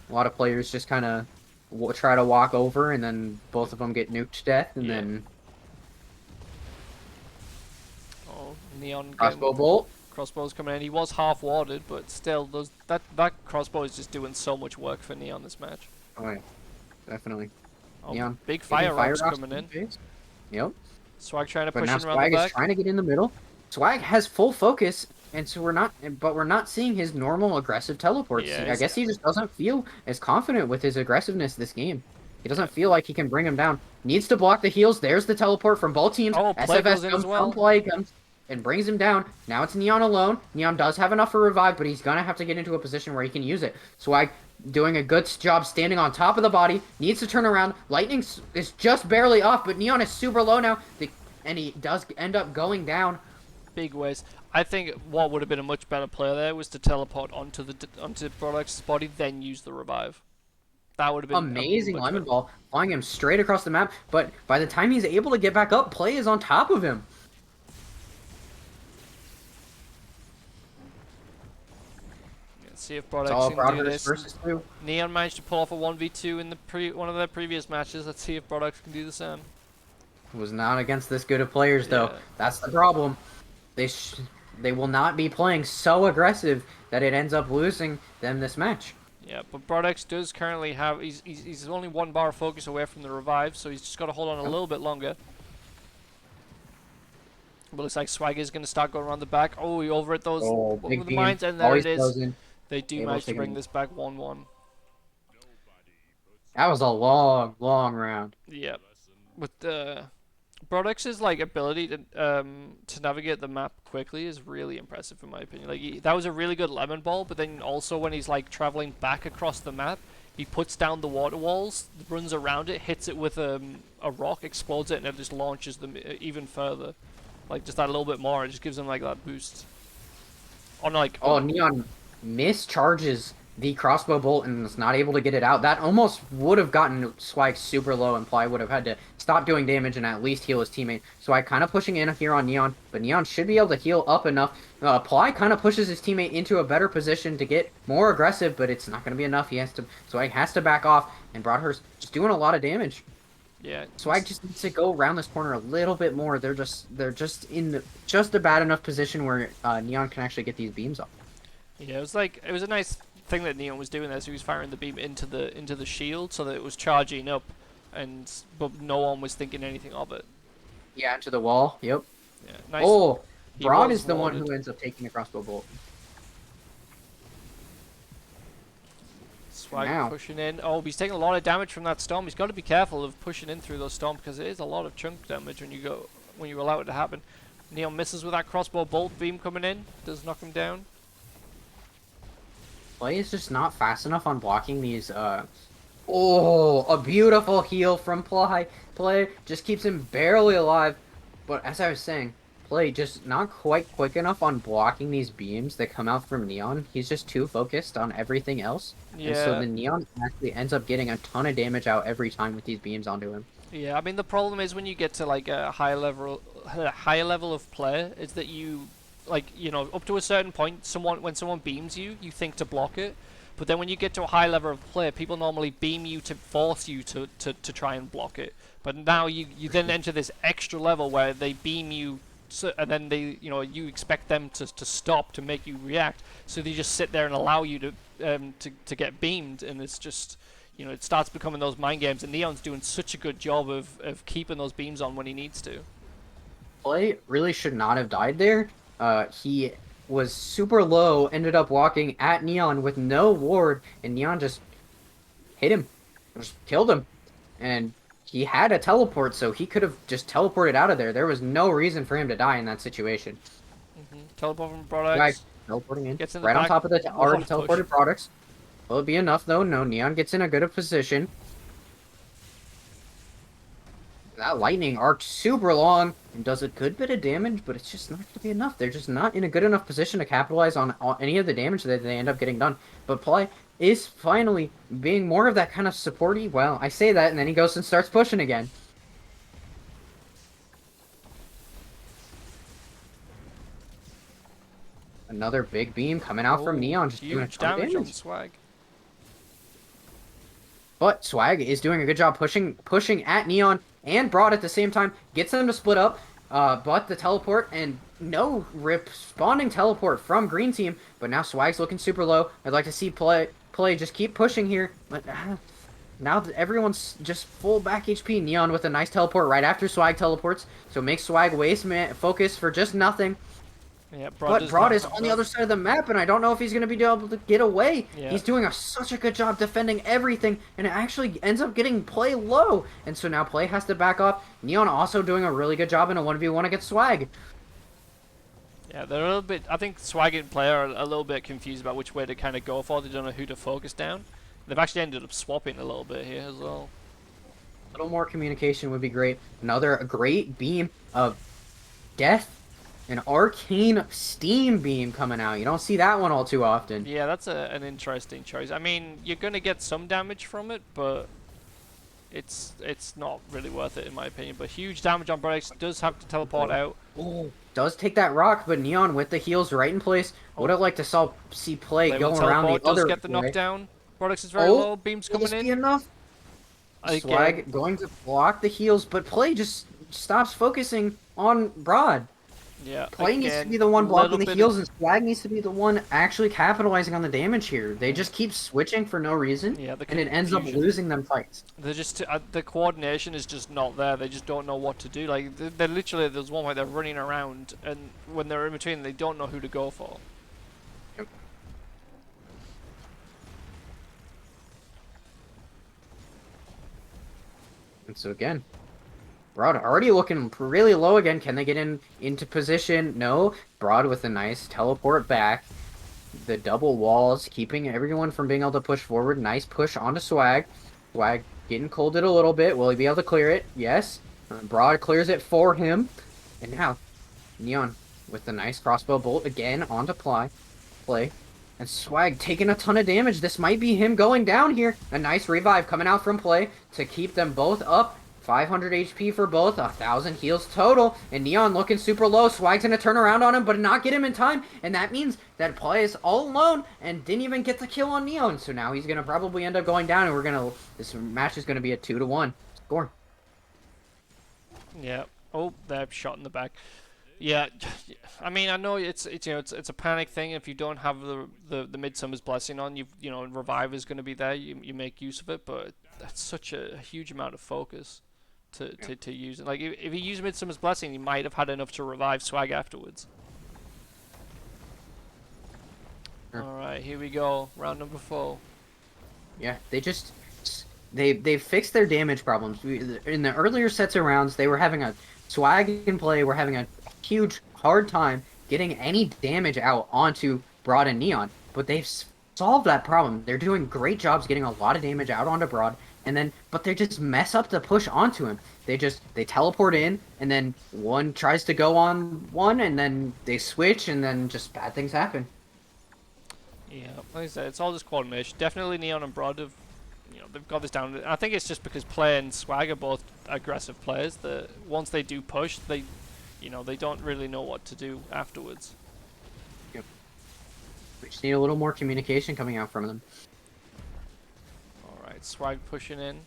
A lot of players just kind of try to walk over, and then both of them get nuked to death, and then... Oh, Neon crossbow bolt. Crossbow's coming in. He was half warded, but still, that crossbow is just doing so much work for Neon this match. Oh yeah, definitely. Oh, Neon. big fire rocks coming in. Face. Yep. Swag trying to but push now in around Swag the back. is trying to get in the middle. Swag has full focus, and so we're not seeing his normal aggressive teleports. Yeah, I guess he just doesn't feel as confident with his aggressiveness this game. He doesn't feel like he can bring him down. Needs to block the heals. There's the teleport from both teams. Oh, Play goes SFS in comes as well. from Play, comes and brings him down. Now it's Neon alone. Neon does have enough for revive, but he's gonna have to get into a position where he can use it. Swag doing a good job standing on top of the body. Needs to turn around. Lightning is just barely off, but Neon is super low now. And he does end up going down. Big ways. I think what would have been a much better play there was to teleport onto Brodek's body, then use the revive. That would have been amazing. Lemon ball, flying him straight across the map. But by the time he's able to get back up, Play is on top of him. Let's see if Brodek can do this. Versus two. Neon managed to pull off a 1v2 in one of their previous matches. Let's see if Brodek can do the same. Was not against this good of players though. Yeah. That's the problem. they will not be playing so aggressive that it ends up losing them this match. Yeah, but Brodex does currently have... He's only 1 bar of focus away from the revive, so he's just got to hold on a little bit longer. But looks like Swag is going to start going around the back. Oh, he over at those Big with the beam. mines, and there Always it is. frozen. They do Able manage to to bring get- this back 1-1. That was a long, long round. Yeah. With Brodex's like ability to navigate the map quickly is really impressive in my opinion. Like that was a really good lemon ball, but then also when he's like traveling back across the map, he puts down the water walls, runs around it, hits it with a rock, explodes it, and it just launches them even further. Like just that little bit more, it just gives them like that boost. On like Neon mischarges the crossbow bolt and is not able to get it out. That almost would have gotten Swag super low, and Ply would have had to stop doing damage and at least heal his teammate. Swag kind of pushing in here on Neon, but Neon should be able to heal up enough. Ply kind of pushes his teammate into a better position to get more aggressive, but it's not going to be enough. Swag has to back off, and Broadhurst just doing a lot of damage. Yeah. Swag just needs to go around this corner a little bit more. They're just in just a bad enough position where Neon can actually get these beams off. Yeah, it was a nice thing that Neon was doing there. So he was firing the beam into the shield so that it was charging up, but no one was thinking anything of it. Yeah, into the wall. Yep. Yeah. Nice. Oh, He Broad was is the one warded. who ends up taking the crossbow bolt. Swag Now. pushing in. Oh, he's taking a lot of damage from that storm. He's got to be careful of pushing in through those storms because it is a lot of chunk damage when you allow it to happen. Neon misses with that crossbow bolt beam coming in. Does knock him down. Play is just not fast enough on blocking these. Oh, a beautiful heal from Play. Play just keeps him barely alive. But as I was saying, Play just not quite quick enough on blocking these beams that come out from Neon. He's just too focused on everything else. Yeah. And so the Neon actually ends up getting a ton of damage out every time with these beams onto him. Yeah, I mean the problem is when you get to like a higher level of play is that you up to a certain point when someone beams you, you think to block it. But then when you get to a high level of play, people normally beam you to force you to try and block it. But now you then enter this extra level where they beam you and then you expect them to stop to make you react. So they just sit there and allow you to get beamed, and it's just it starts becoming those mind games. And Neon's doing such a good job of keeping those beams on when he needs to. Play really should not have died there. He was super low, ended up walking at Neon with no ward, and Neon just hit him, just killed him. And he had a teleport, so he could have just teleported out of there. There was no reason for him to die in that situation. Teleport from products. Guys, teleporting in, Gets in the right on back. top of the already Push. teleported products. Will it be enough, though? No, Neon gets in a good position. That lightning arc super long and does a good bit of damage, but it's just not going to be enough. They're just not in a good enough position to capitalize on any of the damage that they end up getting done. But Play is finally being more of that kind of supporty. Well, I say that, and then he goes and starts pushing again. Another big beam coming out from Neon, just doing a Huge ton of damage on damage. Swag. But Swag is doing a good job pushing at Neon and Broad at the same time. Gets them to split up, but the teleport and no responding teleport from Green Team. But now Swag's looking super low. I'd like to see play just keep pushing here. But now that everyone's just full back HP. Neon with a nice teleport right after Swag teleports. So makes Swag waste focus for just nothing. Yeah, But Broad is on the other side of the map, and I don't know if he's going to be able to get away. Yeah. He's doing such a good job defending everything, and it actually ends up getting Play low. And so now Play has to back off. Neon also doing a really good job in a 1v1 against Swag. Yeah, they're a little bit. I think Swag and Play are a little bit confused about which way to kind of go for. They don't know who to focus down. They've actually ended up swapping a little bit here as well. A little more communication would be great. Another great beam of death. An arcane steam beam coming out. You don't see that one all too often. Yeah, that's an interesting choice. I mean, you're going to get some damage from it, but it's not really worth it in my opinion. But huge damage on Brodex. Does have to teleport out. Oh, does take that rock, but Neon with the heals right in place. Would have liked to see Play Play will going around the teleport, other does get the way. knockdown. Brodex is very Oh, low. Beams Will coming this be in. enough? Again. Swag going to block the heals, but Play just stops focusing on Broad. Yeah, Play needs to again, be the one blocking little the bit heals, and Swag needs to be the one actually capitalizing on the damage here. They Mm. just keep switching for no reason, Yeah, the and it ends up confusion. losing them fights. They're just the coordination is just not there. They just don't know what to do. Like they're literally there's one where they're running around, and when they're in between, they don't know who to go for. Yep. And so again, Broad already looking really low again. Can they get into position? No. Broad with a nice teleport back. The double walls, keeping everyone from being able to push forward. Nice push onto Swag. Swag getting colded a little bit. Will he be able to clear it? Yes. Broad clears it for him. And now, Neon with the nice crossbow bolt again onto play. And Swag taking a ton of damage. This might be him going down here. A nice revive coming out from play to keep them both up. 500 HP for both, 1,000 heals total, and Neon looking super low. Swag's gonna turn around on him, but not get him in time, and that means that Play is all alone and didn't even get the kill on Neon. So now he's gonna probably end up going down, and this match is gonna be a 2-1 score. Yeah. Oh, they're shot in the back. Yeah, I mean, I know it's a panic thing. If you don't have the Midsummer's Blessing on, Revive is going to be there. You make use of it, but that's such a huge amount of focus to use it. Like if he used Midsummer's Blessing, he might have had enough to revive Swag afterwards. Sure. All right, here we go, round number 4. Yeah, they fixed their damage problems. In the earlier sets of rounds, they were having a Swag in play. We're having a huge hard time getting any damage out onto Broad and Neon, but they've solved that problem. They're doing great jobs getting a lot of damage out onto Broad, but they just mess up the push onto him. They teleport in, and then one tries to go on one, and then they switch, and then just bad things happen. Yeah, like I said, it's all just coordination. Definitely Neon and Broad have, they've got this down. I think it's just because Play and Swag are both aggressive players that once they do push, they don't really know what to do afterwards. Yep. We just need a little more communication coming out from them. Alright, Swag pushing in.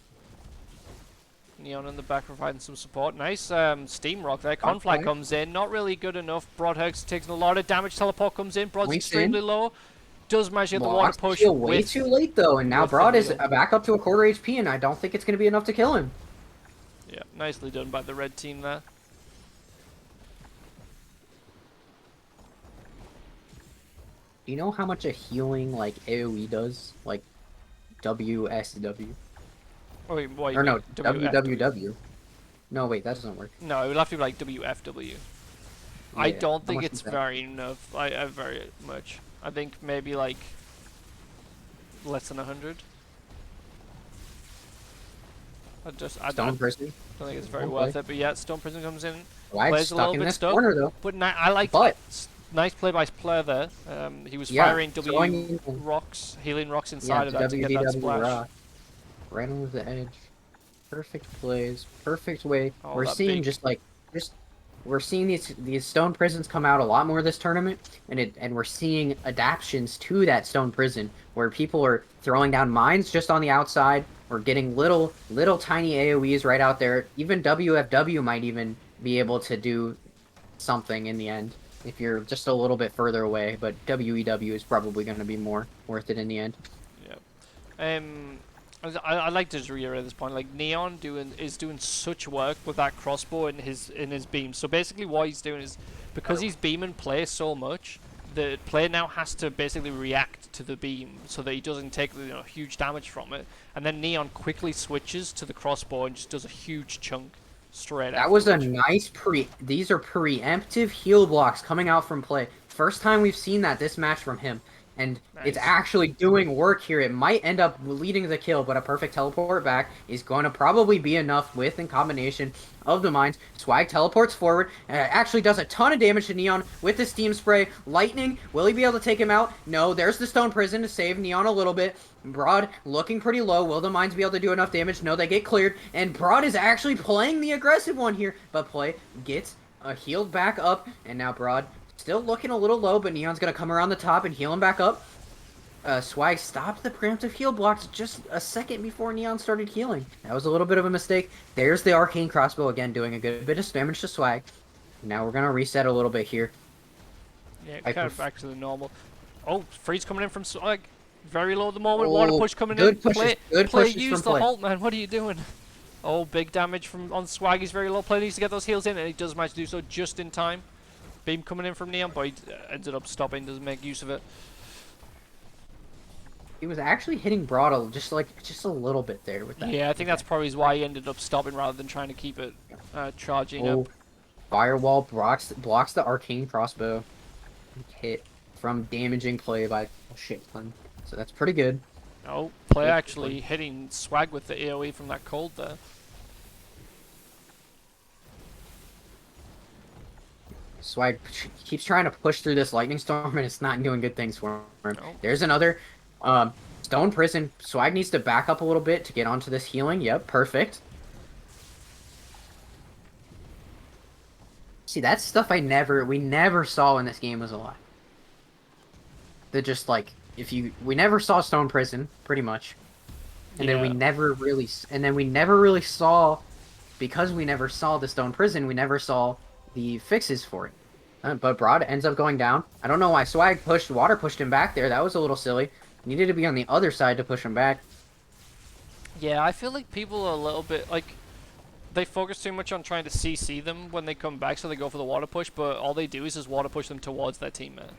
Neon in the back providing some support. Nice Steam Rock there. Conflict Okay. comes in. Not really good enough. Broadhurst takes a lot of damage. Teleport comes in. Broad's Winks extremely in. low. Does manage to get the water Lost push heal way with... too late though, and now with the Broad is needle. back up to a quarter HP, and I don't think it's going to be enough to kill him. Yeah, nicely done by the red team there. Do you know how much a healing like AoE does? Like WSW. Oh, wait, what, you Or no, mean WWW. No, wait, that doesn't work. No, it would have to be like WFW. I Yeah, don't how think much it's is that? very enough. Very much. I think maybe like less than 100. I Stone don't Prison. think it's very One worth play. it. But yeah, Stone Prison comes in. Swag Plays a stuck little in bit this stuck. corner though. But I like But nice play by player there. He was Yeah, firing throwing rocks, healing rocks yeah, inside of that to get that WDW splash. rock. Right on the edge. Perfect plays. Perfect way. Oh, We're that seeing big- we're seeing these stone prisons come out a lot more this tournament, and we're seeing adaptations to that stone prison where people are throwing down mines just on the outside or getting little tiny AoEs right out there. Even WFW might even be able to do something in the end if you're just a little bit further away, but WEW is probably going to be more worth it in the end. Yeah. I'd like to just reiterate this point. Like Neon is doing such work with that crossbow in his beam. So basically, what he's doing is because he's beaming Play so much, the player now has to basically react to the beam so that he doesn't take huge damage from it. And then Neon quickly switches to the crossbow and just does a huge chunk straight. That was a afterwards. nice These are preemptive heal blocks coming out from Play. First time we've seen this match from him. And it's Nice. actually doing work here. It might end up leading to the kill, but a perfect teleport back is going to probably be enough in combination of the mines. Swag teleports forward, actually does a ton of damage to Neon with the steam spray. Lightning, will he be able to take him out? No, there's the stone prison to save Neon a little bit. Broad looking pretty low. Will the mines be able to do enough damage? No, they get cleared. And Broad is actually playing the aggressive one here, but Play gets healed back up, and now Broad still looking a little low, but Neon's going to come around the top and heal him back up. Swag stopped the preemptive heal blocks just a second before Neon started healing. That was a little bit of a mistake. There's the arcane crossbow again doing a good bit of damage to Swag. Now we're gonna reset a little bit here. Yeah, I kind of pref- back to the normal. Oh, freeze coming in from Swag. Very low at the moment. Water Oh, push coming in. good Play, pushes use from the play. halt, man. What are you doing? Oh, big damage from on Swag. He's very low. Play needs to get those heals in, and he does manage to do so just in time. Beam coming in from Neon, but he ended up stopping. Doesn't make use of it. He was actually hitting Broad just a little bit there with that. Yeah, I think that's probably why he ended up stopping rather than trying to keep it charging Oh, up. Firewall blocks the arcane crossbow hit from damaging play by a shit ton. So that's pretty good. Oh, play Good actually play. hitting Swag with the AoE from that cold there. Swag keeps trying to push through this lightning storm, and it's not doing good things for him. Oh. There's another stone prison. Swag needs to back up a little bit to get onto this healing. Yep, perfect. See, that's stuff we never saw when this game was alive. That just like we never saw stone prison pretty much, and then we Yeah. never really saw, because we never saw the stone prison, we never saw the fixes for it. But Broad ends up going down. I don't know why Swag water pushed him back there. That was a little silly. Needed to be on the other side to push him back. Yeah, I feel like people are a little bit like they focus too much on trying to CC them when they come back, so they go for the water push. But all they do is just water push them towards their teammate.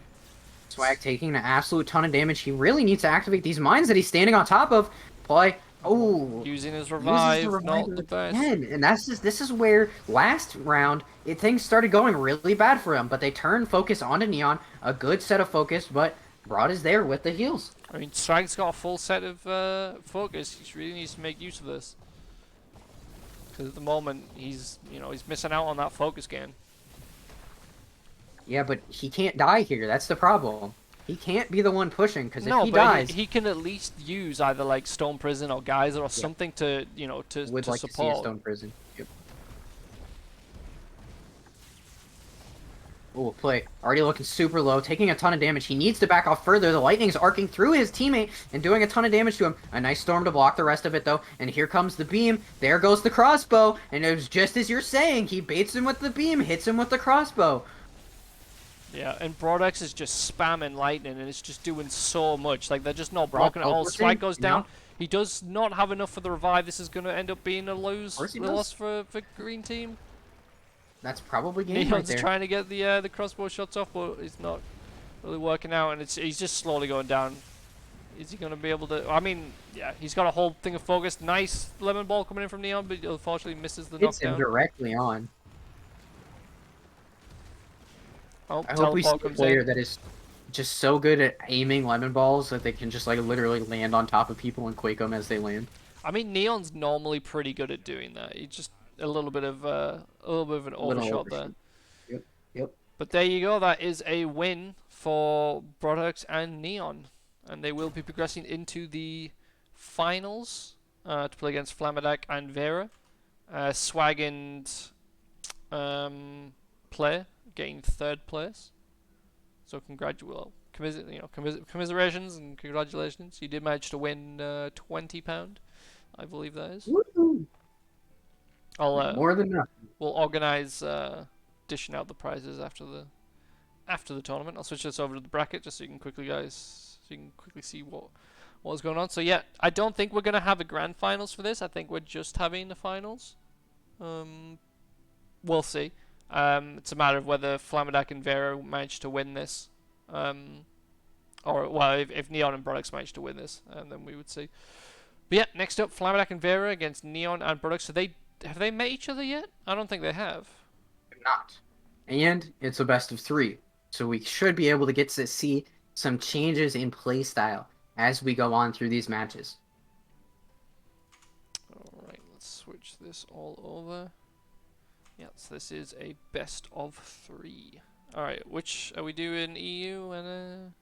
Swag taking an absolute ton of damage. He really needs to activate these mines that he's standing on top of. Play. Oh, Using his uses revive, the not revive the best. again, and this is where last round things started going really bad for him. But they turned focus onto Neon, a good set of focus. But Broad is there with the heals. I mean, Swag's got a full set of focus. He really needs to make use of this. Because at the moment, he's missing out on that focus gain. Yeah, but he can't die here. That's the problem. He can't be the one pushing, because if No, he but dies, he can at least use either like Stone Prison or Geyser or something to would to like to see a support. stone prison. Yep. Oh, play. Already looking super low, taking a ton of damage. He needs to back off further. The lightning's arcing through his teammate and doing a ton of damage to him. A nice storm to block the rest of it, though. And here comes the beam. There goes the crossbow. And it was just as you're saying. He baits him with the beam, hits him with the crossbow. Yeah, and Broadex is just spamming lightning, and it's just doing so much. Like, they're just not broken at all. Forcing? Swag goes down. No. He does not have enough for the revive. This is going to end up being a course he loss does. for green team. That's probably game right Neon's there. trying to get the crossbow shots off, but it's not really working out, and he's just slowly going down. Is he going to be able to... I mean, yeah, he's got a whole thing of focus. Nice lemon ball coming in from Neon, but unfortunately misses the Hits him knockdown. directly on. Oh, I hope we see teleport a comes player in. that is just so good at aiming lemon balls that they can just like literally land on top of people and quake them as they land. I mean, Neon's normally pretty good at doing that. He's just a little bit of an Little overshot there. overshoot. Yep. Yep. But there you go. That is a win for Brodex and Neon, and they will be progressing into the finals to play against Flamadak and Vera. Swag and Play getting third place. So commiserations and congratulations. You did manage to win £20, I believe that is. Woo-hoo. More than enough. We'll organise dishing out the prizes after the tournament. I'll switch this over to the bracket just so you can quickly see what's going on. So yeah, I don't think we're gonna have a grand finals for this. I think we're just having the finals. We'll see. It's a matter of whether Flamadak and Vera manage to win this. Or well, if Neon and Brodex manage to win this, then we would see. But yeah, next up, Flamadak and Vera against Neon and Brodex. So have they met each other yet? I don't think they have. Not. And it's a best of 3. So we should be able to get to see some changes in play style as we go on through these matches. Alright, let's switch this all over. Yes, this is a best of 3. Alright, which are we doing? EU and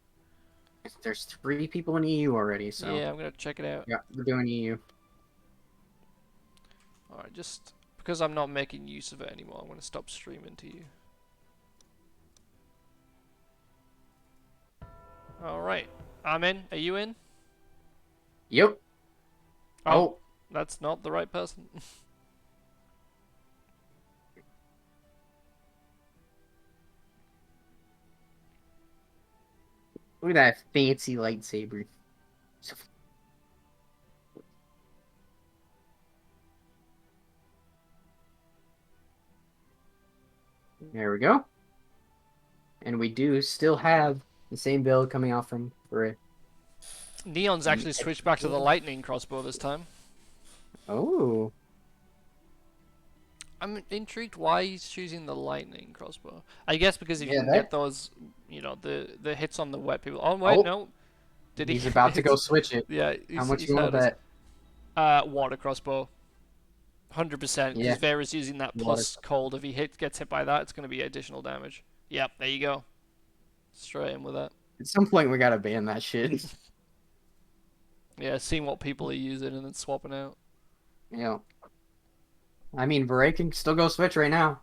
There's 3 people in EU already, so yeah, I'm gonna check it out. yeah, we're doing EU. Alright, just because I'm not making use of it anymore, I'm gonna stop streaming to you. Alright, I'm in. Are you in? Yep. Oh, that's not the right person. Look at that fancy lightsaber. So there we go. And we do still have the same build coming out from Ray. Neon's actually switched back to the lightning crossbow this time. Oh. I'm intrigued why he's choosing the lightning crossbow. I guess because if you Yeah, can that- get those, you know, the hits on the wet people. Oh wait, Oh. no. Did he? He's about to go switch it. Yeah. How much he's you want to heard us. bet? Water crossbow. 100%. Yeah. Because Vera's using that Water. plus cold. If he gets hit by that, it's going to be additional damage. Yep, there you go. Straight in with that. At some point, we gotta ban that shit. Yeah, seeing what people are using and then swapping out. Yeah. I mean, Beret can still go switch right now.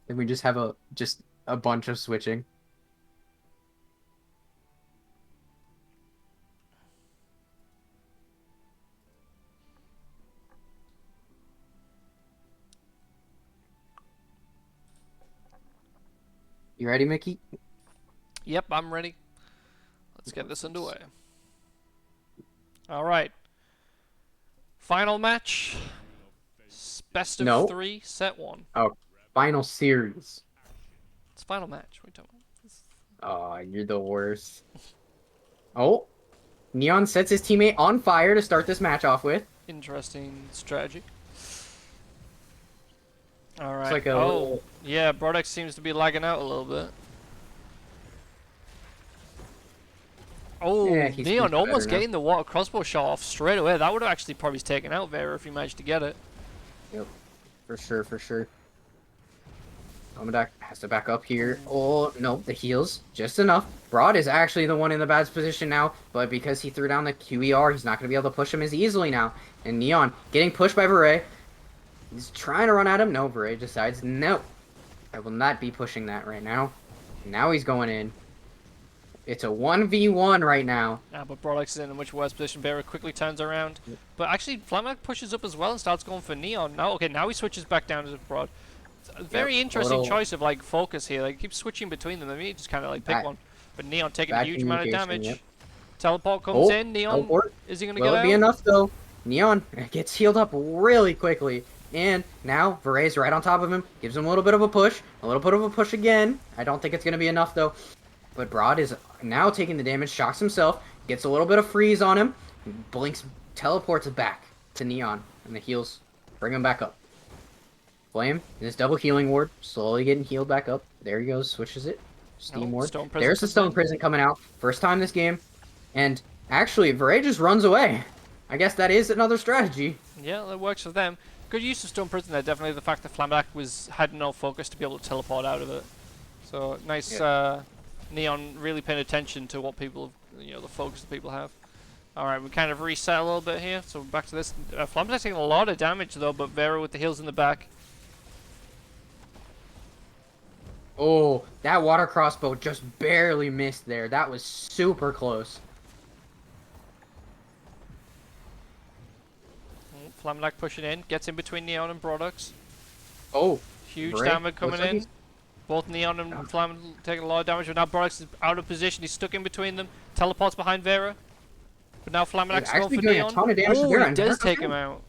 Then we just have a bunch of switching. You ready, Mickey? Yep, I'm ready. Let's get this underway. All right. Final match. Best of No. 3, set 1. Final series. It's final match. What are you talking about? Oh, you're the worst. Oh, Neon sets his teammate on fire to start this match off with. Interesting strategy. All right. It's like a oh, little- yeah. Brodex seems to be lagging out a little bit. Oh, Yeah, he's Neon better almost now. getting the water crossbow shot off straight away. That would have actually probably taken out Vera if he managed to get it. Yep, for sure, for sure. Omedak has to back up here. Oh, no, the heals. Just enough. Broad is actually the one in the bad position now, but because he threw down the QER, he's not going to be able to push him as easily now. And Neon getting pushed by Beret. He's trying to run at him. No, Beret decides, no. I will not be pushing that right now. Now he's going in. It's a 1v1 right now. Yeah, but Brodex is in a much worse position. Vera quickly turns around. But actually, Flamak pushes up as well and starts going for Neon. Now, okay, now he switches back down to Broad. It's a very interesting little- choice of, like, focus here. Like, keeps switching between them. I mean, just kind of, like, pick Back- one. But Neon taking a back huge amount of communication, damage. yep. Teleport comes Oh, in. Neon, teleport. is he going to Will get it out? be enough, though? Neon gets healed up really quickly. And now, Veret's right on top of him. Gives him a little bit of a push. A little bit of a push again. I don't think it's going to be enough, though. But Broad is now taking the damage. Shocks himself. Gets a little bit of freeze on him. Blinks, teleports back to Neon. And the heals bring him back up. Flame in his double healing ward. Slowly getting healed back up. There he goes. Switches it. Steam ward. Stone Prison There's the comes Stone in. Prison coming out. First time this game. And actually, Veret just runs away. I guess that is another strategy. Yeah, that works for them. Good use of Stone Prison there. Definitely the fact that Flamak had no focus to be able to teleport out of it. So nice. Neon really paying attention to what people, the focus that people have. All right, we kind of reset a little bit here. So back to this. Flamak's taking a lot of damage though, but Vera with the heals in the back. Oh, that water crossbow just barely missed there. That was super close. Flamak pushing in, gets in between Neon and Brodex. Oh, Huge Beret damage coming looks like in. he's- Both Neon and Flam taking a lot of damage, but now Brodex is out of position. He's stuck in between them. Teleports behind Vera. But now Flamak's going actually for doing a Neon. ton of damage to Oh, Vera, he and does Vera's take okay. him out.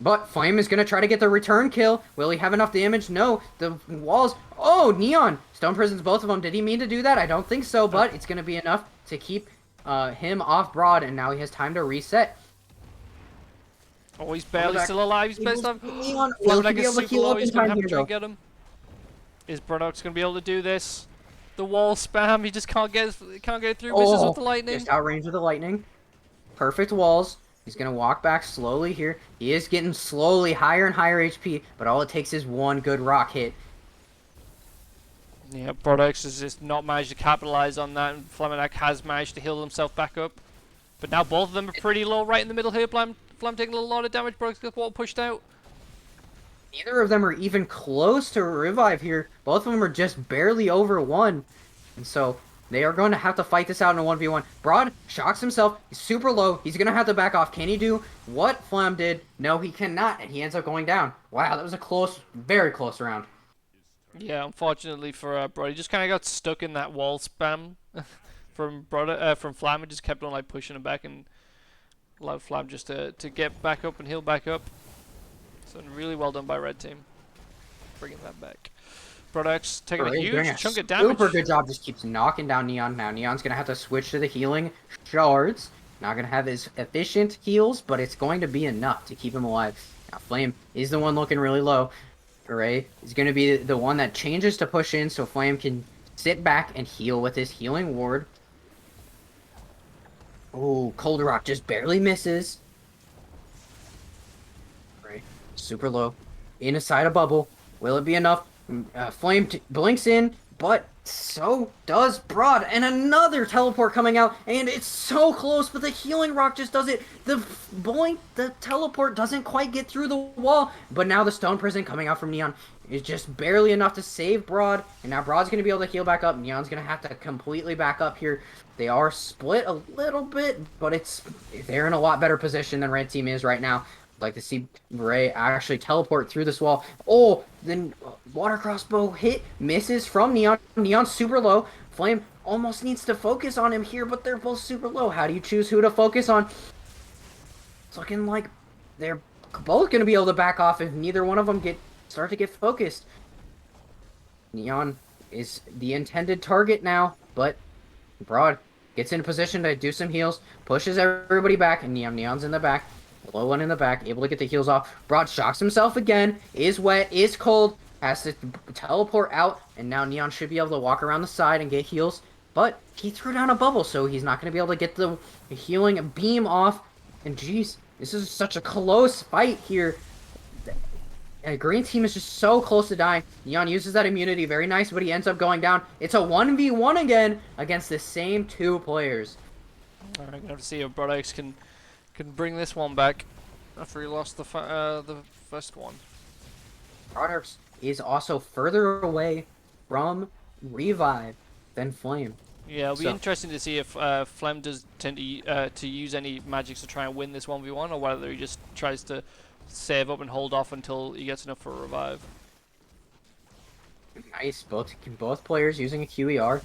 But Flame is going to try to get the return kill. Will he have enough damage? No. The walls. Oh, Neon. Stone Prisons, both of them. Did he mean to do that? I don't think so, but it's going to be enough to keep him off Broad, and now he has time to reset. Oh, he's barely Flamak still alive. He's best of. Neon, will he Flamak be is able to super heal low. up He's in going to time have to here, try and though? get him. Is Brodex going to be able to do this? The wall spam. He just can't get it through. Misses with the lightning. Just outrange with the lightning. Perfect walls. He's going to walk back slowly here. He is getting slowly higher and higher HP, but all it takes is one good rock hit. Yeah, Brodex has just not managed to capitalize on that, and Flamak has managed to heal himself back up. But now both of them are pretty low right in the middle here. Flam taking a lot of damage. Brodex gets wall pushed out. Neither of them are even close to a revive here. Both of them are just barely over one. And so they are going to have to fight this out in a 1v1. Broad shocks himself. He's super low. He's going to have to back off. Can he do what Flam did? No, he cannot. And he ends up going down. Wow, that was a close, very close round. Yeah, unfortunately for Brody, just kind of got stuck in that wall spam from Flam, and just kept on like pushing him back and allowed Flam just to get back up and heal back up. So really well done by red team, bringing that back. Brodex taking a Doing huge a chunk of damage. super good job, just keeps knocking down Neon. Now Neon's gonna have to switch to the healing shards. Not gonna have as efficient heals, but it's going to be enough to keep him alive. Now Flame is the one looking really low. Hooray is gonna be the one that changes to push in, so Flame can sit back and heal with his healing ward. Oh, Cold Rock just barely misses. Right, super low, inside a bubble. Will it be enough? Flame blinks in, but so does Broad, and another teleport coming out, and it's so close, but the healing rock just does it. The teleport doesn't quite get through the wall, but now the stone prison coming out from Neon is just barely enough to save Broad, and now Broad's gonna be able to heal back up. Neon's gonna have to completely back up here. They are split a little bit, but they're in a lot better position than Red Team is right now. Like to see Ray actually teleport through this wall. Oh, then water crossbow hit, misses from Neon. Neon's super low. Flame almost needs to focus on him here, but they're both super low. How do you choose who to focus on? It's looking like they're both going to be able to back off if neither one of them start to get focused. Neon is the intended target now, but Broad gets in a position to do some heals, pushes everybody back, and Neon's in the back. Low one in the back, able to get the heals off. Broad shocks himself again, is wet, is cold, has to teleport out, and now Neon should be able to walk around the side and get heals, but he threw down a bubble, so he's not going to be able to get the healing beam off, and jeez, this is such a close fight here. The green team is just so close to dying. Neon uses that immunity, very nice, but he ends up going down. It's a 1v1 again against the same two players. Alright, gonna have to see if Brodex can bring this one back after he lost the first one. Brodex is also further away from Revive than Flame. Yeah, it'll be interesting to see if Flem does tend to use any magics to try and win this 1v1, or whether he just tries to save up and hold off until he gets enough for a revive. Nice, both players using a QER.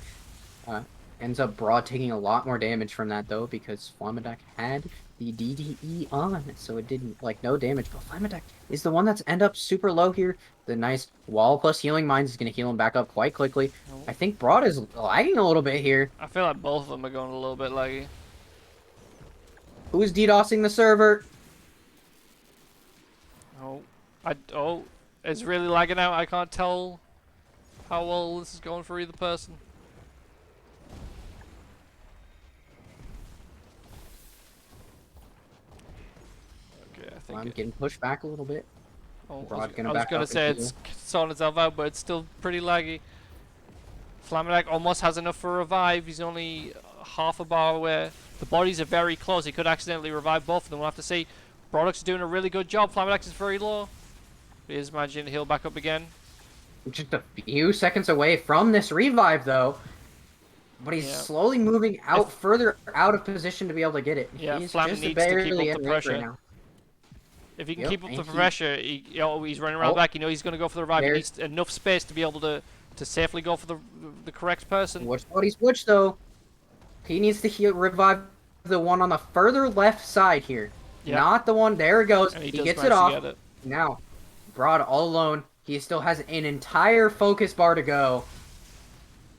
Ends up Broad taking a lot more damage from that though, because Flamadak had the DDE on, so it didn't, like, no damage. But Flamadak is the one that's end up super low here. The nice wall plus healing mines is going to heal him back up quite quickly. Oh. I think Broad is lagging a little bit here. I feel like both of them are going a little bit laggy. Who's DDoSing the server? Oh, it's really lagging out. I can't tell how well this is going for either person. Okay, I think I'm getting pushed back a little bit. Oh, Broad I was gonna say it's sorting itself out, but it's still pretty laggy. Flamadak almost has enough for a revive. He's only half a bar away. The bodies are very close. He could accidentally revive both of them. We'll have to see. Brodex is doing a really good job. Flamadak is very low. He is managing to heal back up again. Just a few seconds away from this revive, though. But he's slowly moving out further out of position to be able to get it. Yeah, he's Flam just needs to keep barely up the in range pressure. right now. If he can keep up the pressure, he's running around the back. You know he's going to go for the revive. He needs enough space to be able to safely go for the correct person. Watch what he's switched, though. He needs to revive the one on the further left side here. Yep. Not the one. There it goes. He gets it off. Now, Broad all alone. He still has an entire focus bar to go.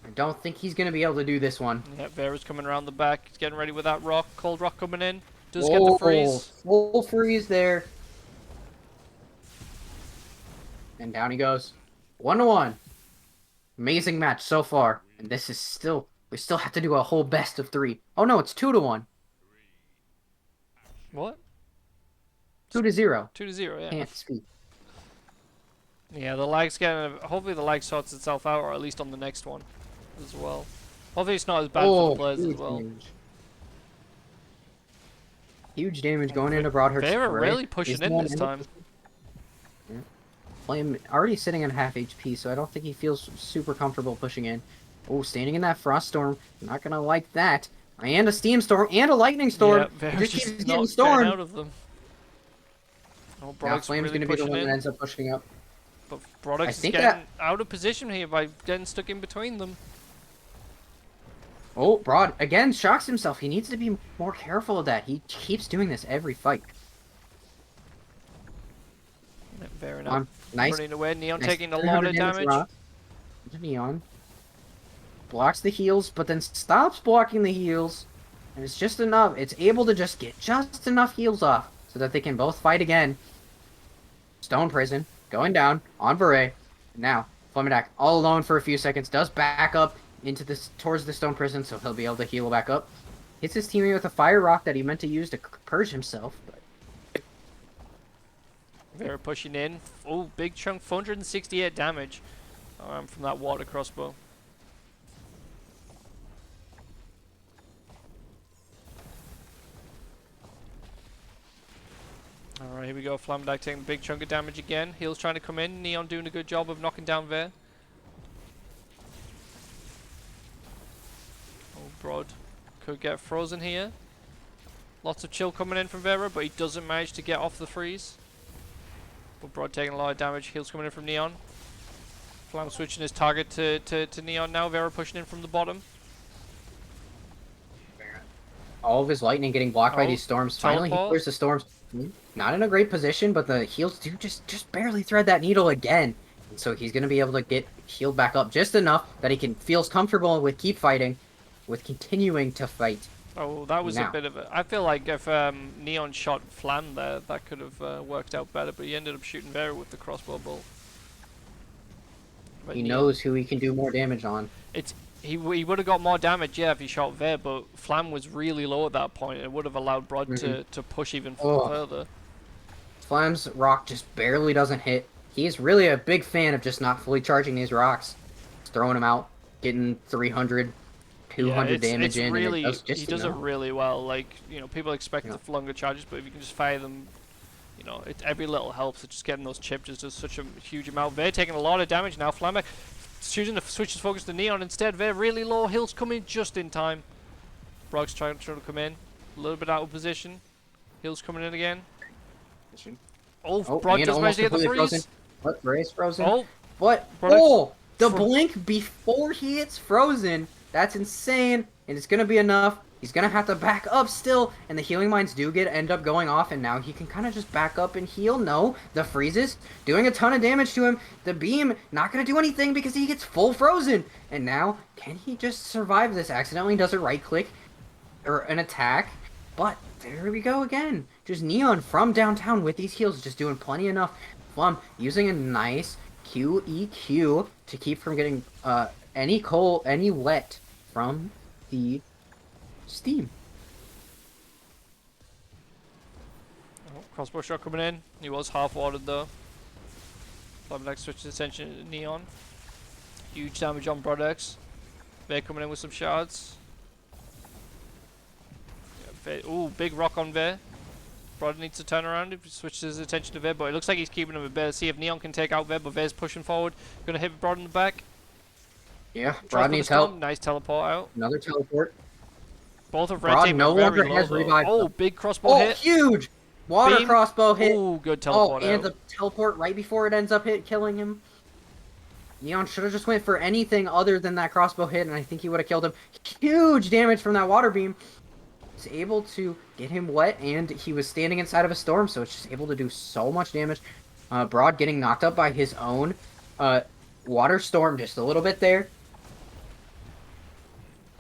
I don't think he's going to be able to do this one. Yeah, Vera's coming around the back. He's getting ready with that rock. Cold rock coming in. Does get the freeze. Full freeze there. And down he goes. 1-1. Amazing match so far. And this is still... We still have to do a whole best of 3. Oh no, it's 2-1. What? 2-0. 2-0, yeah. Can't speak. Yeah, the lag's getting... Hopefully the lag sorts itself out, or at least on the next one as well. Hopefully it's not as bad for the players as well. Damage. Huge damage going into Broadhurst. They were really pushing in this time. Yeah. Flame already sitting at half HP, so I don't think he feels super comfortable pushing in. Oh, standing in that Frost Storm. Not gonna like that. And a Steam Storm and a Lightning Storm. Yeah, just keeps getting getting out of them. Oh, now Flame's really gonna be the one in. that ends up pushing up. But Brodix is think getting out of position here by getting stuck in between them. Oh, Broad again shocks himself. He needs to be more careful of that. He keeps doing this every fight. Yeah, fair enough. Nice. Running away. Neon Nice taking a lot of damage. rock. Neon blocks the heals, but then stops blocking the heals. And it's just enough. It's able to just get just enough heals off so that they can both fight again. Stone Prison going down on Beret. Now, Flemedak all alone for a few seconds. Does back up into this towards the Stone Prison, so he'll be able to heal back up. Hits his teammate with a Fire Rock that he meant to use to purge himself. But Vera pushing in. Oh, big chunk. 468 damage from that water crossbow. Alright, here we go. Flammedak taking a big chunk of damage again. Heal's trying to come in. Neon doing a good job of knocking down Ver. Oh, Broad could get frozen here. Lots of chill coming in from Vera, but he doesn't manage to get off the freeze. But Broad taking a lot of damage. Heal's coming in from Neon. Flam switching his target to Neon now. Vera pushing in from the bottom. all of his lightning getting blocked by these storms. Finally, he clears the storms. Not in a great position, but the heals do just barely thread that needle again. And so he's going to be able to get healed back up just enough that he feels comfortable with keep fighting, with continuing to fight. Oh, that was a bit of a... I feel like if Neon shot Flan there, that could have worked out better, but he ended up shooting Vera with the crossbow bolt. He knows who he can do more damage on. He would have got more damage, yeah, if he shot Ver, but Flam was really low at that point. It would have allowed Brod to push even further. Flam's rock just barely doesn't hit. He's really a big fan of just not fully charging these rocks. Just throwing them out, getting 300, 200 damage in. Really, and he does it really well. Like, you know, people expect the longer charges, but if you can just fire them, you know, every little helps. It's just getting those chips just does such a huge amount. They're taking a lot of damage now. Flamek choosing to switch his focus to Neon instead. They're really low. Hills coming just in time. Brog's trying to come in. A little bit out of position. Hills coming in again. Oh, Brog just managed to get the freeze. Frozen. What? Ray's frozen? Oh. What? Oh! The blink before he hits frozen. That's insane. And it's going to be enough. He's going to have to back up still. And the healing mines do end up going off. And now he can kind of just back up and heal. No. The freezes doing a ton of damage to him. The beam not going to do anything because he gets full frozen. And now, can he just survive this? Accidentally does a right click or an attack. But there we go again. Just Neon from downtown with these heals just doing plenty enough. Flum using a nice QEQ to keep from getting any wet from the steam. Oh, crossbow shot coming in. He was half watered though. Flamendex switches attention to Neon. Huge damage on Brodex. They're coming in with some shards. Ooh, big rock on Ver. Brod needs to turn around. He switches his attention to Ver, but it looks like he's keeping him a bit. See if Neon can take out Ver, but Ver's pushing forward. Gonna hit Brod in the back. Yeah, Brod needs help. Nice teleport out. Another teleport. Both of Red Brod Team no longer very has low, revive. Oh, big crossbow hit. Huge! Water Beam. crossbow hit. Ooh, good teleport and out. the teleport right before it ends up killing him. Neon should have just went for anything other than that crossbow hit, and I think he would have killed him. Huge damage from that water beam. It's able to get him wet, and he was standing inside of a storm, so it's just able to do so much damage. Brod getting knocked up by his own water storm just a little bit there.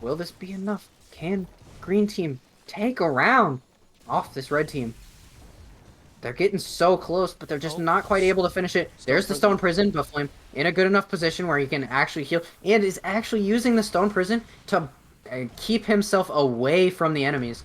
Will this be enough? Can green team take a round off this red team? They're getting so close, but they're just not quite able to finish it. There's the Stone Prison, but Flame in a good enough position where he can actually heal, and is actually using the Stone Prison to keep himself away from the enemies.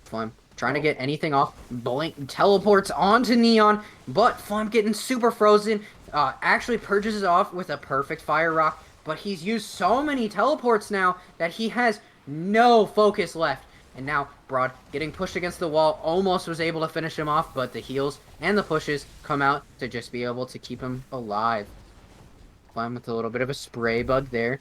Flame trying to get anything off. Blink teleports onto Neon, but Flame getting super frozen. Actually purges it off with a perfect fire rock, but he's used so many teleports now that he has no focus left. And now Brod getting pushed against the wall, almost was able to finish him off, but the heals and the pushes come out to just be able to keep him alive. Flame with a little bit of a spray bug there.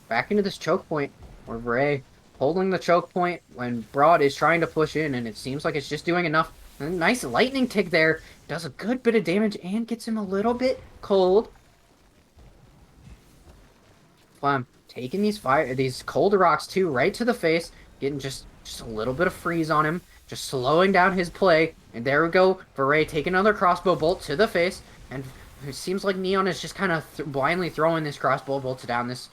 Back into this choke point, where Bray holding the choke point when Brod is trying to push in, and it seems like it's just doing enough. A nice lightning tick there does a good bit of damage and gets him a little bit cold. Flem taking these cold rocks too, right to the face, getting just a little bit of freeze on him, just slowing down his play. And there we go, Veray taking another crossbow bolt to the face, and it seems like Neon is just kind of blindly throwing this crossbow bolt down this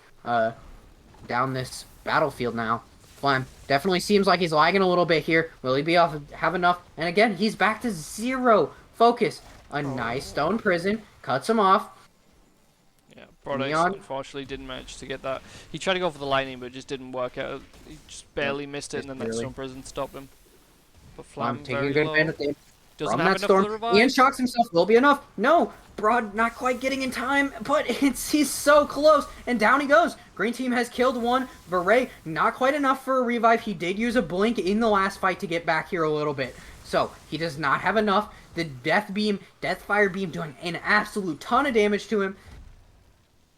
battlefield now. Flem definitely seems like he's lagging a little bit here. Will he have enough? And again, he's back to 0 focus. A nice stone prison cuts him off. Yeah, Brodex unfortunately didn't manage to get that. He tried to go for the lightning, but it just didn't work out. He just barely missed it, and then that stone prison stopped him. But Flam taking very a good low. advantage of damage. Doesn't From have that enough for the storm. revive. Ian shocks himself. Will be enough. No. Broad not quite getting in time, but he's so close. And down he goes. Green team has killed one. Veray, not quite enough for a revive. He did use a blink in the last fight to get back here a little bit. So, he does not have enough. The Deathfire Beam doing an absolute ton of damage to him.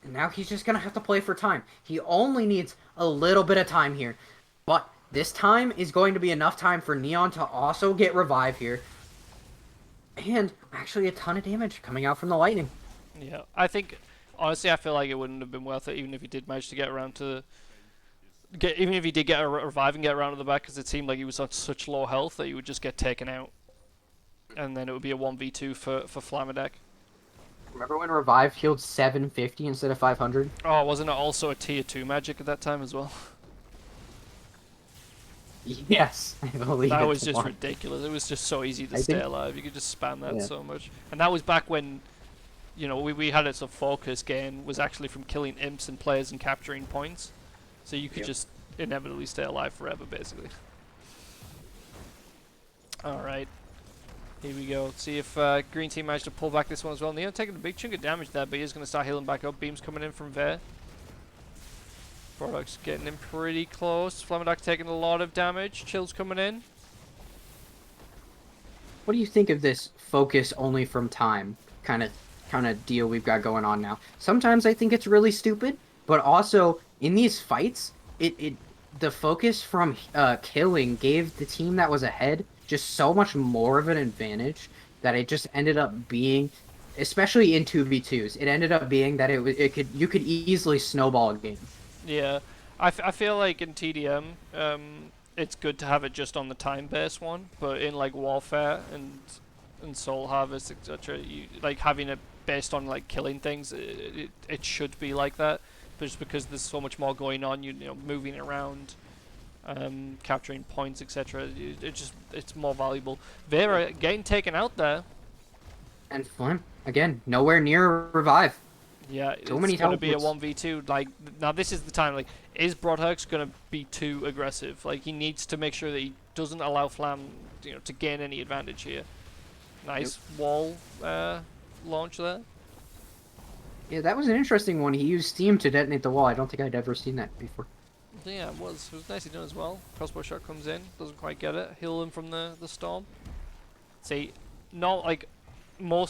And now he's just going to have to play for time. He only needs a little bit of time here. But this time is going to be enough time for Neon to also get revive here. And actually a ton of damage coming out from the lightning. Yeah, I think, honestly, I feel like it wouldn't have been worth it even if he did manage to get around to... even if he did get a revive and get around to the back, because it seemed like he was on such low health that he would just get taken out. And then it would be a 1v2 for Flamadek. Remember when revive healed 750 instead of 500? Oh, wasn't it also a tier 2 magic at that time as well? Yes, I believe that it was just ridiculous. It was just so easy to stay alive. You could just spam that so much. And that was back when, you know, we had it, so focus gain was actually from killing imps and players and capturing points. So you could just inevitably stay alive forever, basically. Alright. Here we go. See if Green Team managed to pull back this one as well. Neon taking a big chunk of damage there, but he is going to start healing back up. Beams coming in from there. Products getting in pretty close. Flamadak taking a lot of damage. Chill's coming in. What do you think of this focus only from time kind of deal we've got going on now? Sometimes I think it's really stupid, but also in these fights, the focus from killing gave the team that was ahead just so much more of an advantage that it just ended up being, especially in 2v2s, it ended up being that you could easily snowball a game. Yeah, I feel like in TDM, it's good to have it just on the time-based one, but in like Warfare and Soul Harvest, etc., like having it based on like killing things, it should be like that. But just because there's so much more going on, you know, moving around, capturing points, etc., it's more valuable. Vera getting taken out there. And Flynn, again, nowhere near revive. Yeah, so it's going to be a 1v2. Like, now this is the time. Like, is Broadhurst going to be too aggressive? Like, he needs to make sure that he doesn't allow Flam, you know, to gain any advantage here. Nice wall launch there. Yeah, that was an interesting one. He used steam to detonate the wall. I don't think I'd ever seen that before. Yeah, it was nicely done as well. Crossbow shot comes in, doesn't quite get it. Heal him from the storm. See, not like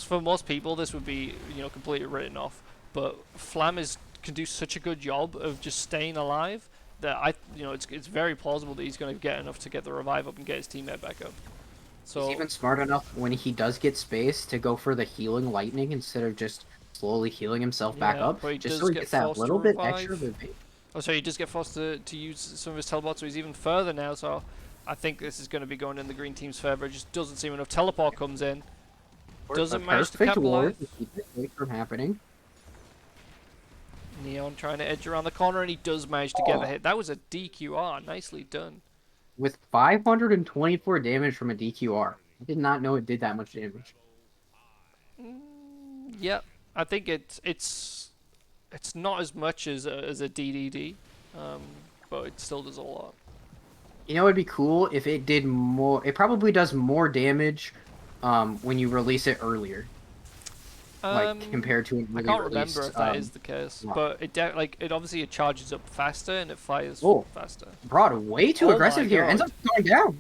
for most people this would be, you know, completely written off. But Flam can do such a good job of just staying alive that it's very plausible that he's going to get enough to get the revive up and get his teammate back up. So he's even smart enough when he does get space to go for the healing lightning instead of just slowly healing himself back up, just so he gets that little bit extra movement. Oh, so he does get forced to use some of his teleports, so he's even further now. So I think this is going to be going in the green team's favor. It just doesn't seem enough. Teleport comes in, doesn't manage to capitalize. Keep it away from happening. Neon trying to edge around the corner, and he does manage to get a hit. That was a DQR. Nicely done. With 524 damage from a DQR. I did not know it did that much damage. Yeah, I think it's not as much as a DDD, but it still does a lot. You know, it'd be cool if it did more. It probably does more damage when you release it earlier. Like compared to an early I can't released, remember if that is the case, but it obviously it charges up faster and it fires faster. Broad, way too aggressive here. Ends up going down.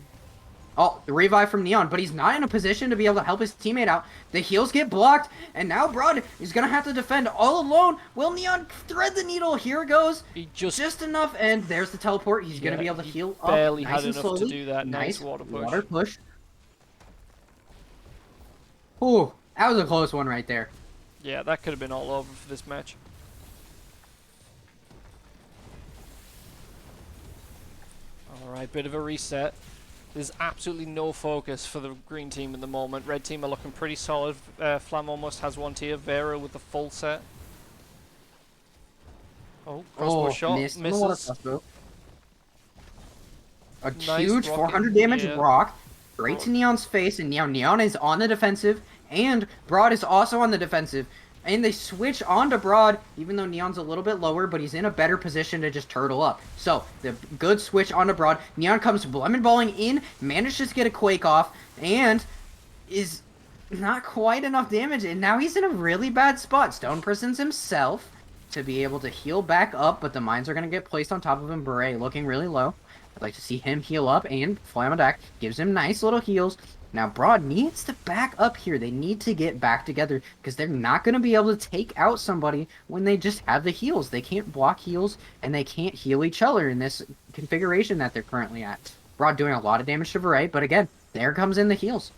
Oh, the revive from Neon, but he's not in a position to be able to help his teammate out. The heals get blocked, and now Broad is gonna have to defend all alone. Will Neon thread the needle? Here it goes. He just enough, and there's the teleport. He's gonna be able to heal up. Barely nice had enough slowly. to do that. Nice water push. Ooh, that was a close one right there. Yeah, that could have been all over for this match. Alright, bit of a reset. There's absolutely no focus for the green team at the moment. Red team are looking pretty solid. Flam almost has one tier. Vera with the full set. Oh, crossbow shot. Missed on the water Misses. crossbow. A Nice huge rocket, 400 damage yeah. rock. Right to Neon's face, and now Neon is on the defensive, and Broad is also on the defensive. And they switch onto Broad, even though Neon's a little bit lower, but he's in a better position to just turtle up. So, the good switch onto Broad. Neon comes lemon balling in, manages to get a Quake off, and is not quite enough damage, and now he's in a really bad spot. Stone prisons himself to be able to heal back up, but the mines are going to get placed on top of him. Beret looking really low. I'd like to see him heal up, and Flamadak gives him nice little heals. Now, Broad needs to back up here. They need to get back together because they're not going to be able to take out somebody when they just have the heals. They can't block heals, and they can't heal each other in this configuration that they're currently at. Broad doing a lot of damage to Beret, but again, there comes in the heals.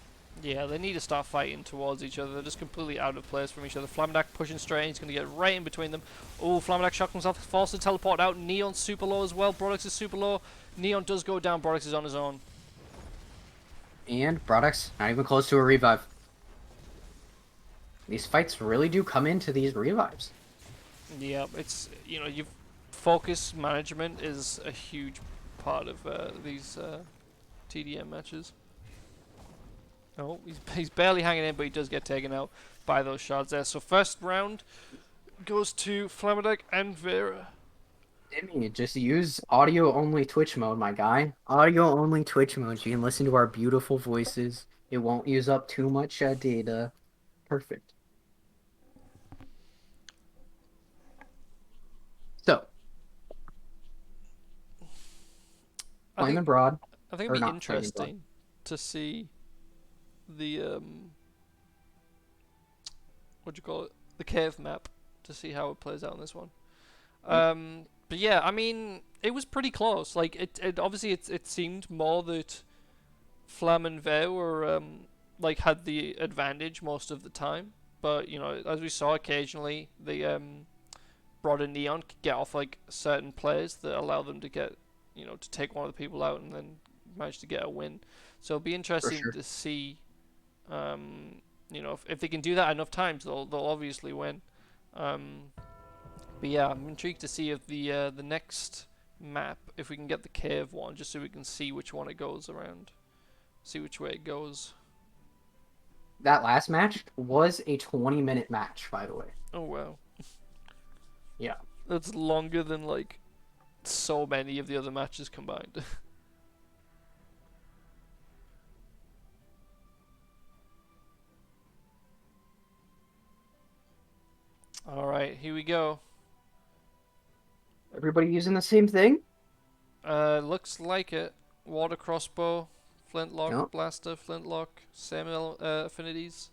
Yeah, they need to start fighting towards each other. They're just completely out of place from each other. Flamadak pushing straight in. He's going to get right in between them. Oh, Flamadak shocked himself. Forced to teleport out. Neon's super low as well. Brodix is super low. Neon does go down. Brodix is on his own. And Brodix, not even close to a revive. These fights really do come into these revives. Yeah, it's, you know, focus management is a huge part of these TDM matches. Oh, he's barely hanging in, but he does get taken out by those shards there. So first round goes to Flamadak and Vera. Dimmy, just use audio-only Twitch mode, my guy. Audio-only Twitch mode. You can listen to our beautiful voices. It won't use up too much data. Perfect. So, playing abroad. I think Or it'd be not interesting to see the what do you call it? The cave map, to see how it plays out in this one. But yeah, I mean, it was pretty close. Like it obviously it seemed more that Flam and Veo were like had the advantage most of the time. But you know, as we saw occasionally, the Broad and Neon could get off like certain plays that allow them to get, you know, to take one of the people out and then manage to get a win. So it'll be interesting to see, you know, if they can do that enough times, they'll obviously win. But yeah, I'm intrigued to see if the next map, if we can get the cave one, just so we can see which one it goes around, see which way it goes. That last match was a 20-minute match, by the way. Oh wow. Yeah. That's longer than like so many of the other matches combined. Alright, here we go. Everybody using the same thing? Looks like it. Water crossbow, flintlock, Yep. blaster, flintlock, same affinities.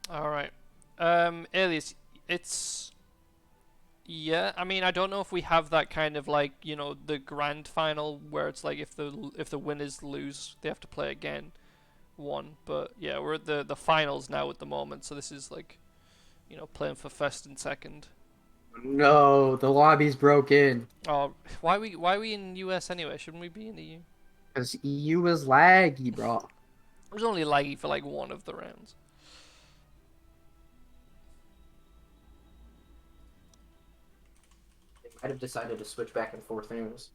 Alright. Alias, it's... Yeah, I mean, I don't know if we have that kind of like, you know, the grand final where it's like if the winners lose, they have to play again. One, but yeah, we're at the finals now at the moment, so this is like, you know, playing for first and second. No, the lobby's broken. Oh, why are we in US anyway? Shouldn't we be in the EU? Because EU is laggy, bro. It was only laggy for like one of the rounds. They might have decided to switch back and forth anyways.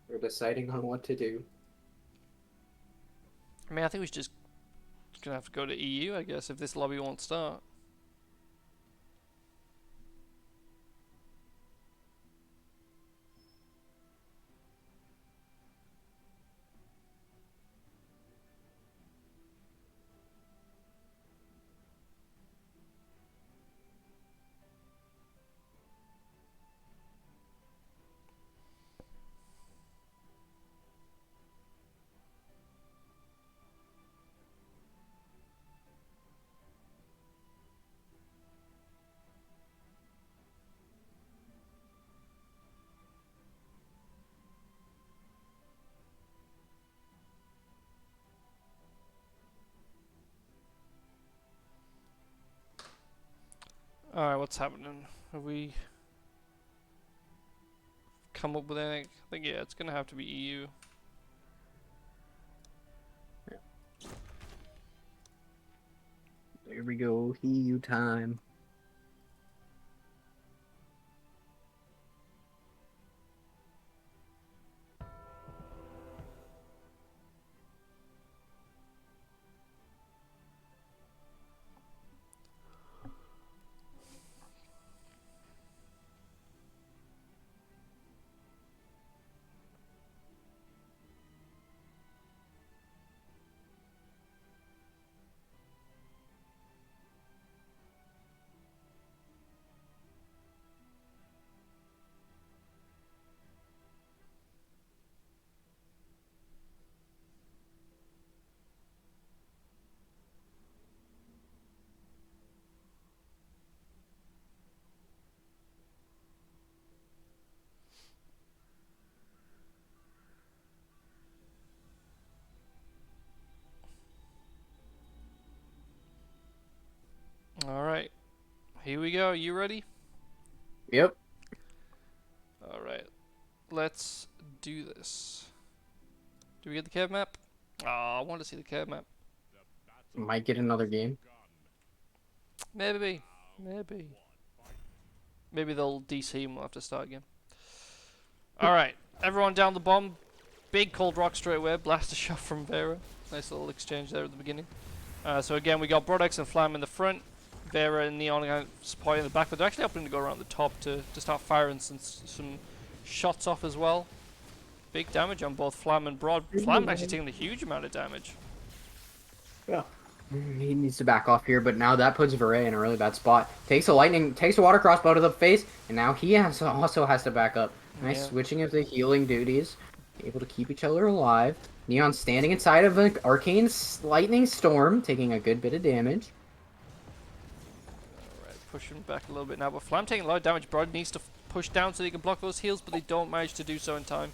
They're deciding on what to do. I mean, I think we should just gonna have to go to EU, I guess, if this lobby won't start. Alright, what's happening? Have we come up with anything? I think, yeah, it's gonna have to be EU. There we go. EU time. Alright, here we go. You ready? Yep. Alright, let's do this. Do we get the cave map? Ah, I want to see the cave map. Might get another game. Maybe. Maybe. Maybe they'll DC and we'll have to start again. Alright, everyone down the bomb. Big cold rock straight away. Blaster shot from Vera. Nice little exchange there at the beginning. So again, we got Brodex and Flam in the front. Vera and Neon are supporting in the back, but they're actually opting to go around the top to start firing some shots off as well. Big damage on both Flam and Broad. Flam actually taking a huge amount of damage. Yeah. He needs to back off here, but now that puts Veray in a really bad spot. Takes a water crossbow to the face, and now he also has to back up. Nice switching of the healing duties. Able to keep each other alive. Neon standing inside of an arcane lightning storm, taking a good bit of damage. Alright, pushing back a little bit now, but Flam taking a lot of damage. Broad needs to push down so he can block those heals, but they don't manage to do so in time.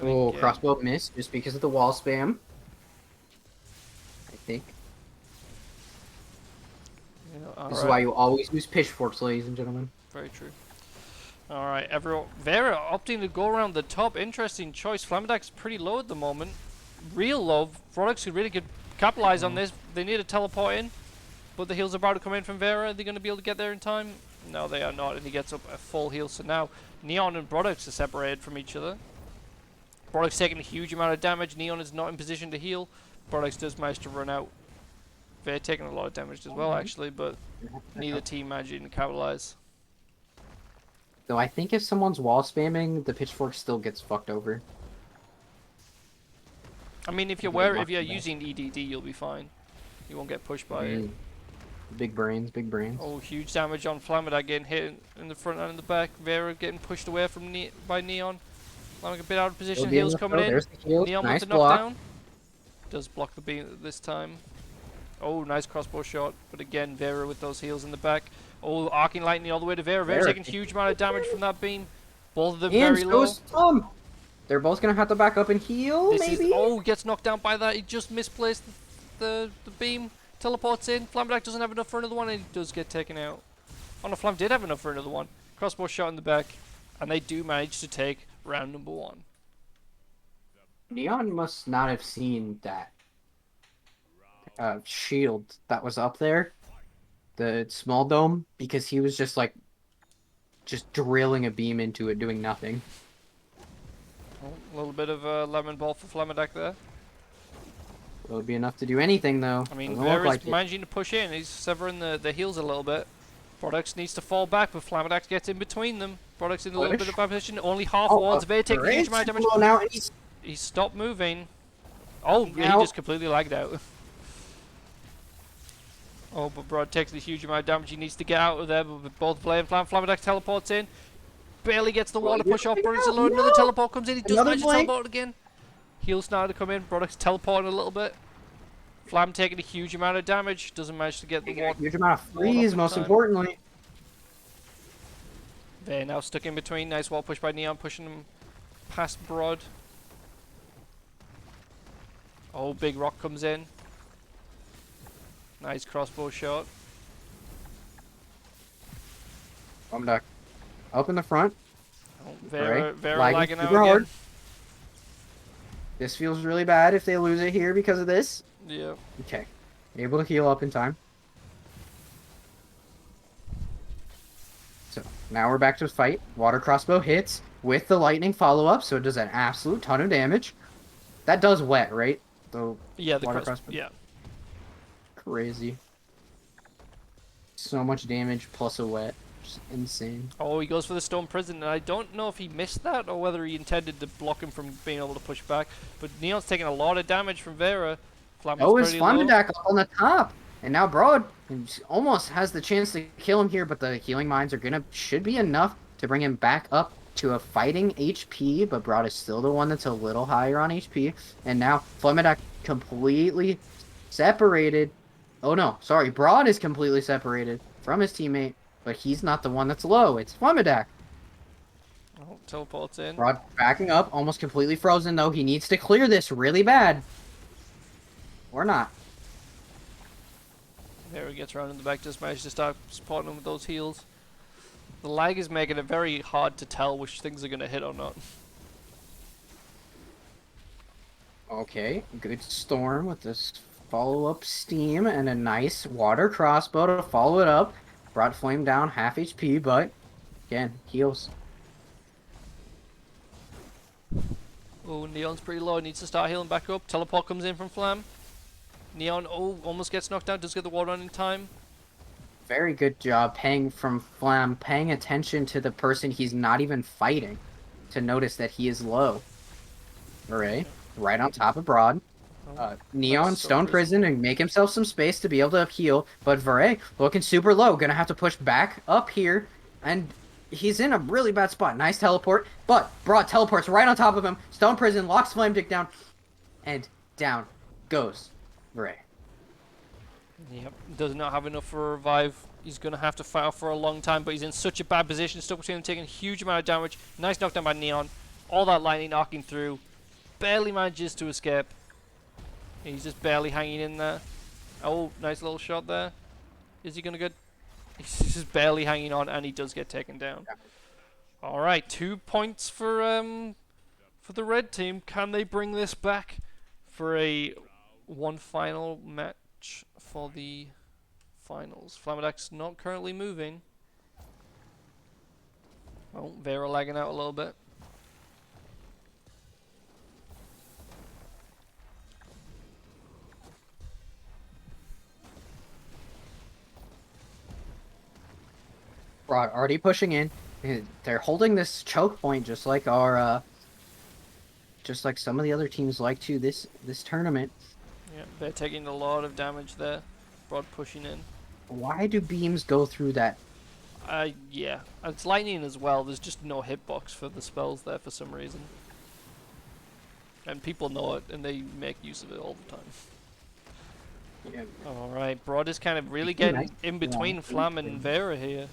Oh, crossbow missed just because of the wall spam. I think. Yeah, This is why you always use pitchforks, ladies and gentlemen. Very true. Alright, everyone. Vera opting to go around the top. Interesting choice. Flamadak's pretty low at the moment. Real low. Vrodex could really capitalize on this. They need to teleport in. But the heals are about to come in from Vera. Are they going to be able to get there in time? No, they are not. And he gets up a full heal. So now Neon and Brodex are separated from each other. Brodex taking a huge amount of damage. Neon is not in position to heal. Brodex does manage to run out. Vera taking a lot of damage as well, actually. But neither team managing to capitalize. Though I think if someone's wall spamming, the pitchfork still gets fucked over. I mean, if you're using EDD, you'll be fine. You won't get pushed by it. Big brains, big brains. Oh, huge damage on Flamadak getting hit in the front and in the back. Vera getting pushed away from by Neon. Flamadak a bit out of position. Heals coming in. Neon Nice with the knockdown. Does block the beam this time. Oh, nice crossbow shot. But again, Vera with those heals in the back. Oh, arcing lightning all the way to Vera. Vera's taking a huge amount of damage from that beam. Both of them very low. They're both going to have to back up and heal, maybe? Oh, gets knocked down by that. He just misplaced the beam. Teleports in. Flamadak doesn't have enough for another one, and he does get taken out. Oh no, Flam did have enough for another one. Crossbow shot in the back. And they do manage to take round number 1. Neon must not have seen that shield that was up there. The small dome, because he was just drilling a beam into it, doing nothing. Oh, a little bit of a lemon ball for Flamadak there. It would be enough to do anything, though. I mean, Vera's managing to push in. He's severing the heals a little bit. Brodex needs to fall back, but Flamadak gets in between them. Brodex in a little bit of bad position. Only half wards. Vera taking a huge amount of damage. Now he stopped moving. Oh, he just completely lagged out. Oh, but Broad takes a huge amount of damage. He needs to get out of there, but both Blade and Flamadak teleports in. Barely gets the water push off. Brodex alone. Another teleport comes in. He does manage to teleport again. Heals now to come in. Brodex teleporting a little bit. Flam taking a huge amount of damage. Doesn't manage to get the water. Huge amount of freeze, most importantly. They're now stuck in between. Nice wall push by Neon, pushing him past Broad. Oh, big rock comes in. Nice crossbow shot. Flamadac up in the front. Oh, Right. Vera Lagging lagging out super hard. again. This feels really bad if they lose it here because of this. Yeah. Okay. Able to heal up in time. So now we're back to the fight. Water crossbow hits with the lightning follow-up, so it does an absolute ton of damage. That does wet, right? The Yeah, the water cross. crossbow. Yeah. Crazy. So much damage plus a wet. Just insane. Oh, he goes for the stone prison, and I don't know if he missed that or whether he intended to block him from being able to push back. But Neon's taking a lot of damage from Vera. Flammy's Oh, is pretty low. Flamadac up on the top? And now Broad almost has the chance to kill him here, but the healing mines should be enough to bring him back up to a fighting HP, but Broad is still the one that's a little higher on HP. And now Flamadac completely separated. Oh no, sorry, Broad is completely separated from his teammate, but he's not the one that's low. It's Flamadac. Oh, teleports in. Broad backing up, almost completely frozen though. He needs to clear this really bad. Or not. There he gets around in the back, just managed to start spotting him with those heals. The lag is making it very hard to tell which things are going to hit or not. Okay, good storm with this follow-up steam and a nice water crossbow to follow it up. Brought Flame down half HP, but again, heals. Oh, Neon's pretty low, needs to start healing back up. Teleport comes in from Flam. Neon, oh, almost gets knocked down, does get the water on in time. Very good job paying attention to the person he's not even fighting to notice that he is low. Alright, right on top of Broad. Neon, nice Stone Prison, and make himself some space to be able to heal. But Vare, looking super low, gonna have to push back up here. And he's in a really bad spot. Nice teleport, but Broad teleports right on top of him. Stone Prison locks Flame Dick down. And down goes Vare. Yep, does not have enough for a revive. He's going to have to fight off for a long time, but he's in such a bad position, stuck between them, taking a huge amount of damage. Nice knockdown by Neon. All that lightning knocking through. Barely manages to escape. He's just barely hanging in there. Oh, nice little shot there. Is he going to get... He's just barely hanging on, and he does get taken down. Alright, 2 points for the red team. Can they bring this back for one final match for the finals? Flamadac's not currently moving. Oh, Vera lagging out a little bit. Broad already pushing in. They're holding this choke point just like just like some of the other teams like to this tournament. Yeah, they're taking a lot of damage there. Broad pushing in. Why do beams go through that? Yeah. It's lightning as well. There's just no hitbox for the spells there for some reason. And people know it, and they make use of it all the time. Yeah. Alright, Broad is kind of really getting in between Flam and Vera here.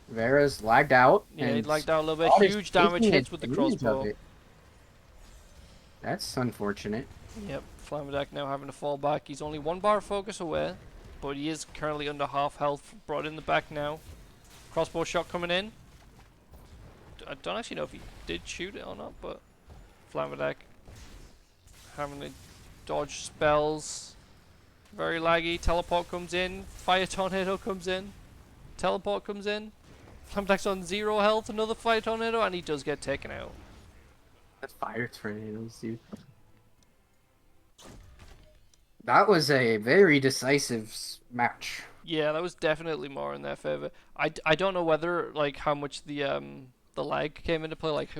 Vera's lagged out. Yeah, he and lagged out a little bit. Broad is Huge damage taking hits with the advantage of crossbow. it. That's unfortunate. Yep, Flamadac now having to fall back. He's only 1 bar of focus away, but he is currently under half health. Brought in the back now. Crossbow shot coming in. I don't actually know if he did shoot it or not, but Flamadac having to dodge spells. Very laggy. Teleport comes in. Fire Tornado comes in. Teleport comes in. Flamadac's on 0 health. Another Fire Tornado, and he does get taken out. That's fire tornadoes, dude. That was a very decisive match. Yeah, that was definitely more in their favor. I don't know whether like how much the lag came into play. Like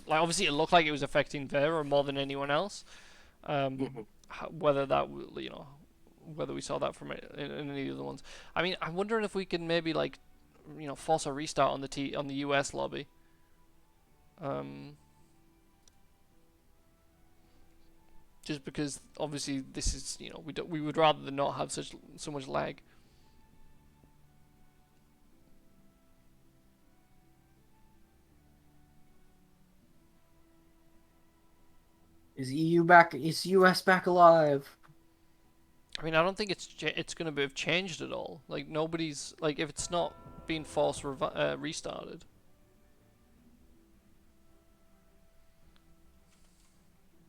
obviously it looked like it was affecting Vera more than anyone else. Whether that whether we saw that from in any of the other ones. I mean, I'm wondering if we can maybe like force a restart on the US lobby. Just because obviously this is we would rather than not have so much lag. Is EU back? Is US back alive? I mean, I don't think it's going to have changed at all. Like, nobody's... Like, if it's not being forced restarted.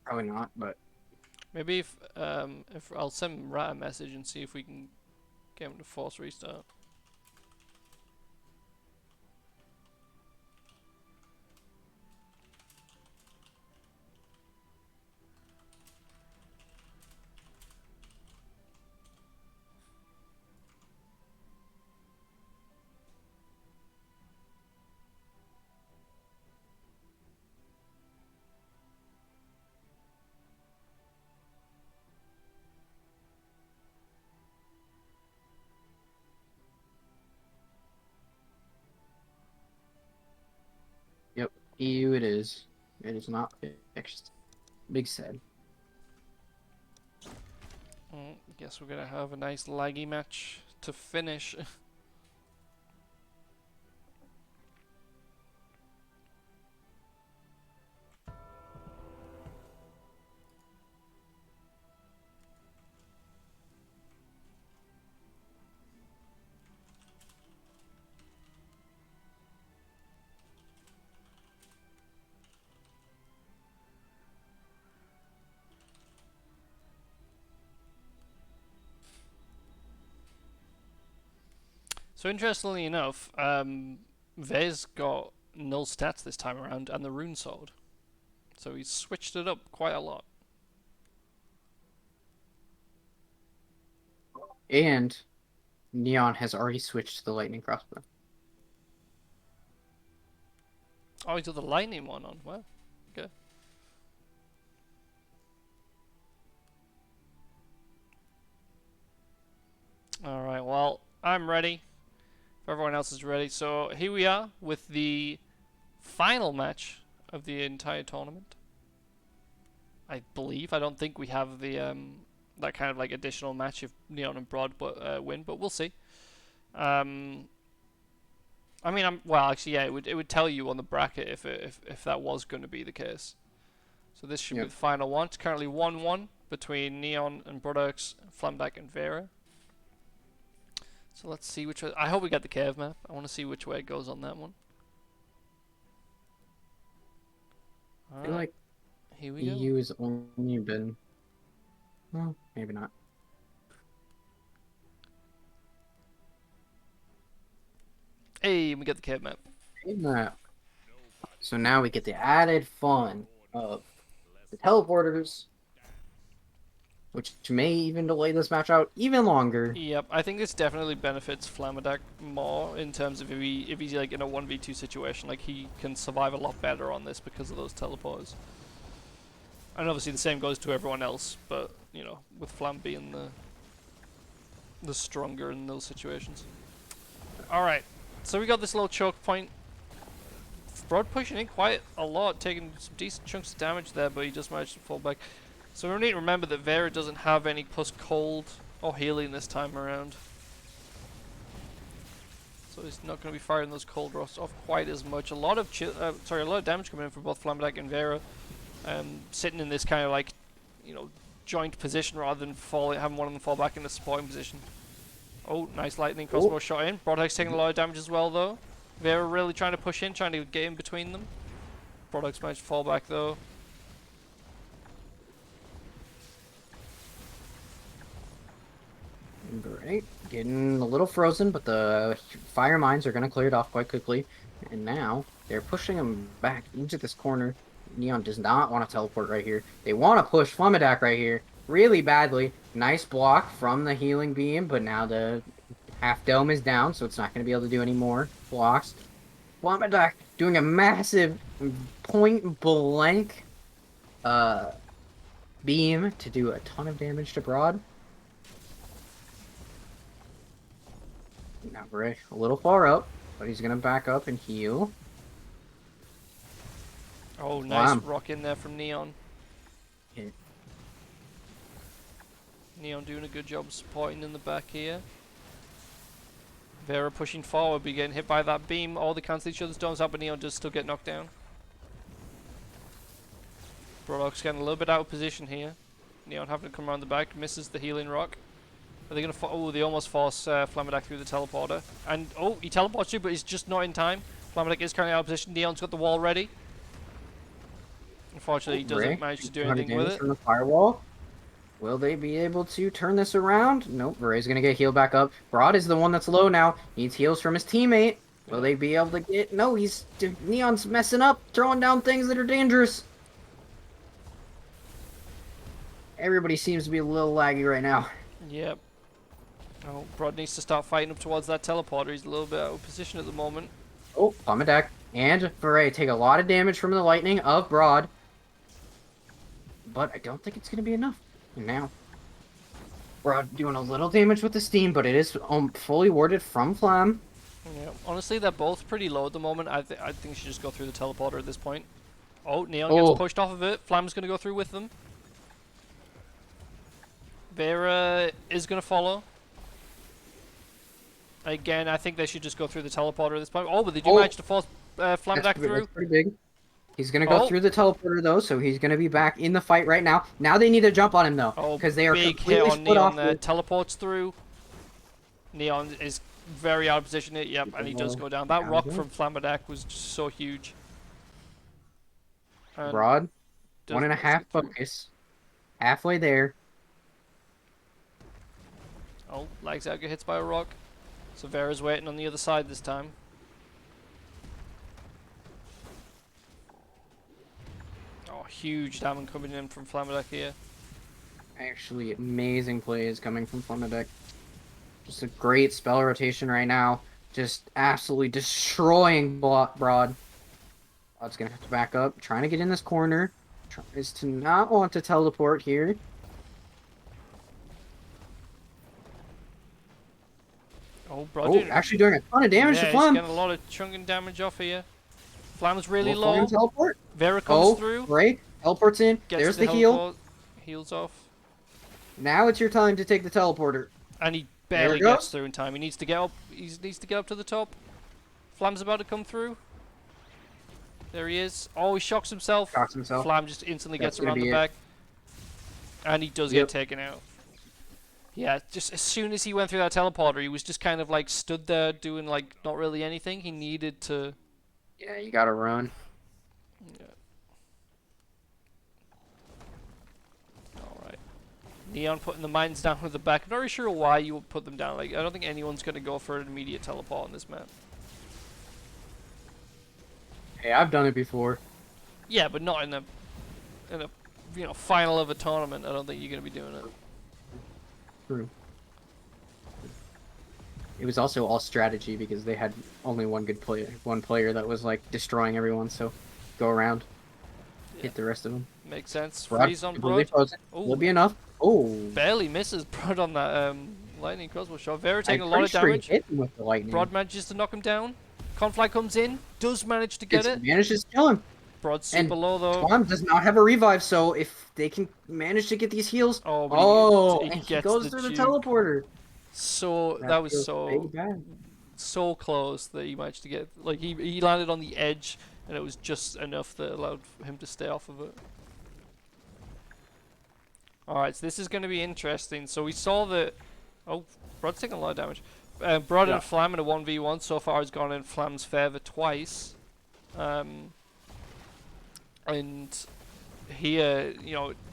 Probably not, but Maybe if I'll send Rat a message and see if we can get him to force restart. yep, EU it is. It is not fixed. Big sad. Guess we're gonna have a nice laggy match to finish. So interestingly enough, Vez got null stats this time around and the rune sword. So he's switched it up quite a lot. And Neon has already switched to the lightning crossbow. Oh, he's got the lightning one on. Well, okay. Alright, well, I'm ready. If everyone else is ready. So here we are with the final match of the entire tournament. I believe. I don't think we have the that kind of like additional match if Neon and Broad win, but we'll see. I mean, well, actually, yeah, it would tell you on the bracket if that was going to be the case. So this should be the final one. It's currently 1-1 between Neon and Brodox, Flamdak and Vera. So let's see which way. I hope we get the cave map. I want to see which way it goes on that one. I feel like here we EU go. has only been... Well, maybe not. Hey, we get the cave map. Cave map. So now we get the added fun of the teleporters, which may even delay this match out even longer. Yep, I think this definitely benefits Flamadak more in terms of if he's like in a 1v2 situation, like he can survive a lot better on this because of those teleporters. And obviously the same goes to everyone else, but you know, with Flam being the stronger in those situations. Alright, so we got this little choke point. Broad pushing in quite a lot, taking some decent chunks of damage there, but he just managed to fall back. So we need to remember that Vera doesn't have any plus cold or healing this time around. So he's not going to be firing those cold rocks off quite as much. A lot of damage coming in from both Flamdak and Vera. Sitting in this kind of like, you know, joint position rather than having one of them fall back in the supporting position. Oh, nice lightning crossbow shot in. Broadhug's taking a lot of damage as well though. Vera really trying to push in, trying to get in between them. Broadhug's managed to fall back though. Great. Getting a little frozen, but the fire mines are going to clear it off quite quickly. And now they're pushing him back into this corner. Neon does not want to teleport right here. They want to push Flamadak right here really badly. Nice block from the healing beam, but now the half dome is down, so it's not going to be able to do any more blocks. Flamadak doing a massive point blank beam to do a ton of damage to Broad. Now we're a little far up, but he's gonna back up and heal. Oh, nice rock in there from Neon. Yeah. Neon doing a good job supporting in the back here. Vera pushing forward, but getting hit by that beam. All they cancel each other's domes out, but Neon does still get knocked down. Brodock's getting a little bit out of position here. Neon having to come around the back, misses the healing rock. Are they gonna? Oh, they almost force Flamadac through the teleporter, and oh, he teleports you, but he's just not in time. Flamadac is currently out of position. Neon's got the wall ready. Unfortunately, he doesn't manage to do anything with it. From the firewall. Will they be able to turn this around? Nope. Varay's gonna get healed back up. Broad is the one that's low now. Needs heals from his teammate. Will they be able to get? No, Neon's messing up, throwing down things that are dangerous. Everybody seems to be a little laggy right now. Yep. Oh, Broad needs to start fighting up towards that teleporter. He's a little bit out of position at the moment. Oh, Plummedeck and Varay take a lot of damage from the lightning of Broad. But I don't think it's going to be enough. And now, Broad doing a little damage with the steam, but it is fully warded from Flam. Yeah, honestly, they're both pretty low at the moment. I think you should just go through the teleporter at this point. Oh, Neon gets pushed off of it. Flam's going to go through with them. Vera is going to follow. Again, I think they should just go through the teleporter at this point. Oh, but they do manage to force Flamadac through. That's pretty big. He's going to go through the teleporter, though, so he's going to be back in the fight right now. Now they need to jump on him, though, because they are completely split off. Neon teleports through. Neon is very out of position. Yep, and he does go down. That rock from Flamadac was just so huge. And Broad, 1.5 focus. Halfway there. Oh, lags out, get hit by a rock. So Vera's waiting on the other side this time. Oh, huge damage coming in from Flamadac here. Actually, amazing plays coming from Plummedeck. Just a great spell rotation right now. Just absolutely destroying Broad. Broad's going to have to back up. Trying to get in this corner. Tries to not want to teleport here. Oh, Broad actually doing a ton of damage to Flam. He's getting a lot of chunking damage off here. Flam's really low. Flam teleport? Vera comes through. Right. Teleports in. There's the heal. Heals off. Now it's your time to take the teleporter. And he barely gets through in time. He needs to get up. He needs to get up to the top. Flam's about to come through. There he is. Oh, he shocks himself. Flam just instantly gets around the back. And he does get taken out. Yeah, just as soon as he went through that teleporter, he was just kind of like stood there doing like not really anything. He needed to. Yeah, you gotta run. Yeah. Alright. Neon putting the mines down with the back. I'm not really sure why you would put them down. Like, I don't think anyone's gonna go for an immediate teleport on this map. Hey, I've done it before. Yeah, but not in a final of a tournament. I don't think you're gonna be doing it. True. It was also all strategy because they had only one player that was like destroying everyone. So go around, hit the rest of them. Makes sense. Freeze on Broad. Will be enough. Oh, barely misses Broad on that lightning crossbow shot. Vera taking a lot of damage. Hit him with the lightning. Broad manages to knock him down. Conflict comes in, does manage to get it. Manages to kill him. Broad's super low though. Flam does not have a revive, so if they can manage to get these heals, he goes through the teleporter. So that was so close that he managed to get. Like he landed on the edge, and it was just enough that allowed him to stay off of it. All right, so this is going to be interesting. So we saw that. Oh, Broad's taking a lot of damage. Broad and Flam in a 1v1 so far has gone in Flam's favor twice. And here,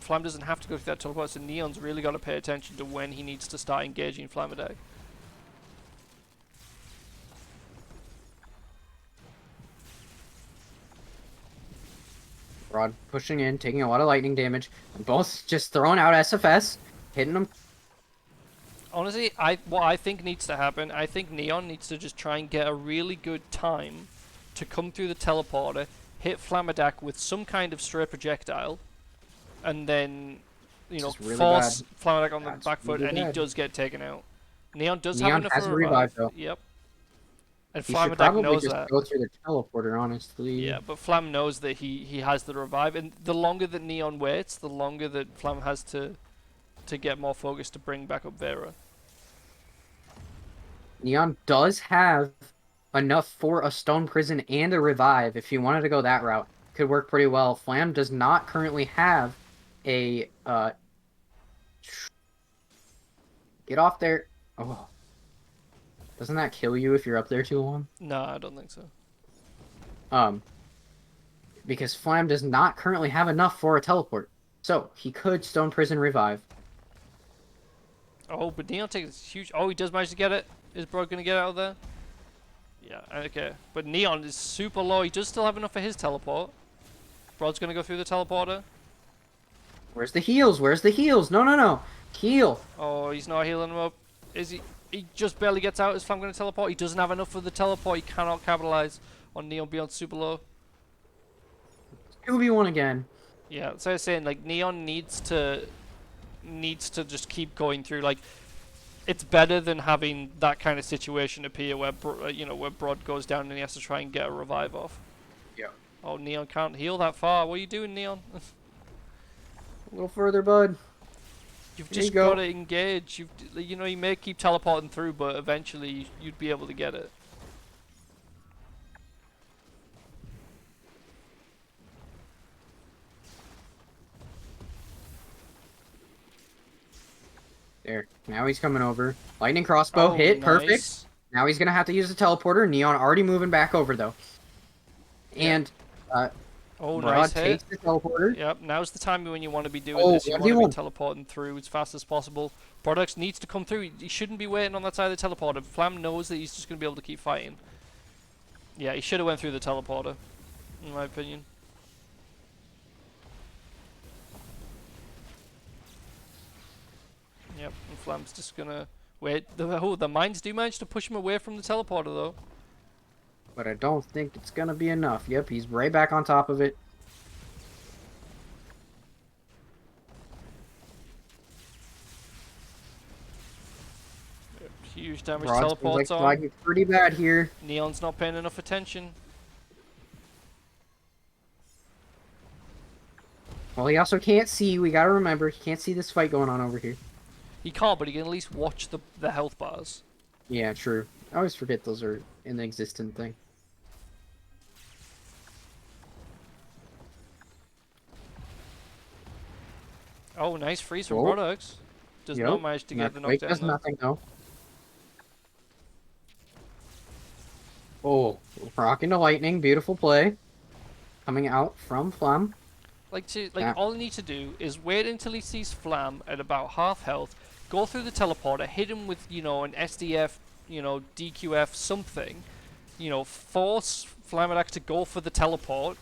Flam doesn't have to go through that teleport, so Neon's really got to pay attention to when he needs to start engaging Flamadac. Broad pushing in, taking a lot of lightning damage. Both just throwing out SFS, hitting them. Honestly, what I think needs to happen, I think Neon needs to just try and get a really good time to come through the teleporter, hit Flamadac with some kind of stray projectile, and then, force Flamadac on the back foot, and he does get taken out. Neon does have enough for a revive, though. Yep. And Flamadac knows that. Go through the teleporter, honestly. Yeah, but Flam knows that he has the revive, and the longer that Neon waits, the longer that Flam has to get more focus to bring back up Vera. Neon does have enough for a stone prison and a revive if you wanted to go that route. Could work pretty well. Flam does not currently have a Get off there. Oh. Doesn't that kill you if you're up there too long? No, I don't think so. Because Flam does not currently have enough for a teleport. So, he could Stone Prison revive. Oh, but Neon takes huge... Oh, he does manage to get it. Is Broad going to get out of there? Yeah, okay. But Neon is super low. He does still have enough for his teleport. Broad's going to go through the teleporter. Where's the heals? Where's the heals? No, no, no. Heal. Oh, he's not healing him up. Is he? He just barely gets out. Is Flam going to teleport? He doesn't have enough for the teleport. He cannot capitalize on Neon being super low. 2v1 again. Yeah, so I was saying, like, Neon needs to just keep going through. Like, it's better than having that kind of situation appear where where Broad goes down and he has to try and get a revive off. Yeah. Oh, Neon can't heal that far. What are you doing, Neon? A little further, bud. You've There you just go. got to engage. You may keep teleporting through, but eventually you'd be able to get it. There. Now he's coming over. Lightning crossbow Oh, hit. Perfect. nice. Now he's gonna have to use the teleporter. Neon already moving back over though. And Oh, Broad nice takes hit. the teleporter. Yep, now's the time when you want to be doing Oh, this. You what want do you to be want? teleporting through as fast as possible. Products needs to come through. He shouldn't be waiting on that side of the teleporter. Flam knows that he's just going to be able to keep fighting. Yeah, he should have went through the teleporter, in my opinion. Yep, and Flam's just going to wait. The mines do manage to push him away from the teleporter, though. But I don't think it's gonna be enough. Yep, he's right back on top of it. Huge damage Broad's teleports like on. flagging pretty bad here. Neon's not paying enough attention. Well, he also can't see. We gotta remember, he can't see this fight going on over here. He can't, but he can at least watch the health bars. Yeah, true. I always forget those are an existent thing. Oh, nice freeze from Whoa. Products. Does Yep. not manage to get the Quake knockdown does though. nothing though. Oh, rocking the lightning, beautiful play. Coming out from Flam. Yeah. All you need to do is wait until he sees Flam at about half health, go through the teleporter, hit him with, an SDF, DQF, something, force Flamadak to go for the teleport,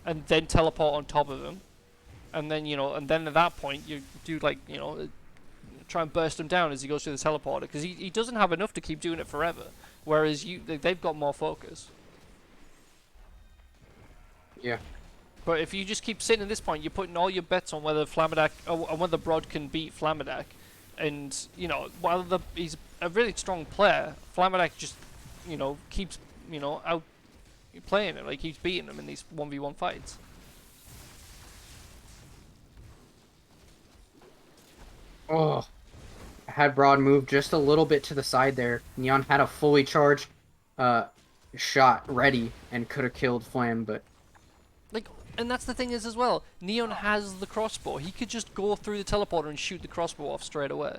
and then teleport on top of him. And then, and then at that point, you do, try and burst him down as he goes through the teleporter, because he doesn't have enough to keep doing it forever, whereas they've got more focus. Yeah. But if you just keep sitting at this point, you're putting all your bets on whether Flamadak, or whether Broad can beat Flamadak. And, while he's a really strong player, Flamadak just, keeps, out playing it, keeps beating him in these 1v1 fights. Oh. I had Broad move just a little bit to the side there. Neon had a fully charged shot ready and could have killed Flam, but And that's the thing is as well, Neon has the crossbow. He could just go through the teleporter and shoot the crossbow off straight away.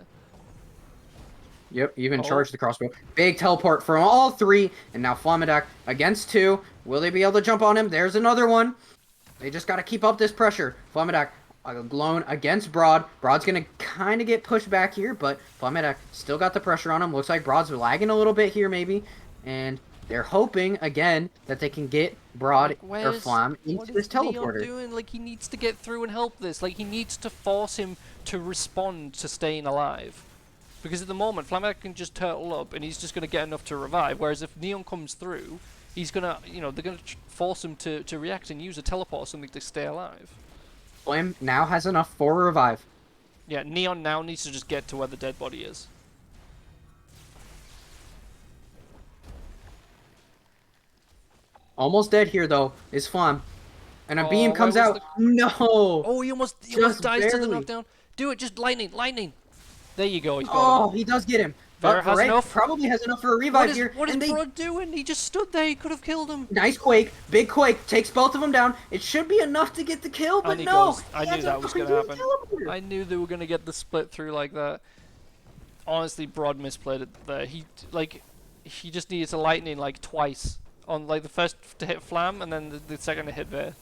yep, even charged the crossbow. Big teleport from all three, and now Flamadak against two. Will they be able to jump on him? There's another one. They just got to keep up this pressure. Flamadak alone against Broad. Broad's going to kind of get pushed back here, but Flamadak still got the pressure on him. Looks like Broad's lagging a little bit here maybe, and they're hoping, again, that they can get Broad or Flam into this teleporter. What is Neon doing? He needs to get through and help this. He needs to force him to respond to staying alive. Because at the moment, Flamadak can just turtle up and he's just going to get enough to revive. Whereas if Neon comes through, he's going to, they're going to force him to react and use a teleport or something to stay alive. Flam now has enough for a revive. Yeah, Neon now needs to just get to where the dead body is. Almost dead here, though, is Flam. And a beam where comes was out. No! Oh, he almost dies to the barely. knockdown. Do it, just lightning. There you go, he's got Oh, him. he does get him. Vera But has Varek enough. probably has enough for a revive here. What is and they Broad doing? He just stood there, he could have killed him. Nice quake, big quake, takes both of them down. It should be enough to get the kill, but And he no. goes, I he knew has that a was fucking going to happen. teleporter. I knew they were going to get the split through like that. Honestly, Broad misplayed it there. He just needed to lightning like twice on like the first to hit Flam and then the second to hit there.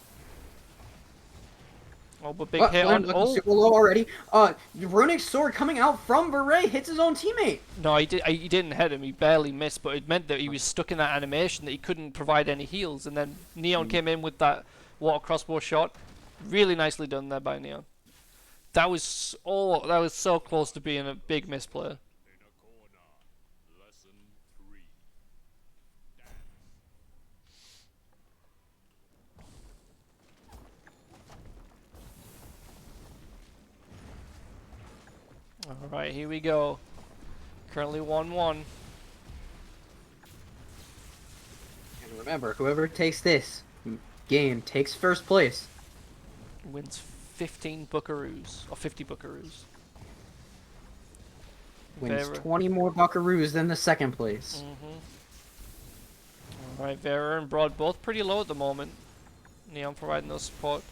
Oh, but big hit Flam on. looking Oh super low already. Runic Sword coming out from Beret hits his own teammate. no, he didn't hit him. He barely missed, but it meant that he was stuck in that animation that he couldn't provide any heals. And then Neon came in with that water crossbow shot. Really nicely done there by Neon. That was so close to being a big misplay. In a corner. Lesson 3. Alright, here we go. Currently 1-1. And remember, whoever takes this game takes first place. Wins 15 buckaroos. Or 50 buckaroos. Wins Vera. 20 more buckaroos than the second place. Alright, Vera and Broad both pretty low at the moment. Neon providing no support.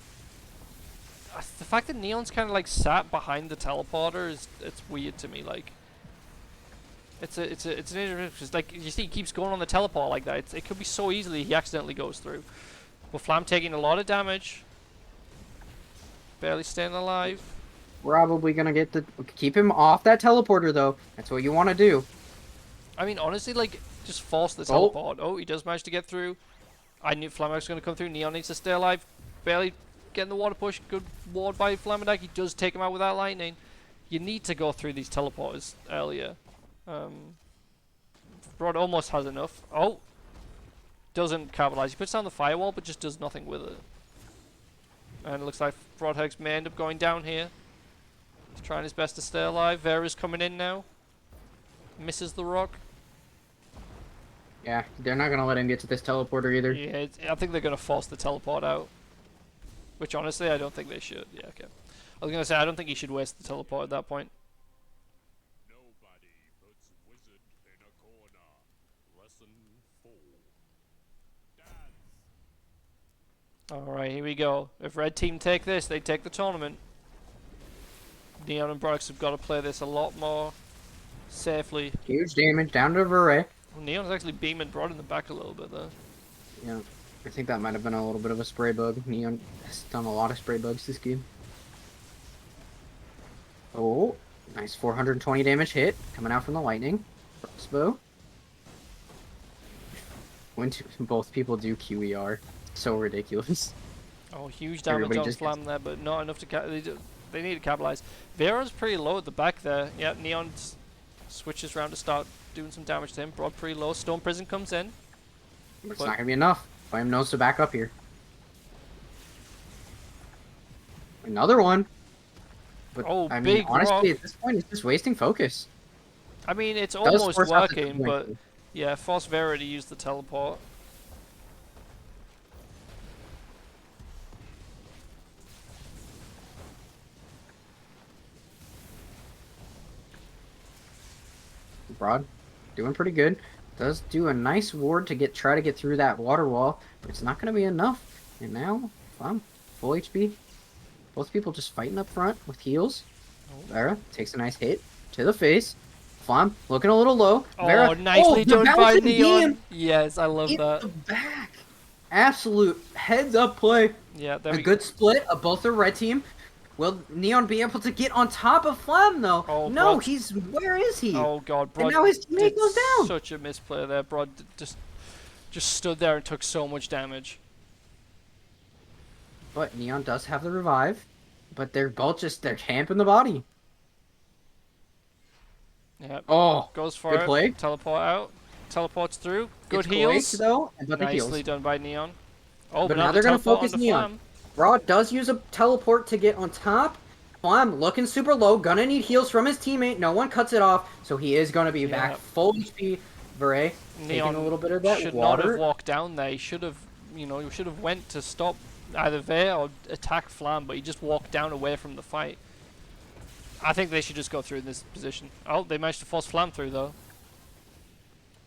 The fact that Neon's kind of like sat behind the teleporter it's weird to me. Like, it's an interesting, cause like you see, he keeps going on the teleport like that. It could be so easily he accidentally goes through. But Flam taking a lot of damage, barely staying alive. Probably gonna get to keep him off that teleporter though. That's what you want to do. I mean, honestly, like just force the Oh. teleport. Oh, he does manage to get through. I knew Flamak was going to come through. Neon needs to stay alive. Barely getting the water push. Good ward by Flamadak. He does take him out with that lightning. You need to go through these teleporters earlier. Rod almost has enough. Oh! Doesn't capitalize. He puts down the firewall, but just does nothing with it. And it looks like Broadhex may end up going down here. He's trying his best to stay alive. Vera's coming in now. Misses the rock. Yeah, they're not gonna let him get to this teleporter either. Yeah, I think they're going to force the teleport out. Which, honestly, I don't think they should. Yeah, okay. I was going to say, I don't think he should waste the teleport at that point. Nobody puts wizard in a corner. Lesson 4. Dance. Alright, here we go. If red team take this, they take the tournament. Neon and Brox have got to play this a lot more safely. Huge damage down to Beret. Well, Neon's actually beaming Broad in the back a little bit there. Yeah, I think that might have been a little bit of a spray bug. Neon has done a lot of spray bugs this game. Oh, nice 420 damage hit coming out from the lightning. Crossbow. When both people do QER, so ridiculous. Oh, huge damage Everybody on just Flam there, but not enough to they need to capitalize. Vera's pretty low at the back there. Yeah, Neon switches around to start doing some damage to him. Broad pretty low. Stone Prison comes in. But it's not gonna be enough. Flame knows to back up here. Another one. But Oh, I mean, big honestly, rock. at this point, it's just wasting focus. I mean, it's Does almost force out the working, but point. yeah, force Vera to use the teleport. Broad, doing pretty good. Does do a nice ward to try to get through that water wall, but it's not gonna be enough. And now, full HP. Both people just fighting up front with heals. Vera takes a nice hit to the face. Flom looking a little low. Vera, Oh, nicely the done by bouncing Neon. beam Yes, I love in that. the back. Absolute heads up play. Yeah, there A we good split of both the red team. Will Neon be able to get on top of Flam though? Oh, no, Broad. where is he? Oh god, Broad and now his teammate did goes down. such a misplay there. Broad just stood there and took so much damage. But Neon does have the revive. But they're camping the body. Yeah. Oh, Goes for good it. play. Teleport out. Teleports through. Good It's heals. Glazed, though, but the Nicely heals. done by Neon. Oh, But now now the they're gonna teleport focus onto Neon. Flam. Broad does use a teleport to get on top. Flam looking super low, gonna need heals from his teammate. No one cuts it off, so he is gonna be back full HP. Beret taking Neon a little bit of that should not have water. walked down there. He should have, he should have went to stop either Vare or attack Flam, but he just walked down away from the fight. I think they should just go through in this position. Oh, they managed to force Flam through though.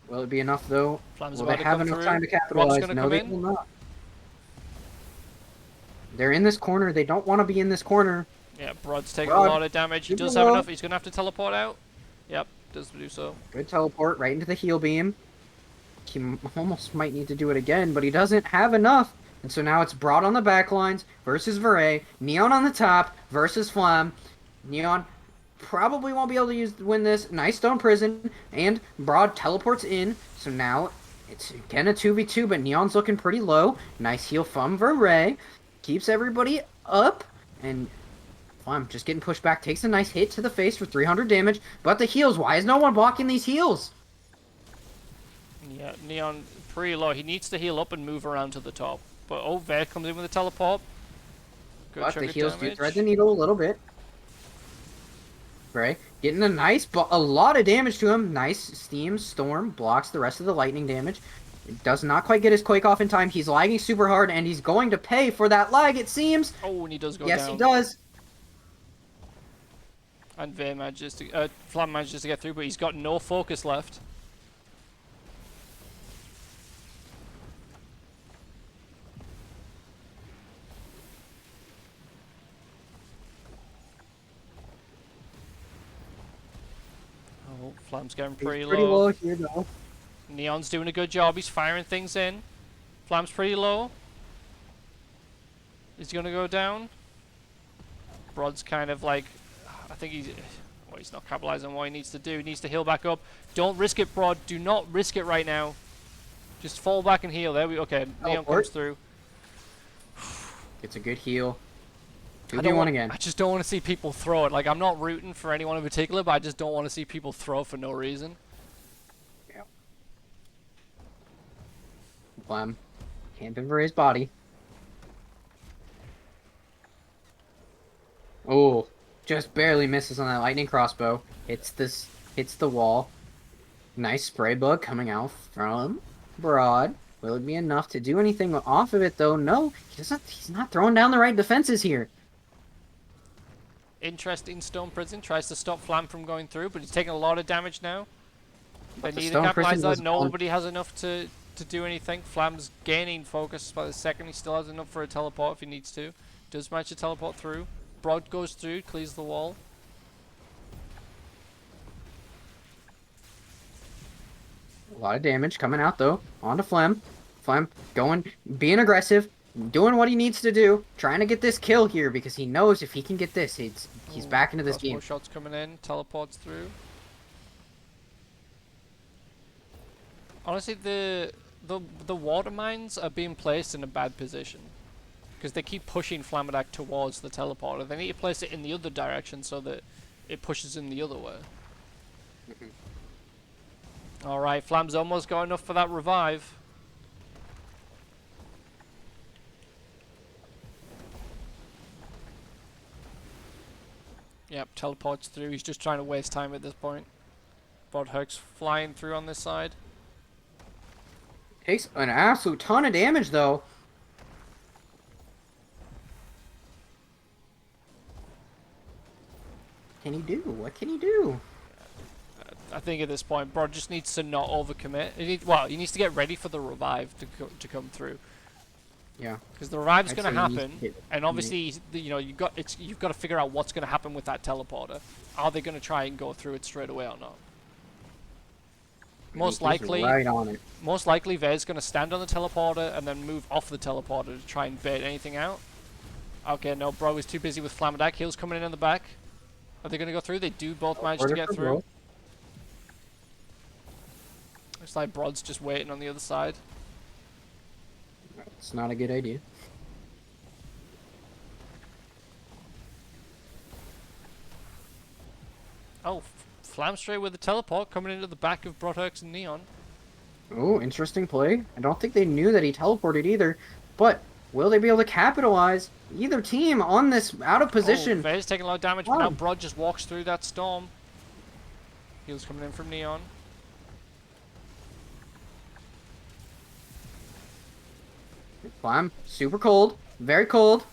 Will it be enough though? Flam's Will about they to have come enough through. time to Rock's capitalize? gonna No, come they in. will not. They're in this corner. They don't want to be in this corner. Yeah, Broad's taking Broad, a lot of damage. He super does have low. enough. He's gonna have to teleport out. Yep. does do so. Good teleport right into the heal beam. He almost might need to do it again, but he doesn't have enough. And so now it's Broad on the backlines versus Veray. Neon on the top versus Flam. Neon probably won't be able to win this. Nice Stone Prison. And Broad teleports in. So now it's again a 2v2, but Neon's looking pretty low. Nice heal from Veray. Keeps everybody up. And Flam just getting pushed back. Takes a nice hit to the face for 300 damage. But the heals. Why is no one blocking these heals? Yeah, Neon pretty low. He needs to heal up and move around to the top. But oh, Ver comes in with a teleport. Good But chunk the of heals do damage. thread the needle a little bit. Right, getting a nice, a lot of damage to him. Nice Steam Storm blocks the rest of the lightning damage. It does not quite get his Quake off in time. He's lagging super hard, and he's going to pay for that lag, it seems. Oh, and he does go yes, down. he does. And Ver manages to, Flam manages to get through, but he's got no focus left. Oh, Flam's getting pretty He's pretty low. low here, though. Neon's doing a good job. He's firing things in. Flam's pretty low. Is he gonna go down? Brod's kind of like, I think he's not capitalizing on what he needs to do. He needs to heal back up. Don't risk it, Brod. Do not risk it right now. Just fall back and heal. There we okay. Neon comes through. It's a good heal. I don't 2v1 want, again. I just don't want to see people throw it. Like, I'm not rooting for anyone in particular, but I just don't want to see people throw for no reason. Yep. Flam camping for his body. Oh, just barely misses on that lightning crossbow. Hits the wall. Nice spray bug coming out from Broad. Will it be enough to do anything off of it though? No, he's not throwing down the right defenses here. Interesting. Stone Prison tries to stop Flam from going through, but he's taking a lot of damage now. They But the need to Stone capitalize Prison that. was Nobody has enough to do anything. Flam's gaining focus by the second. He still has enough for a teleport if he needs to. Does manage to teleport through. Broad goes through, clears the wall. A lot of damage coming out though. On to Flem. Flem being aggressive, doing what he needs to do, trying to get this kill here because he knows if he can get this, he's back into this game. Shots coming in, teleports through. Honestly, the water mines are being placed in a bad position because they keep pushing Flamadak towards the teleporter. They need to place it in the other direction so that it pushes in the other way. Alright, Flam's almost got enough for that revive. Yep, teleports through. He's just trying to waste time at this point. Bodhurk's flying through on this side. Takes an absolute ton of damage though. What can he do? What can he do? I think at this point, Brod just needs to not overcommit. He needs to get ready for the revive to come through. Yeah. Because the revive's I'd going to say he needs happen, to get- and obviously, you've got to figure out what's going to happen with that teleporter. Are they going to try and go through it straight away or not? Most He's likely, right on it. most likely, Ver's going to stand on the teleporter and then move off the teleporter to try and bait anything out. Okay, no, Bro is too busy with Flamadak. Heals coming in on the back. Are they going to go through? They do both manage to get through. Looks like Brod's just waiting on the other side. It's not a good idea. Oh, Flam straight with the teleport coming into the back of Brodhurks and Neon. Oh, interesting play. I don't think they knew that he teleported either, but will they be able to capitalize either team on this out of position? Oh, Ver's taking a lot of damage, but now Brod just walks through that storm. Heals coming in from Neon. Flam, super cold, very cold,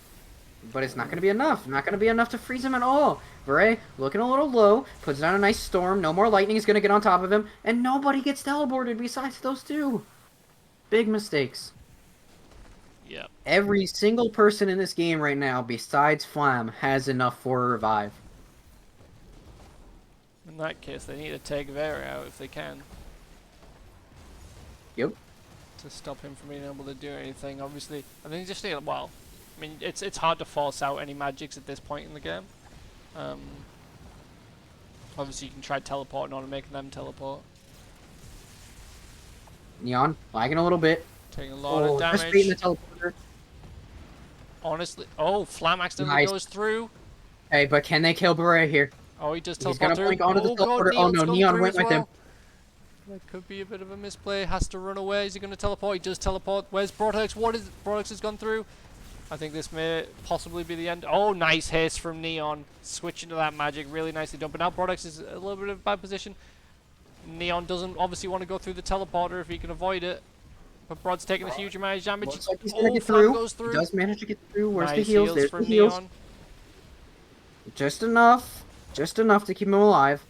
but it's not going to be enough. Not going to be enough to freeze him at all. Veray looking a little low, puts down a nice storm. No more lightning is going to get on top of him, and nobody gets teleported besides those two. Big mistakes. Yep. Every single person in this game right now, besides Flam, has enough for a revive. In that case, they need to take Vera out if they can. Yep. To stop him from being able to do anything. Obviously, I think just well, I mean, it's hard to force out any magics at this point in the game. Obviously, you can try teleporting on and making them teleport. Neon lagging a little bit. Taking a lot of Just beating the damage. teleporter. Honestly, oh, Flam accidentally Nice. goes through. Hey, but can they kill Beret here? Oh, he does He's teleport gonna through. blink onto the Oh god, teleporter. Oh Neon's no, gone Neon through went as with well. him. That could be a bit of a misplay. Has to run away. Is he going to teleport? He does teleport. Where's Broadhex? Broadhex has gone through. I think this may possibly be the end. Oh, nice haste from Neon. Switching to that magic. Really nicely done. But now Broadhex is a little bit of a bad position. Neon doesn't obviously want to go through the teleporter if he can avoid it. But Brod's taking a huge amount of damage. Looks like he's gonna get Flam through. goes through. He does manage to get through. Where's Nice the heals? There's from the heals. Neon. Just enough. Just enough to keep him alive.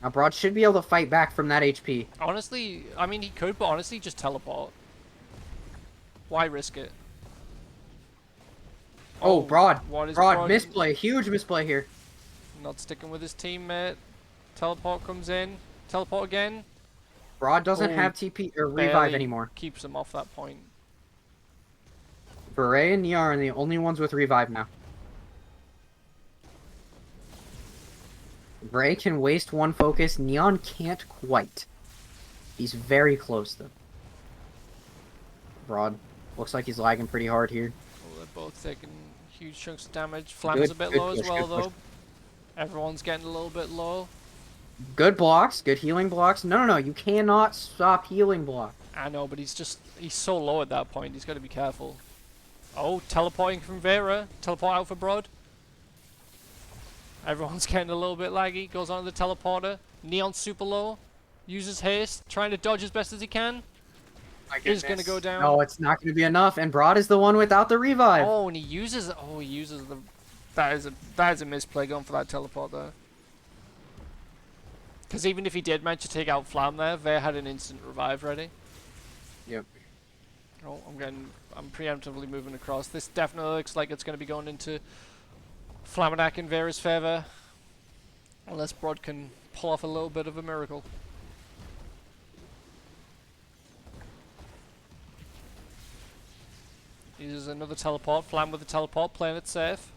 Now Broad should be able to fight back from that HP. Honestly, I mean he could, but honestly just teleport. Why risk it? Oh, Broad. What is Broad, misplay. Huge misplay here. Not sticking with his teammate. Teleport comes in. Teleport again. Broad doesn't Oh, have TP or revive Barely anymore. keeps him off that point. Beret and Neon are the only ones with revive now. Beret can waste one focus. Neon can't quite. He's very close though. Broad looks like he's lagging pretty hard here. Oh, they're both taking huge chunks of damage. Flam's a bit low as well though. Everyone's getting a little bit low. Good blocks, good healing blocks. No, you cannot stop healing block. I know, but he's so low at that point. He's got to be careful. Oh, teleporting from Vera. Teleport out for Broad. Everyone's getting a little bit laggy. Goes on to the teleporter. Neon's super low. Uses haste. Trying to dodge as best as he can. Is going to go down. No, it's not going to be enough. And Broad is the one without the revive. Oh, and he uses the... That is a misplay going for that teleport there. Because even if he did manage to take out Flam there, Ver had an instant revive ready. Yep. Oh, I'm preemptively moving across. This definitely looks like it's going to be going into Flamadak in Vera's favour. Unless Brod can pull off a little bit of a miracle. Uses another teleport. Flam with the teleport, playing it safe.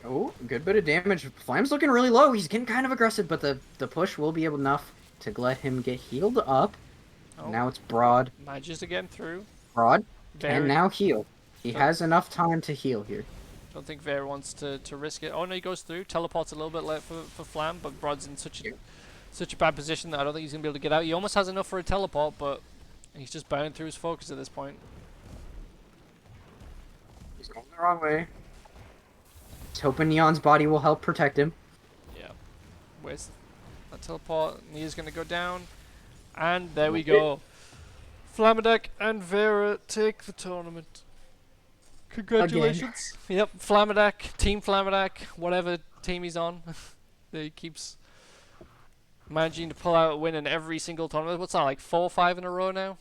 Oh, good bit of damage. Flam's looking really low. He's getting kind of aggressive, but the push will be enough to let him get healed up. Oh. Now it's Broad. Manages to get him through. Broad Very. can now heal. He has enough time to heal here. Don't think Vera wants to risk it. Oh no, he goes through. Teleports a little bit late for Flam, but Brod's in such a bad position that I don't think he's gonna be able to get out. He almost has enough for a teleport, but he's just burning through his focus at this point. He's going the wrong way. He's hoping Neon's body will help protect him. Yeah. Where's that teleport? And he's gonna go down. And there we go. Flamadak and Vera take the tournament. Congratulations. Yep, Flamadak, Team Flamadak, whatever team he's on. He keeps managing to pull out a win in every single tournament. What's that, like 4 or 5 in a row now?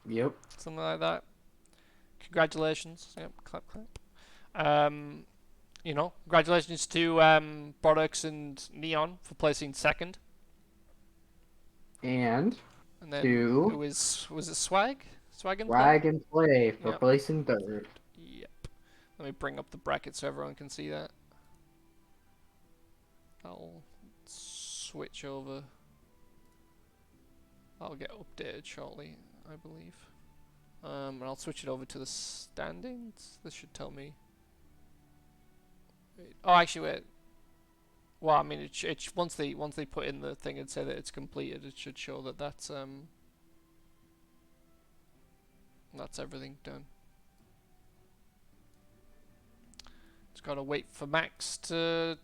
Yep. Something like that. Congratulations. Yep, clap, clap. You know, congratulations to Brodex and Neon for placing second. And then to it was it Swag? Swag and Swag and Play for Yep. placing third. Yep. Let me bring up the bracket so everyone can see that. I'll switch over. I'll get updated shortly, I believe. And I'll switch it over to the standings. This should tell me. Wait. Oh, actually, wait. Well, I mean, once they put in the thing and say that it's completed, it should show that that's everything done. Just gotta wait for Max to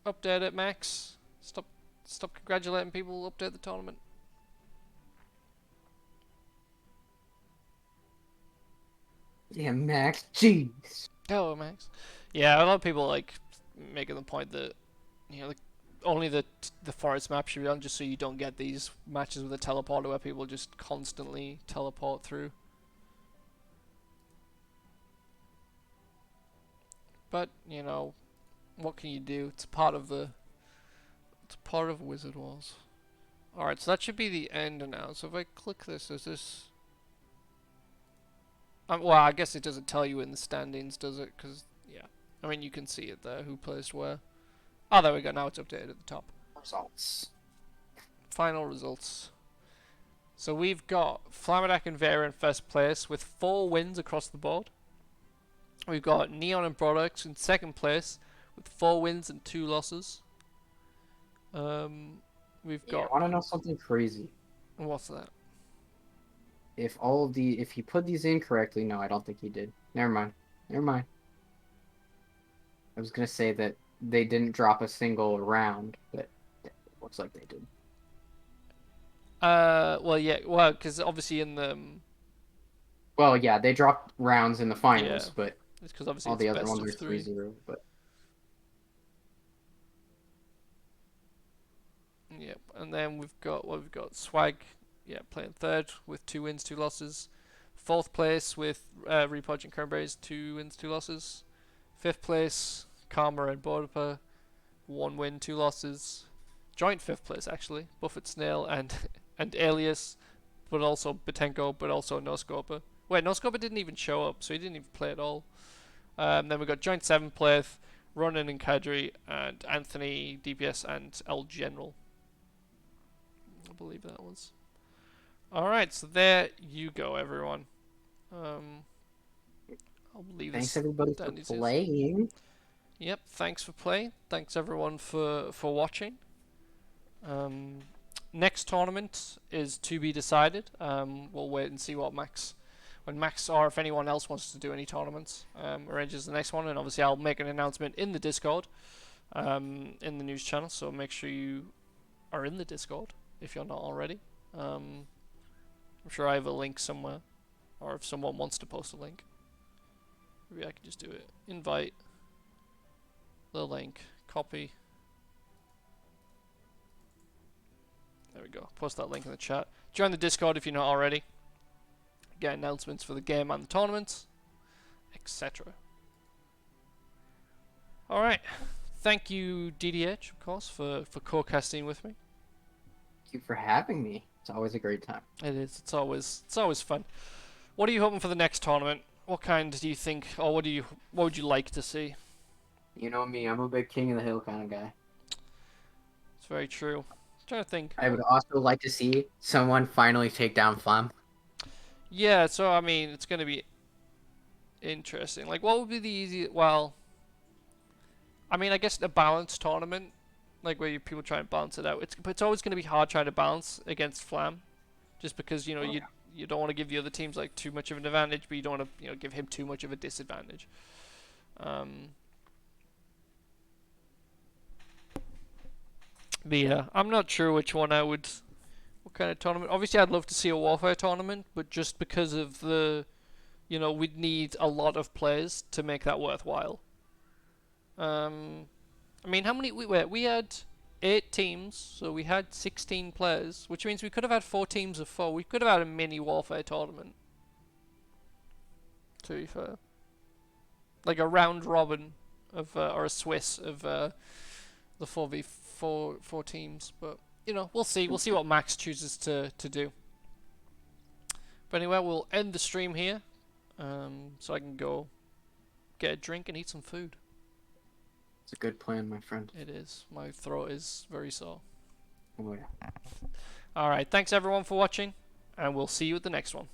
update it. Max, stop congratulating people. Update the tournament. Yeah, Max. Jeez. Oh, Max. Yeah, a lot of people like making the point that only the forest map should be on, just so you don't get these matches with a teleporter where people just constantly teleport through. But you know, what can you do? It's part of the. It's part of Wizard Wars. All right, so that should be the end now. So if I click this, is this? Well, I guess it doesn't tell you in the standings, does it? Because yeah, I mean you can see it there. Who placed where? Oh, there we go. Now it's updated at the top. Results. Final results. So we've got Flamadak and Vera in first place with 4 wins across the board. We've got Neon and Products in second place with 4 wins and 2 losses. We've got. I want to know something crazy. What's that? If he put these in correctly, no, I don't think he did. Never mind. I was gonna say that they didn't drop a single round, but it looks like they did. Well, yeah, well, because obviously in the. Well, yeah, they dropped rounds in the finals, Yeah. but It's because obviously all it's the other best ones of are 3. 3-0. But Yep, and then we've got Swag, yeah, playing third with 2 wins, 2 losses. Fourth place with Repodge and Cranberries, 2 wins, 2 losses. Fifth place, Karma and Bordepa, 1 win, 2 losses. Joint fifth place actually, Buffett Snail and and Alias, but also Betenko, but also No Scoper. Wait, No Scoper didn't even show up, so he didn't even play at all. Then we got joint 7th place, Ronan and Kadri, and Anthony, DPS, and El General. I believe that was. Alright, so there you go, everyone. I'll leave thanks this everybody down for these years. playing. Yep, thanks for playing. Thanks everyone for watching. Next tournament is to be decided. We'll wait and see when Max or if anyone else wants to do any tournaments, arranges the next one, and obviously I'll make an announcement in the Discord, in the news channel. So make sure you are in the Discord if you're not already. I'm sure I have a link somewhere, or if someone wants to post a link, maybe I can just do it. Invite the link, copy. There we go. Post that link in the chat. Join the Discord if you're not already. Get announcements for the game and the tournaments, etc. Alright. Thank you, DDH, of course, for co-casting with me. Thank you for having me. It's always a great time. It is. It's always fun. What are you hoping for the next tournament? What kind do you think, or what would you like to see? You know me, I'm a big King of the Hill kind of guy. It's very true. I'm trying to think. I would also like to see someone finally take down Flam. Yeah, so I mean, it's going to be interesting. Like, what would be the easiest? Well, I mean, I guess a balanced tournament, like where people try and balance it out. It's always going to be hard trying to balance against Flam, just because you know you don't want to give the other teams like too much of an advantage, but you don't want to give him too much of a disadvantage. But yeah, I'm not sure which one I would. What kind of tournament? Obviously, I'd love to see a Warfare tournament, but just because of the, we'd need a lot of players to make that worthwhile. I mean, how many we had 8 teams, so we had 16 players, which means we could have had 4 teams of 4. We could have had a mini Warfare tournament. To be fair, like a round robin of or a Swiss of the 4v4 teams, but we'll see. We'll see what Max chooses to do. But anyway, we'll end the stream here, so I can go get a drink and eat some food. It's a good plan, my friend. It is. My throat is very sore. Oh, yeah. Alright, thanks everyone for watching, and we'll see you at the next one.